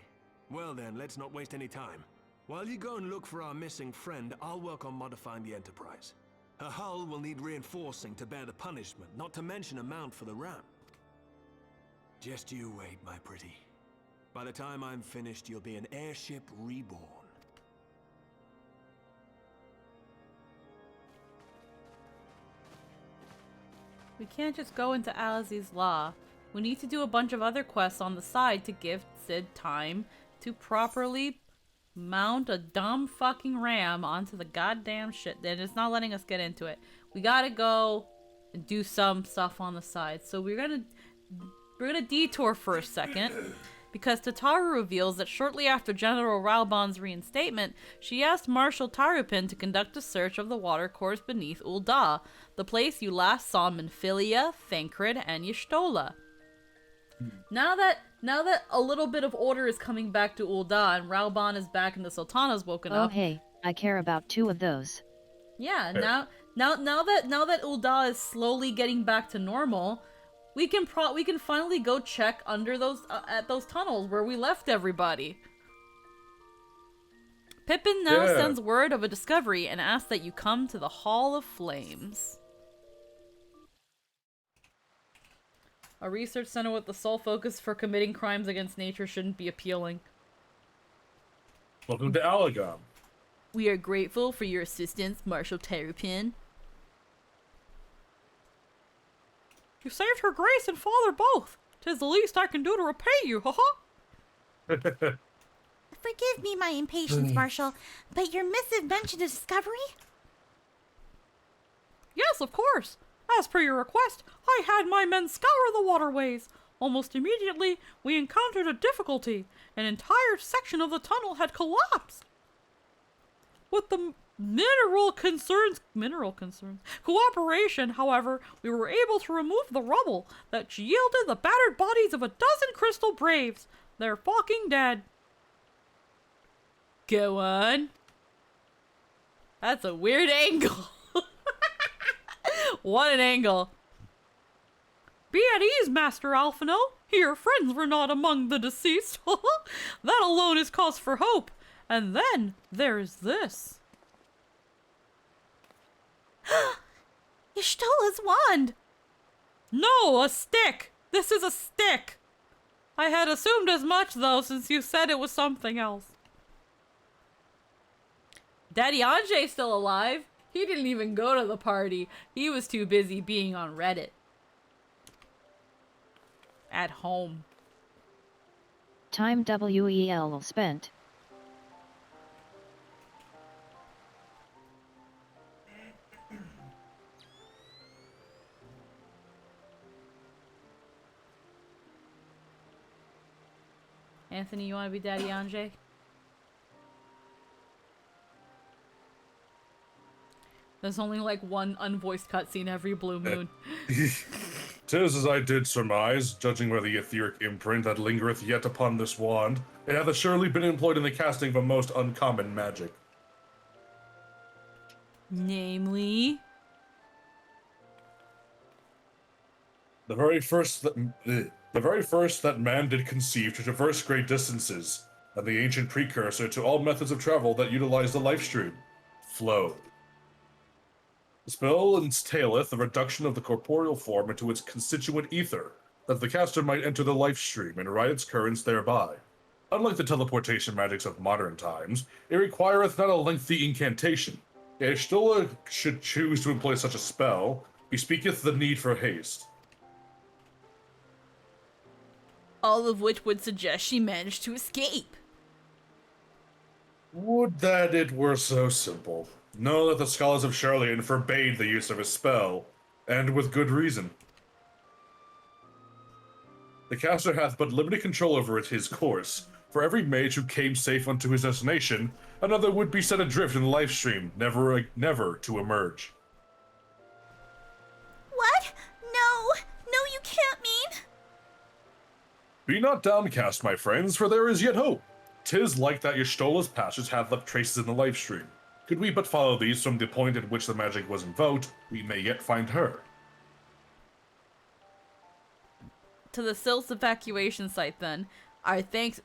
Well then, let's not waste any time. While you go and look for our missing friend, I'll work on modifying the Enterprise. Her hull will need reinforcing to bear the punishment, not to mention a mount for the ram. Just you wait, my pretty. By the time I'm finished, you'll be an airship reborn. We can't just go into Alice's Law. We need to do a bunch of other quests on the side to give Sid time to properly mount a dumb fucking ram onto the goddamn shit. Then it's not letting us get into it. We gotta go and do some stuff on the side. So we're gonna detour for a second, because Tataru reveals that shortly after General Ralbon's reinstatement, she asked Marshal Tarupin to conduct a search of the watercourse beneath Ul'dah, the place you last saw Menphilia, Thancred, and Y'shtola. Now that a little bit of order is coming back to Ul'dah and Ralbon is back and the Sultana's woken up. Oh hey, I care about 2 of those. Yeah, now that Ul'dah is slowly getting back to normal, we can finally go check under those at those tunnels where we left everybody. Pippin now sends word of a discovery and asks that you come to the Hall of Flames. A research center with the sole focus for committing crimes against nature shouldn't be appealing. Welcome to Alagom. We are grateful for your assistance, Marshal Tarupin. You saved her grace and father both. 'Tis the least I can do to repay you, haha. Forgive me my impatience, Marshal, but your missive mentioned a discovery? Yes, of course. As per your request, I had my men scour the waterways. Almost immediately, we encountered a difficulty. An entire section of the tunnel had collapsed. With the mineral concerns cooperation, however, we were able to remove the rubble that yielded the battered bodies of a dozen crystal braves. They're fucking dead. Go on. That's a weird angle. What an angle. Be at ease, Master Alphino. Your friends were not among the deceased. That alone is cause for hope. And then there's this. Y'shtola's wand! No, a stick! This is a stick! I had assumed as much, though, since you said it was something else. Daddy Anjay's still alive. He didn't even go to the party. He was too busy being on Reddit. At home. Time WEL spent. Anthony, you want to be Daddy Anjay? There's only like one unvoiced cutscene every blue moon. 'Tis as I did surmise, judging by the etheric imprint that lingereth yet upon this wand, it hath surely been employed in the casting of a most uncommon magic. Namely? The very first that man did conceive to traverse great distances, and the ancient precursor to all methods of travel that utilize the life stream, flow. The spell entaileth the reduction of the corporeal form into its constituent ether, that the caster might enter the life stream and ride its currents thereby. Unlike the teleportation magics of modern times, it requireth not a lengthy incantation. If Stola should choose to employ such a spell, bespeaketh the need for haste. All of which would suggest she managed to escape. Would that it were so simple. Know that the scholars of Charlian forbade the use of a spell, and with good reason. The caster hath but limited control over his course. For every mage who came safe unto his destination, another would be set adrift in the life stream, never to emerge. What? No, you can't mean. Be not downcast, my friends, for there is yet hope. 'Tis like that Ystola's passage hath left traces in the life stream. Could we but follow these from the point at which the magic was invoked, we may yet find her. To the Sil's evacuation site, then. Our thanks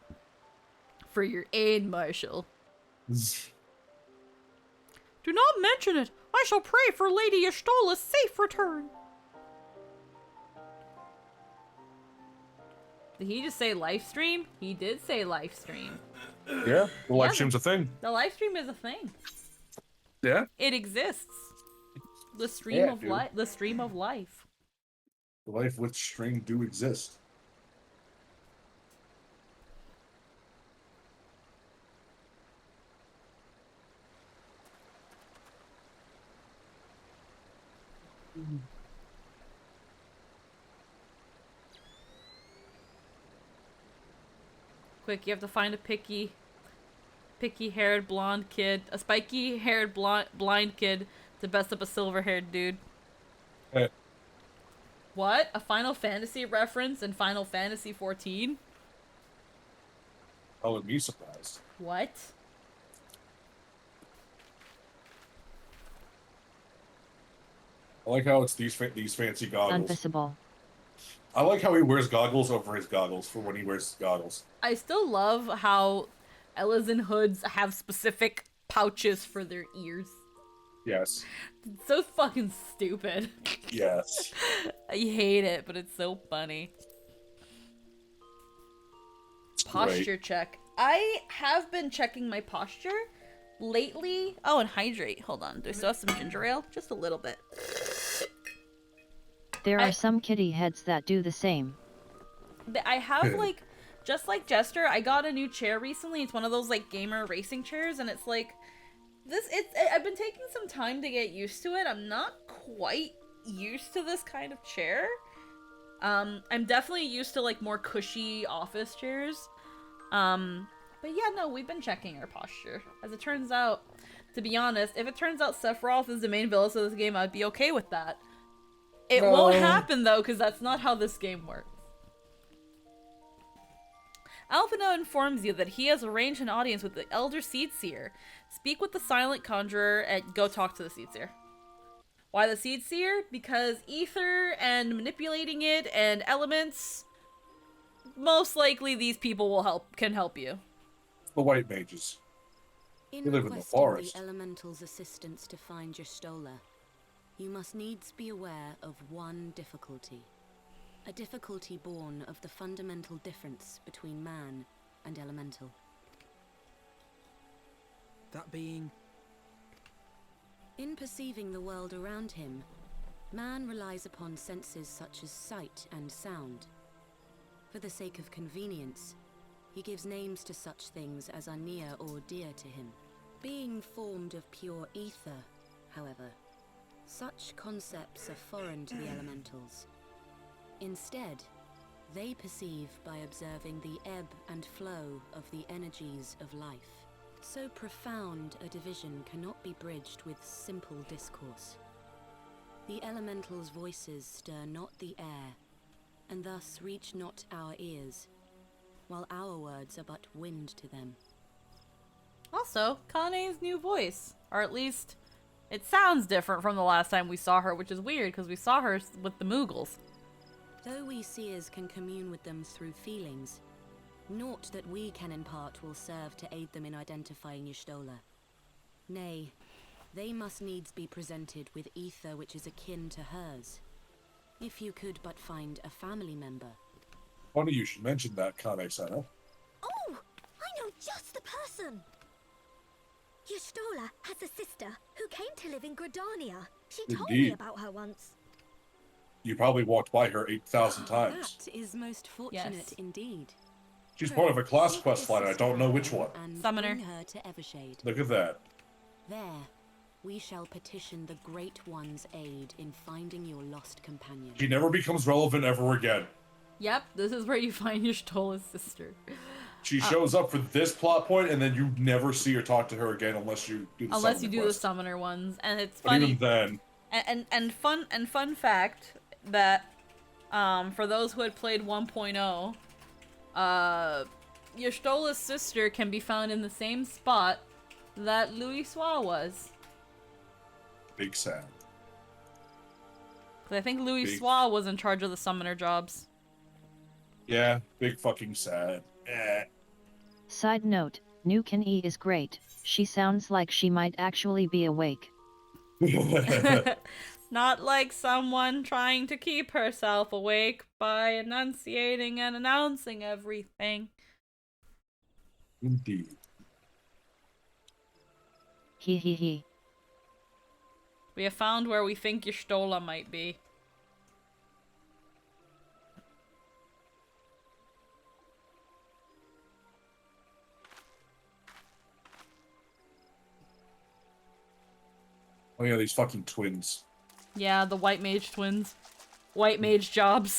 for your aid, Marshal. Do not mention it. I shall pray for Lady Ystola's safe return. Did he just say live stream? He did say live stream. Yeah, the live stream's a thing. The live stream is a thing. Yeah? It exists. The stream of life. The stream of life. The life with stream do exist. Quick, you have to find a picky-haired blonde kid, a spiky-haired blind kid to best up a silver-haired dude. Hey. What? A Final Fantasy reference in Final Fantasy 14? I would be surprised. What? I like how it's these fancy goggles. Invisible. I like how he wears goggles over his goggles for when he wears goggles. I still love how Ellas and hoods have specific pouches for their ears. Yes. It's so fucking stupid. Yes. I hate it, but it's so funny. It's Posture great. check. I have been checking my posture lately. Oh, and hydrate. Hold on. Do I still have some ginger ale? Just a little bit. There are some kitty heads that do the same. I have like, just like Jester, I got a new chair recently. It's one of those like gamer racing chairs, and it's like I've been taking some time to get used to it. I'm not quite used to this kind of chair. I'm definitely used to like more cushy office chairs. But yeah, no, we've been checking our posture. As it turns out, to be honest, if it turns out Sephiroth is the main villain of this game, I'd be okay with that. It won't happen though, because that's not how this game works. Alphino informs you that he has arranged an audience with the Elder Seedseer. Speak with the Silent Conjurer and go talk to the Seedseer. Why the Seedseer? Because ether and manipulating it and elements, most likely these people can help you. The white mages. In They live in the requesting forest. the elemental's assistance to find Y'shtola, you must needs be aware of one difficulty. A difficulty born of the fundamental difference between man and elemental. That being? In perceiving the world around him, man relies upon senses such as sight and sound. For the sake of convenience, he gives names to such things as are near or dear to him. Being formed of pure ether, however, such concepts are foreign to the elementals. Instead, they perceive by observing the ebb and flow of the energies of life. So profound a division cannot be bridged with simple discourse. The elementals' voices stir not the air, and thus reach not our ears, while our words are but wind to them. Also, Kane's new voice, or at least it sounds different from the last time we saw her, which is weird because we saw her with the Moogles. Though we seers can commune with them through feelings, naught that we can impart will serve to aid them in identifying Y'shtola. Nay, they must needs be presented with ether which is akin to hers. If you could but find a family member. Funny you should mention that, Kane-sama. Oh, I know just the person. Y'shtola has a sister who came to live in Gridania. She told me Indeed. about her once. You probably walked by her 8,000 times. That is most fortunate indeed. She's part of a class quest line, I don't know which one. Summoner. Bring her to Evershade. Look at that. There, we shall petition the Great One's aid in finding your lost companion. She never becomes relevant ever again. Yep, this is where you find Y'shtola's sister. She shows up for this plot point, and then you never see or talk to her again unless you do the Unless you summoner do quest. the summoner ones, and it's But funny. even then, And fun fact that for those who had played 1.0, Y'shtola's sister can be found in the same spot that Louis Soir was. big sad. 'Cause I think Louis Big. Soir was in charge of the summoner jobs. Yeah, big fucking sad. Eh. Side note, New Kan-e is great. She sounds like she might actually be awake. Not like someone trying to keep herself awake by enunciating and announcing everything. Indeed. He he he. We have found where we think Y'shtola might be. Oh yeah, these fucking twins. Yeah, the white mage twins. White mage jobs.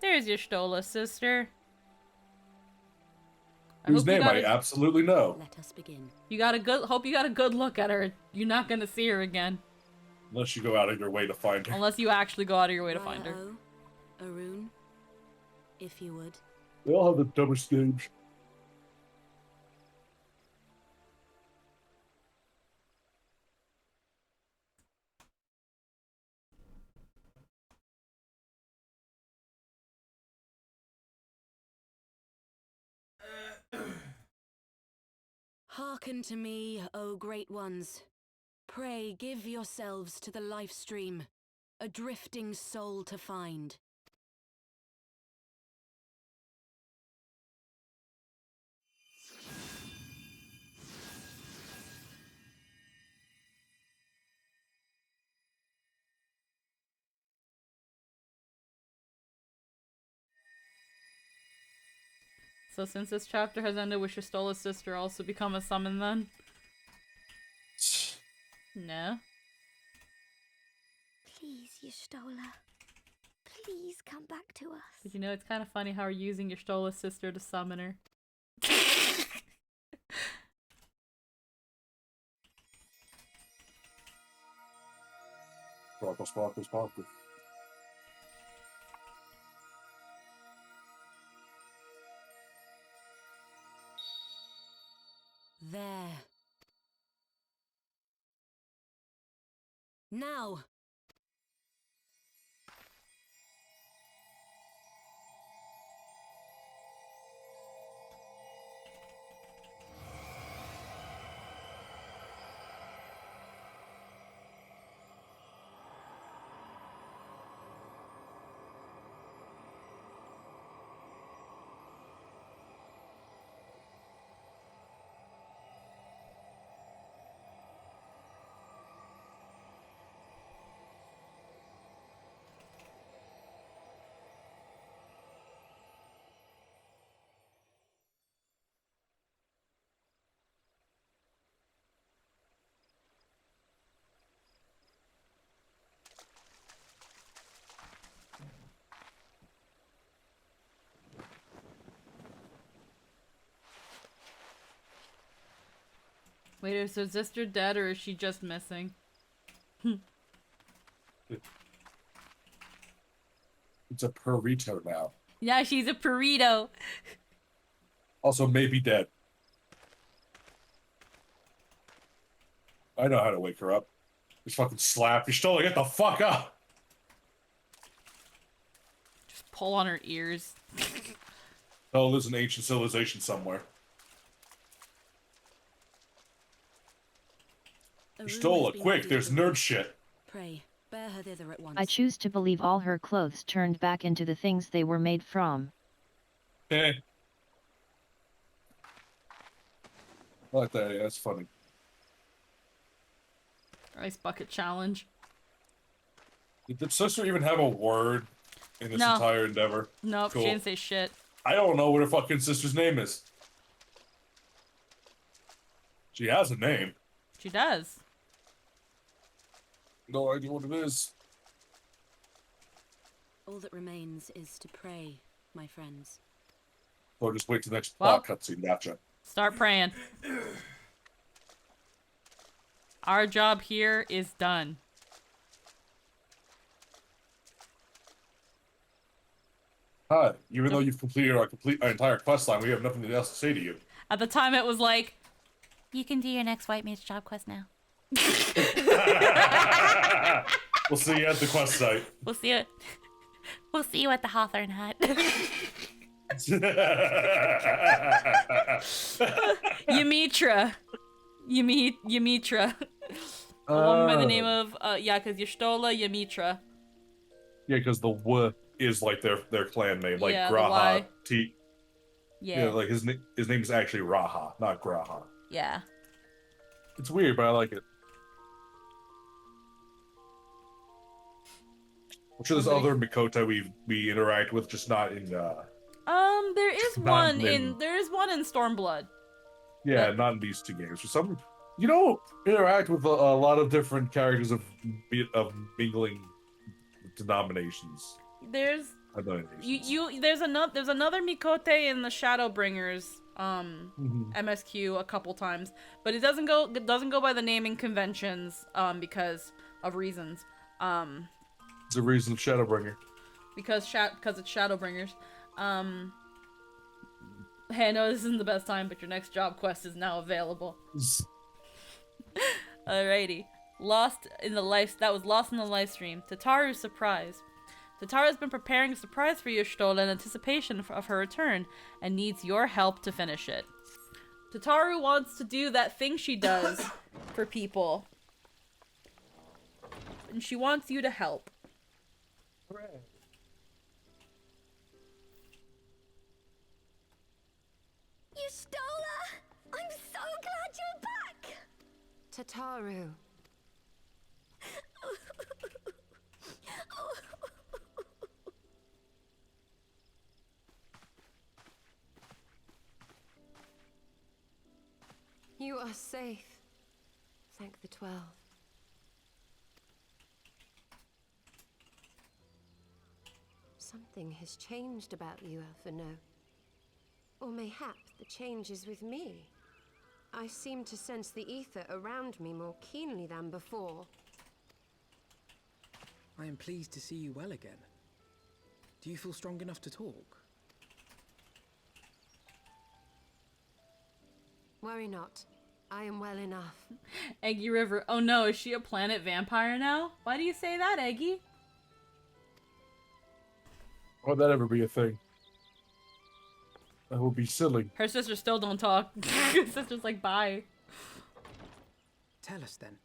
There's Y'shtola, sister. Whose hope you name got I a- absolutely know. Let us begin. Hope you got a good look at her. You're not gonna see her again. Unless you go out of your way to find her. Unless you actually go out of your way to find her. Raya-O, Arun, if you would. They all have the dumbest names. Hearken to me, O great ones. Pray give yourselves to the life stream, a drifting soul to find. So since this chapter has ended with Y'shtola's sister also become a summon then? No. Please, Y'shtola. Please come back to us. But you know, it's kind of funny how we're using Y'shtola's sister to summon her. Sparkle, sparkle, sparkle. There. Now! Wait, is her sister dead or is she just missing? It's a burrito now. Yeah, she's a burrito. Also, maybe dead. I know how to wake her up. Just fucking slap. Y'shtola, get the fuck up! pull on her ears. Oh, there's an ancient civilization somewhere. Stola, quick, there's nerd shit. Pray, bear her thither at once. I choose to believe all her clothes turned back into the things they were made from. Eh. I like that, yeah, that's funny. Ice bucket challenge. Did the sister even have a word in this entire endeavor? Nope, Cool. she didn't say shit. I don't know what her fucking sister's name is. She has a name. She does. No idea what it is. All that remains is to pray, my friends. Or just wait till the next plot cutscene, gotcha. Start praying. Our job here is done. Hi, even though you've completed our entire quest line, we have nothing else to say to you. At the time, it was like, you can do your next white mage job quest now. We'll see you at the quest site. We'll see you. We'll see you at the Hawthorne Hut. Ymitra. Ymitra. A woman by the name of, yeah, because Y'shtola Ymitra. Yeah, because the W is like their clan name, like Yeah, the Graha. Y. Yeah, like his name is actually Raha, not Graha. Yeah. It's weird, but I like it. I'm sure there's other Mikoto we interact with, just not in There is Not one in- there is one in Stormblood. yeah, not in these two games. For some, you don't interact with a lot of different characters of mingling denominations. There's there's another Mikote in the Shadowbringers MSQ a couple times, but it doesn't go by the naming conventions because of reasons. It's a reason Shadowbringer. Because it's Shadowbringers. Hey, I know this isn't the best time, but your next job quest is now available. Alrighty. Lost in the live stream. Tataru's surprise. Tataru has been preparing a surprise for Y'shtola in anticipation of her return, and needs your help to finish it. Tataru wants to do that thing she does for people. And she wants you to help. Y'shtola! I'm so glad you're back! Tataru. You are safe. Thank the 12. Something has changed about you, Alphino. Or mayhap the change is with me. I seem to sense the ether around me more keenly than before. I am pleased to see you well again. Do you feel strong enough to talk? Worry not. I am well enough. Eggy River. Oh no, is she a planet vampire now? Why do you say that, Eggy? Why would that ever be a thing? That would be silly. Her sisters still don't talk. Her sister's like, bye. Tell us then,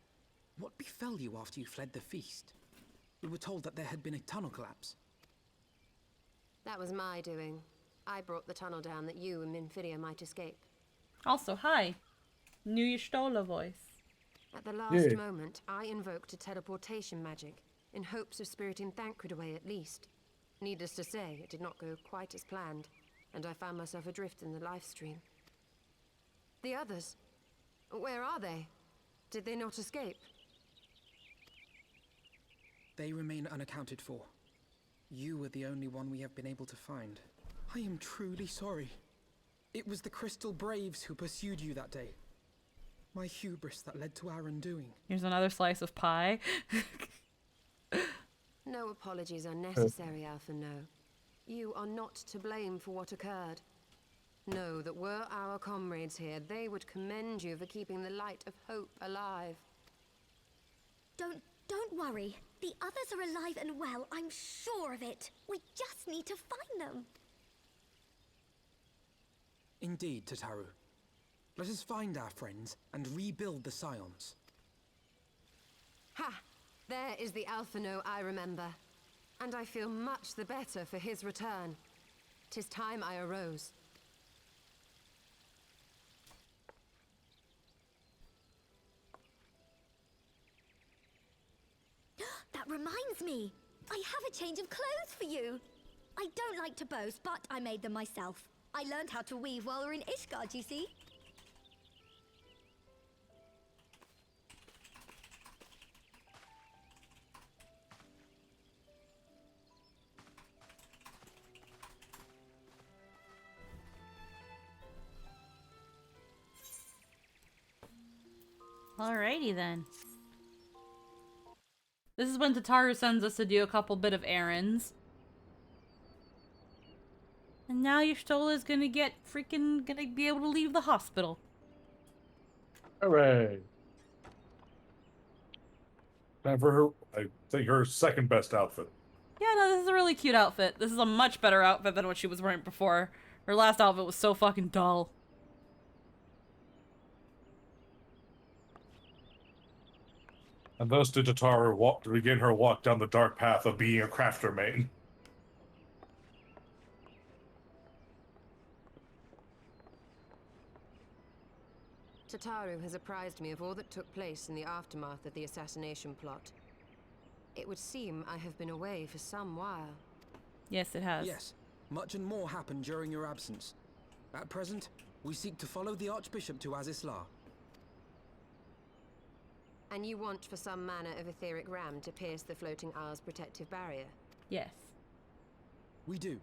what befell you after you fled the feast? We were told that there had been a tunnel collapse. That was my doing. I brought the tunnel down that you and Minfidia might escape. Also, hi. New Y'shtola voice. At the last moment, I invoked a teleportation magic, in hopes of spiriting Thancred away at least. Needless to say, it did not go quite as planned, and I found myself adrift in the live stream. The others? Where are they? Did they not escape? They remain unaccounted for. You were the only one we have been able to find. I am truly sorry. It was the Crystal Braves who pursued you that day. My hubris that led to our undoing. Here's another slice of pie. No apologies are necessary, Alphino. You are not to blame for what occurred. Know that were our comrades here, they would commend you for keeping the light of hope alive. Don't worry. The others are alive and well, I'm sure of it. We just need to find them. Indeed, Tataru. Let us find our friends and rebuild the Scions. Ha! There is the Alphino I remember. And I feel much the better for his return. 'Tis time I arose. That reminds me. I have a change of clothes for you. I don't like to boast, but I made them myself. I learned how to weave while we're in Ishgard, you see. Alrighty then. This is when Tataru sends us to do a couple bit of errands. And now Y'shtola is gonna be able to leave the hospital. Hooray. Time for her, I think, her second best outfit. Yeah, no, this is a really cute outfit. This is a much better outfit than what she was wearing before. Her last outfit was so fucking dull. And thus did Tataru begin her walk down the dark path of being a crafter main. Tataru has apprised me of all that took place in the aftermath of the assassination plot. It would seem I have been away for some while. Yes, it has. Yes, much and more happened during your absence. At present, we seek to follow the Archbishop to Azisla. And you want for some manner of etheric ram to pierce the floating isle's protective barrier? Yes. We do.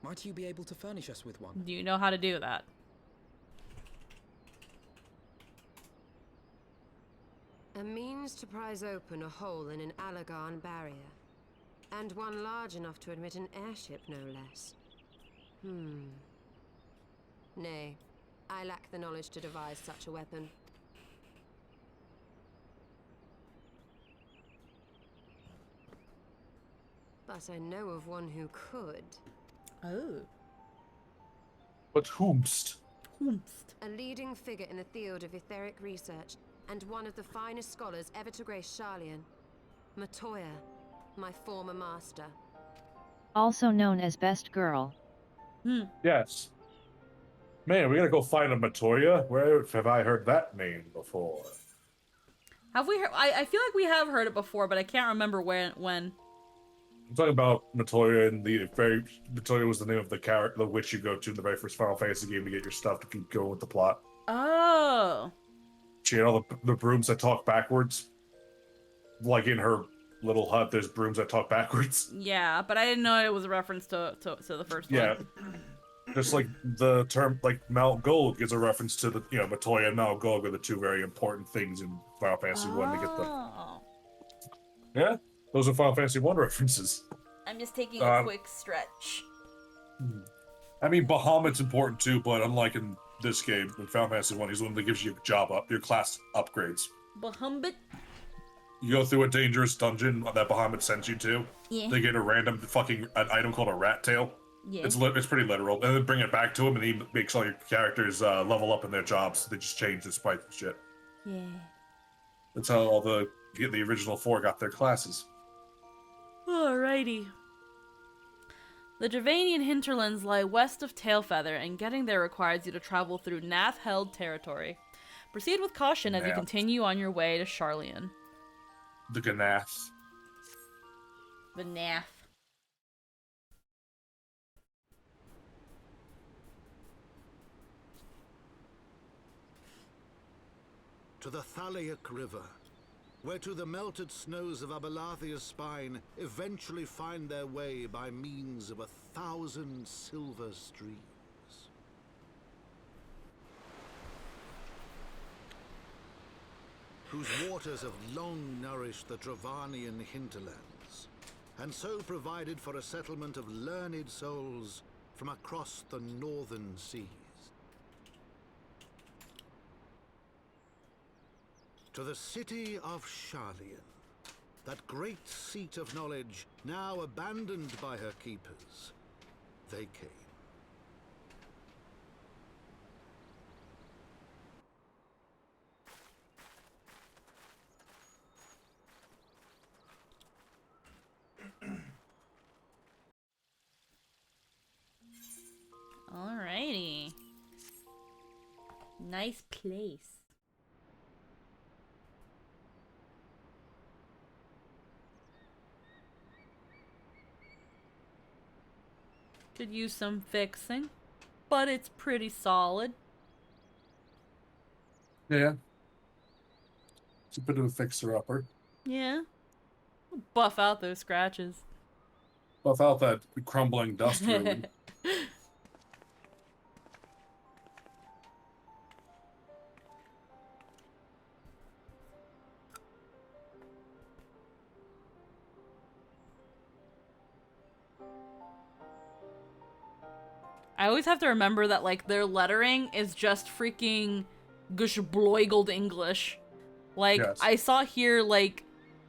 Might you be able to furnish us with one? Do you know how to do that? A means to prise open a hole in an Allagan barrier. And one large enough to admit an airship, no less. Nay, I lack the knowledge to devise such a weapon. But I know of one who could. Oh. But whomst? A leading figure in the field of etheric research, and one of the finest scholars ever to grace Sharlayan. Matoya, my former master. Also known as Best Girl. Yes. Man, we gotta go find a Matoya? Where have I heard that name before? Have we heard? I feel like we have heard it before, but I can't remember when. I'm talking about Matoya and Matoya was the name of the witch you go to in the very first Final Fantasy game to get your stuff to keep going with the plot. Oh. She had all the brooms that talk backwards. Like in her little hut, there's brooms that talk backwards. Yeah, but I didn't know it was a reference to the first one. Yeah. Just like the term, like Mount Golg is a reference to the, Matoya and Mount Golg are the two very important things in Final Fantasy 1 to get them. Yeah, those are Final Fantasy 1 references. I'm just taking a quick stretch. I mean, Bahamut's important too, but unlike in this game, in Final Fantasy 1, he's the one that gives you your class upgrades. Bahamut? You go through a dangerous dungeon that Bahamut sends you to. Yeah. They get a random an item called a rat tail. Yeah. It's pretty literal. And then bring it back to him, and he makes all your characters level up in their jobs. They just change despite the shit. Yeah. That's how all the original 4 got their classes. Alrighty. The Dravanian hinterlands lie west of Tailfeather, and getting there requires you to travel through Nath-held territory. Proceed with caution as you continue on your way to Sharlayan. The Ganath. The Nath. To the Thaliac River, where to the melted snows of Abelathia's spine eventually find their way by means of 1,000 silver streams. Whose waters have long nourished the Dravanian hinterlands, and so provided for a settlement of learned souls from across the northern seas. To the city of Sharlayan, that great seat of knowledge, now abandoned by her keepers. They came. Alrighty. Nice place. Could use some fixing, but it's pretty solid. Yeah. It's a bit of a fixer-upper. Yeah. Buff out those scratches. Buff out that crumbling dust ruin. I always have to remember that, like, their lettering is just freaking geschbloigled English. Like, Yes. I saw here, like,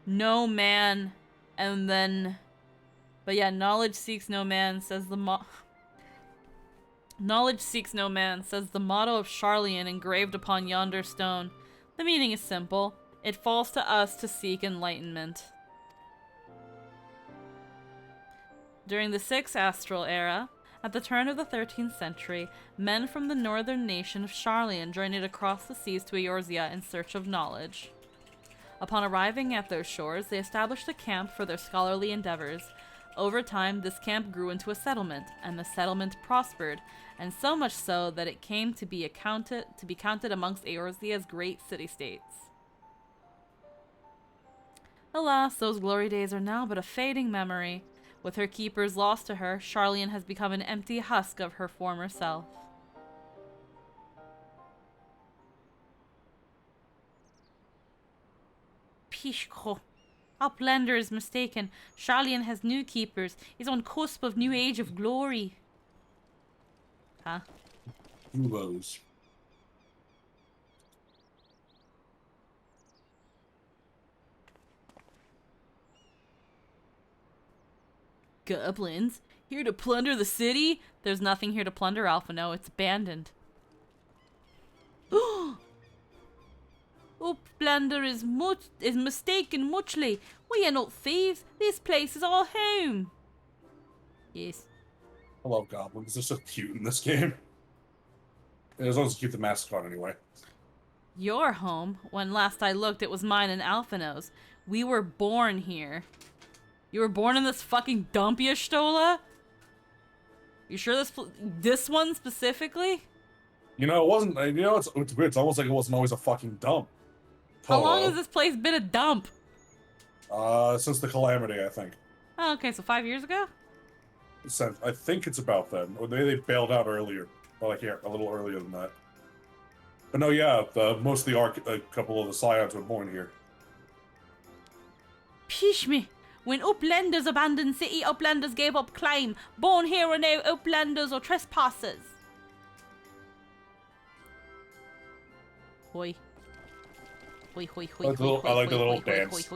no man, and then... But yeah, knowledge seeks no man, says the Knowledge seeks no man, says the motto of Sharlayan engraved upon yonder stone. The meaning is simple. It falls to us to seek enlightenment. During the 6th Astral Era, at the turn of the 13th century, men from the northern nation of Sharlayan journeyed across the seas to Eorzea in search of knowledge. Upon arriving at those shores, they established a camp for their scholarly endeavors. Over time, this camp grew into a settlement, and the settlement prospered, and so much so that it came to be counted amongst Eorzea's great city-states. Alas, those glory days are now but a fading memory. With her keepers lost to her, Sharlayan has become an empty husk of her former self. Pishko. Outlander is mistaken. Sharlayan has new keepers. Is on cusp of new age of glory. Huh? Duos. Goblins? Here to plunder the city? There's nothing here to plunder, Alphino. It's abandoned. Uplander is mistaken muchly. We are not thieves. This place is our home. Yes. I love goblins. They're so cute in this game. As long as you keep the mask on anyway. Your home? When last I looked, it was mine and Alphino's. We were born here. You were born in this fucking dump, Y'shtola? You sure this one specifically? You know, it wasn't. You know, it's weird. It's almost like it wasn't always a fucking dump. How long has this place been a dump? Since the Calamity, I think. Oh, okay, so 5 years ago? I think it's about then. Or maybe they bailed out earlier. Well, like, yeah, a little earlier than that. But no, yeah, most of a couple of the Scions were born here. Pish me. When Uplanders abandoned city, Uplanders gave up claim. Born here are no Uplanders or trespassers. Hoi. Hoi, hoi, hoi, I like the little dance.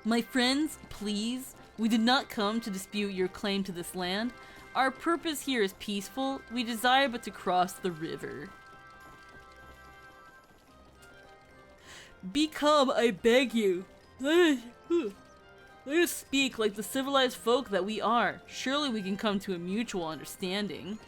My friends, please, we did not come to dispute your claim to this land. Our purpose here is peaceful. We desire but to cross the river. Become, I beg you. Let us speak like the civilized folk that we are. Surely we can come to a mutual understanding.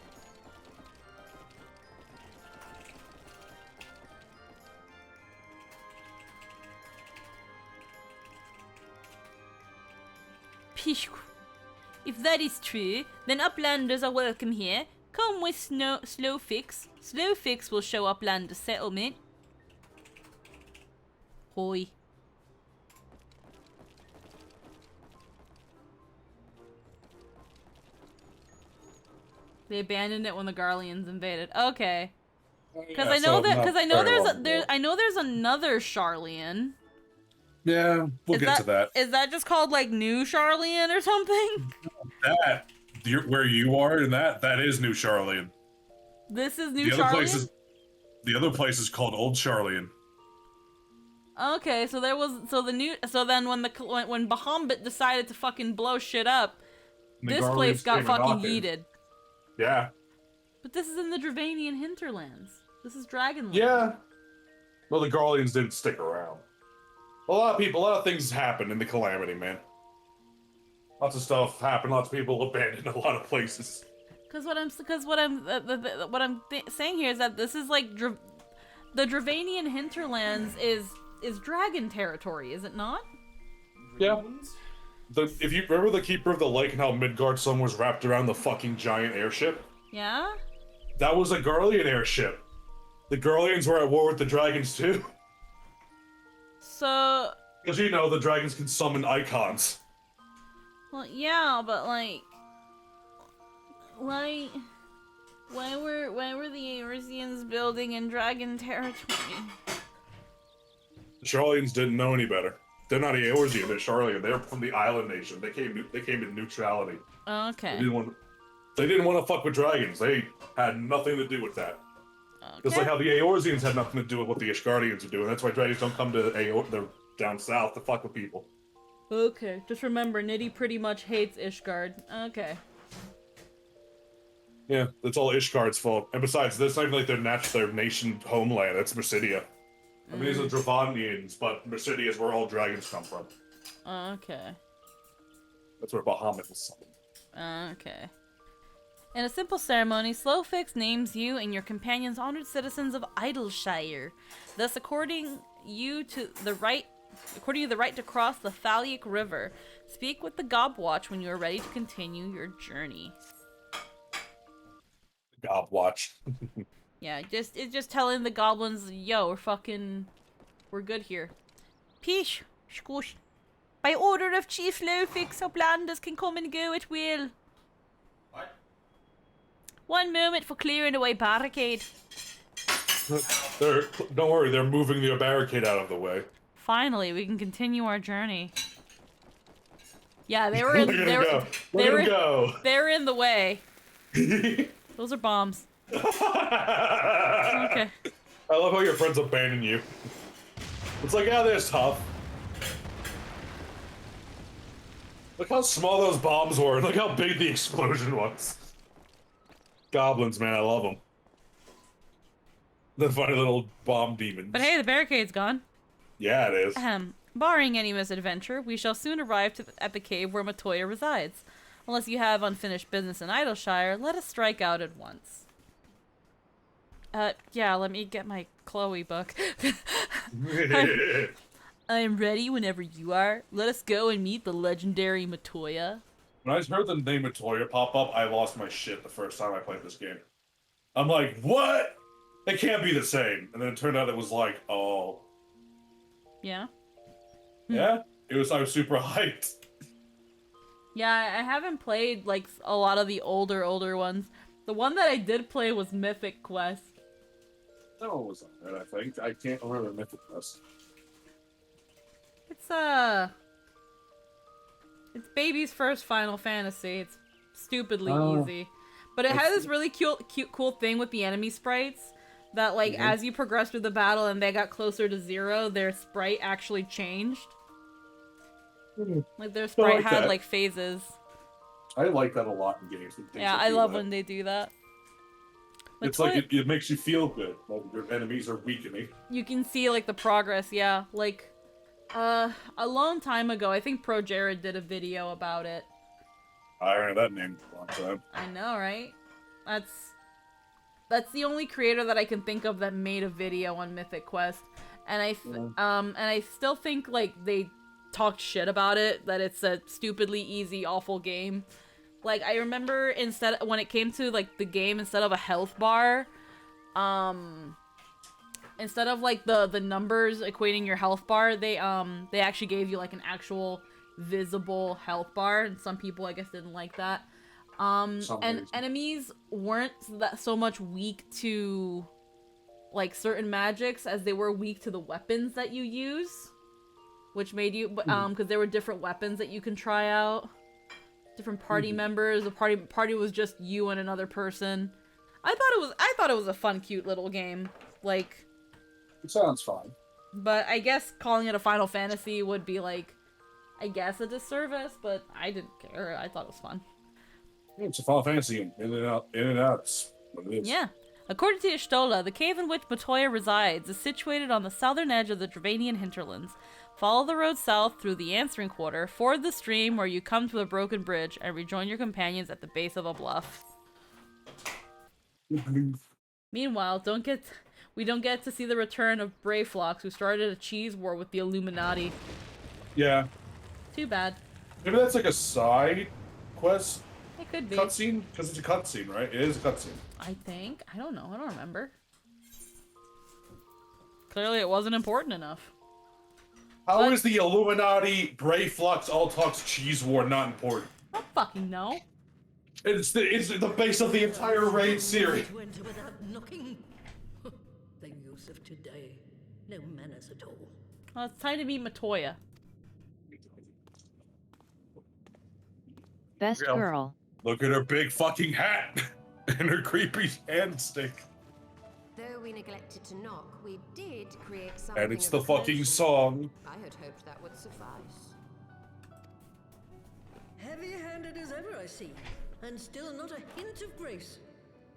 If that is true, then Uplanders are welcome here. Come with Slowfix. Slowfix will show Uplanders settlement. Hoi. They abandoned it when the Garleans invaded. Okay. Because I know I know there's another Sharlayan. Yeah, we'll get to that. Is that just called like New Sharlayan or something? Where you are in that is New Sharlayan. This is New Sharlayan? The other place is called Old Charlian. Okay, so there was so then when Bahamut decided to fucking blow shit up, this place got fucking yeeted. Yeah. But this is in the Dravanian hinterlands. This is Dragonland. Yeah. Well, the Garleans didn't stick around. A lot of things happened in the Calamity, man. Lots of stuff happened. Lots of people abandoned a lot of places. Because what I'm saying here is that this is like the Dravanian hinterlands is dragon territory, is it not? Yeah. If you remember the Keeper of the Lake and how Midgard's son was wrapped around the fucking giant airship? Yeah? That was a Garlean airship. The Garleans were at war with the dragons too. So... Because you know, the dragons can summon icons. Well, yeah, but like... Why were the Eorzeans building in dragon territory? The Charlians didn't know any better. They're not Eorzean, they're Charlian. They're from the island nation. They came in neutrality. Okay. They didn't want to fuck with dragons. They had nothing to do with that. Okay. Just like how the Eorzeans had nothing to do with what the Ishgardians are doing. That's why dragons don't come to they're down south to fuck with people. Okay, just remember, Niddy pretty much hates Ishgard. Okay. Yeah, that's all Ishgard's fault. And besides, that's not even like their nation homeland. That's Mercidia. I mean, these are Dravanians, but Mercidia is where all dragons come from. Okay. That's where Bahamut was summoned. Okay. In a simple ceremony, Slowfix names you and your companions honored citizens of Idleshire, thus according you the right to cross the Thalic River. Speak with the Gobwatch when you are ready to continue your journey. Gobwatch. Yeah, it's just telling the goblins, yo, we're good here. Peace, squoosh. By order of Chief Lofix, Uplanders can come and go at will. What? One moment for clearing away barricade. Don't worry, they're moving the barricade out of the way. Finally, we can continue our journey. Yeah, they were Look at him go. They were in the way. Those are bombs. Okay. I love how your friends abandon you. It's like, yeah, they're tough. Look how small those bombs were. Look how big the explosion was. Goblins, man, I love them. The funny little bomb demons. But hey, the barricade's gone. Yeah, it is. Barring any misadventure, we shall soon arrive at the cave where Matoya resides. Unless you have unfinished business in Idleshire, let us strike out at once. Yeah, let me get my Chloe book. I'm ready whenever you are. Let us go and meet the legendary Matoya. When I heard the name Matoya pop up, I lost my shit the first time I played this game. I'm like, what? It can't be the same. And then it turned out it was like, oh. Yeah? Yeah? I was super hyped. Yeah, I haven't played, like, a lot of the older ones. The one that I did play was Mythic Quest. That one was alright, I think. I can't remember Mythic Quest. It's baby's first Final Fantasy. It's stupidly easy. But it had this really cool thing with the enemy sprites. That, like, as you progress through the battle and they got closer to 0, their sprite actually changed. Like, their sprite had, like, phases. I like that a lot in games. Yeah, I love when they do that. It's like, it makes you feel good. Like, your enemies are weakening. You can see, like, the progress, yeah. Like, a long time ago, I think Pro Jared did a video about it. I heard that name for a long time. I know, right? That's the only creator that I can think of that made a video on Mythic Quest. And I still think, like, they talked shit about it, that it's a stupidly easy, awful game. Like, I remember when it came to, like, the game, instead of a health bar, instead of, like, the numbers equating your health bar, they actually gave you, like, an actual visible health bar, and some people, I guess, didn't like that. And enemies weren't so much weak to, like, certain magics as they were weak to the weapons that you use, which made you, because there were different weapons that you can try out. Different party members. The party was just you and another person. I thought it was a fun, cute little game. Like, it sounds fine. but I guess calling it a Final Fantasy would be like, I guess a disservice, but I didn't care. I thought it was fun. It's a Final Fantasy game. In and out. In and out. It's what it is. Yeah. According to Y'shtola, the cave in which Matoya resides is situated on the southern edge of the Dravanian hinterlands. Follow the road south through the Answering Quarter, ford the stream where you come to a broken bridge, and rejoin your companions at the base of a bluff. Meanwhile, we don't get to see the return of Brayflox, who started a cheese war with the Illuminati. Yeah. Too bad. Maybe that's like a side quest. It could be. Cutscene? Because it's a cutscene, right? It is a cutscene. I think. I don't know. I don't remember. Clearly it wasn't important enough. How is the Illuminati, Brayflux, Altux cheese war not important? I don't fucking know. It's the base of the entire raid series. To enter without knocking. The youth of today. No manners at all. Well, it's time to meet Matoya. Best girl. Look at her big fucking hat and her creepy hand stick. Though we neglected to knock, we did create something. And it's of the a fucking potion. song. I had hoped that would suffice. Heavy-handed as ever, I see. And still not a hint of grace.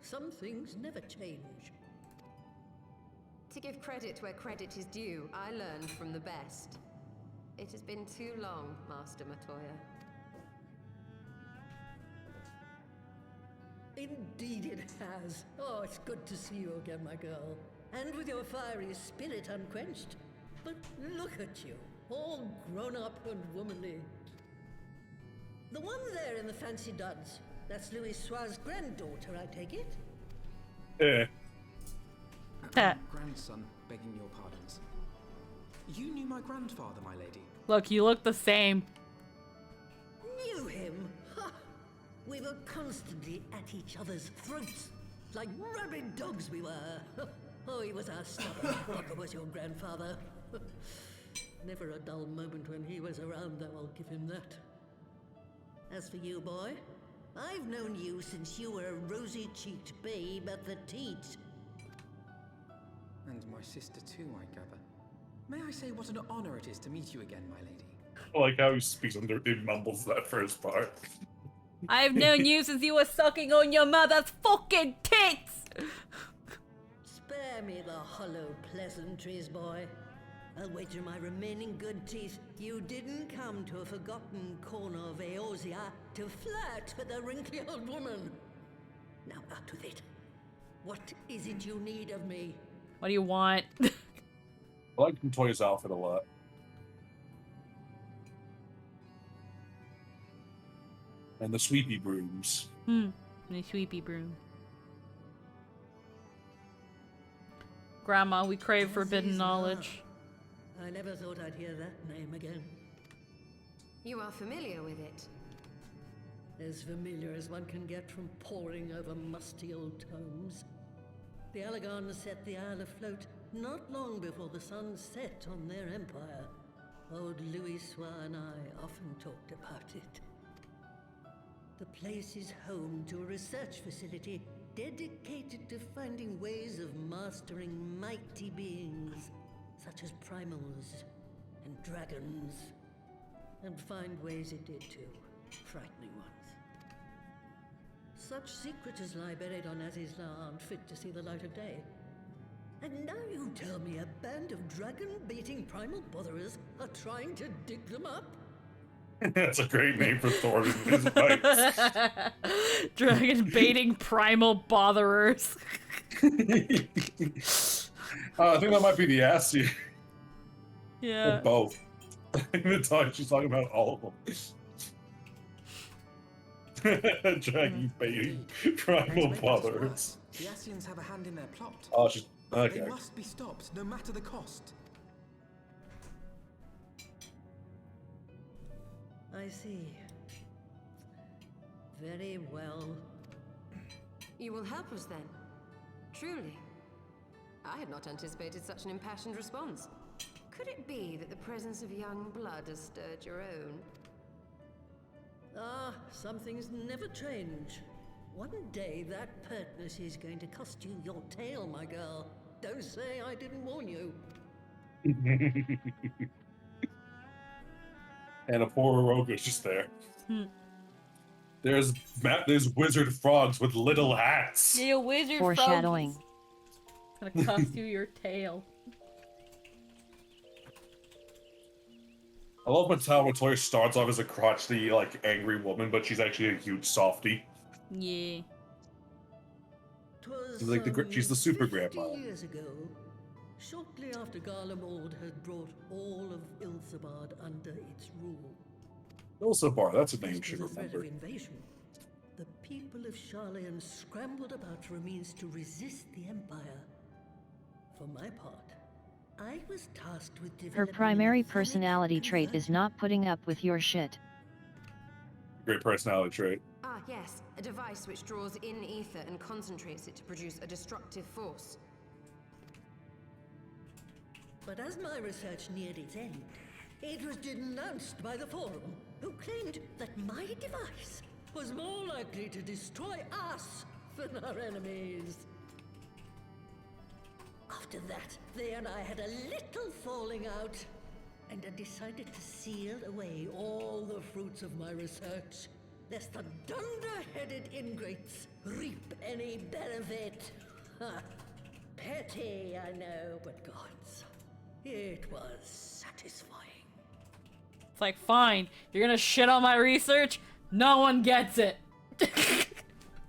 Some things never change. To give credit where credit is due, I learned from the best. It has been too long, Master Matoya. Indeed it has. Oh, it's good to see you again, my girl. And with your fiery spirit unquenched. But look at you, all grown up and womanly. The one there in the fancy duds, that's Louis Soir's granddaughter, I take it? Grandson, begging your pardons. You knew my grandfather, my lady. Look, you look the same. Knew him? Ha! We were constantly at each other's throats. Like rabid dogs we were. Oh, he was a stubborn fucker, was your grandfather. Never a dull moment when he was around, though, I'll give him that. As for you, boy, I've known you since you were a rosy-cheeked babe at the teat. And my sister too, I gather. May I say what an honor it is to meet you again, my lady? I like how he speaks under, he mumbles that first part. I've known you since you were sucking on your mother's fucking tits! Spare me the hollow pleasantries, boy. I'll wager my remaining good teeth you didn't come to a forgotten corner of Eorzea to flirt with a wrinkly old woman. Now out with it. What is it you need of me? What do you want? I like Matoya's outfit a lot. And the sweepy brooms. The sweepy broom. Grandma, we crave forbidden knowledge. I never thought I'd hear that name again. You are familiar with it? As familiar as one can get from poring over musty old tomes. The Allagons set the Isle afloat not long before the sun set on their empire. Old Louis Soir and I often talked about it. The place is home to a research facility dedicated to finding ways of mastering mighty beings, such as primals and dragons. And find ways it did too, frightening ones. Such secrets as lie buried on Azizla aren't fit to see the light of day. And now you tell me a band of dragon-baiting primal botherers are trying to dig them up? That's a great name for Thor and his bites. Dragon baiting primal botherers. I think that might be the Assi. Yeah. Or both. She's talking about all of them. Dragon baiting primal botherers. The Ascians have a hand in their plot. Oh, she's okay. They must be stopped, no matter the cost. I see. Very well. You will help us then? Truly? I had not anticipated such an impassioned response. Could it be that the presence of young blood has stirred your own? Ah, some things never change. One day that pertness is going to cost you your tail, my girl. Don't say I didn't warn you. And a poor Oroga's just there. Hmm. There's wizard frogs with little hats. Yeah, wizard Foreshadowing. froggies. It's gonna cost you your tail. I love when Matoya starts off as a crotchety, like, angry woman, but she's actually a huge softie. Yeah. She's like she's the super grandma. 50 years ago, shortly after Garlemald had brought all of Ilsabard under its rule. Ilsabar, that's a name you Faced should with the threat remember. of invasion, the people of Sharlayan scrambled about for a means to resist the Empire. For my part, I was tasked with Her developing primary an etheric personality trait is not putting up with your shit. Great personality trait. Ah, yes, a device which draws in ether and concentrates it to produce a destructive force. But as my research neared its end, it was denounced by the Forum, who claimed that my device was more likely to destroy us than our enemies. After that, they and I had a little falling out, and I decided to seal away all the fruits of my research, lest the dunder-headed ingrates reap any benefit. Ha! Petty, I know, but gods, it was satisfying. It's like, fine, you're gonna shit on my research? No one gets it.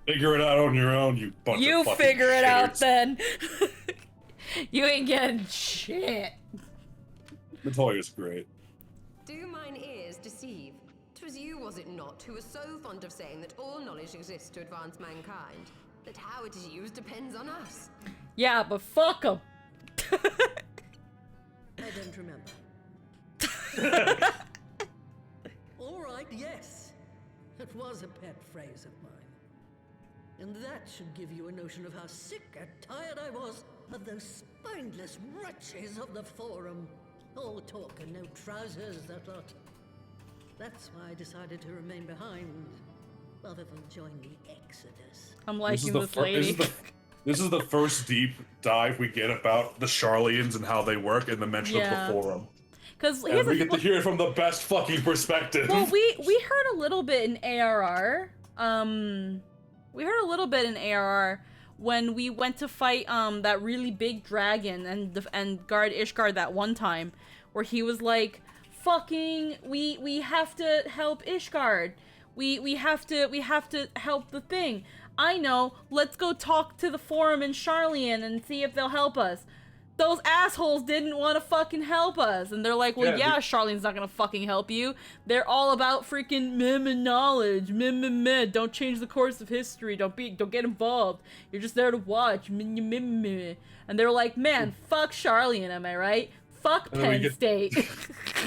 Figure it out on your own, you bunch You of fucking figure it out shitters. then. You ain't getting shit. Matoya's great. Do mine ears deceive? 'Twas you, was it not, who was so fond of saying that all knowledge exists to advance mankind, that how it is used depends on us. Yeah, but fuck 'em. I don't remember. All right, yes. It was a pet phrase of mine. And that should give you a notion of how sick and tired I was of those spineless wretches of the Forum. All talk and no trousers, that lot. That's why I decided to remain behind, rather than join the Exodus. I'm liking this lady. This is the first deep dive we get about the Sharlayans and how they work and the mention Yeah. of the Forum. Because And we get to hear it from the best fucking perspective. Well, we heard a little bit in ARR. We heard a little bit in ARR when we went to fight that really big dragon and guard Ishgard that one time, where he was like, "Fucking, we have to help Ishgard. We have to help the thing. I know. Let's go talk to the Forum in Sharlayan and see if they'll help us." Those assholes didn't want to fucking help us. And they're like, well, yeah, Sharlayan's not gonna fucking help you. They're all about freaking meh knowledge. Meh. Don't change the course of history. Don't get involved. You're just there to watch. Meh. And they're like, man, fuck Sharlayan, am I right? Fuck Penn State.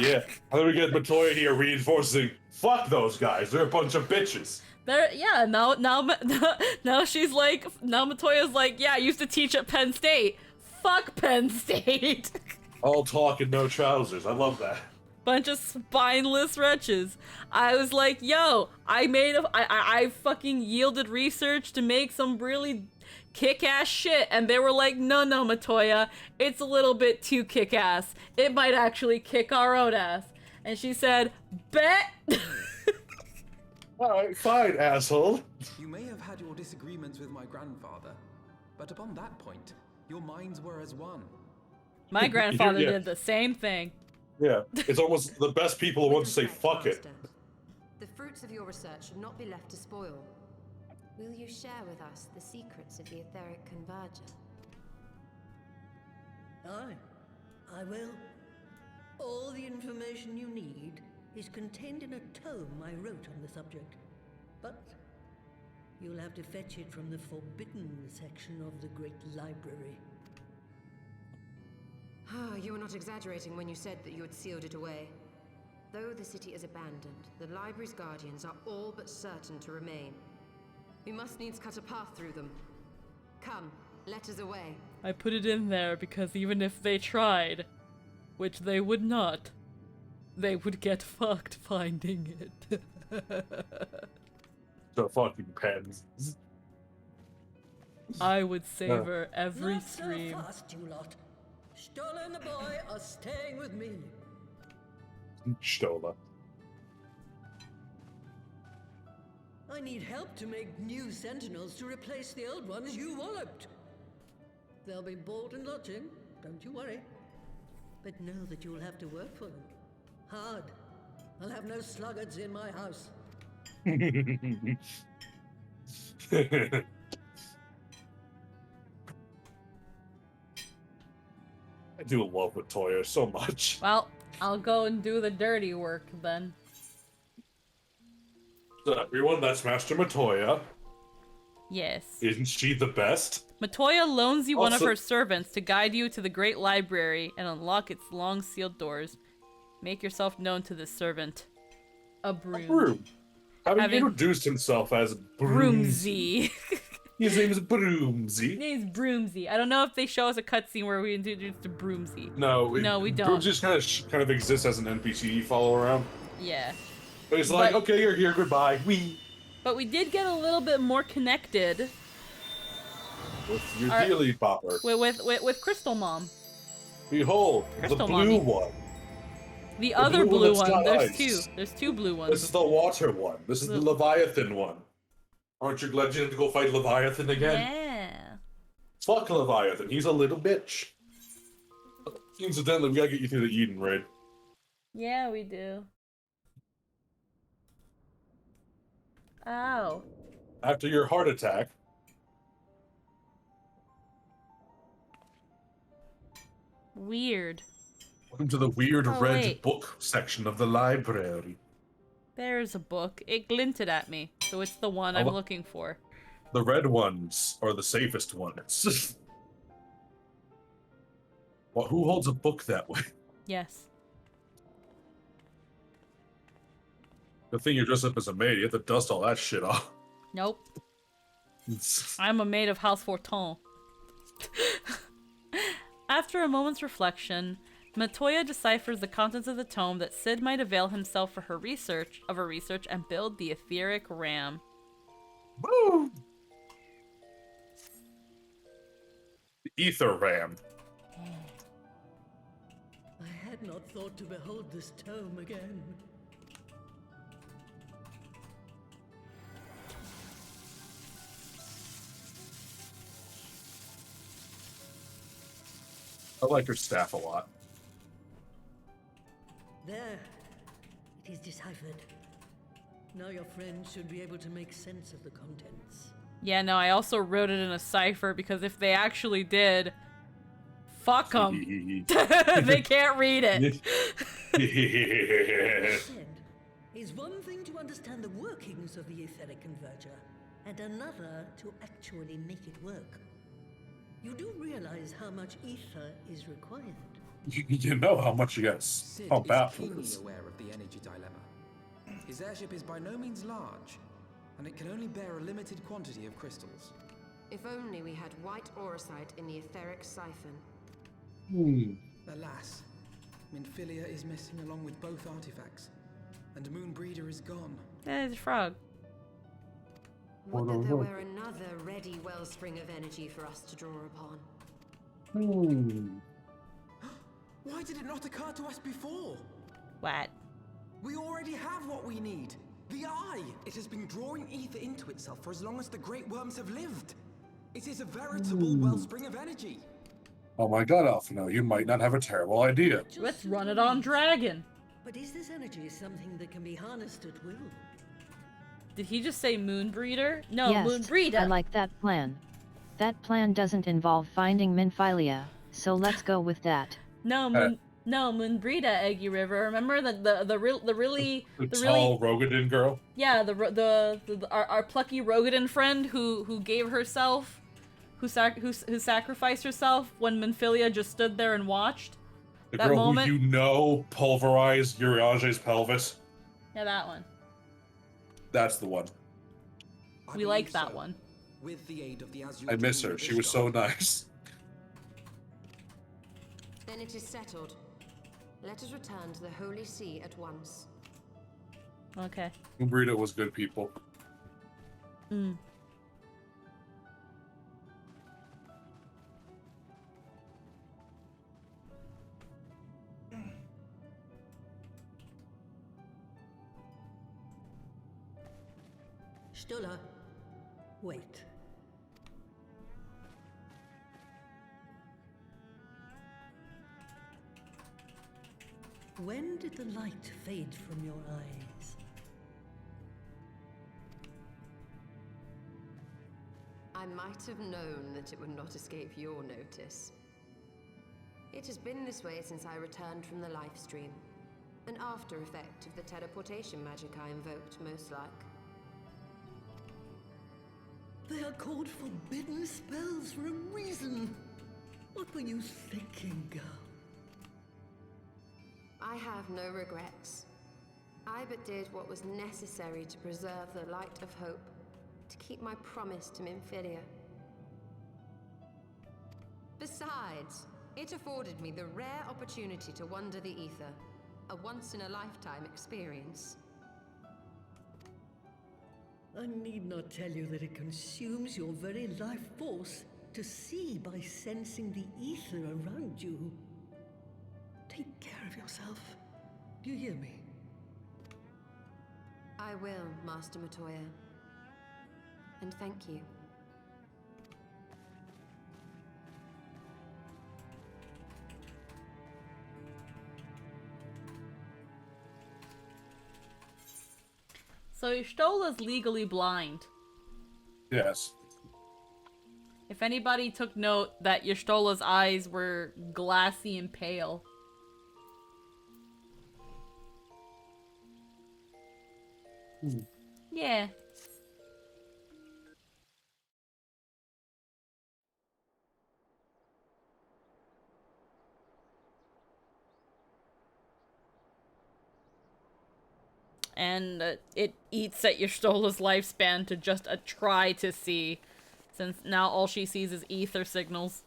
Yeah. And then we get Matoya here reinforcing, fuck those guys. They're a bunch of bitches. Now she's like, now Matoya's like, yeah, I used to teach at Penn State. Fuck Penn State. All talk and no trousers. I love that. Bunch of spineless wretches. I was like, yo, I fucking yielded research to make some really kick-ass shit, and they were like, no, Matoya, it's a little bit too kick-ass. It might actually kick our own ass. And she said, bet. Alright, fine, asshole. You may have had your disagreements with my grandfather, but upon that point, your minds were as one. My grandfather Yeah. did the same thing. Yeah, it's almost the best people who want to say fuck it. The fruits of your research should not be left to spoil. Will you share with us the secrets of the Etheric Converger? Aye, I will. All the information you need is contained in a tome I wrote on the subject. But you'll have to fetch it from the forbidden section of the Great Library. Ah, you were not exaggerating when you said that you had sealed it away. Though the city is abandoned, the library's guardians are all but certain to remain. We must needs cut a path through them. Come, let us away. I put it in there because even if they tried, which they would not, they would get fucked finding it. The fucking pens. I would savor every Not stream. so fast, you lot. Stola and the boy are staying with me. Stola. I need help to make new sentinels to replace the old ones you walloped. They'll be board and lodging, don't you worry. But know that you'll have to work for them. Hard. I'll have no sluggards in my house. I do love Matoya so much. Well, I'll go and do the dirty work then. So everyone, that's Master Matoya. Yes. Isn't she the best? Matoya loans you one of Also- her servants to guide you to the Great Library and unlock its long sealed doors. Make yourself known to this servant. A broom. Broom. Having introduced himself as Broomsy. His name is Broomsy. His name's Broomsy. I don't know if they show us a cutscene where we introduce to Broomsy. No, we don't. Broomsy just kind of exists as an NPC you follow around. Yeah. But he's like, okay, you're here, goodbye. Wee. But we did get a little bit more connected With your dearly popper. with Crystal Mom. Behold, Crystal the blue Mommy. one. The other blue blue that's one. got There's eyes. two. There's two blue ones. This is the water one. This is the Leviathan one. Aren't you glad you didn't go fight Leviathan again? Yeah. Fuck Leviathan. He's a little bitch. Incidentally, we gotta get you through the Eden raid. Yeah, we do. Ow. After your heart attack. Weird. Welcome to the weird Oh, red wait. book section of the library. There's a book. It glinted at me, so it's the one I'm looking for. The red ones are the safest ones. Well, who holds a book that way? Yes. The thing you're dressed up as a maid, you have to dust all that shit off. Nope. I'm a maid of House Forton. After a moment's reflection, Matoya deciphers the contents of the tome that Sid might avail himself for her research and build the etheric ram. Woo! The ether ram. I had not thought to behold this tome again. I like her staff a lot. There. It is deciphered. Now your friend should be able to make sense of the contents. Yeah, no, I also wrote it in a cipher because if they actually did, fuck them. They can't read it. Said, is one thing to understand the workings of the etheric converger, and another to actually make it work. You do realize how much ether is required. You know how much you got Sid pump is out for keenly this. aware of the energy dilemma. His airship is by no means large, and it can only bear a limited quantity of crystals. If only we had white auracite in the etheric siphon. Alas, Minfilia is missing along with both artifacts, and Moonbreeder is gone. There's a frog. Would that there were another ready wellspring of energy for us to draw upon. Why did it not occur to us before? What? We already have what we need. The Eye! It has been drawing ether into itself for as long as the Great Worms have lived. It is a veritable wellspring of energy. Oh my god, Alphino, you might not have a terrible idea. Let's run it on Dragon. But is this energy something that can be harnessed at will? Did he just say Moonbreeder? No, Yes, Moonbreeder. I like that plan. That plan doesn't involve finding Minfilia, so let's go with that. No, Moonbreeder, Eggy River. Remember the really Tall Rogadin girl? Yeah, our plucky Rogadin friend who gave herself, who sacrificed herself when Minfilia just stood there and watched. The that girl moment. who you know pulverized Uriage's pelvis? Yeah, that one. That's the one. We like that one. With the aid of the Azure I miss her. She was so nice. Then it is settled. Let us return to the Holy See at once. Okay. Burrito was good people. Stola, wait. When did the light fade from your eyes? I might have known that it would not escape your notice. It has been this way since I returned from the life stream. An after effect of the teleportation magic I invoked, most like. They are called forbidden spells for a reason. What were you thinking, girl? I have no regrets. I but did what was necessary to preserve the light of hope, to keep my promise to Minfilia. Besides, it afforded me the rare opportunity to wander the ether, a once-in-a-lifetime experience. I need not tell you that it consumes your very life force to see by sensing the ether around you. Take care of yourself. Do you hear me? I will, Master Matoya. And thank you. So Yshtola's legally blind. Yes. If anybody took note that Yshtola's eyes were glassy and pale. Yeah. And it eats at Yshtola's lifespan to just try to see, since now all she sees is ether signals.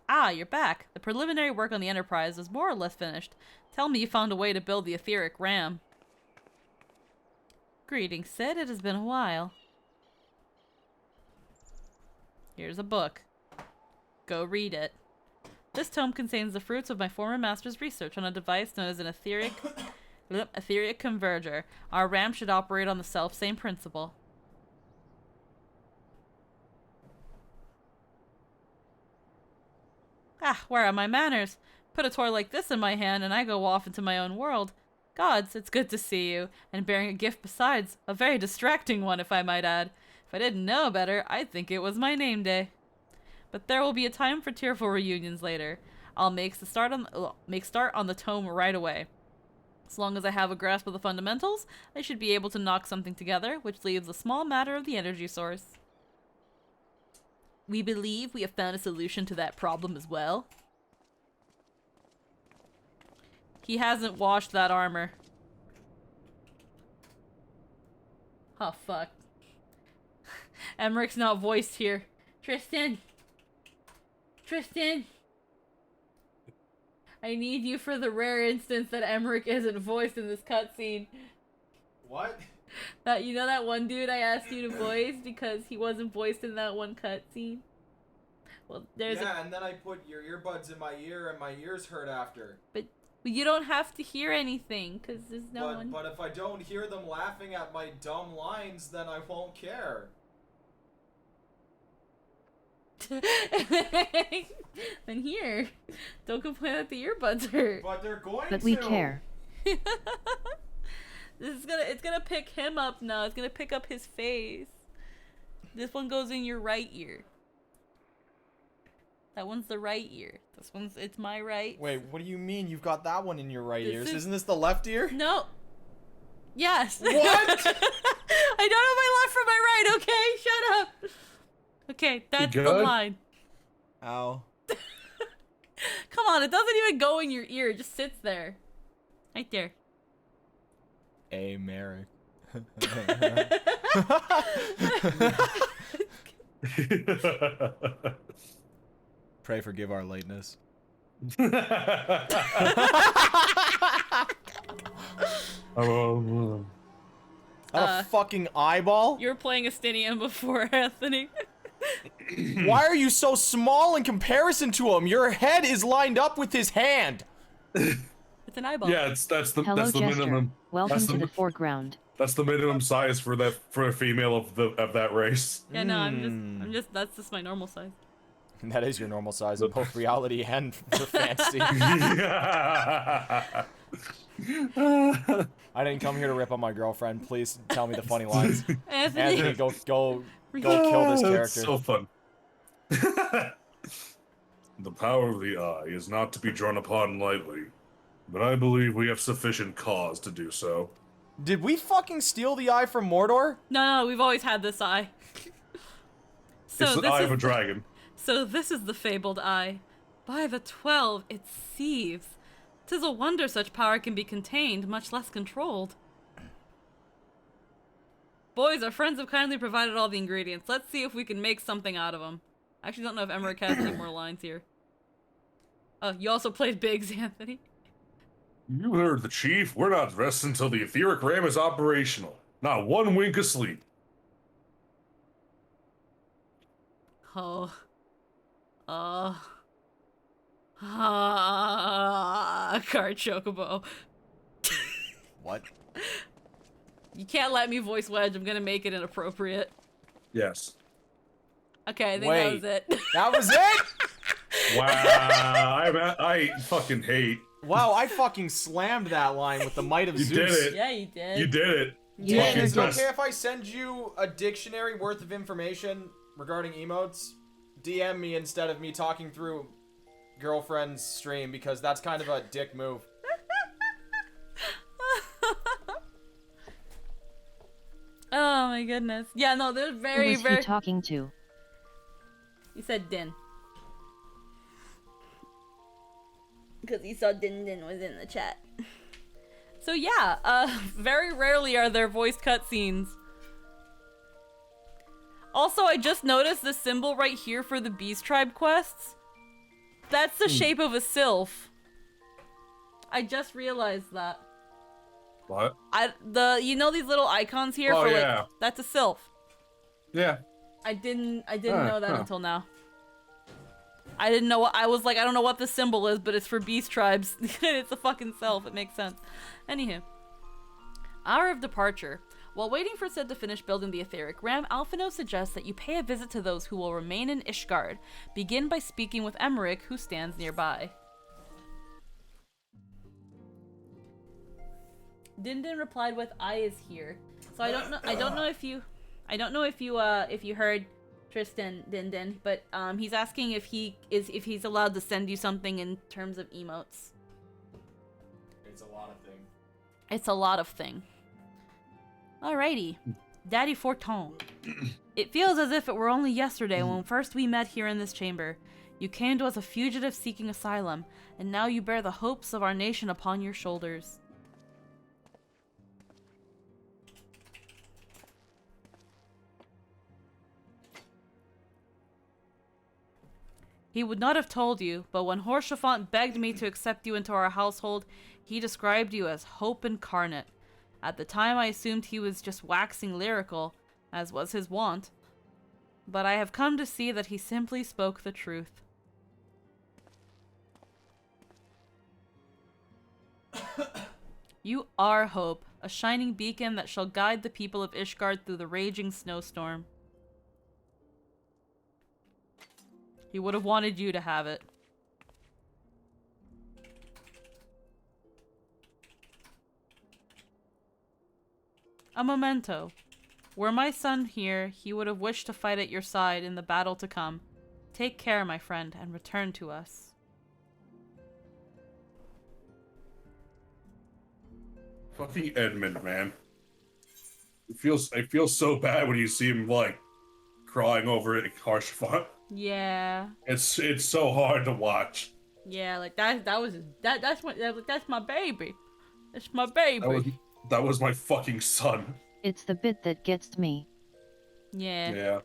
Ah, you're back. The preliminary work on the Enterprise is more or less finished. Tell me you found a way to build the etheric ram. Greetings, Sid. It has been a while. Here's a book. Go read it. This tome contains the fruits of my former master's research on a device known as an etheric converger. Our RAM should operate on the self-same principle. Ah, where are my manners? Put a toy like this in my hand and I go off into my own world. Gods, it's good to see you, and bearing a gift besides, a very distracting one if I might add. If I didn't know better, I'd think it was my name day. But there will be a time for tearful reunions later. I'll make start on the tome right away. As long as I have a grasp of the fundamentals, I should be able to knock something together, which leaves a small matter of the energy source. We believe we have found a solution to that problem as well. He hasn't washed that armor. Oh, fuck. Emmerich's not voiced here. Tristan! Tristan! I need you for the rare instance that Emmerich isn't voiced in this cutscene. What? That, you know that one dude I asked you to voice because he wasn't voiced in that one cutscene? Well, there's and then I put your earbuds in my ear and my ears hurt after. But you don't have to hear anything because there's no one. But if I don't hear them laughing at my dumb lines, then I won't care. Then here, don't complain that the earbuds hurt. But they're going But we care. It's gonna pick him up now. It's gonna pick up his face. This one goes in your right ear. That one's the right ear. This one's, it's my right. Wait, what do you mean you've got that one in your right ear? Is- Isn't this the left ear? No. Yes. What? I don't know my left from my right, okay? Shut up. Okay, that's the line. Ow. Come on, it doesn't even go in your ear. It just sits there. Right there. Hey, Merrick. Pray forgive our lateness. Not a fucking eyeball? You were playing Astinian before, Anthony. Why are you so small in comparison to him? Your head is lined up with his hand. It's an eyeball. Yeah, that's the Hello, Jester. minimum. Welcome That's to the foreground. That's the minimum size for a female of that race. Yeah, no, I'm just that's just my normal size. That is your normal size in both reality and for fantasy. I didn't come here to rip on my girlfriend. Please tell me the funny lines. Anthony, go kill this character. That's so fun. The power of the eye is not to be drawn upon lightly, but I believe we have sufficient cause to do so. Did we fucking steal the eye from Mordor? No, we've always had this eye. It's the eye of a dragon. So this is the fabled eye. By the 12, it seethes. 'Tis a wonder such power can be contained, much less controlled. Boys, our friends have kindly provided all the ingredients. Let's see if we can make something out of them. I actually don't know if Emmerich has any more lines here. Oh, you also played Biggs, Anthony. You heard the chief. We're not resting until the etheric ram is operational. Not one wink of sleep. Oh. Card Chocobo. What? You can't let me voice Wedge. I'm gonna make it inappropriate. Yes. Okay, I think that was it. That was it? Wow, I fucking hate. Wow, I fucking slammed that line with the might of You Zeus. did it. Yeah, you did. You did it. Yeah, Fucking is it best. okay if I send you a dictionary worth of information regarding emotes? DM me instead of me talking through girlfriend's stream, because that's kind of a dick move. Oh my goodness. Yeah, no, they're very, Who was very. he talking to? You said Din. Because he saw Din was in the chat. So yeah, very rarely are there voice cutscenes. Also, I just noticed the symbol right here for the Beast Tribe quests. That's the shape of a sylph. I just realized that. What? You know these little icons here for yeah. like that's a sylph. Yeah. I didn't know that until now. I didn't know what I was like. I don't know what the symbol is, but it's for beast tribes. It's a fucking self. It makes sense. Anywho, hour of departure. While waiting for Sid to finish building the etheric ram, Alphino suggests that you pay a visit to those who will remain in Ishgard. Begin by speaking with Emmerich, who stands nearby. Dindin replied with, "I is here." So I don't know if you heard Tristan Dindin, but he's asking if he's allowed to send you something in terms of emotes. It's a lot of thing. It's a lot of thing. Alrighty, Daddy Forton. It feels as if it were only yesterday when first we met here in this chamber. You came to us a fugitive seeking asylum, and now you bear the hopes of our nation upon your shoulders. He would not have told you, but when Horshafant begged me to accept you into our household, he described you as hope incarnate. At the time, I assumed he was just waxing lyrical, as was his wont. But I have come to see that he simply spoke the truth. You are hope, a shining beacon that shall guide the people of Ishgard through the raging snowstorm. He would have wanted you to have it. A memento. Were my son here, he would have wished to fight at your side in the battle to come. Take care, my friend, and return to us. Fucking Edmund, man. I feel so bad when you see him like crying over it in harsh font. Yeah. It's so hard to watch. Yeah, like that's my baby. It's my baby. That was my fucking son. It's the bit that gets me. Yeah. Yeah.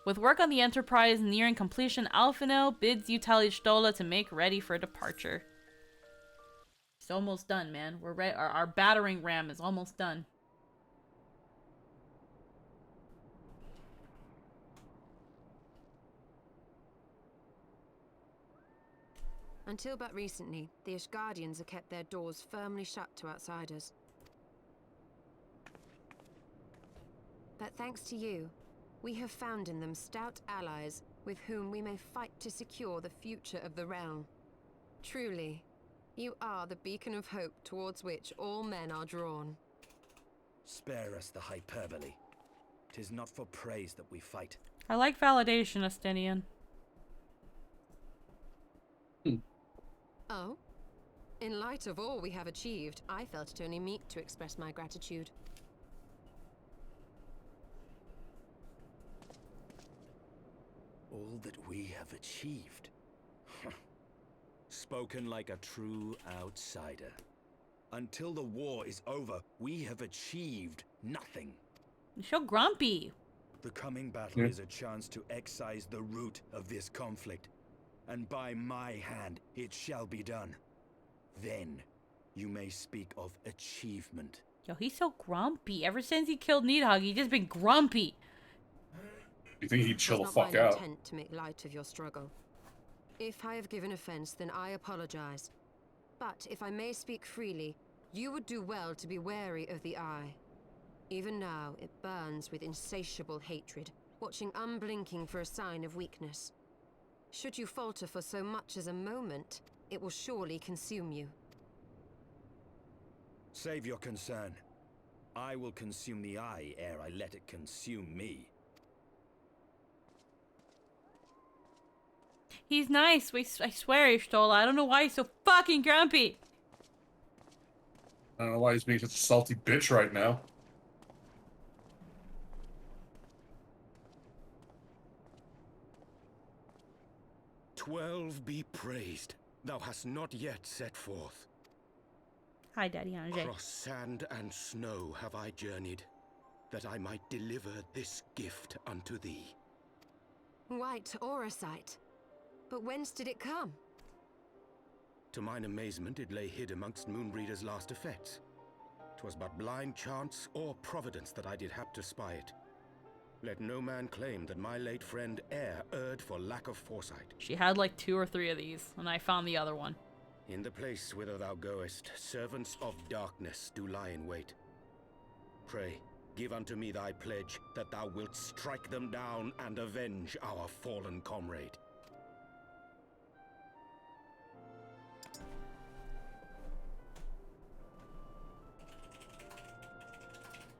With work on the Enterprise nearing completion, Alphino bids you tell Y'shtola to make ready for departure. It's almost done, man. We're ready. Our battering ram is almost done. Until but recently, the Ishgardians have kept their doors firmly shut to outsiders. But thanks to you, we have found in them stout allies with whom we may fight to secure the future of the realm. Truly, you are the beacon of hope towards which all men are drawn. Spare us the hyperbole. 'Tis not for praise that we fight. I like validation, Estinian. Oh? In light of all we have achieved, I felt it only meet to express my gratitude. All that we have achieved. Spoken like a true outsider. Until the war is over, we have achieved nothing. You're so grumpy. The coming battle is a chance to excise the root of this conflict. And by my hand, it shall be done. Then, you may speak of achievement. Yo, he's so grumpy. Ever since he killed Nidhogg, he's just been grumpy. You think he'd chill the fuck It was not my out? intent to make light of your struggle. If I have given offense, then I apologize. But if I may speak freely, you would do well to be wary of the Eye. Even now, it burns with insatiable hatred, watching unblinking for a sign of weakness. Should you falter for so much as a moment, it will surely consume you. Save your concern. I will consume the Eye ere I let it consume me. He's nice. I swear, Ishtola. I don't know why he's so fucking grumpy. I don't know why he's being such a salty bitch right now. "12 be praised. Thou hast not yet set forth. Hi, Daddy Ange. Across sand and snow have I journeyed, that I might deliver this gift unto thee." White Auracite. But whence did it come? To mine amazement, it lay hid amongst Moonbreeder's last effects. 'Twas but blind chance or providence that I did hap to spy it. Let no man claim that my late friend erred for lack of foresight. She had like 2 or 3 of these, and I found the other one. In the place whither thou goest, servants of darkness do lie in wait. Pray, give unto me thy pledge that thou wilt strike them down and avenge our fallen comrade.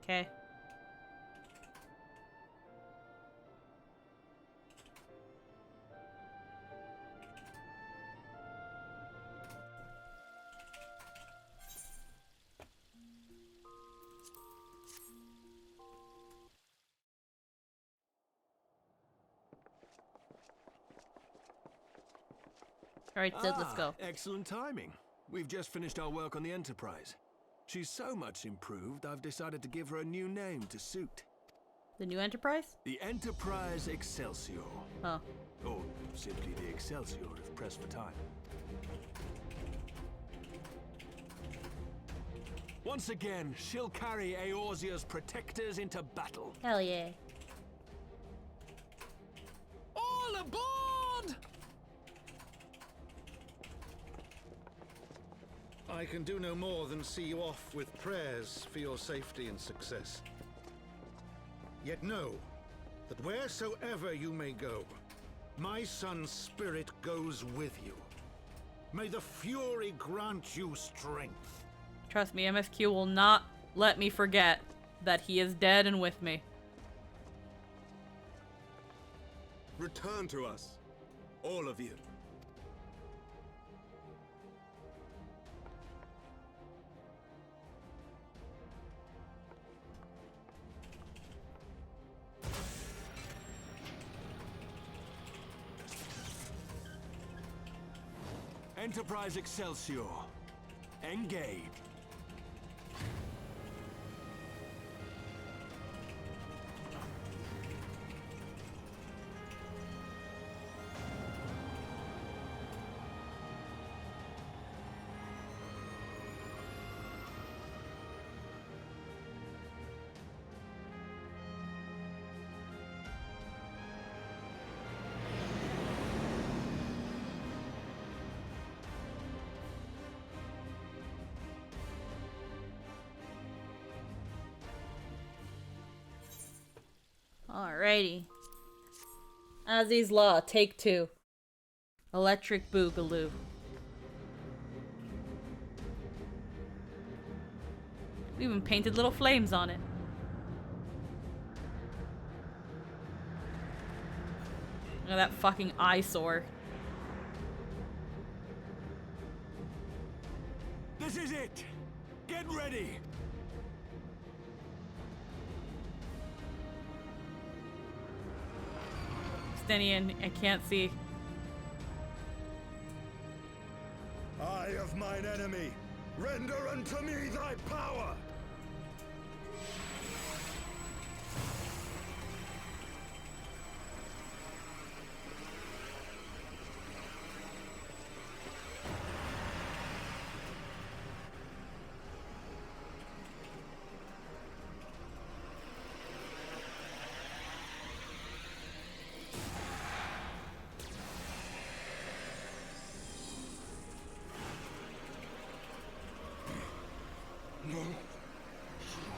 Okay. Alright, Sid, let's go. Excellent timing. We've just finished our work on the Enterprise. She's so much improved, I've decided to give her a new name to suit. The new Enterprise? The Enterprise Excelsior. Oh. Or simply the Excelsior, if pressed for time. Once again, she'll carry Eorzea's protectors into battle. Hell yeah. All aboard! I can do no more than see you off with prayers for your safety and success. Yet know that wheresoever you may go, my son's spirit goes with you. May the Fury grant you strength. Trust me, MSQ will not let me forget that he is dead and with me. Return to us, all of you. Enterprise Excelsior. Engage. Alrighty. Ozzy's Law, take 2. Electric Boogaloo. We even painted little flames on it. Look at that fucking eyesore. This is it! Get ready! Stenian, I can't see. Eye of mine enemy, render unto me thy power! No, you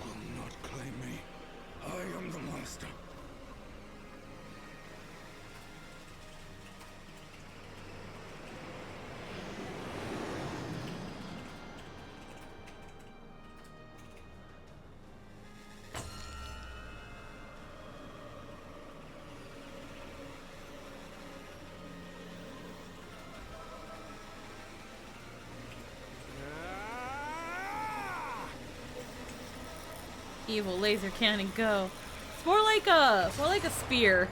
will not claim me. I am the master. Evil laser cannon, go. It's more like a spear.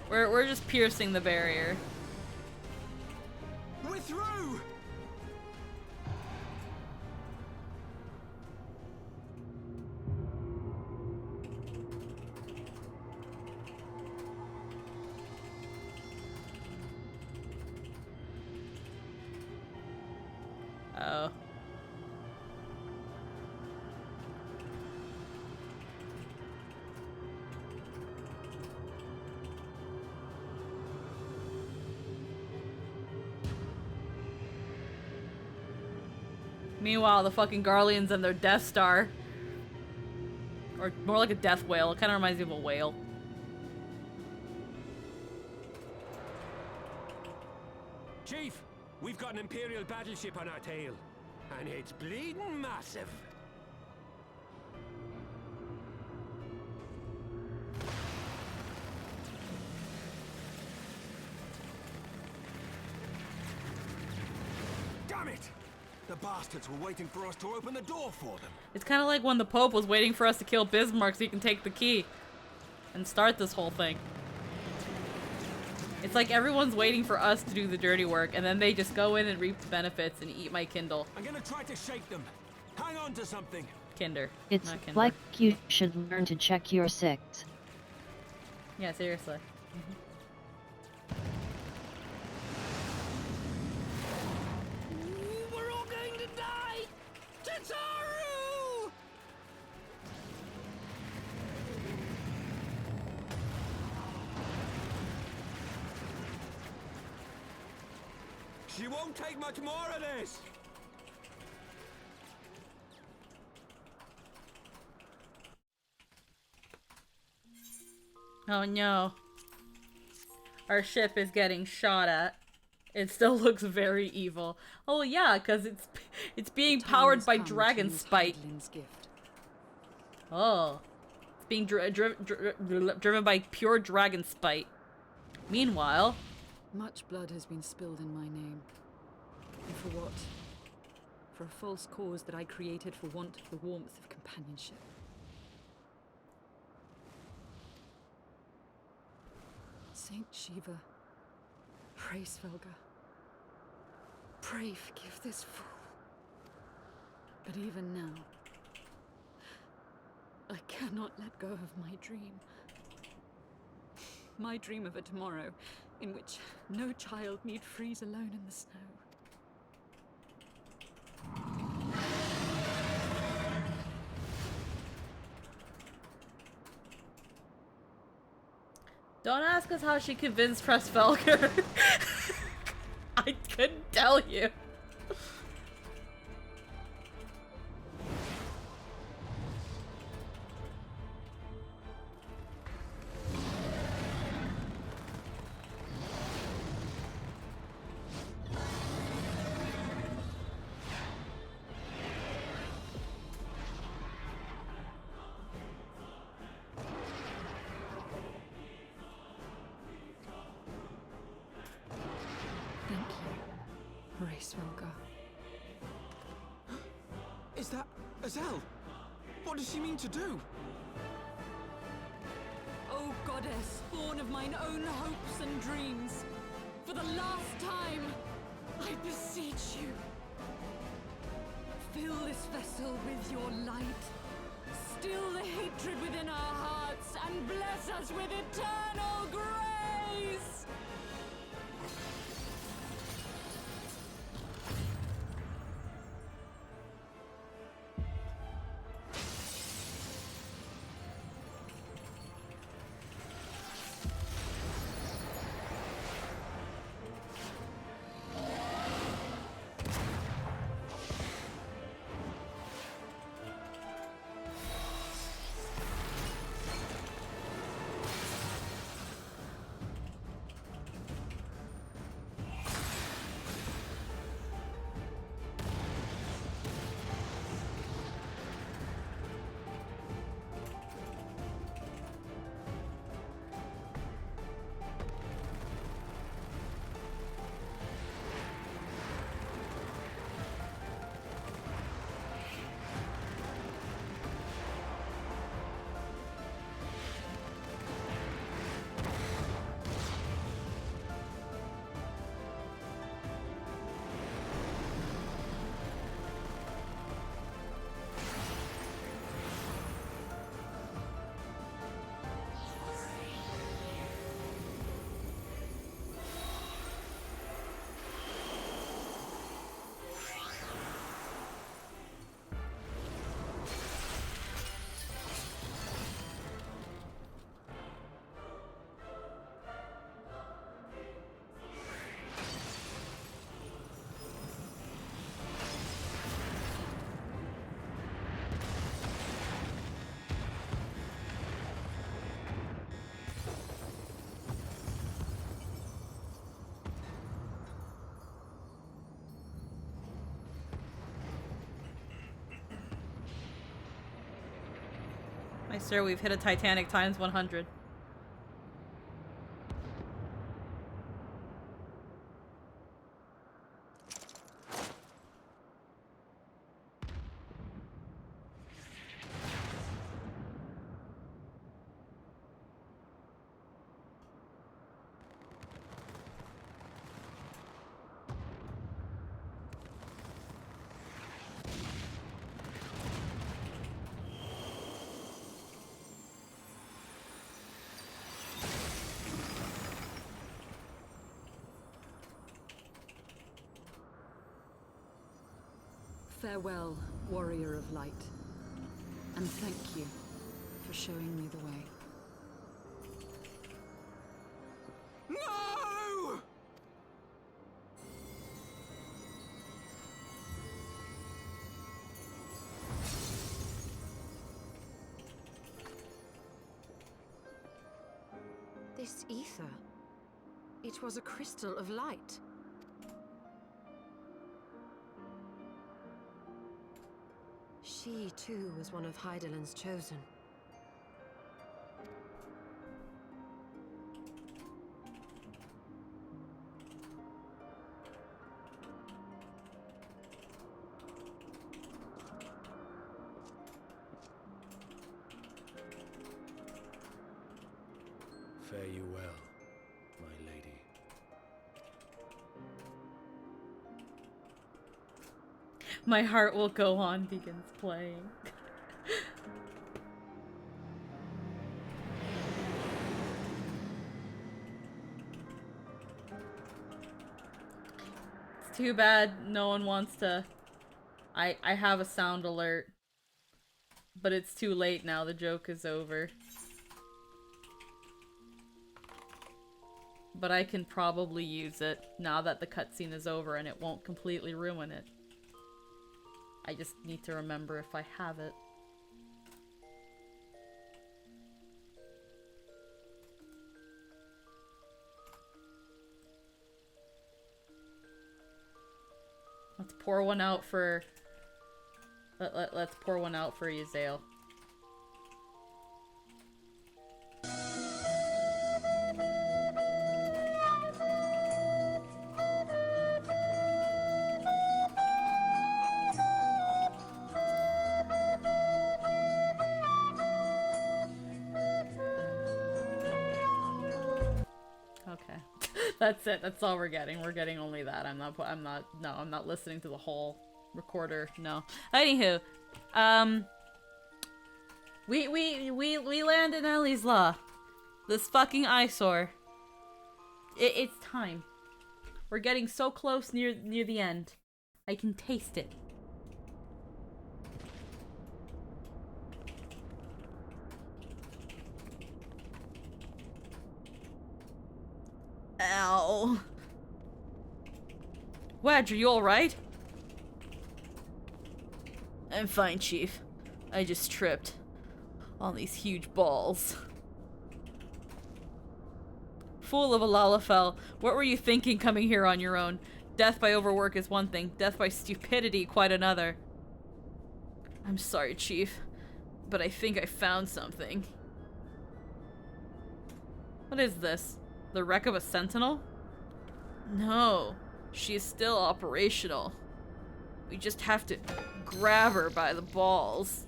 We're just piercing the barrier. We're through! Oh. Meanwhile, the fucking Garleans and their Death Star. Or more like a death whale. It kind of reminds me of a whale. Chief, we've got an Imperial battleship on our tail. And it's bleeding massive. Damn it! The bastards were waiting for us to open the door for them. It's kind of like when the Pope was waiting for us to kill Bismarck so he can take the key and start this whole thing. It's like everyone's waiting for us to do the dirty work, and then they just go in and reap the benefits and eat my Kindle. I'm gonna try to shake them. Hang on to something. Kinder. It's not Kinder. like you should learn to check your six. Yeah, seriously. We're all going to die! Tataru! She won't take much more of this. Oh no. Our ship is getting shot at. It still looks very evil. Oh yeah, because it's being powered by dragon spite. Oh. It's being driven by pure dragon spite. Meanwhile... Much blood has been spilled in my name. And for what? For a false cause that I created for want of the warmth of companionship. Saint Shiva, pray Svelga, pray forgive this fool. But even now, I cannot let go of my dream. My dream of a tomorrow in which no child need freeze alone in the snow. Don't ask us how she convinced Trustfelger. I couldn't tell you. Svelka. Is that Azelle? What does she mean to do? O goddess, born of mine own hopes and dreams, for the last time, I beseech you, fill this vessel with your light, still the hatred within our hearts, and bless us with eternal grace! My sir, we've hit a Titanic times 100. Farewell, warrior of light, and thank you for showing me the way. No! This ether. It was a crystal of light. She, too, was one of Hydaelyn's chosen. Fare you well, my lady. My heart will go on begins playing. It's too bad no one wants to... I have a sound alert. But it's too late now, the joke is over. But I can probably use it now that the cutscene is over and it won't completely ruin it. I just need to remember if I have it. Let's pour one out for... Let's pour one out for Yzael. That's it. That's all we're getting. We're getting only that. I'm not listening to the whole recorder. No. Anywho, we land in Ellie's Law. This fucking eyesore. It's time. We're getting so close near the end. I can taste it. Ow. Wedge, are you alright? I'm fine, Chief. I just tripped on these huge balls. Fool of a Lalafell, what were you thinking coming here on your own? Death by overwork is one thing, death by stupidity quite another. I'm sorry, Chief, but I think I found something. What is this? The wreck of a sentinel? No, she is still operational. We just have to grab her by the balls.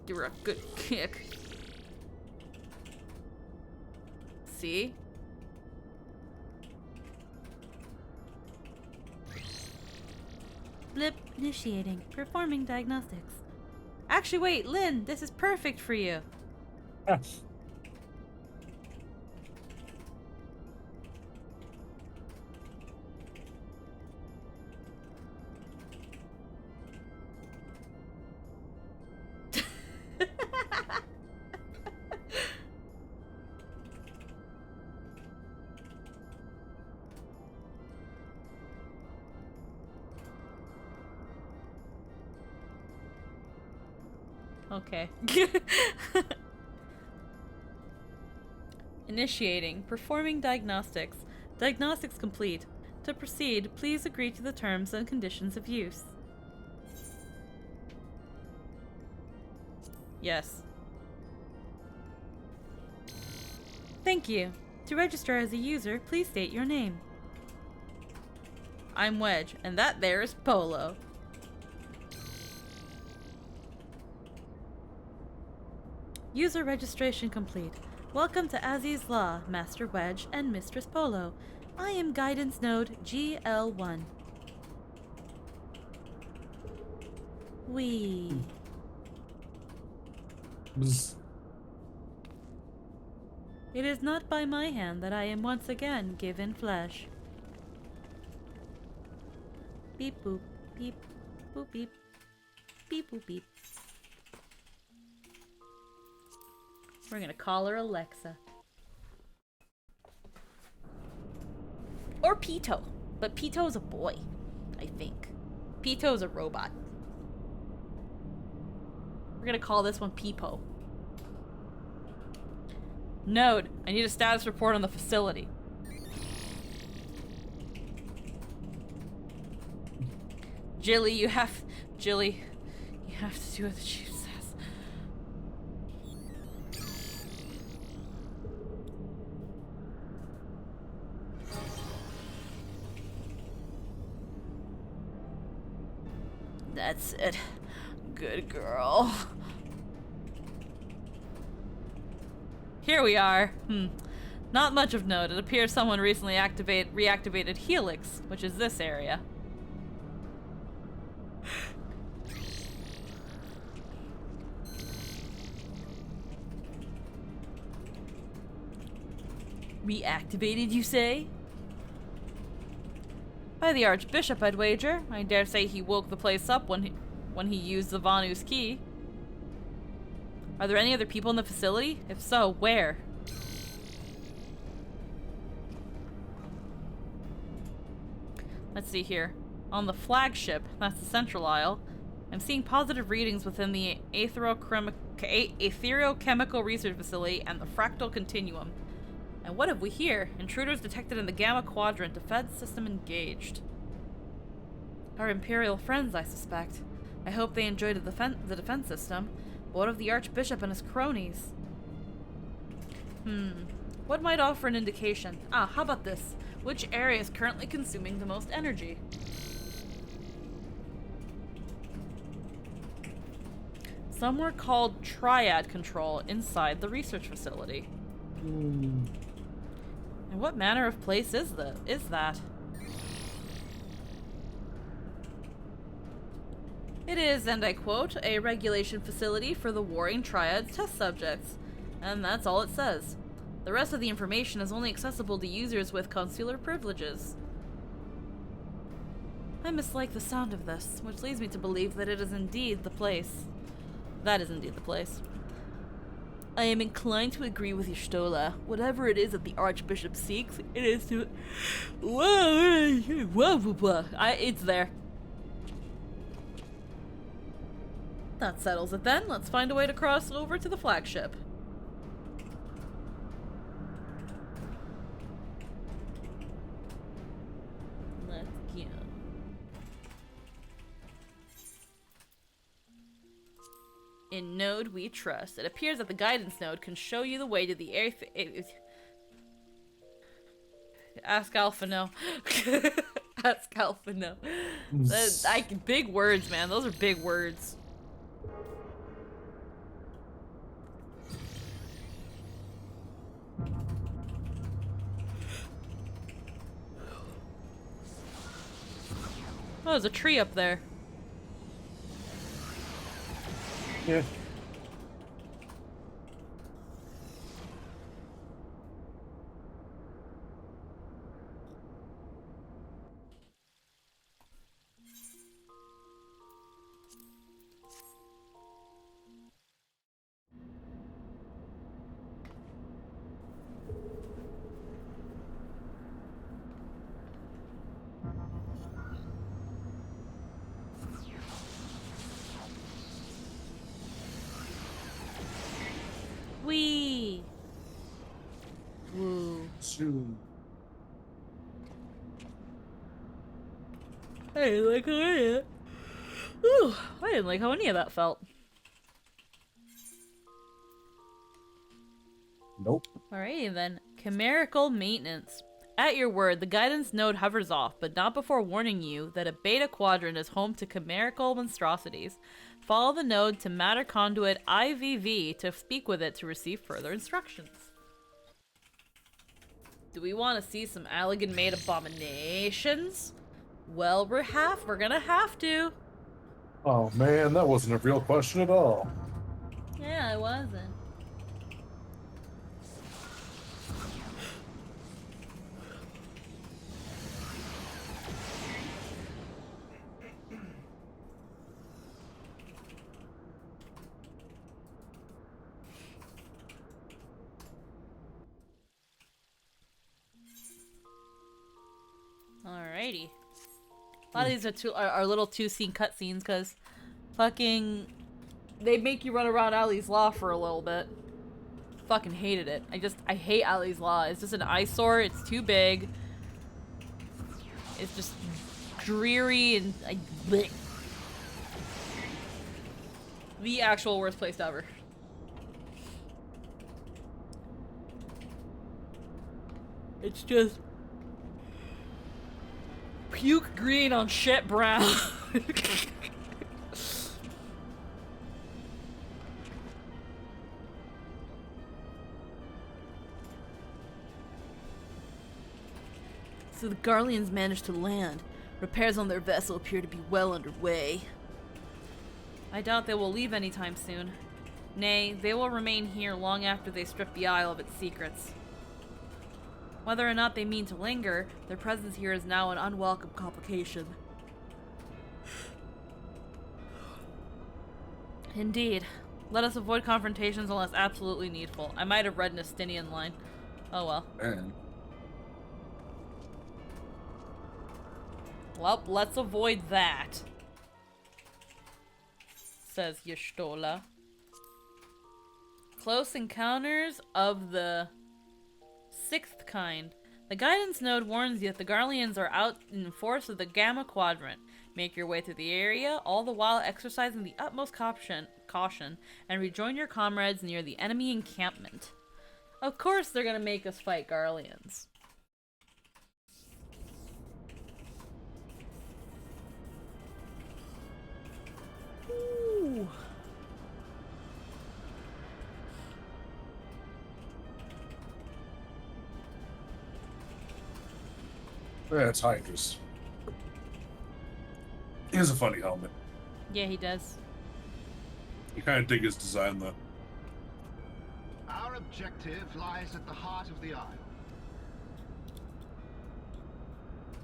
Give her a good kick. See? Blip, initiating, performing diagnostics. Actually, wait, Lynn, this is perfect for you. Yes. Okay. Initiating. Performing diagnostics. Diagnostics complete. To proceed, please agree to the terms and conditions of use. Yes. Thank you. To register as a user, please state your name. I'm Wedge, and that there is Polo. User registration complete. Welcome to Azzy's Law, Master Wedge and Mistress Polo. I am Guidance Node GL1. Wee. Bzz. It is not by my hand that I am once again given flesh. Beep boop, beep, boop beep, beep boop beep. We're gonna call her Alexa. Or Pito. But Pito's a boy, I think. Pito's a robot. We're gonna call this one Peepo. Node, I need a status report on the facility. Jilly, you have to do what the chief says. That's it. Good girl. Here we are. Not much of note. It appears someone recently reactivated Helix, which is this area. Reactivated, you say? By the Archbishop, I'd wager. I dare say he woke the place up when he used the Vanu's key. Are there any other people in the facility? If so, where? Let's see here. On the flagship, that's the central aisle, I'm seeing positive readings within the etherochemical research facility and the fractal continuum. And what have we here? Intruders detected in the Gamma Quadrant. Defense system engaged. Our Imperial friends, I suspect. I hope they enjoyed the defense system. But what of the Archbishop and his cronies? What might offer an indication? How about this? Which area is currently consuming the most energy? Somewhere called Triad Control inside the research facility. And what manner of place is that? It is, and I quote, a regulation facility for the Warring Triad's test subjects. And that's all it says. The rest of the information is only accessible to users with consular privileges. I mislike the sound of this, which leads me to believe that it is indeed the place. That is indeed the place. I am inclined to agree with Y'shtola. Whatever it is that the Archbishop seeks, it is to... It's there. That settles it then. Let's find a way to cross over to the flagship. Let's go. In Node we trust. It appears that the guidance node can show you the way to the air. Ask Alpha no. Ask Alpha no. Big words, man. Those are big words. Oh, there's a tree up there. Yeah. Wee. Woo. Soon. I didn't like how any of that. Ooh, I didn't like how any of that felt. Nope. Alrighty then. Chimerical maintenance. At your word, the guidance node hovers off, but not before warning you that a beta quadrant is home to chimerical monstrosities. Follow the node to matter conduit IVV to speak with it to receive further instructions. Do we want to see some Allagan-made abominations? Well, we're gonna have to. Oh man, that wasn't a real question at all. Yeah, it wasn't. Alrighty. A lot of these are little two-scene cutscenes because fucking they make you run around Ali's Law for a little bit. Fucking hated it. I hate Ali's Law. It's just an eyesore. It's too big. It's just dreary and bleh. The actual worst place ever. It's just puke green on shit brown. So the Garleans managed to land. Repairs on their vessel appear to be well underway. I doubt they will leave anytime soon. Nay, they will remain here long after they strip the Isle of its secrets. Whether or not they mean to linger, their presence here is now an unwelcome complication. Indeed. Let us avoid confrontations unless absolutely needful. I might have read an Estinian line. Oh well. Man. Well, let's avoid that. Says Y'shtola. Close encounters of the 6th kind. The guidance node warns you that the Garleans are out in force of the Gamma Quadrant. Make your way through the area, all the while exercising the utmost caution, and rejoin your comrades near the enemy encampment. Of course they're gonna make us fight Garleans. Ooh. Yeah, it's Hydra's. He has a funny helmet. Yeah, he does. You kind of dig his design, though. Our objective lies at the heart of the Isle.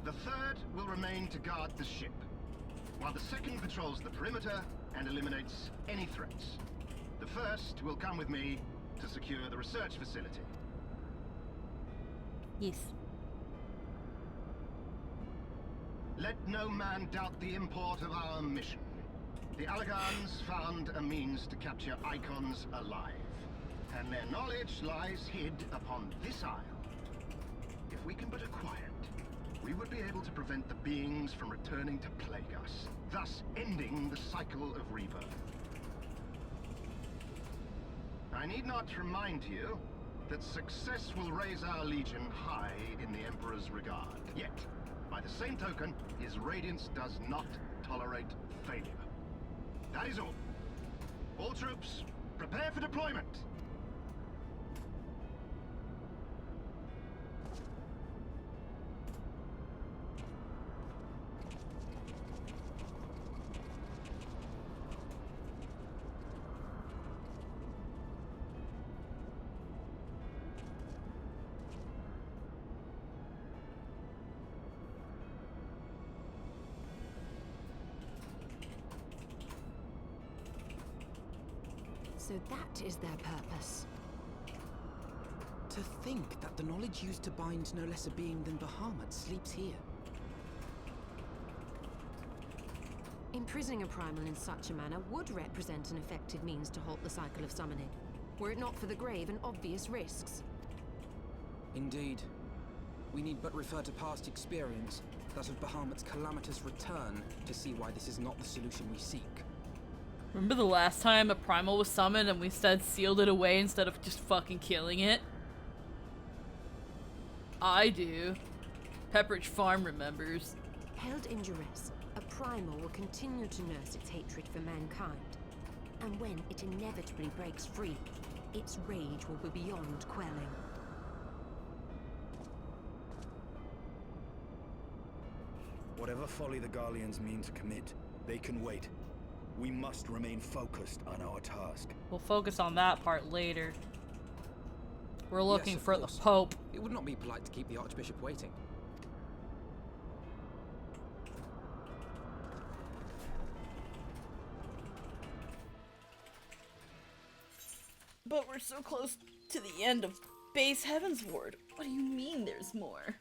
The third will remain to guard the ship, while the second patrols the perimeter and eliminates any threats. The first will come with me to secure the research facility. Yes. Let no man doubt the import of our mission. The Allagans found a means to capture icons alive, and their knowledge lies hid upon this isle. If we can but acquire it, we would be able to prevent the beings from returning to plague us, thus ending the cycle of rebirth. I need not remind you that success will raise our legion high in the Emperor's regard. Yet, by the same token, his radiance does not tolerate failure. That is all. All troops, prepare for deployment! So that is their purpose. To think that the knowledge used to bind no less a being than Bahamut sleeps here. Imprisoning a primal in such a manner would represent an effective means to halt the cycle of summoning, were it not for the grave and obvious risks. Indeed. We need but refer to past experience, that of Bahamut's calamitous return, to see why this is not the solution we seek. Remember the last time a primal was summoned and we instead sealed it away instead of just fucking killing it? I do. Pepperidge Farm remembers. Held in duress, a primal will continue to nurse its hatred for mankind. And when it inevitably breaks free, its rage will be beyond quelling. Whatever folly the Garleans mean to commit, they can wait. We must remain focused on our task. We'll focus on that part later. We're looking Yes, of for course. the Pope. It would not be polite to keep the Archbishop waiting. But we're so close to the end of Base Heavensward. What do you mean there's more?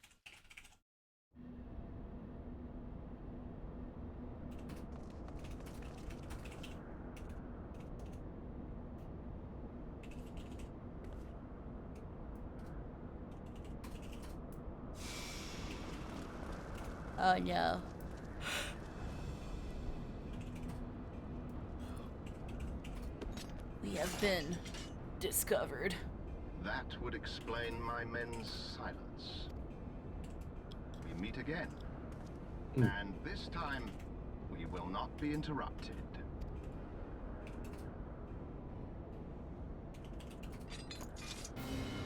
Oh no. We have been discovered. That would explain my men's silence. We meet again. And this time, we will not be interrupted.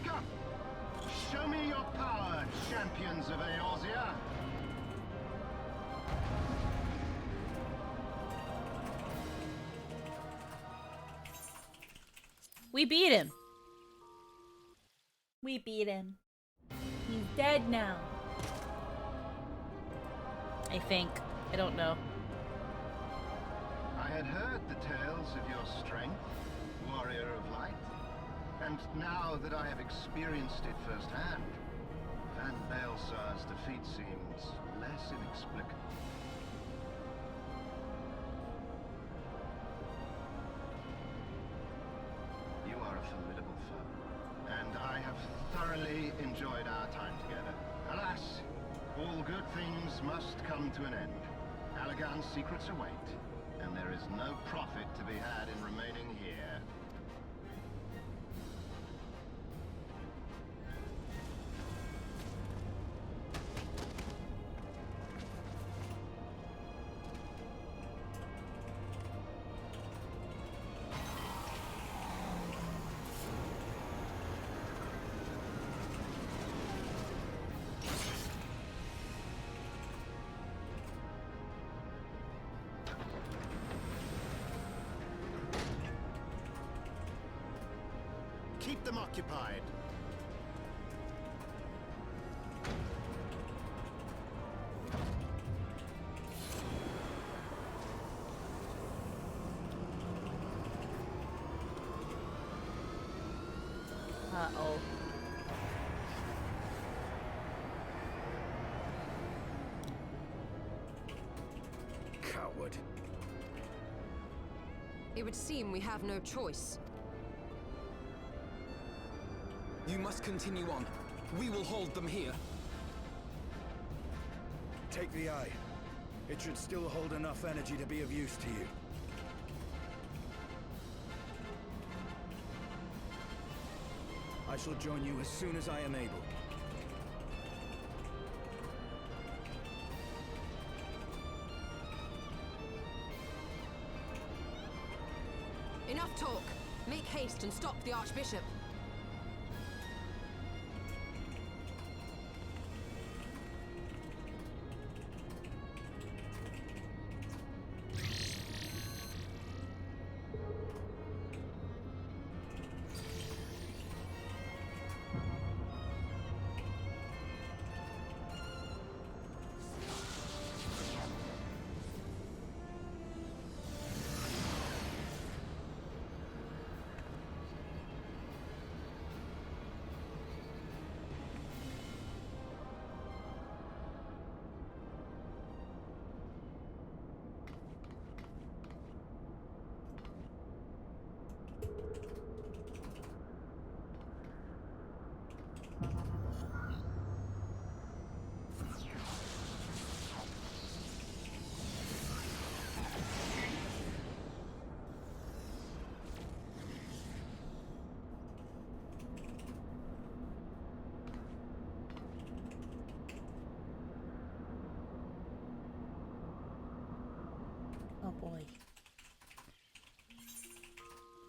Come! Show me your power, champions of Eorzea! We beat him. We beat him. He's dead now. I think. I don't know. I had heard the tales of your strength, warrior of light. And now that I have experienced it firsthand, Van Baelsar's defeat seems less inexplicable. You are a formidable foe, and I have thoroughly enjoyed our time together. Alas, all good things must come to an end. Allagan's secrets await, and there is no profit to be had in remaining here. them occupied. Uh-oh. Coward. It would seem we have no choice. You must continue on. We will hold them here. Take the eye. It should still hold enough energy to be of use to you. I shall join you as soon as I am able. Enough talk. Make haste and stop the Archbishop. Oh boy.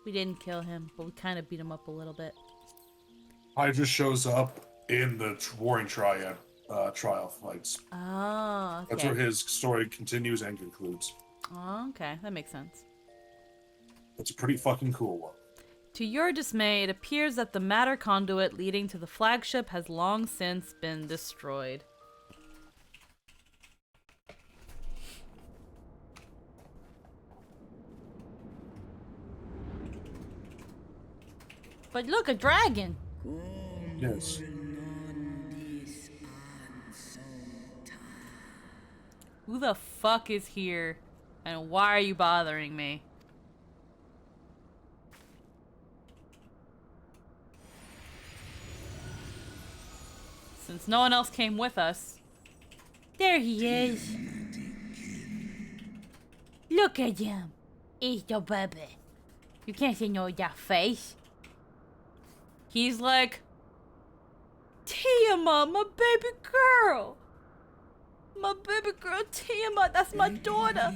We didn't kill him, but we kind of beat him up a little bit. Hydra shows up in the Warring Triad trial fights. Oh, okay. That's where his story continues and concludes. Oh, okay. That makes sense. It's a pretty fucking cool one. To your dismay, it appears that the matter conduit leading to the flagship has long since been destroyed. But look, a dragon! Yes. Who the fuck is here? And why are you bothering me? Since no one else came with us. There he is. Look at him. He's the baby. You can't see no that face. He's like, Tiamat, my baby girl. My baby girl Tiamat, that's my daughter.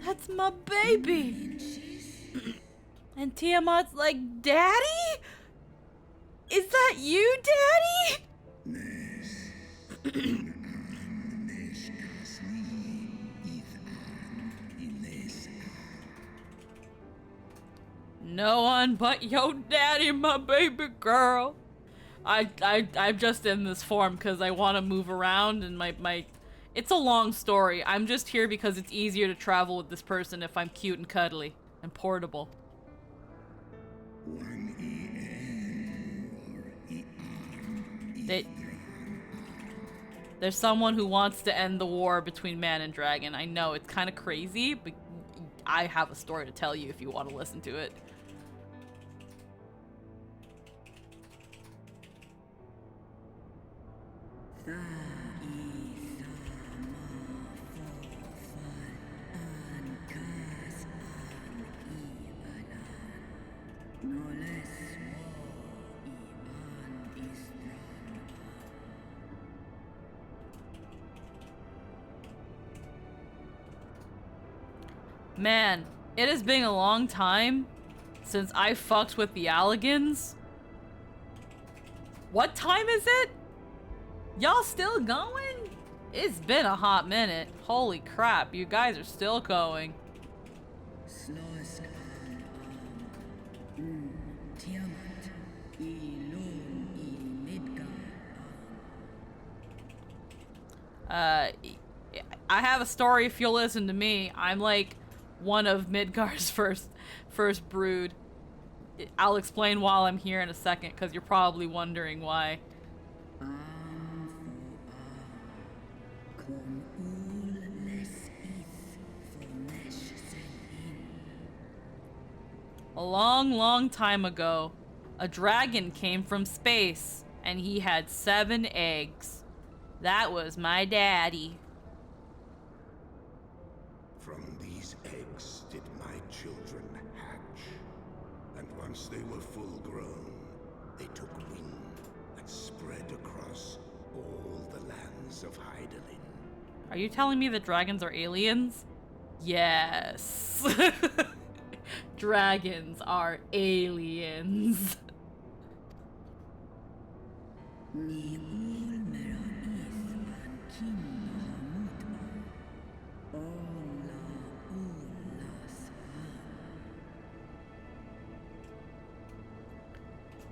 That's my baby. And Tiamat's like, Daddy? Is that you, Daddy? No one but your daddy, my baby girl. I'm just in this form because I want to move around and my it's a long story. I'm just here because it's easier to travel with this person if I'm cute and cuddly and portable. There's someone who wants to end the war between man and dragon. I know it's kind of crazy, but I have a story to tell you if you want to listen to it. Man, it has been a long time since I fucked with the Alligans. What time is it? Y'all still going? It's been a hot minute. Holy crap, you guys are still going. Tiamat, I have a story if you'll listen to me. I'm like one of Midgar's first brood. I'll explain while I'm here in a second, because you're probably wondering why. A long, long time ago, a dragon came from space, and he had 7 eggs. That was my daddy. From these eggs did my children hatch. And once they were full grown, they took wing and spread across all the lands of Hydaelyn. Are you telling me that dragons are aliens? Yes. Dragons are aliens.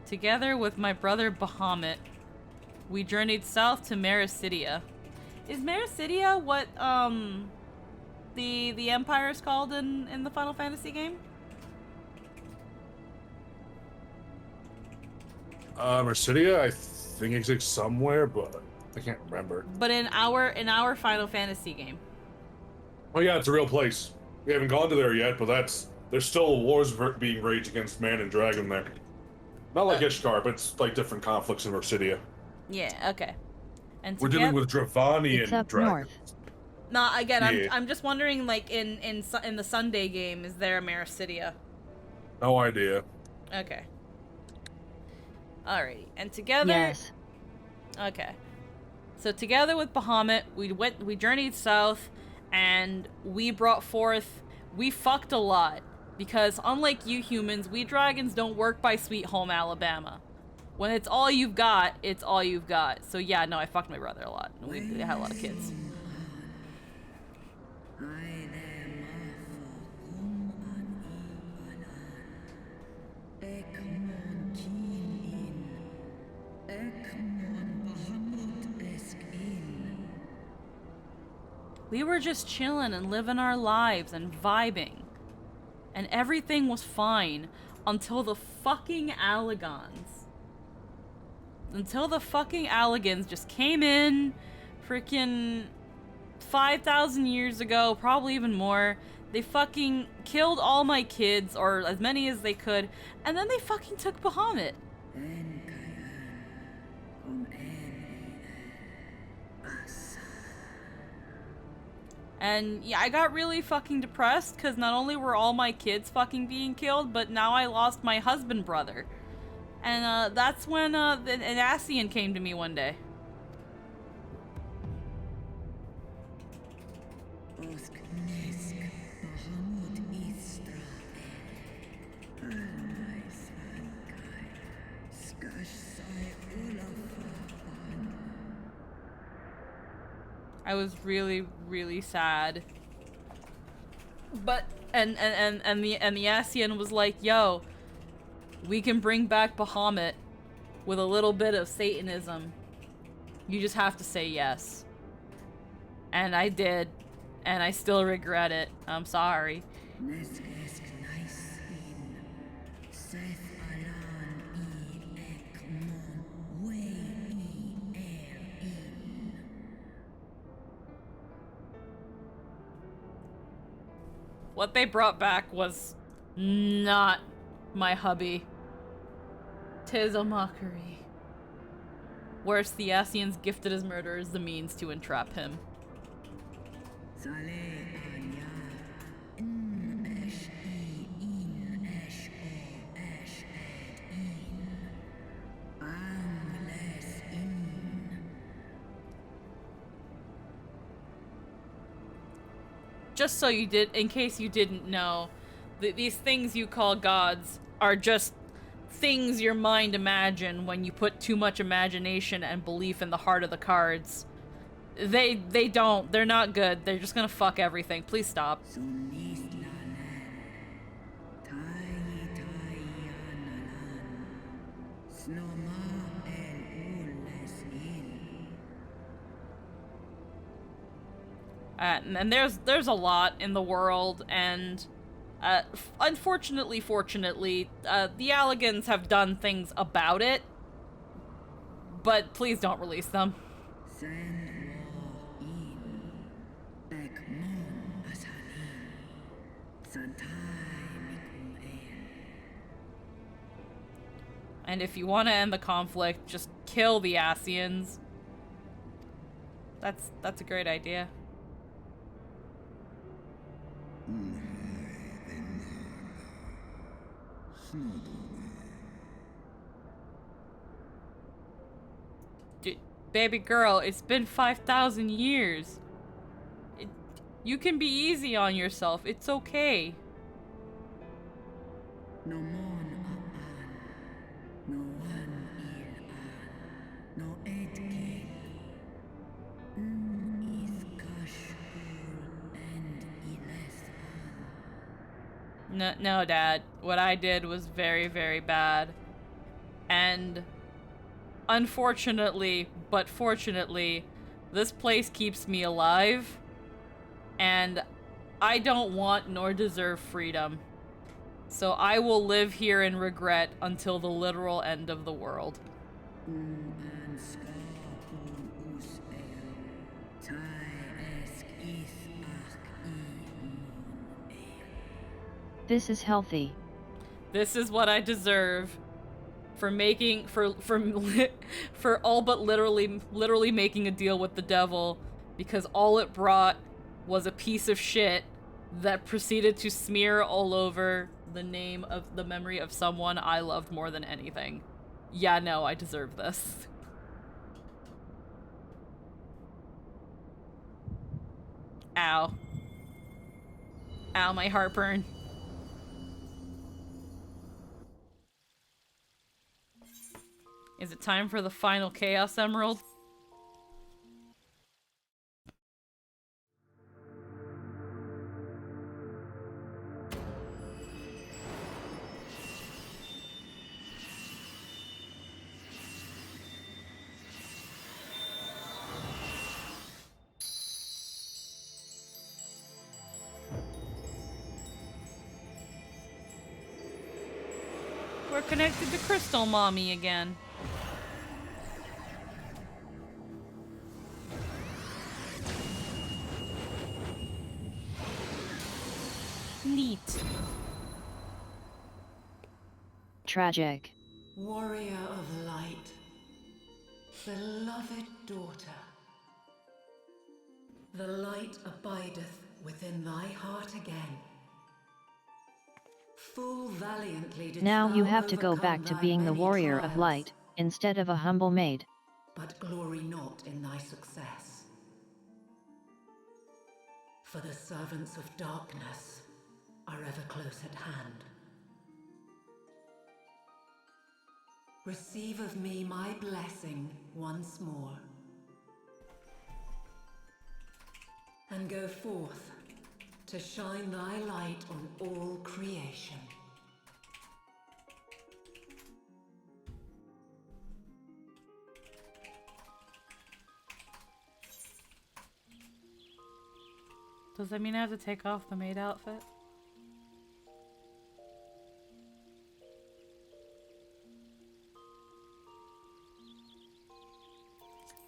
Together with my brother Bahamut, we journeyed south to Mericidia. Is Mericidia what the Empire is called in the Final Fantasy game? Mercidia, I think exists somewhere, but I can't remember. But in our Final Fantasy game. Oh yeah, it's a real place. We haven't gone to there yet, but there's still wars being waged against man and dragon there. Not like Ishtar, but it's like different conflicts in Mercidia. Yeah, okay. And we're dealing with Dravanian dragons. No, again, Yeah. I'm just wondering, like in the Sunday game, is there a Mericidia? No idea. Okay. Alrighty, and together. Yes. Okay. So together with Bahamut, we journeyed south, and we fucked a lot. Because unlike you humans, we dragons don't work by Sweet Home Alabama. When it's all you've got, it's all you've got. So yeah, no, I fucked my brother a lot. We had a lot of kids. We were just chilling and living our lives and vibing. And everything was fine until the fucking Allagons. Until the fucking Allagons just came in freaking 5,000 years ago, probably even more. They fucking killed all my kids, or as many as they could, and then they fucking took Bahamut. And yeah, I got really fucking depressed because not only were all my kids fucking being killed, but now I lost my husband brother. And that's when an Ascian came to me one day. I was really, really sad. But and the Ascian was like, "Yo, we can bring back Bahamut with a little bit of Satanism. You just have to say yes." And I did, and I still regret it. I'm sorry. What they brought back was not my hubby. 'Tis a mockery. Worse, the Ascians gifted his murderers the means to entrap him. Just so you did, in case you didn't know, these things you call gods are just things your mind imagine when you put too much imagination and belief in the heart of the cards. They don't. They're not good. They're just gonna fuck everything. Please stop. And there's a lot in the world, and unfortunately, fortunately, the Alligans have done things about it. But please don't release them. And if you want to end the conflict, just kill the Asians. That's a great idea. Baby girl, it's been 5,000 years. You can be easy on yourself. It's okay. No mon no one il no eight king. Is kashur and iles No, Dad. What I did was very, very bad. And unfortunately, but fortunately, this place keeps me alive. And I don't want nor deserve freedom. So I will live here in regret until the literal end of the world. This is healthy. This is what I deserve for making for all but literally making a deal with the devil, because all it brought was a piece of shit that proceeded to smear all over the memory of someone I loved more than anything. Yeah, no, I deserve this. Ow. Ow, my heartburn. Is it time for the final Chaos Emerald? We're connected to Crystal Mommy again. Neat. Tragic. Warrior of light, beloved daughter, the light abideth within thy heart again. Full valiantly didst Now you thou have to go overcome back to thy being the many warrior of trials, light, instead of a humble maid. but glory not in thy success. For the servants of darkness are ever close at hand. Receive of me my blessing once more, and go forth to shine thy light on all creation. Does that mean I have to take off the maid outfit?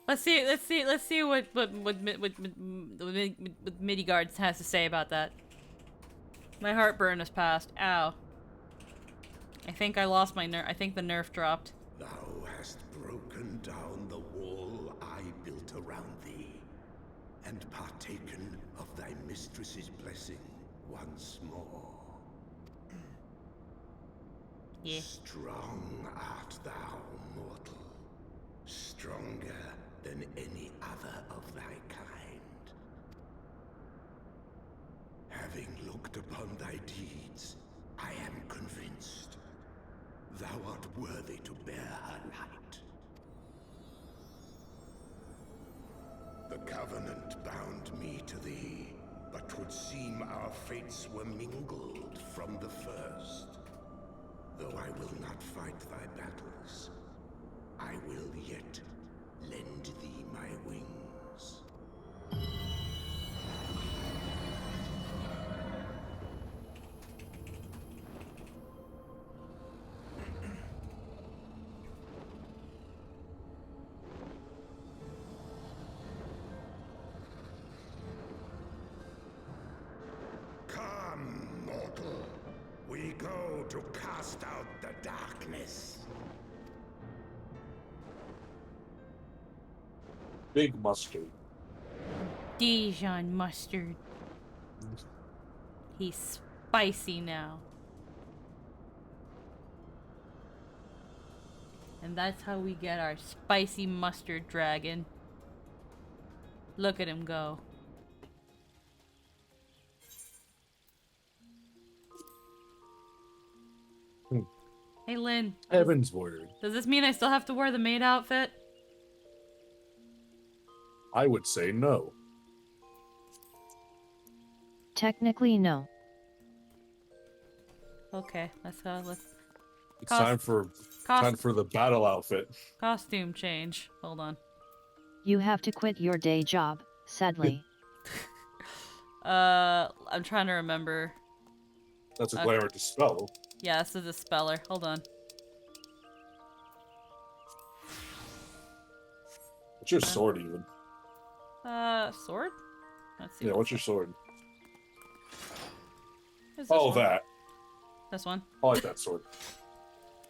Let's see what Midgard has to say about that. My heartburn has passed. Ow. I think I lost my nerve. I think the nerf dropped. Thou hast broken down the wall I built around thee, and partaken of thy mistress's blessing once more. Yeah. Strong art thou, mortal. Stronger than any other of thy kind. Having looked upon thy deeds, I am convinced thou art worthy to bear her light. The Covenant bound me to thee, but 'twould seem our fates were mingled from the first. Though I will not fight thy battles, I will yet lend thee my wings. Big mustard. Dijon mustard. He's spicy now. And that's how we get our spicy mustard dragon. Look at him go. Hey, Lynn. Heaven's word. Does this mean I still have to wear the maid outfit? I would say no. Technically, no. Okay, let's go. It's time for the battle outfit. Costume change. Hold on. You have to quit your day job, sadly. I'm trying to remember. That's a glamour to spell. Yeah, this is a speller. Hold on. What's your sword even? Sword? Let's see. Yeah, what's your sword? Oh, that. This one. I like that sword.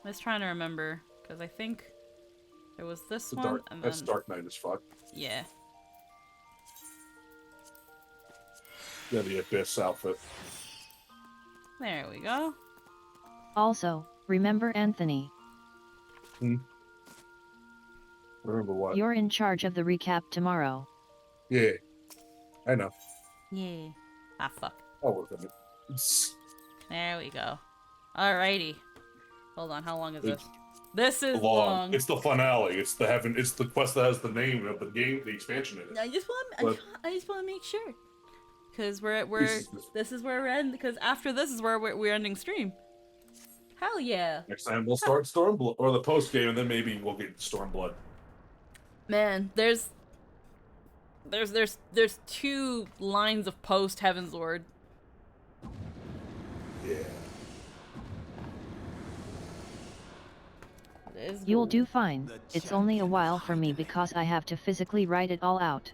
I was trying to remember, because I think there was this one, and That's then... Dark Knight as fuck. Yeah. Yeah, the Abyss outfit. There we go. Also, remember Anthony. Remember what? You're in charge of the recap tomorrow. Yeah. I know. Yeah. Ah, fuck. I'll work on it. There we go. Alrighty. Hold on, how long is this? This is long. It's the finale. It's the quest that has the name of the game, the expansion in it. I just want to make sure. Because this is where we're ending, because after this is where we're ending stream. Hell yeah. Next time we'll start Stormblood, or the post game, and then maybe we'll get Stormblood. Man, there's 2 lines of post Heavensward. Yeah. You'll do fine. It's only a while for me because I have to physically write it all out.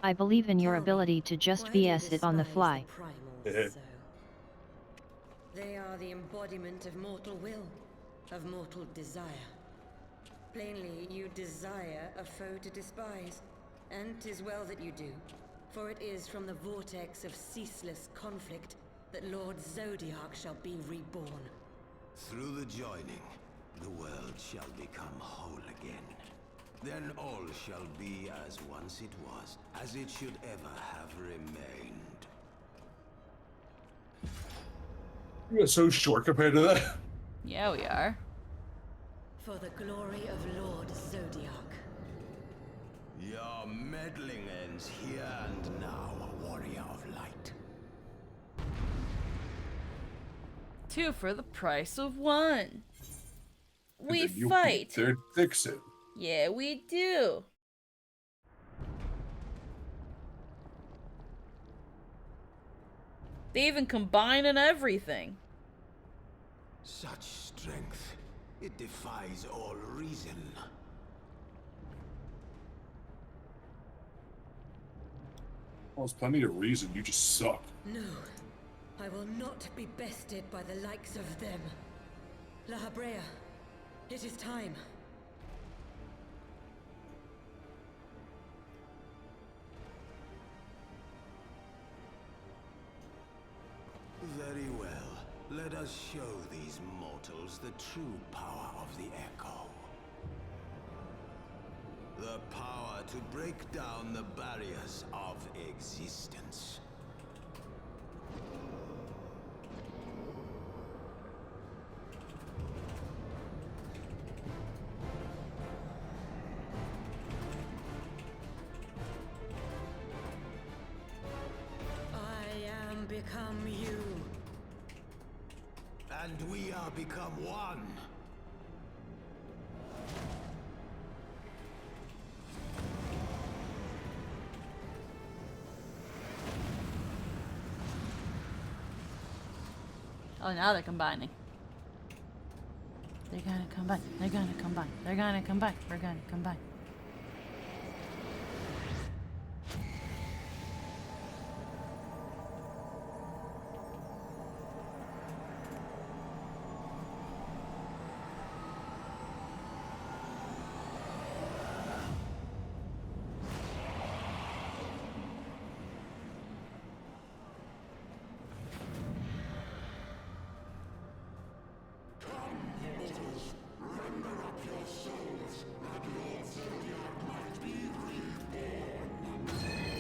I believe in your ability to just BS it on the fly. They are the embodiment of mortal will, of mortal desire. Plainly, you desire a foe to despise, and 'tis well that you do, for it is from the vortex of ceaseless conflict that Lord Zodiac shall be reborn. Through the joining, the world shall become whole again. Then all shall be as once it was, as it should ever have remained. We are so short compared to that. Yeah, we are. For the glory of Lord Zodiac. Your meddling ends here and now, warrior of light. 2 for the price of 1. We You fight. beat their dicks in. Yeah, we do. They even combine and everything. Such strength, it defies all reason. Well, there's plenty of reason. You just suck. No, I will not be bested by the likes of them. La Habrea, it is time. Very well. Let us show these mortals the true power of the Echo. The power to break down the barriers of existence. I am become you. And we are become one. Oh, now they're combining. They're gonna combine. They're gonna combine. They're gonna combine. We're gonna combine.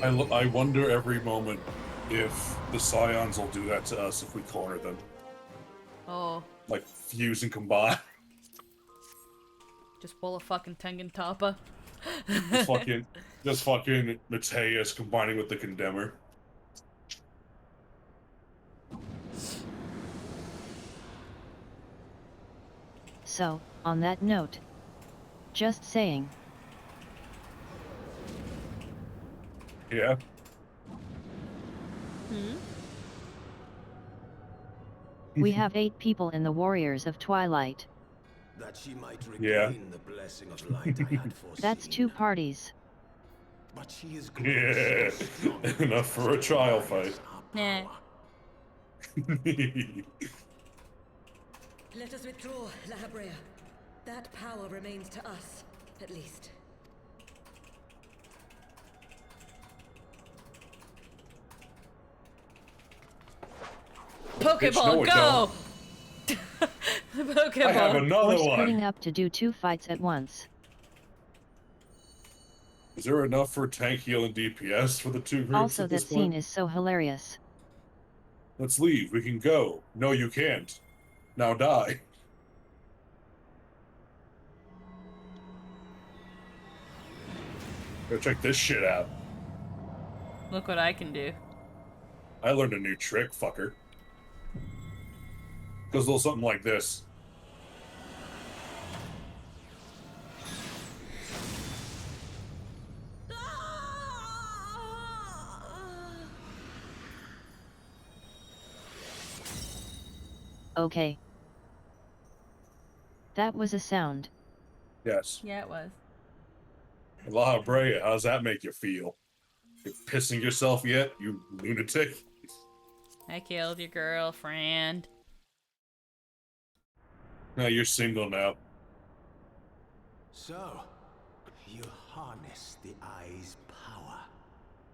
I wonder every moment if the Scions will do that to us if we corner them. Oh. Like, fuse and combine. Just pull a fucking Tengen Toppa. just fucking Mateus combining with the Condemner. So, on that note, just saying. Yeah. We have 8 people in the Warriors of Twilight. That she might regain the blessing of light I had foreseen. That's 2 parties. But she is Yeah. Enough for a trial fight. Nah. Let us withdraw, La Habrea. That power remains to us, at least. Pokeball, go! Pokeball. I have another We're one. splitting up to do 2 fights at once. Is there enough for tank, heal, and DPS for the 2 groups Also, at that this point? scene is so hilarious. Let's leave. We can go. No, you can't. Now die. Go check this shit out. Look what I can do. I learned a new trick, fucker. Goes a little something like this. Okay. That was a sound. Yes. Yeah, it was. La Habrea, how's that make you feel? You pissing yourself yet, you lunatic? I killed your girlfriend. No, you're single now. So, you harness the eye's power.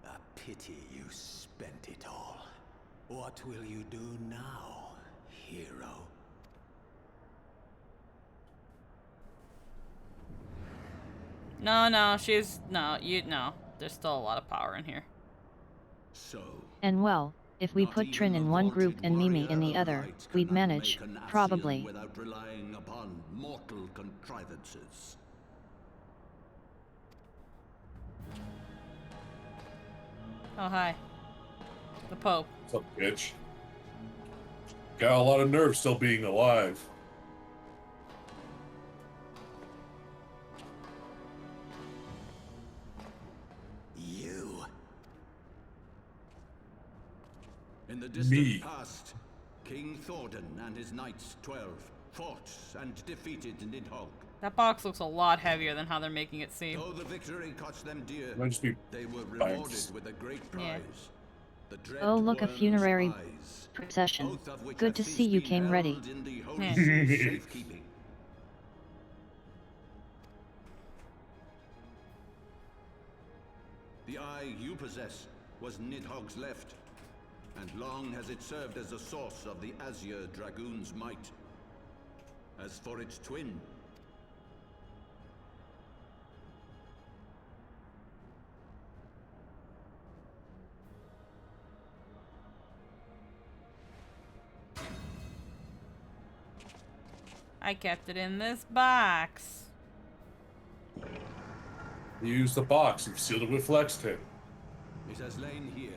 A pity you spent it all. What will you do now, hero? No, there's still a lot of power in here. So, And well, if we put Trin in one group and Mimi in the other, we'd manage, probably. without relying upon mortal contrivances. Oh, hi. The Pope. What's up, bitch? Got a lot of nerve still being alive. You. In the distant past, King Thordan and his knights 12 fought and defeated Nidhogg. That box looks a lot heavier than how they're making it seem. Though the victory cost them dear, Might just be they were banks. rewarded with a great prize. The dread Oh, look, a worm's funerary eyes, procession. both of which Good have to since see you been came ready. held in the Holy See's safekeeping. The eye you possess was Nidhogg's left, and long has it served as a source of the Azure Dragoon's might. As for its twin, I kept it in this box. Use the box. You've sealed it with flex tape. it has lain here,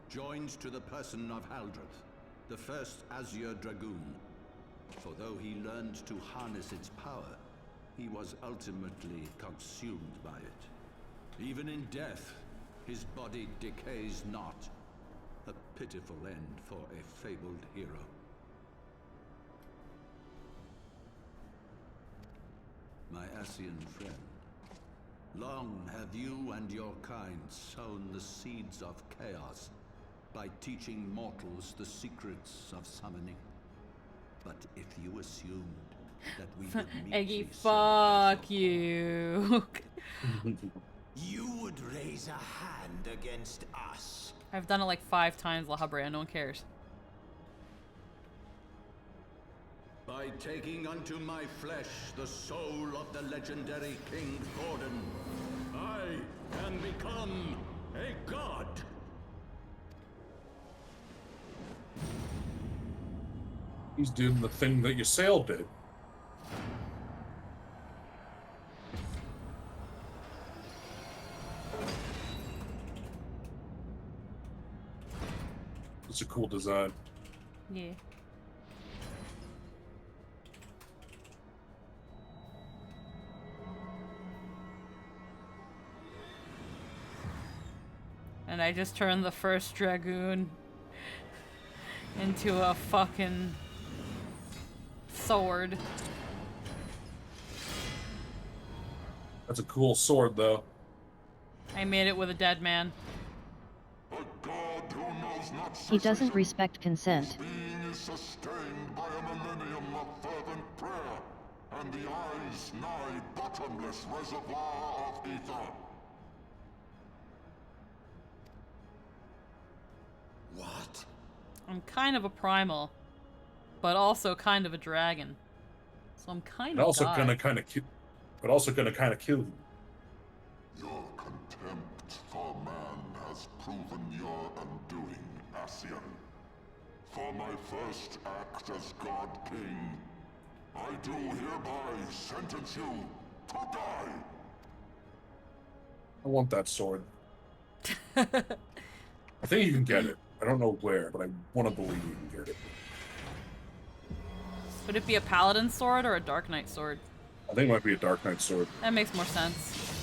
joined to the person of Haldreth, the first Azure Dragoon. For though he learned to harness its power, he was ultimately consumed by it. Even in death, his body decays not. A pitiful end for a fabled hero. My Asian friend, long have you and your kind sown the seeds of chaos by teaching mortals the secrets of summoning. But if you assumed that we would meet Eggy, these fuck you. you would raise a hand against us. I've done it like 5 times, La Habrea, no one cares. By taking unto my flesh the soul of the legendary King Thordan, I can become a god. He's doing the thing that Ysayle did. It's a cool design. Yeah. And I just turned the first Dragoon into a fucking sword. That's a cool sword, though. I made it with a dead man. He doesn't respect consent. Being is sustained by a millennium of fervent prayer, and the eyes nigh bottomless reservoir of ether. What? I'm kind of a primal, but also kind of a dragon. So I'm kind And of also God. gonna kind of kill you. Your contempt for man has proven your undoing, Ascian. For my first act as God King, I do hereby sentence you to die. I want that sword. I think you can get it. I don't know where, but I want to believe you can get it. Would it be a paladin sword or a dark knight sword? I think it might be a Dark Knight sword. That makes more sense.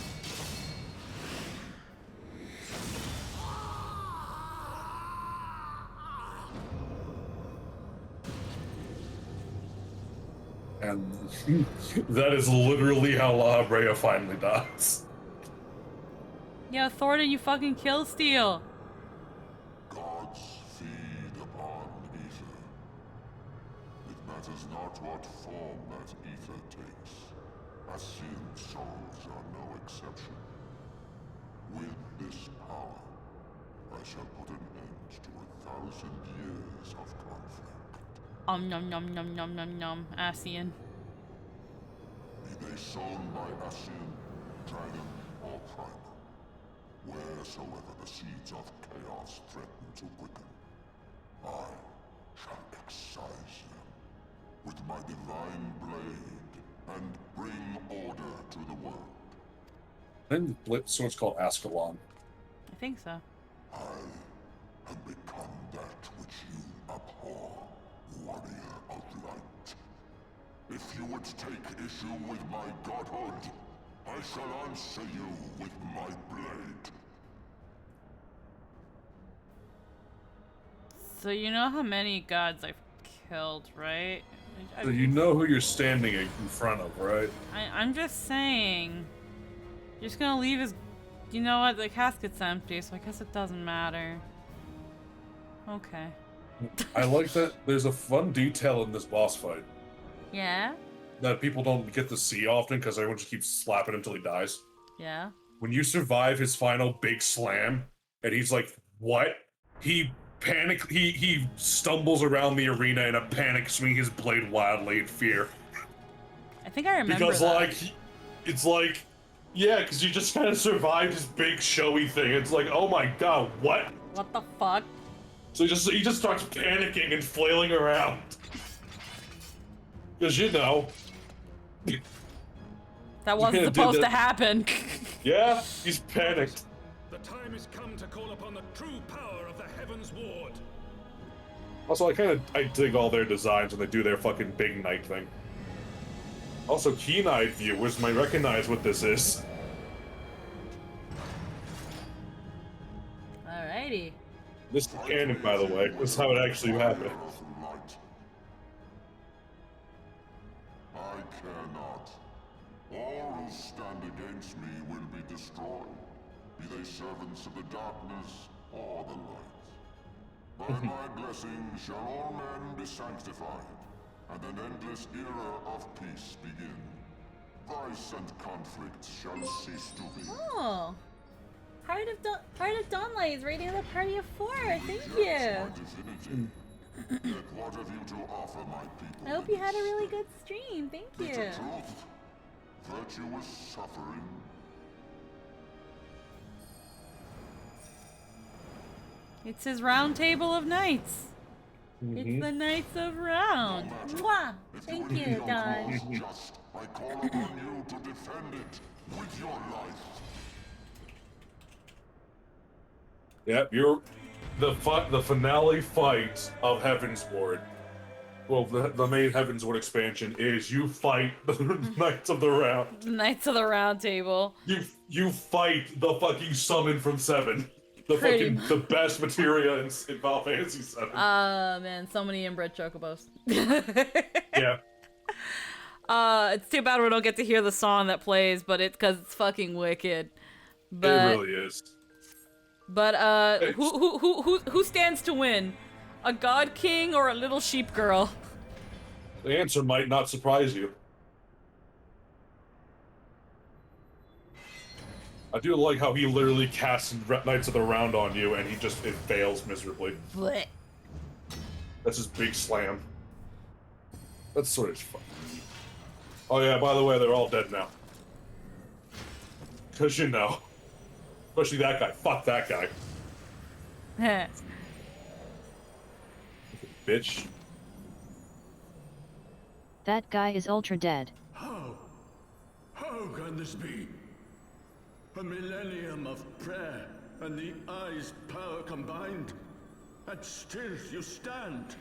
And that is literally how La Habrea finally dies. Yeah, Thornton, you fucking kill Steel. Gods feed upon ether. It matters not what form that ether takes. Ascian souls are no exception. With this power, I shall put an end to 1,000 years of conflict. Nom nom nom nom nom nom. Ascian. Be they sown by Ascian, dragon, or primal. Wheresoever the seeds of chaos threaten to quicken, I shall excise them with my divine blade and bring order to the world. I think the sword's called Ascalon. I think so. I have become that which you abhor, warrior of light. If you would take issue with my godhood, I shall answer you with my blade. So you know how many gods I've killed, right? So you know who you're standing in front of, right? I'm just saying. You're just gonna leave his... You know what? The casket's empty, so I guess it doesn't matter. Okay. I like that there's a fun detail in this boss fight Yeah? that people don't get to see often because everyone just keeps slapping him until he dies. Yeah? When you survive his final big slam, and he's like, what? He stumbles around the arena in a panic, swinging his blade wildly in fear. I think I remember Because, that. like, it's like, yeah, because you just kind of survived his big showy thing. It's like, oh my god, what? What the fuck? So he just starts panicking and flailing around. Because, you know. That wasn't supposed to happen. Yeah, he's panicked. The time has come to call upon the true power of the Heaven's Ward. Also, I dig all their designs when they do their fucking big night thing. Also, keen-eyed viewers might recognize what this is. Alrighty. This is canon, by the way. This is how it actually happened. I care not. All who stand against me will be destroyed, be they servants of the darkness or the light. By my blessing shall all men be sanctified, and an endless era of peace begin. Vice and conflict shall cease to be. Oh. Heart of Dawnlight is rating the party of 4. Thank you. Yet what have you to offer my people? I hope you had a really good stream. Thank you. Bitter truth, virtuous suffering. It's his round table of knights. It's the Knights of Round. Mwah! Thank you, guys. I call upon you to defend it with your life. Yep, you're the finale fight of Heavensward. Well, the main Heavensward expansion is you fight the Knights of the Round. Knights of the Round Table. You fight the fucking summon from 7. The best materia in Final Fantasy 7. Man, so many inbred chocobos. Yeah. It's too bad we don't get to hear the song that plays, but it's because it's fucking wicked. But, it really is. But who stands to win? A god king or a little sheep girl? The answer might not surprise you. I do like how he literally casts Knights of the Round on you, and it fails miserably. Blech. That's his big slam. That's sort of fun. Oh yeah, by the way, they're all dead now. Cause you know. Especially that guy. Fuck that guy. Bitch. That guy is ultra dead. How? How can this be? A millennium of prayer and the Eyes' power combined, and still you stand.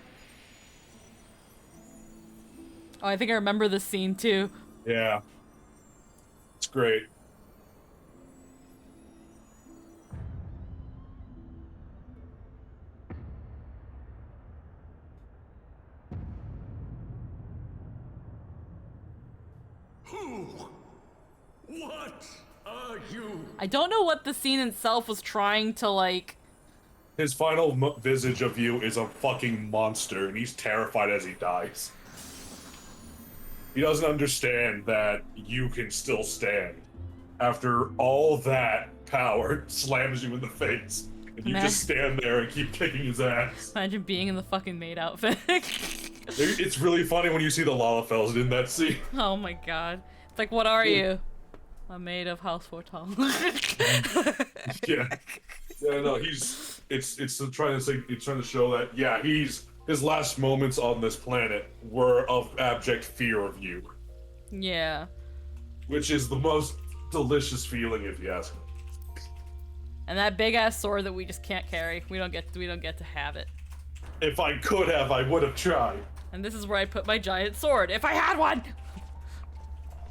Oh, I think I remember this scene too. Yeah. It's great. Who? What are you? I don't know what the scene itself was trying to, like... His final visage of you is a fucking monster, and he's terrified as he dies. He doesn't understand that you can still stand. After all that power slams you in the face, and you just stand there and keep kicking his ass. Imagine being in the fucking maid outfit. It's really funny when you see the Lalafels in that scene. Oh my god. It's like, what are you? A maid of House Fortal. Yeah. Yeah, no, it's trying to show that, yeah, his last moments on this planet were of abject fear of you. Yeah. Which is the most delicious feeling, if you ask me. And that big ass sword that we just can't carry. We don't get to have it. If I could have, I would have tried. And this is where I put my giant sword, if I had one!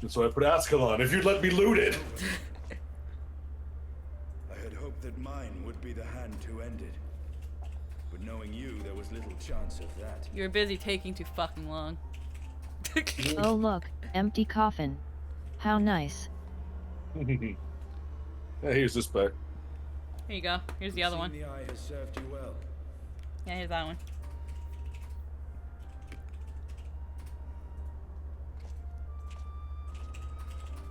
That's why I put Ascalon, if you'd let me loot it. I had hoped that mine would be the hand to end it. But knowing you, there was little chance of that. You're busy taking too fucking long. Oh look, empty coffin. How nice. Yeah, here's this back. Here you go. Here's the other one. The eye has served you well. Yeah, here's that one.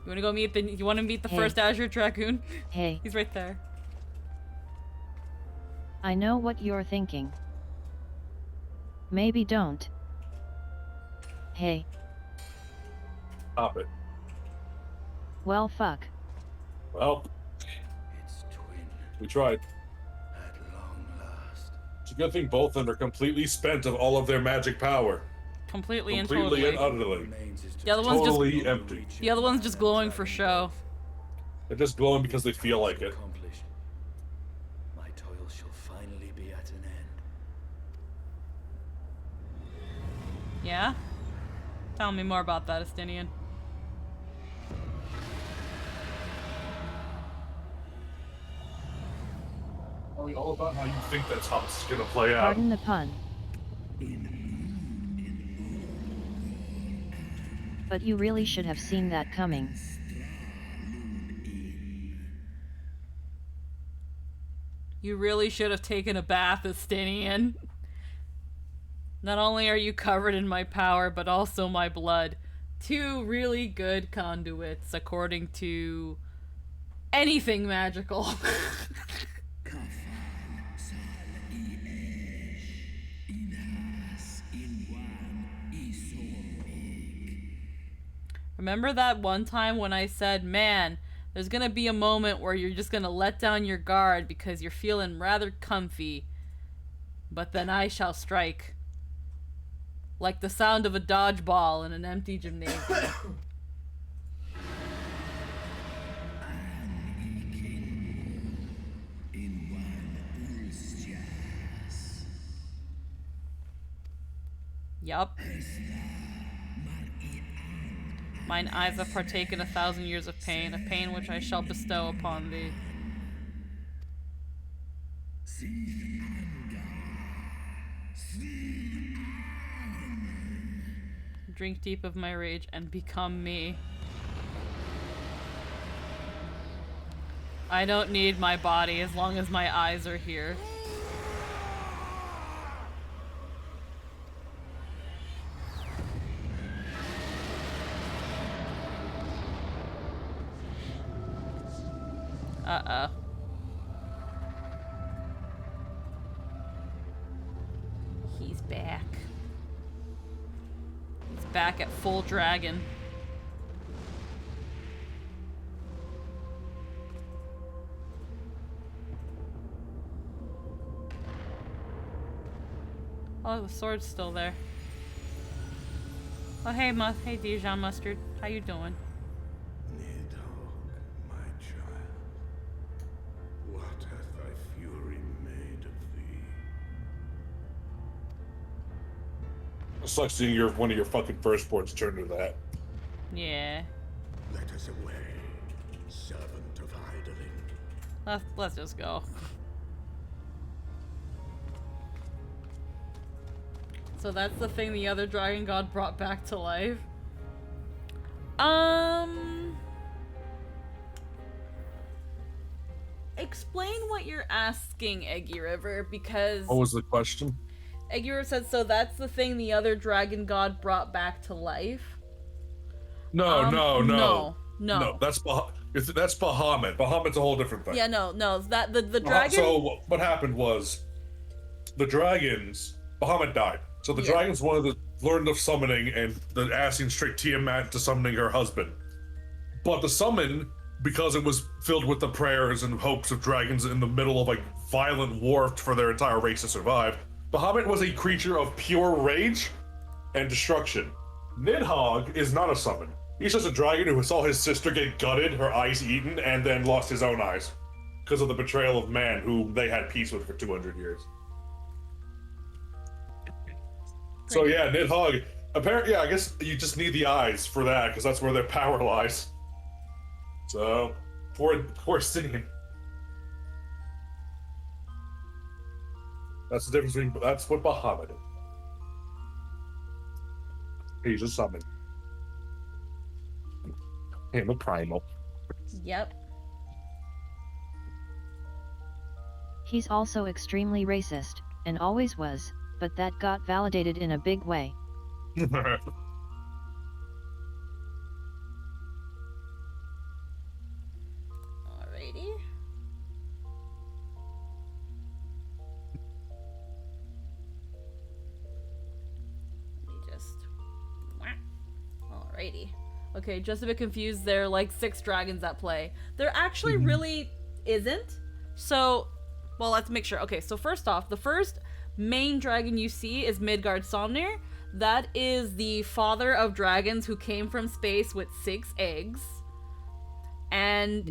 You wanna go meet the? You wanna meet the first Azure Dragoon? Hey. He's right there. I know what you're thinking. Maybe don't. Hey. Stop it. Well, fuck. Well. We tried. At long last. It's a good thing both of them are completely spent of all of their magic power. Completely and utterly. The other one's totally just empty. The other one's just glowing for show. They're just glowing because they feel like it. My toil shall finally be at an end. Yeah? Tell me more about that, Estinian. Tell me all about how you think that's how it's gonna play out. Pardon the pun. But you really should have seen that coming. You really should have taken a bath, Estinian. Not only are you covered in my power, but also my blood. Two really good conduits, according to anything magical. Remember that one time when I said, man, there's gonna be a moment where you're just gonna let down your guard because you're feeling rather comfy. But then I shall strike. like the sound of a dodgeball in an empty gymnasium. Yup. Mine eyes have partaken 1,000 years of pain, a pain which I shall bestow upon thee. Drink deep of my rage and become me. I don't need my body as long as my eyes are here. Uh-oh. He's back. He's back at full dragon. Oh, the sword's still there. Oh, hey, hey, Dijon Mustard. How you doing? Nidhogg, my child, what hath thy fury made of thee? It sucks seeing one of your fucking firstborns turn to that. Yeah. Let us away, servant of idling. Let's just go. So that's the thing the other dragon god brought back to life. Explain what you're asking, Eggy River, because... What was the question? Eggy River said, so that's the thing the other dragon god brought back to life? No. No. That's Bahamut. Bahamut's a whole different thing. Yeah, no. That the dragon... So what happened was, the dragons... Bahamut died. So the dragons learned of summoning and the asking straight Tiamat to summoning her husband. But the summon, because it was filled with the prayers and hopes of dragons in the middle of a violent war for their entire race to survive, Bahamut was a creature of pure rage and destruction. Nidhogg is not a summon. He's just a dragon who saw his sister get gutted, her eyes eaten, and then lost his own eyes. Because of the betrayal of man, who they had peace with for 200 years. So yeah, Nidhogg, apparently, yeah, I guess you just need the eyes for that, because that's where their power lies. So, poor Simeon. That's the difference between, that's what Bahamut is. He's a summon. Him a primal. Yep. He's also extremely racist, and always was. But that got validated in a big way. Alrighty. Let me just... Alrighty. Okay, just a bit confused. There are like 6 dragons at play. There actually really isn't. So, well, let's make sure. Okay, so first off, the first main dragon you see is Midgard-Somnir. That is the father of dragons who came from space with 6 eggs, and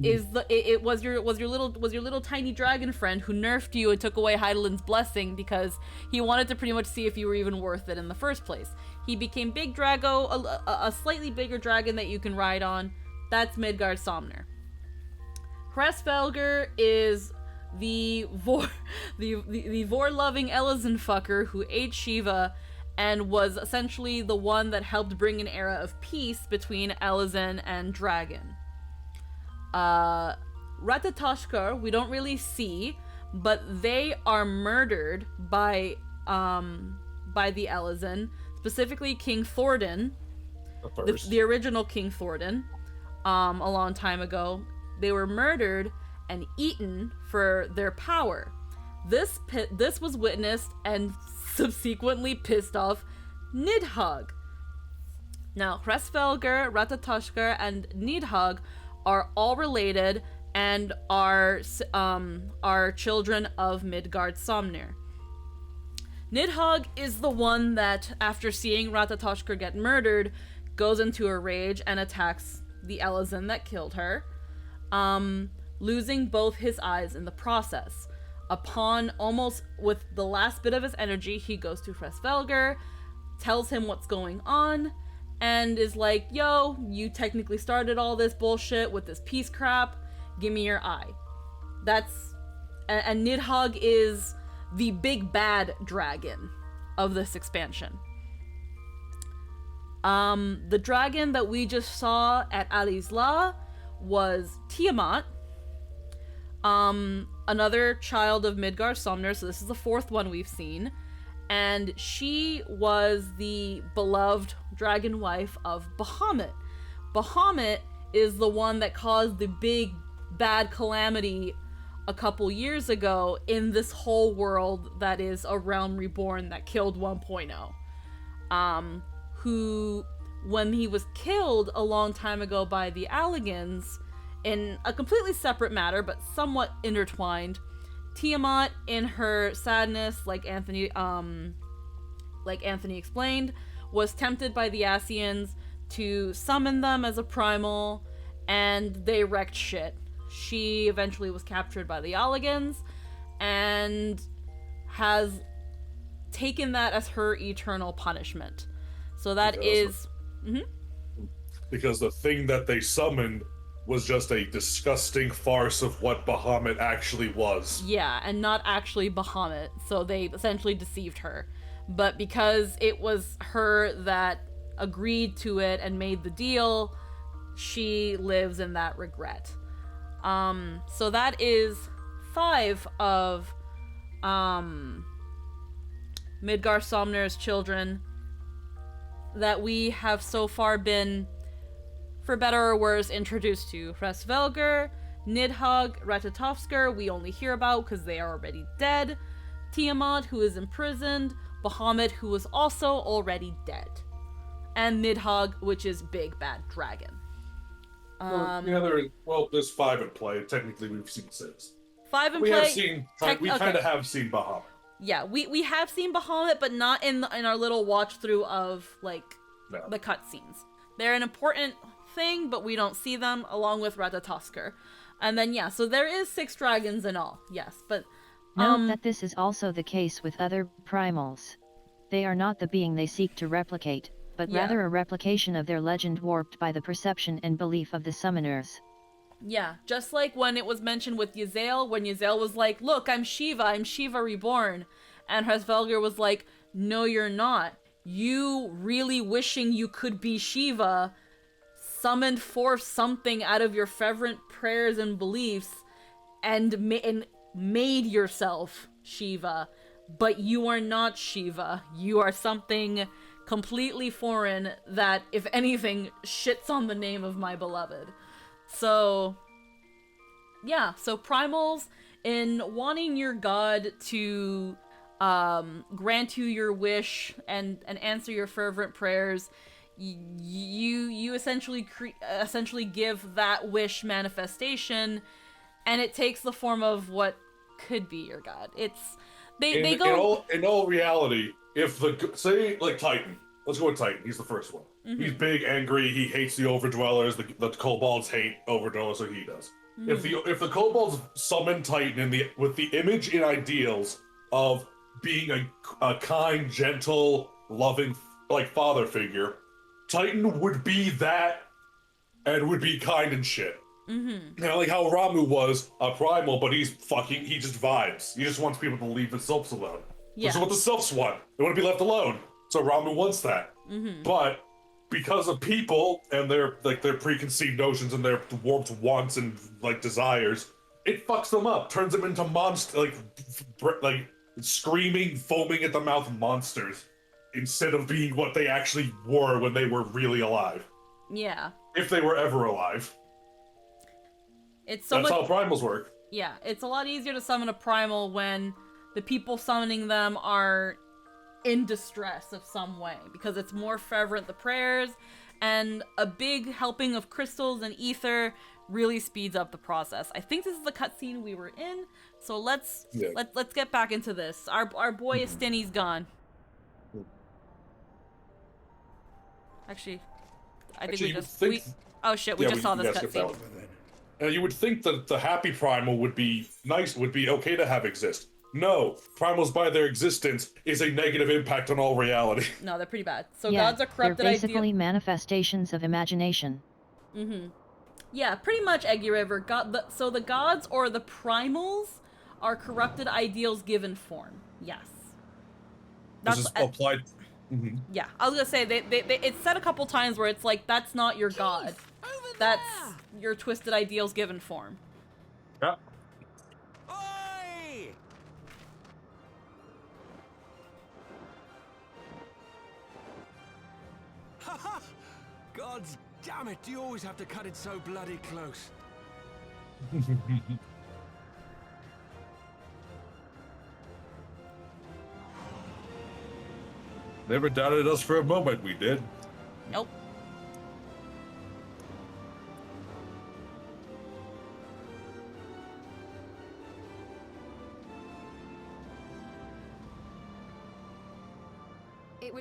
was your little tiny dragon friend who nerfed you and took away Heidelin's blessing because he wanted to pretty much see if you were even worth it in the first place. He became Big Drago, a slightly bigger dragon that you can ride on. That's Midgard-Somnir. Hresvelgr is the vor-loving Elezen fucker who ate Shiva and was essentially the one that helped bring an era of peace between Elezen and Dragon. Ratatoshkar we don't really see, but they are murdered by the Elezen, specifically King Thordan, the original King Thordan, a long time ago. They were murdered and eaten for their power. This was witnessed and subsequently pissed off Nidhogg. Now, Hresvelgr, Ratatoshkar, and Nidhogg are all related and are children of Midgard-Somnir. Nidhogg is the one that, after seeing Ratatoshka get murdered, goes into a rage and attacks the Elazin that killed her, losing both his eyes in the process. Upon almost with the last bit of his energy, he goes to Hresvelgr, tells him what's going on, and is like, yo, you technically started all this bullshit with this peace crap, give me your eye. And Nidhogg is the big bad dragon of this expansion. The dragon that we just saw at Alisla was Tiamat, another child of Midgard Somner, so this is the fourth one we've seen, and she was the beloved dragon wife of Bahamut. Bahamut is the one that caused the big bad calamity a couple years ago in this whole world that is a realm reborn that killed 1.0. Who, when he was killed a long time ago by the Alligans, in a completely separate matter, but somewhat intertwined, Tiamat, in her sadness, like Anthony explained, was tempted by the Ascians to summon them as a primal, and they wrecked shit. She eventually was captured by the Alligans, and has taken that as her eternal punishment. So that because the thing that they summoned was just a disgusting farce of what Bahamut actually was. Yeah, and not actually Bahamut, so they essentially deceived her. But because it was her that agreed to it and made the deal, she lives in that regret. So that is 5 of Midgard Somner's children that we have so far been, for better or worse, introduced to. Hresvelgr, Nidhogg, Ratatoskr, we only hear about because they are already dead. Tiamat, who is imprisoned. Bahamut, who is also already dead. And Nidhogg, which is Big Bad Dragon. There's 5 in play. Technically, we've seen 6. 5 in we play. We kind of have seen Bahamut. Yeah, we have seen Bahamut, but not in our little watch through of the cutscenes. They're an important thing, but we don't see them, along with Ratatoskr. And then so there is 6 dragons in all. Yes, but note that this is also the case with other primals. They are not the being they seek to replicate, but rather a replication of their legend warped by the perception and belief of the summoners. Yeah, just like when it was mentioned with Yazael, when Yazael was like, look, I'm Shiva reborn. And Hresvelgr was like, no, you're not. You really wishing you could be Shiva summoned forth something out of your fervent prayers and beliefs and made yourself Shiva. But you are not Shiva. You are something completely foreign that, if anything, shits on the name of my beloved. So primals, in wanting your god to grant you your wish and answer your fervent prayers, you essentially give that wish manifestation, and it takes the form of what could be your god. In all reality, if say Titan, let's go with Titan. He's the first one. Mm-hmm. He's big, angry. He hates the Overdwellers. The Kobolds hate Overdwellers, so he does. Mm-hmm. If the Kobolds summon Titan with the image and ideals of being a kind, gentle, loving father figure, Titan would be that and would be kind and shit. Mm-hmm. Like how Ramu was a primal, but he just vibes. He just wants people to leave the Sylphs alone. Yeah. Which is what the Sylphs want. They want to be left alone. So Ramu wants that. Mm-hmm. But because of people and their preconceived notions and their warped wants and desires, it fucks them up, turns them into monster screaming, foaming at the mouth monsters, instead of being what they actually were when they were really alive. Yeah. If they were ever alive. That's how primals work. Yeah, it's a lot easier to summon a primal when the people summoning them are in distress of some way, because it's more fervent, the prayers, and a big helping of crystals and ether really speeds up the process. I think this is the cutscene we were in, so let's get back into this. Our boy Estini's gone. Actually, I think oh shit, we just saw this cutscene. You would think that the happy primal would be nice, would be okay to have exist. No, primals by their existence is a negative impact on all reality. No, they're pretty bad. So yeah, gods are corrupted. They're basically manifestations of imagination. Yeah, pretty much, Eggy River. So the gods or the primals are corrupted ideals given form. Yes. This is applied. Yeah, I was gonna say it's said a couple times where it's like that's not your god, that's your twisted ideals given form. Yeah. God damn it, do you always have to cut it so bloody close? Never doubted us for a moment, we did. Nope.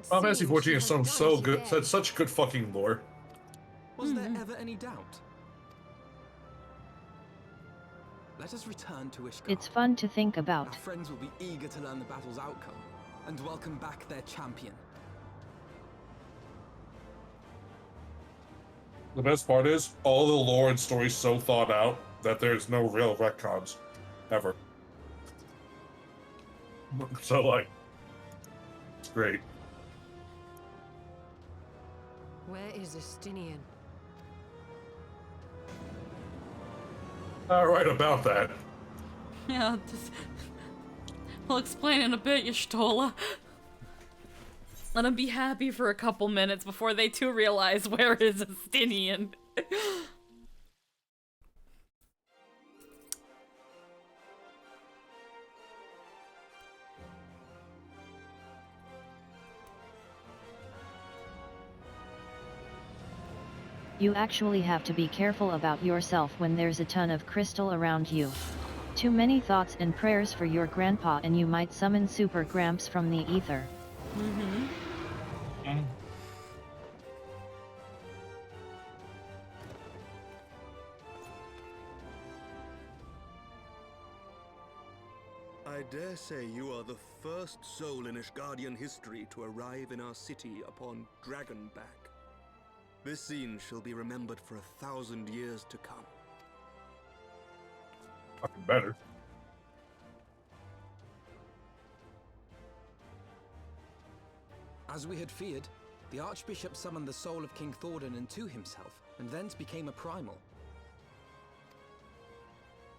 Final Fantasy 14 is so good. It's such good fucking lore. Was there ever any doubt? Let us return to Ishgard. It's fun to think about. Our friends will be eager to learn the battle's outcome and welcome back their champion. The best part is, all the lore and stories so thought out that there's no real retcons. Ever. So, like, it's great. Where is Estinian? Right about that. Yeah, I'll explain in a bit, Y'shtola. Let them be happy for a couple minutes before they too realize where is Estinian. You actually have to be careful about yourself when there's a ton of crystal around you. Too many thoughts and prayers for your grandpa and you might summon Super Gramps from the ether. I dare say you are the first soul in Ishgardian history to arrive in our city upon Dragonback. This scene shall be remembered for 1,000 years to come. Fucking better. As we had feared, the Archbishop summoned the soul of King Thordan into himself, and thence became a primal.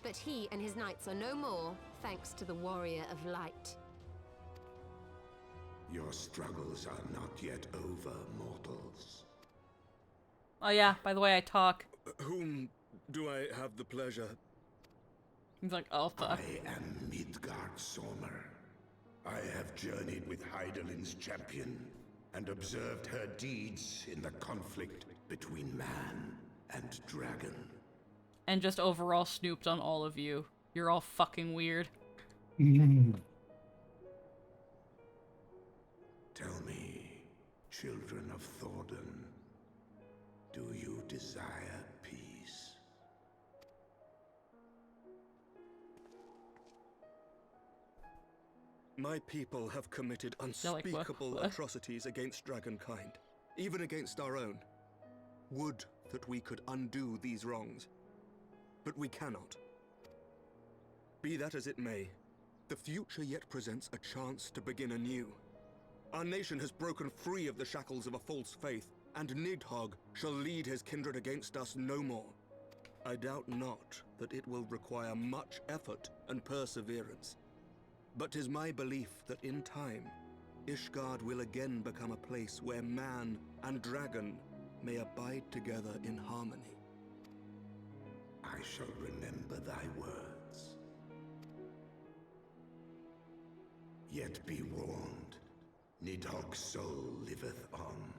But he and his knights are no more, thanks to the Warrior of Light. Your struggles are not yet over, mortals. Oh yeah, by the way, I talk. Whom do I have the pleasure? He's like, oh fuck. I am Midgard Sommer. I have journeyed with Hydaelyn's champion and observed her deeds in the conflict between man and dragon. And just overall snooped on all of you. You're all fucking weird. Tell me, children of Thordan, do you desire peace? My people have committed unspeakable atrocities against dragonkind, even against our own. Would that we could undo these wrongs. But we cannot. Be that as it may, the future yet presents a chance to begin anew. Our nation has broken free of the shackles of a false faith, and Nidhogg shall lead his kindred against us no more. I doubt not that it will require much effort and perseverance. But 'tis my belief that in time, Ishgard will again become a place where man and dragon may abide together in harmony. I shall remember thy words. Yet be warned, Nidhogg's soul liveth on.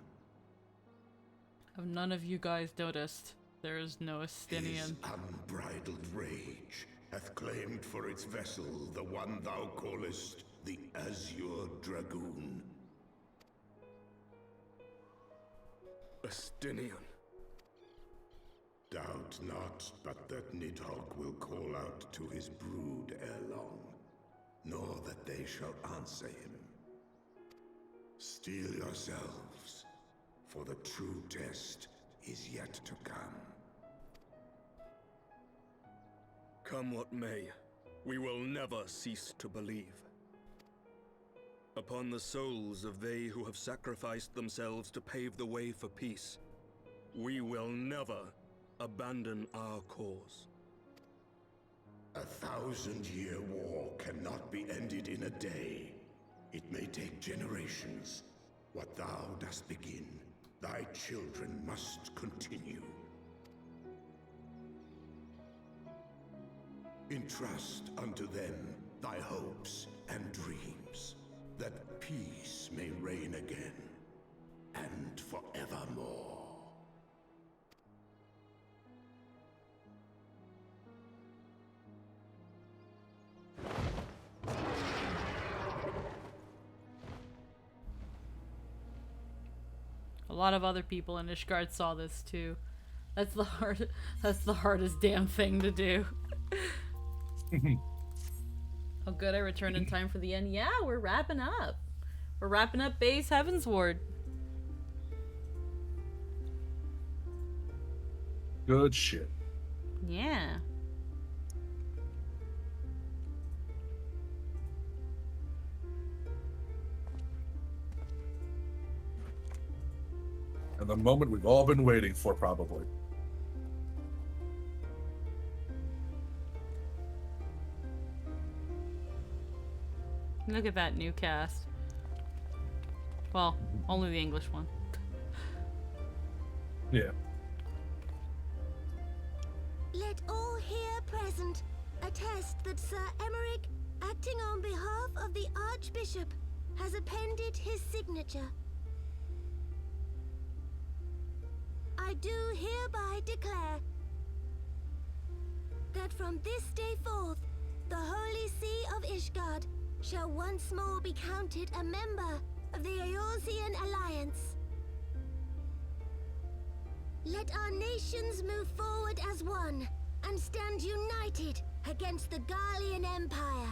Have none of you guys noticed There is no His Estinian. unbridled rage hath claimed for its vessel the one thou callest the Azure Dragoon. Estinian. Doubt not but that Nidhogg will call out to his brood ere long, nor that they shall answer him. Steel yourselves, for the true test is yet to come. Come what may, we will never cease to believe. Upon the souls of they who have sacrificed themselves to pave the way for peace, we will never abandon our cause. 1,000-year war cannot be ended in a day. It may take generations. What thou dost begin, thy children must continue. Entrust unto them thy hopes and dreams, that peace may reign again, and forevermore. A lot of other people in Ishgard saw this too. That's the hardest damn thing to do. Oh good, I returned in time for the end. Yeah, we're wrapping up. We're wrapping up Base Heavensward. Good shit. Yeah. And the moment we've all been waiting for, probably. Look at that new cast. Well, only the English one. Yeah. Let all here present attest that Sir Emmerich, acting on behalf of the Archbishop, has appended his signature. I do hereby declare that from this day forth, the Holy See of Ishgard shall once more be counted a member of the Eorzean Alliance. Let our nations move forward as one and stand united against the Garlean Empire.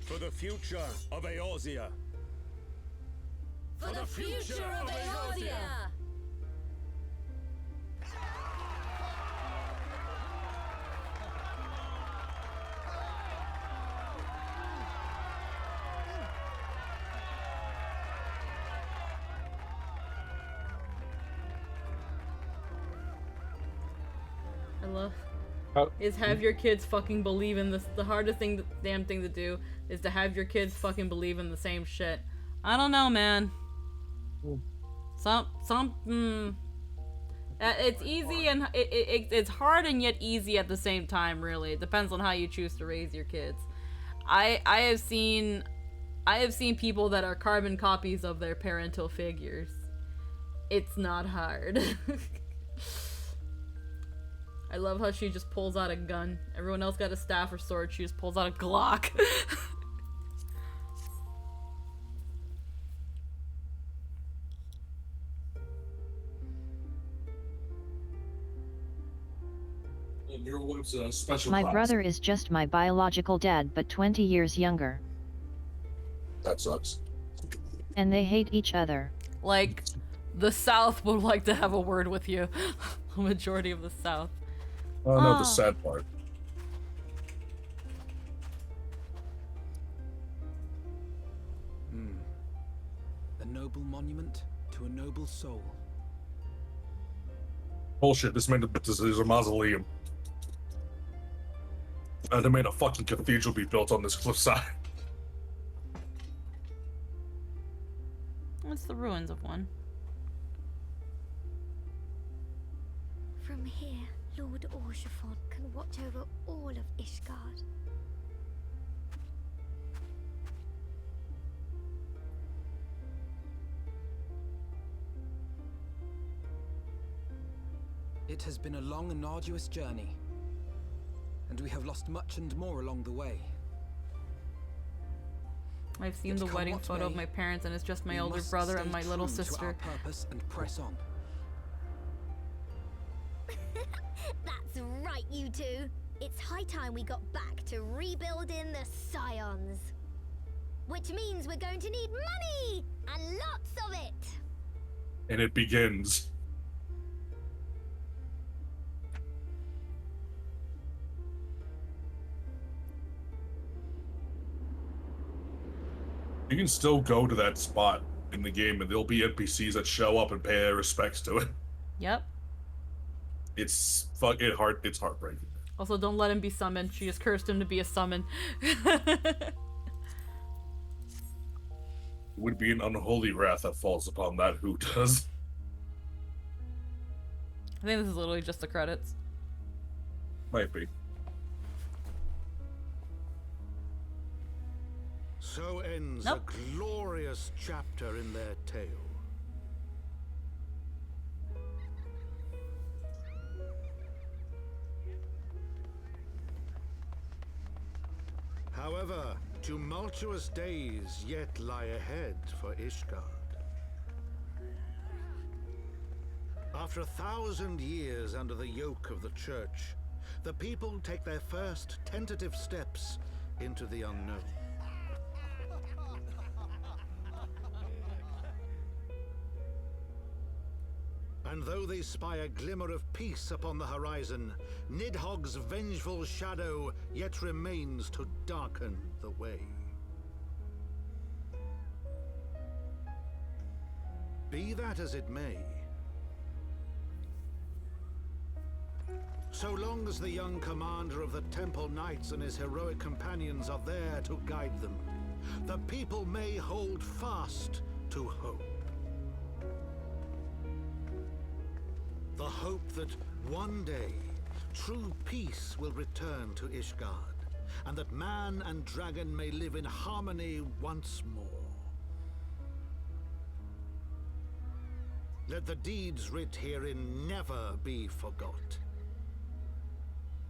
For the future of Eorzea. For the future of Eorzea! I love is have your kids fucking believe in this. The hardest thing, damn thing to do is to have your kids fucking believe in the same shit. I don't know, man. It's easy and it's hard and yet easy at the same time. Really, it depends on how you choose to raise your kids. I have seen people that are carbon copies of their parental figures. It's not hard. I love how she just pulls out a gun. Everyone else got a staff or sword. She just pulls out a Glock. My brother is just my biological dad, but 20 years younger. That sucks. And they hate each other. Like, the South would like to have a word with you. The majority of the South. Oh no, the sad part. A noble monument to a noble soul. Bullshit, this is a mausoleum. They made a fucking cathedral be built on this cliffside. It's the ruins of one. From here, Lord Orshafon can watch over all of Ishgard. It has been a long and arduous journey, and we have lost much and more along the way. I've seen the wedding photo of my parents, and it's just my older brother and my little sister. To our purpose and press on. That's right, you two. It's high time we got back to rebuilding the Scions. Which means we're going to need money! And lots of it! And it begins. You can still go to that spot in the game and there'll be NPCs that show up and pay their respects to it. Yep. It's heartbreaking. Also, don't let him be summoned. She just cursed him to be a summon. It would be an unholy wrath that falls upon that who does. I think this is literally just the credits. Might be. So ends a glorious chapter in their tale. However, tumultuous days yet lie ahead for Ishgard. After 1,000 years under the yoke of the Church, the people take their first tentative steps into the unknown. And though they spy a glimmer of peace upon the horizon, Nidhogg's vengeful shadow yet remains to darken the way. Be that as it may, so long as the young commander of the Temple Knights and his heroic companions are there to guide them, the people may hold fast to hope. The hope that one day true peace will return to Ishgard, and that man and dragon may live in harmony once more. Let the deeds writ herein never be forgot,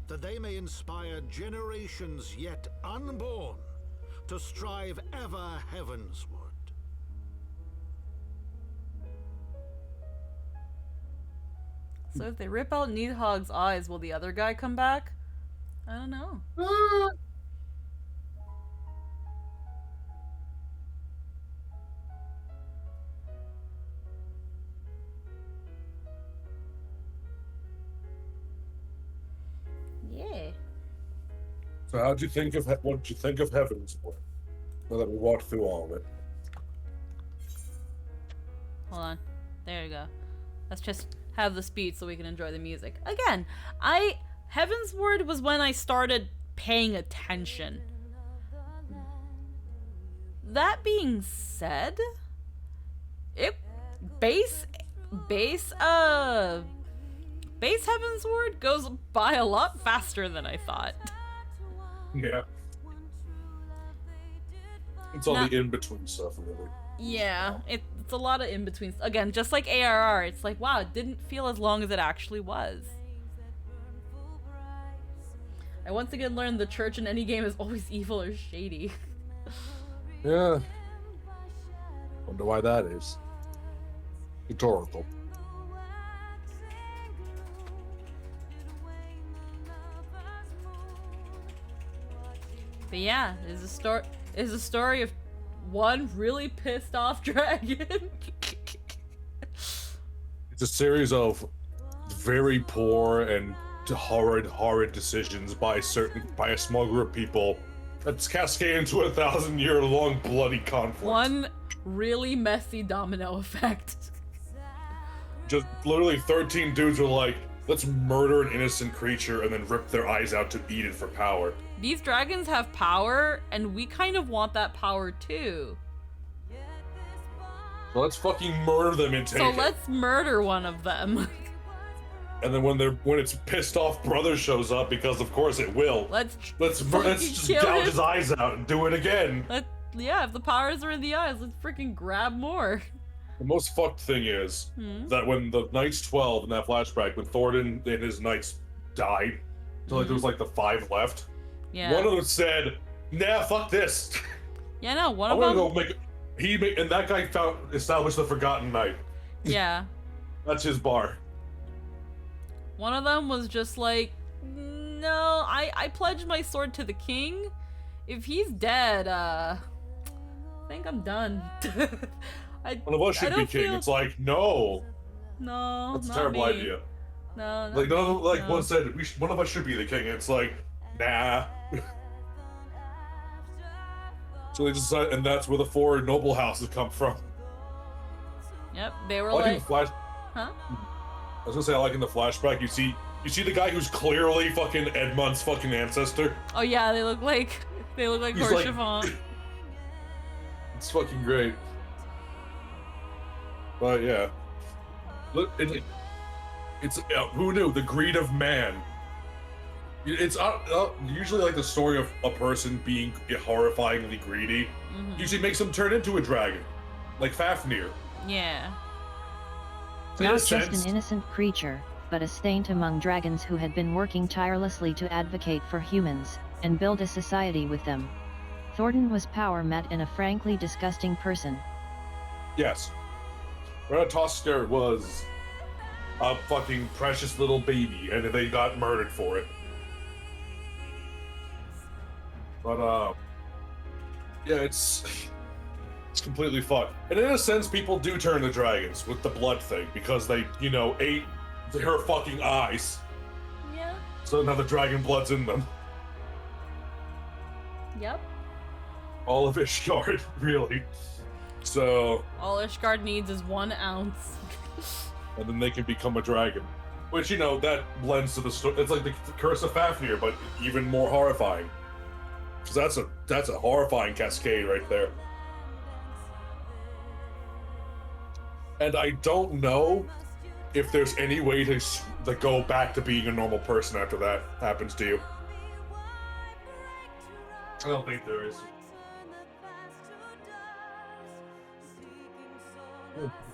that they may inspire generations yet unborn to strive ever heavensward. So if they rip out Nidhogg's eyes, will the other guy come back? I don't know. Yeah. So what did you think of Heavensward? Now that we walked through all of it. Hold on. There you go. Let's just have the speed so we can enjoy the music. Again, Heavensward was when I started paying attention. That being said, base Heavensward goes by a lot faster than I thought. Yeah. It's all the in-between stuff, really. Yeah, it's a lot of in-betweens. Again, just like ARR, it's like, wow, it didn't feel as long as it actually was. I once again learned the church in any game is always evil or shady. Yeah. Wonder why that is. Rhetorical. But yeah, it's a story of one really pissed off dragon. It's a series of very poor and horrid decisions by a small group of people that's cascaded into a 1,000-year-long bloody conflict. One really messy domino effect. Just literally 13 dudes were like, let's murder an innocent creature and then rip their eyes out to eat it for power. These dragons have power, and we kind of want that power too. So let's fucking murder them and take it. So let's murder one of them. And then when its pissed off brother shows up, because of course it will. Let's just gouge his eyes out and do it again. Yeah, if the powers are in the eyes, let's freaking grab more. The most fucked thing is that when the Knights 12 in that flashback, when Thornton and his knights died, so like there was like the 5 left. Yeah. One of them said, "Nah, fuck this." Yeah, no, one I of them. want to go make. And that guy established the Forgotten Knight. Yeah. That's his bar. One of them was just like, no, I pledged my sword to the king. If he's dead, I think I'm done. One of us should be king. It's like, no. No, that's a not terrible me. idea. No, like none of them, one said one of us should be the king. It's like, nah. So they decided, and that's where the 4 noble houses come from. Yep, they were like. Huh? I was gonna say, I like in the flashback, you see the guy who's clearly fucking Edmund's fucking ancestor. Oh yeah, they look like Horschivan. It's fucking great. But yeah, look, it's who knew the greed of man. It's usually like the story of a person being horrifyingly greedy. Usually makes them turn into a dragon, like Fafnir. Yeah. Not just an innocent creature, but a saint among dragons who had been working tirelessly to advocate for humans, and build a society with them. Thornton was power met in a frankly disgusting person. Yes. Ratatoskr was a fucking precious little baby, and they got murdered for it. But, yeah, it's completely fucked. And in a sense, people do turn to dragons with the blood thing, because they, ate her fucking eyes. Yeah. So now the dragon blood's in them. Yep. All of Ishgard, really. So... all Ishgard needs is 1 ounce. And then they can become a dragon. Which, that blends to the story. It's like the Curse of Fafnir, but even more horrifying. Because that's a horrifying cascade right there. And I don't know if there's any way to go back to being a normal person after that happens to you. I don't think there is.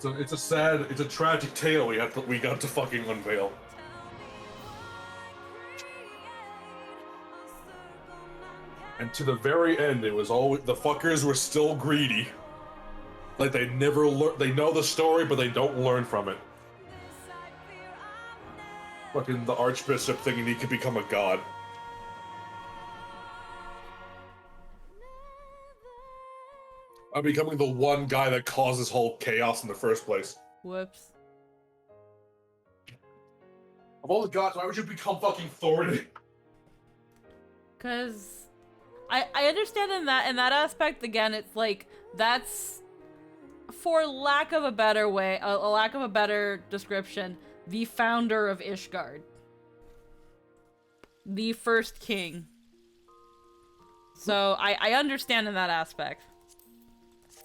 It's a tragic tale we got to fucking unveil. And to the very end, it was always the fuckers were still greedy. Like they never they know the story, but they don't learn from it. Fucking the Archbishop thinking he could become a god. I'm becoming the one guy that causes whole chaos in the first place. Whoops. Of all the gods, why would you become fucking Thornton? Cause I understand in that aspect, again, it's like, that's, for lack of a better way, a lack of a better description, the founder of Ishgard. The first king. So I understand in that aspect.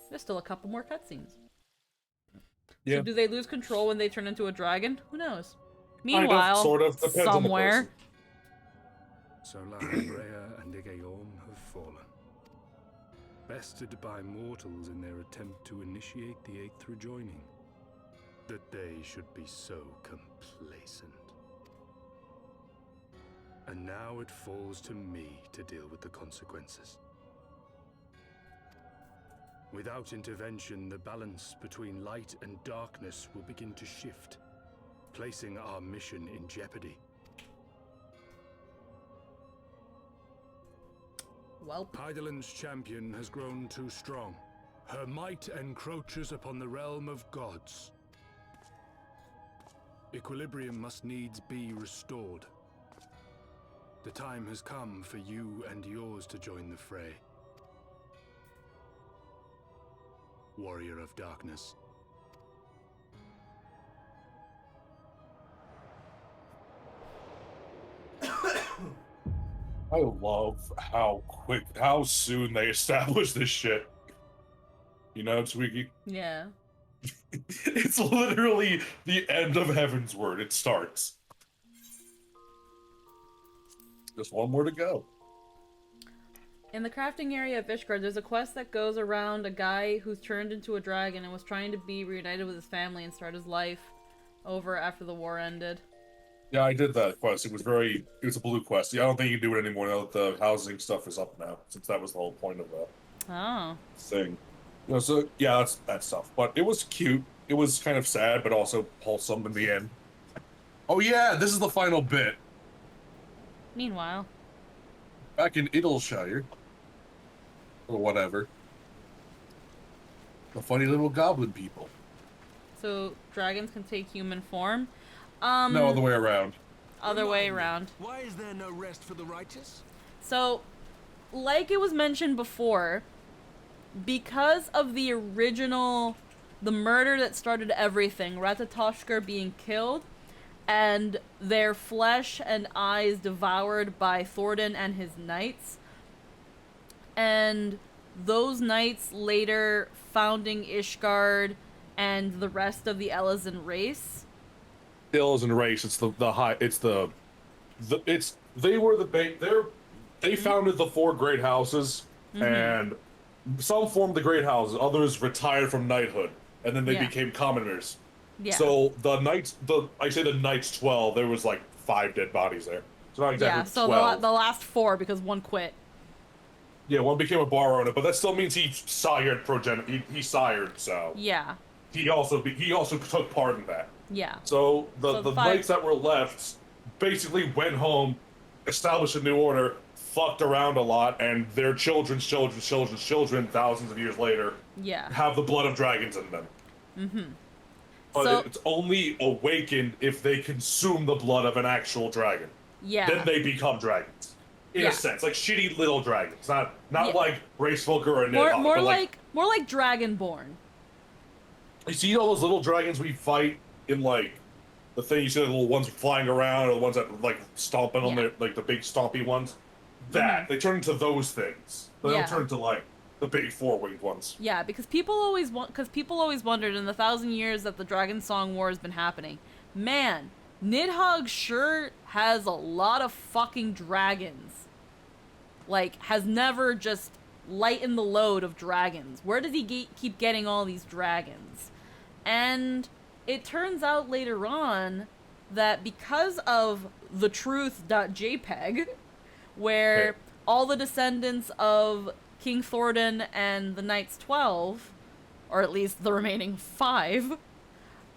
There's still a couple more cutscenes. Yeah. So do they lose control when they turn into a dragon? Who knows? Meanwhile, sort of, depends somewhere. Solar Brea and Igaeorm have fallen. Bested by mortals in their attempt to initiate the 8th rejoining. That they should be so complacent. And now it falls to me to deal with the consequences. Without intervention, the balance between light and darkness will begin to shift, placing our mission in jeopardy. Well, Hydaelyn's champion has grown too strong. Her might encroaches upon the realm of gods. Equilibrium must needs be restored. The time has come for you and yours to join the fray. Warrior of Darkness. I love how soon they established this shit. Twiggy? Yeah. It's literally the end of Heaven's Word. It starts. Just one more to go. In the crafting area of Ishgard, there's a quest that goes around a guy who's turned into a dragon and was trying to be reunited with his family and start his life over after the war ended. Yeah, I did that quest. It was a blue quest. Yeah, I don't think you can do it anymore now that the housing stuff is up now, since that was the whole point of that thing. You know, so yeah, that's that stuff. But it was cute. It was kind of sad, but also wholesome in the end. Oh yeah, this is the final bit. Meanwhile, back in Idleshire, or whatever, the funny little goblin people. so dragons can take human form. No, other way around. Other way around. Why is there no rest for the righteous? So, like it was mentioned before, because of the murder that started everything, Ratatoshka being killed, and their flesh and eyes devoured by Thordan and his knights, and those knights later founding Ishgard and the rest of the Elezen race. Elezen race. It's they founded the 4 great houses, and some formed the great houses. Others retired from knighthood, and then they became commoners. Yeah. So the knights, the knights 12. There was like 5 dead bodies there. So not exactly Yeah. So 12. the last 4 because one quit. Yeah, one became a bar owner, but that still means he sired he sired. So Yeah. he also took part in that. Yeah. So the 5 knights that were left basically went home, established a new order, fucked around a lot, and their children's children, thousands of years later, have the blood of dragons in them. Mm-hmm. But it's only awakened if they consume the blood of an actual dragon. Yeah. Then they become dragons. In a sense, like shitty little dragons, not like Racevolker or Nidhogg. More like Dragonborn. You see all those little dragons we fight in like the thing. You see the little ones flying around, or the ones that like stomping on their like the big stompy ones. That they turn into those things. They don't turn into like the big 4-winged ones. Yeah, because people always wondered in the 1,000 years that the Dragon Song War has been happening. Man, Nidhogg sure has a lot of fucking dragons. Like, has never just lightened the load of dragons. Where does he keep getting all these dragons? And it turns out later on that because of the truth.jpg, where all the descendants of King Thordan and the Knights 12, or at least the remaining 5,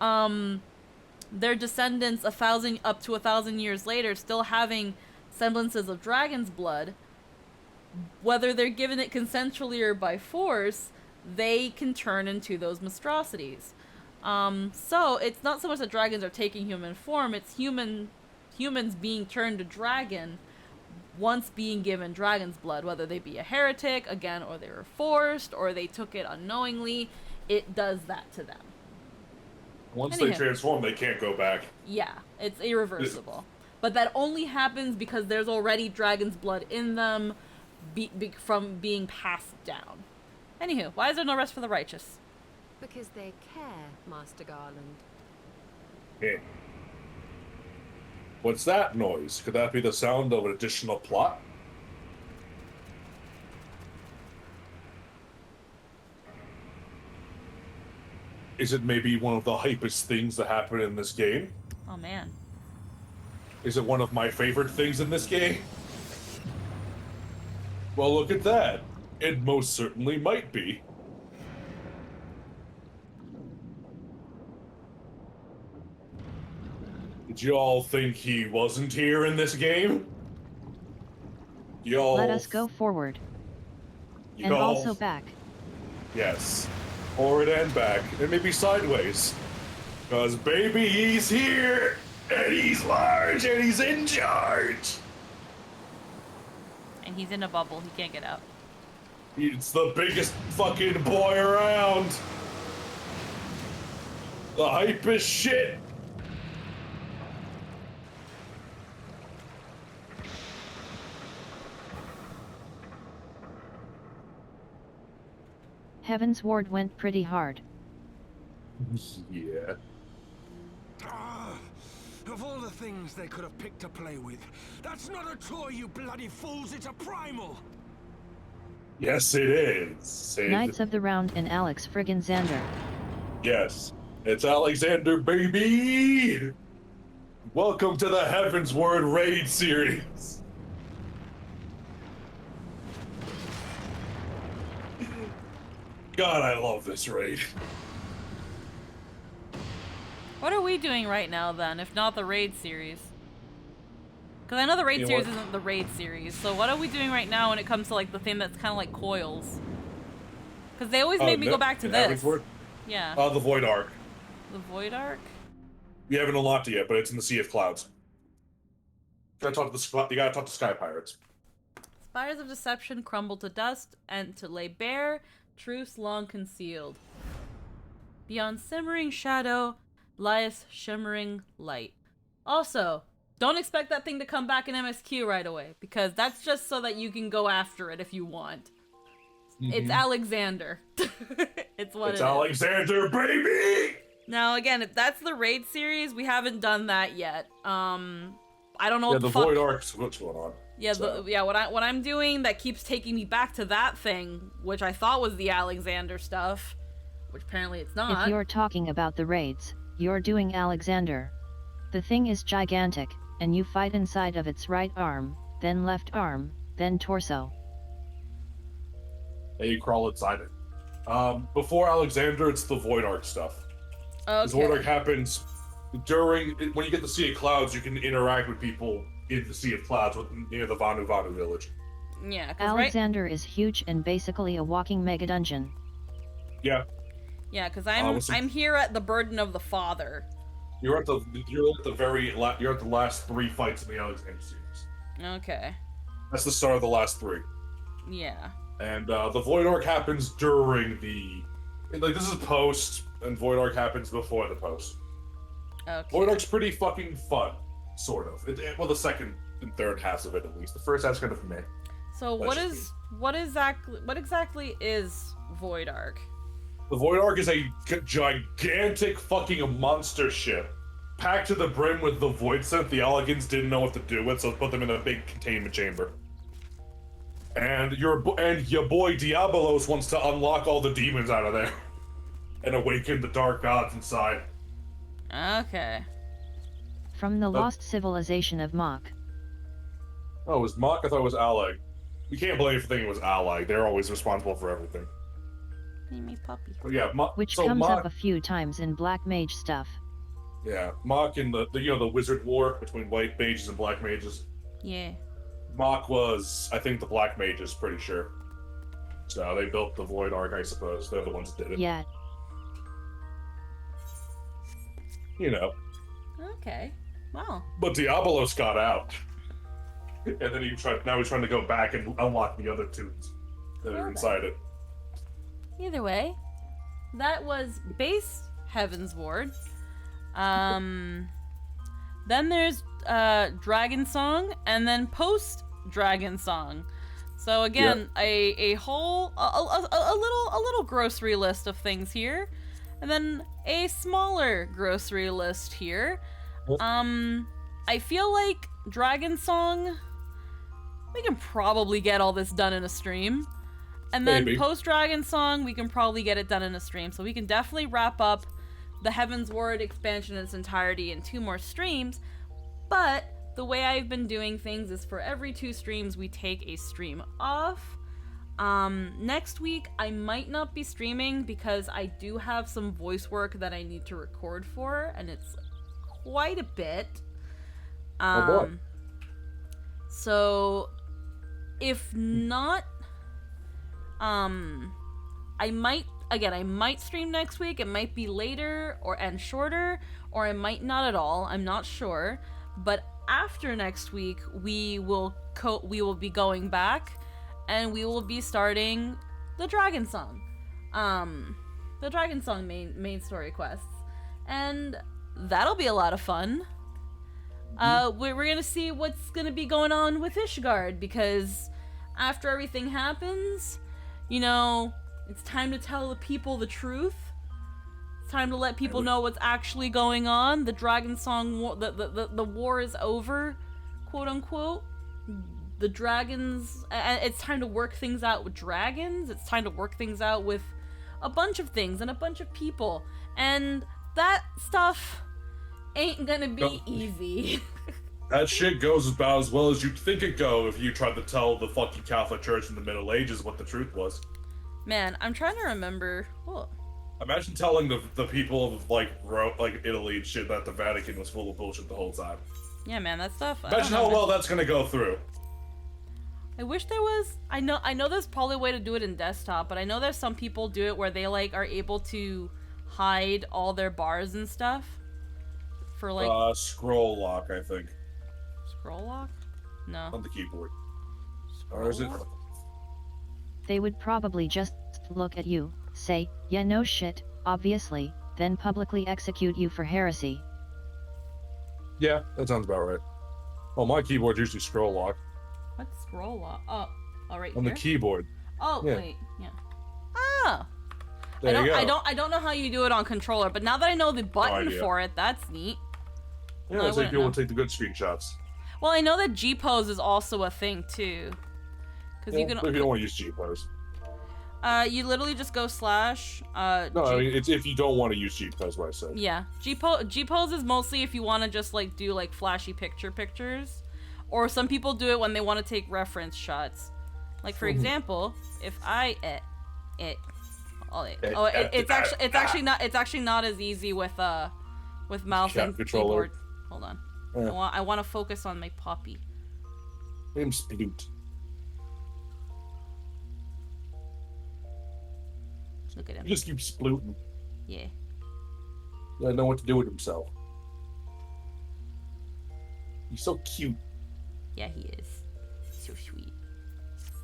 their descendants up to 1,000 years later still having semblances of dragon's blood, whether they're given it consensually or by force, they can turn into those monstrosities. So it's not so much that dragons are taking human form, it's humans being turned to dragon once being given dragon's blood, whether they be a heretic, again, or they were forced, or they took it unknowingly. It does that to them. Once they transform, they can't go back. Yeah, it's irreversible. But that only happens because there's already dragon's blood in them from being passed down. Anywho, why is there no rest for the righteous? Because they care, Master Garland. Hey. What's that noise? Could that be the sound of an additional plot? Is it maybe one of the hypest things that happen in this game? Oh man. Is it one of my favorite things in this game? Well, look at that. It most certainly might be. Did you all think he wasn't here in this game? Y'all... Let us go forward. And also back. Yes. Forward and back. And maybe sideways. Because baby, he's here! And he's large and he's in charge! And he's in a bubble, he can't get out. It's the biggest fucking boy around! The hype is shit! Heaven's Ward went pretty hard. Yeah. Of all the things they could have picked to play with, that's not a toy, you bloody fools, it's a primal! Yes, it is. Knights of the Round and Alex friggin' Xander. Yes, it's Alexander, baby! Welcome to the Heavensward Raid series. God, I love this raid. What are we doing right now, then, if not the raid series? Because I know the raid series isn't the raid series, so what are we doing right now when it comes to, like, the thing that's kind of like coils? Because they always made me go back to this. Yeah. The Void Arc. The Void Arc? We haven't unlocked it yet, but it's in the Sea of Clouds. You gotta talk to Sky Pirates. Spires of deception crumble to dust, and to lay bare truths long concealed. Beyond simmering shadow lieth shimmering light. Also, don't expect that thing to come back in MSQ right away, because that's just so that you can go after it if you want. It's Alexander. It's Alexander, baby! Now, again, if that's the raid series, we haven't done that yet. I don't know what the fuck. Void Arc's what's going on. Yeah, so. What I'm doing that keeps taking me back to that thing, which I thought was the Alexander stuff, which apparently it's not. If you're talking about the raids, you're doing Alexander. The thing is gigantic, and you fight inside of its right arm, then left arm, then torso. And you crawl inside it. Before Alexander, it's the Void Arc stuff. Okay. The Void Arc happens when you get the Sea of Clouds, you can interact with people in the Sea of Clouds near the Vanu Vanu village. Yeah, Alexander is huge and basically a walking mega dungeon. Yeah. Yeah, because I'm here at the Burden of the Father. You're at the last 3 fights in the Alexander series. Okay. That's the start of the last 3. Yeah. And the Void Arc happens during this is post, and Void Arc happens before the post. Okay. Void Arc's pretty fucking fun, sort of. Well, the second and third halves of it, at least. The first half's kind of meh. So what exactly is Void Arc? The Void Arc is a gigantic fucking monster ship, packed to the brim with the Void Synth the Elegants didn't know what to do with, so put them in a big containment chamber. And your boy Diabolos wants to unlock all the demons out of there and awaken the dark gods inside. Okay. From the lost civilization of Mach. Oh, it was Mach? I thought it was Alleg. We can't blame everything it was Alleg. They're always responsible for everything. Mimi puppy. But yeah, which comes up a few times in Black Mage stuff. Yeah, Mach in the Wizard War between white mages and black mages. Yeah. Mach was, I think, the black mages, pretty sure. So they built the Void Arc, I suppose. They're the ones that did it. Yeah. You know. Okay. Wow. But Diabolos got out. And then he's trying to go back and unlock the other tunes that are inside it. Either way, that was base Heavensward. Then there's Dragon Song, and then post Dragon Song. So again, a little grocery list of things here, and then a smaller grocery list here. I feel like Dragon Song, we can probably get all this done in a stream. And then post Dragon Song, we can probably get it done in a stream. So we can definitely wrap up the Heavensward expansion in its entirety in 2 more streams. But the way I've been doing things is for every 2 streams, we take a stream off. Next week, I might not be streaming because I do have some voice work that I need to record for, and it's quite a bit. Oh boy. So, if not, I might stream next week. It might be later and shorter, or I might not at all. I'm not sure. But after next week, we will be going back, and we will be starting the Dragon Song, main story quests, and that'll be a lot of fun. We're gonna see what's gonna be going on with Ishgard, because after everything happens, you know, it's time to tell the people the truth. It's time to let people know what's actually going on. The Dragon Song war, the war is over, quote unquote. The dragons, and it's time to work things out with dragons. It's time to work things out with a bunch of things and a bunch of people. And that stuff ain't gonna be easy. That shit goes about as well as you'd think it'd go if you tried to tell the fucking Catholic Church in the Middle Ages what the truth was. Man, I'm trying to remember. Oh. Imagine telling the people of like Italy and shit that the Vatican was full of bullshit the whole time. Yeah, man, that stuff. Imagine how well that's gonna go through. I wish there was. I know there's probably a way to do it in desktop, but I know there's some people do it where they like are able to hide all their bars and stuff. For like scroll lock, I think. Scroll lock? No. On the keyboard. Or is it? They would probably just look at you, say, yeah, no shit, obviously, then publicly execute you for heresy. Yeah, that sounds about right. Well, my keyboard's usually scroll lock. What's scroll lock? Oh, right on here? The keyboard. Oh, yeah. Wait, yeah. Oh. There you go. I don't know how you do it on controller, but now that I know the button for it, that's neat. Yeah, it's like people take the good screenshots. Well, I know that G-pose is also a thing too. Because you can. If you don't want to use G-pose. You literally just go slash. No, I mean it's if you don't want to use G-pose, what I said. Yeah, G-pose is mostly if you want to just like do like flashy pictures, or some people do it when they want to take reference shots. Like for example, if I it's actually not as easy with mouse and keyboard. Hold on. Yeah. I want to focus on my puppy. Him sploot. Look at him. He just keeps splooting. Yeah. He doesn't know what to do with himself. He's so cute. Yeah, he is. So sweet.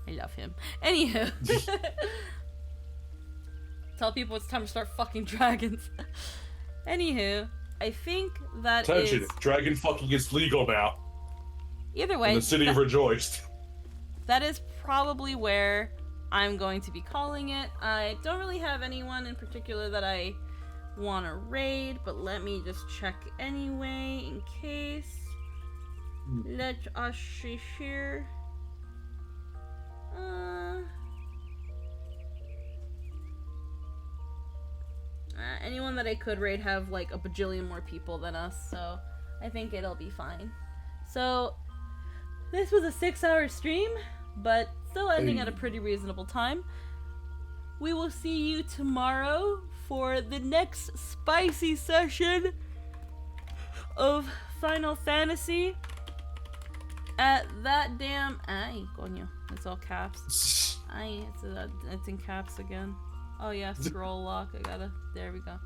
I love him. Anywho. Tell people it's time to start fucking dragons. Anywho, I think that Attention, dragon fucking is legal now. Either way. In the city of Rejoiced. That is probably where I'm going to be calling it. I don't really have anyone in particular that I want to raid, but let me just check anyway in case. Let us see here. Anyone that I could raid have like a bajillion more people than us, so I think it'll be fine. So this was a 6-hour stream, but still ending at a pretty reasonable time. We will see you tomorrow for the next spicy session of Final Fantasy. At that damn ay, coño, it's all caps. Ay, it's in caps again. Oh yeah, scroll lock. There we go.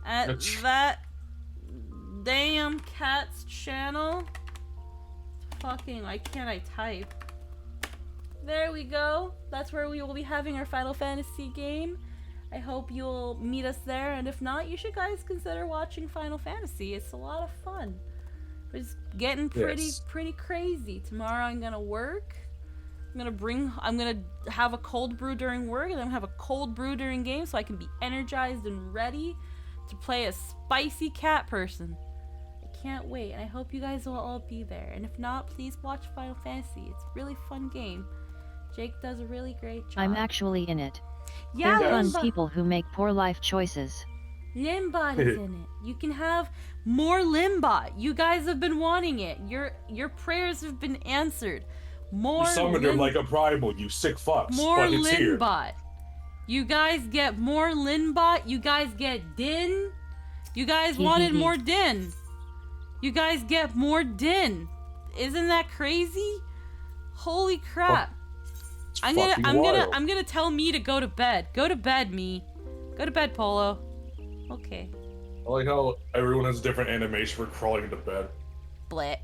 At that damn cat's channel. Fucking, why can't I type? There we go. That's where we will be having our Final Fantasy game. I hope you'll meet us there, and if not, you should guys consider watching Final Fantasy. It's a lot of fun. It's getting pretty crazy. Tomorrow I'm gonna work. I'm gonna have a cold brew during work, and then have a cold brew during game, so I can be energized and ready to play a spicy cat person. I can't wait, and I hope you guys will all be there. And if not, please watch Final Fantasy. It's a really fun game. Jake does a really great job. I'm actually in it. Yeah, they're fun people who make poor life choices. Limbot is in it. You can have more Limbot. You guys have been wanting it. Your prayers have been answered. More. You summoned him like a primal, you sick fucks. More but it's Limbot. Here. You guys get more Limbot. You guys get Din. You guys wanted more Din. You guys get more Din. Isn't that crazy? Holy crap. I'm gonna tell me to go to bed. Go to bed, me. Go to bed, Polo. Okay. I like how everyone has a different animation for crawling into bed. Blit.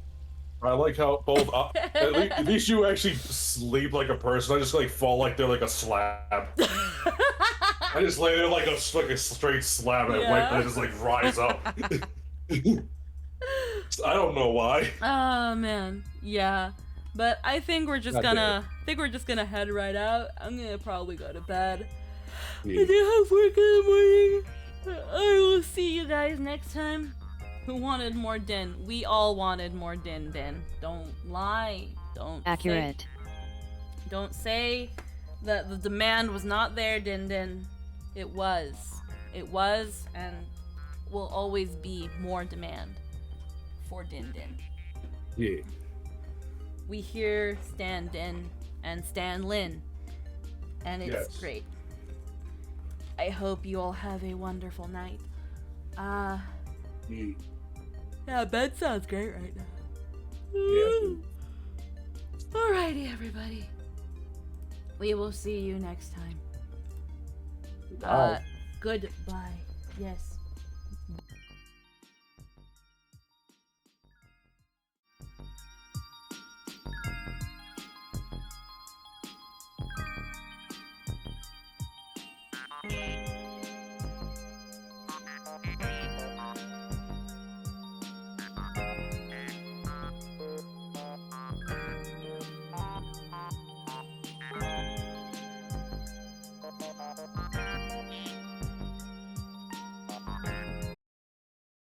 I like how both. At least you actually sleep like a person. I just like fall like they're like a slab. I just lay there like a straight slab, and I just like rise up. I don't know why. Oh man, yeah. But I think we're just gonna head right out. I'm gonna probably go to bed. I do have work in the morning. I will see you guys next time. Who wanted more Din? We all wanted more Din. Don't lie. Don't. Accurate. Don't say that the demand was not there, Din. It was. It was and will always be more demand for Din. Yeah. We here stand Din and stand Lin. And it's great. I hope you all have a wonderful night. Yeah, bed sounds great right now. Yeah. Alrighty, everybody. We will see you next time. Goodbye. Yes.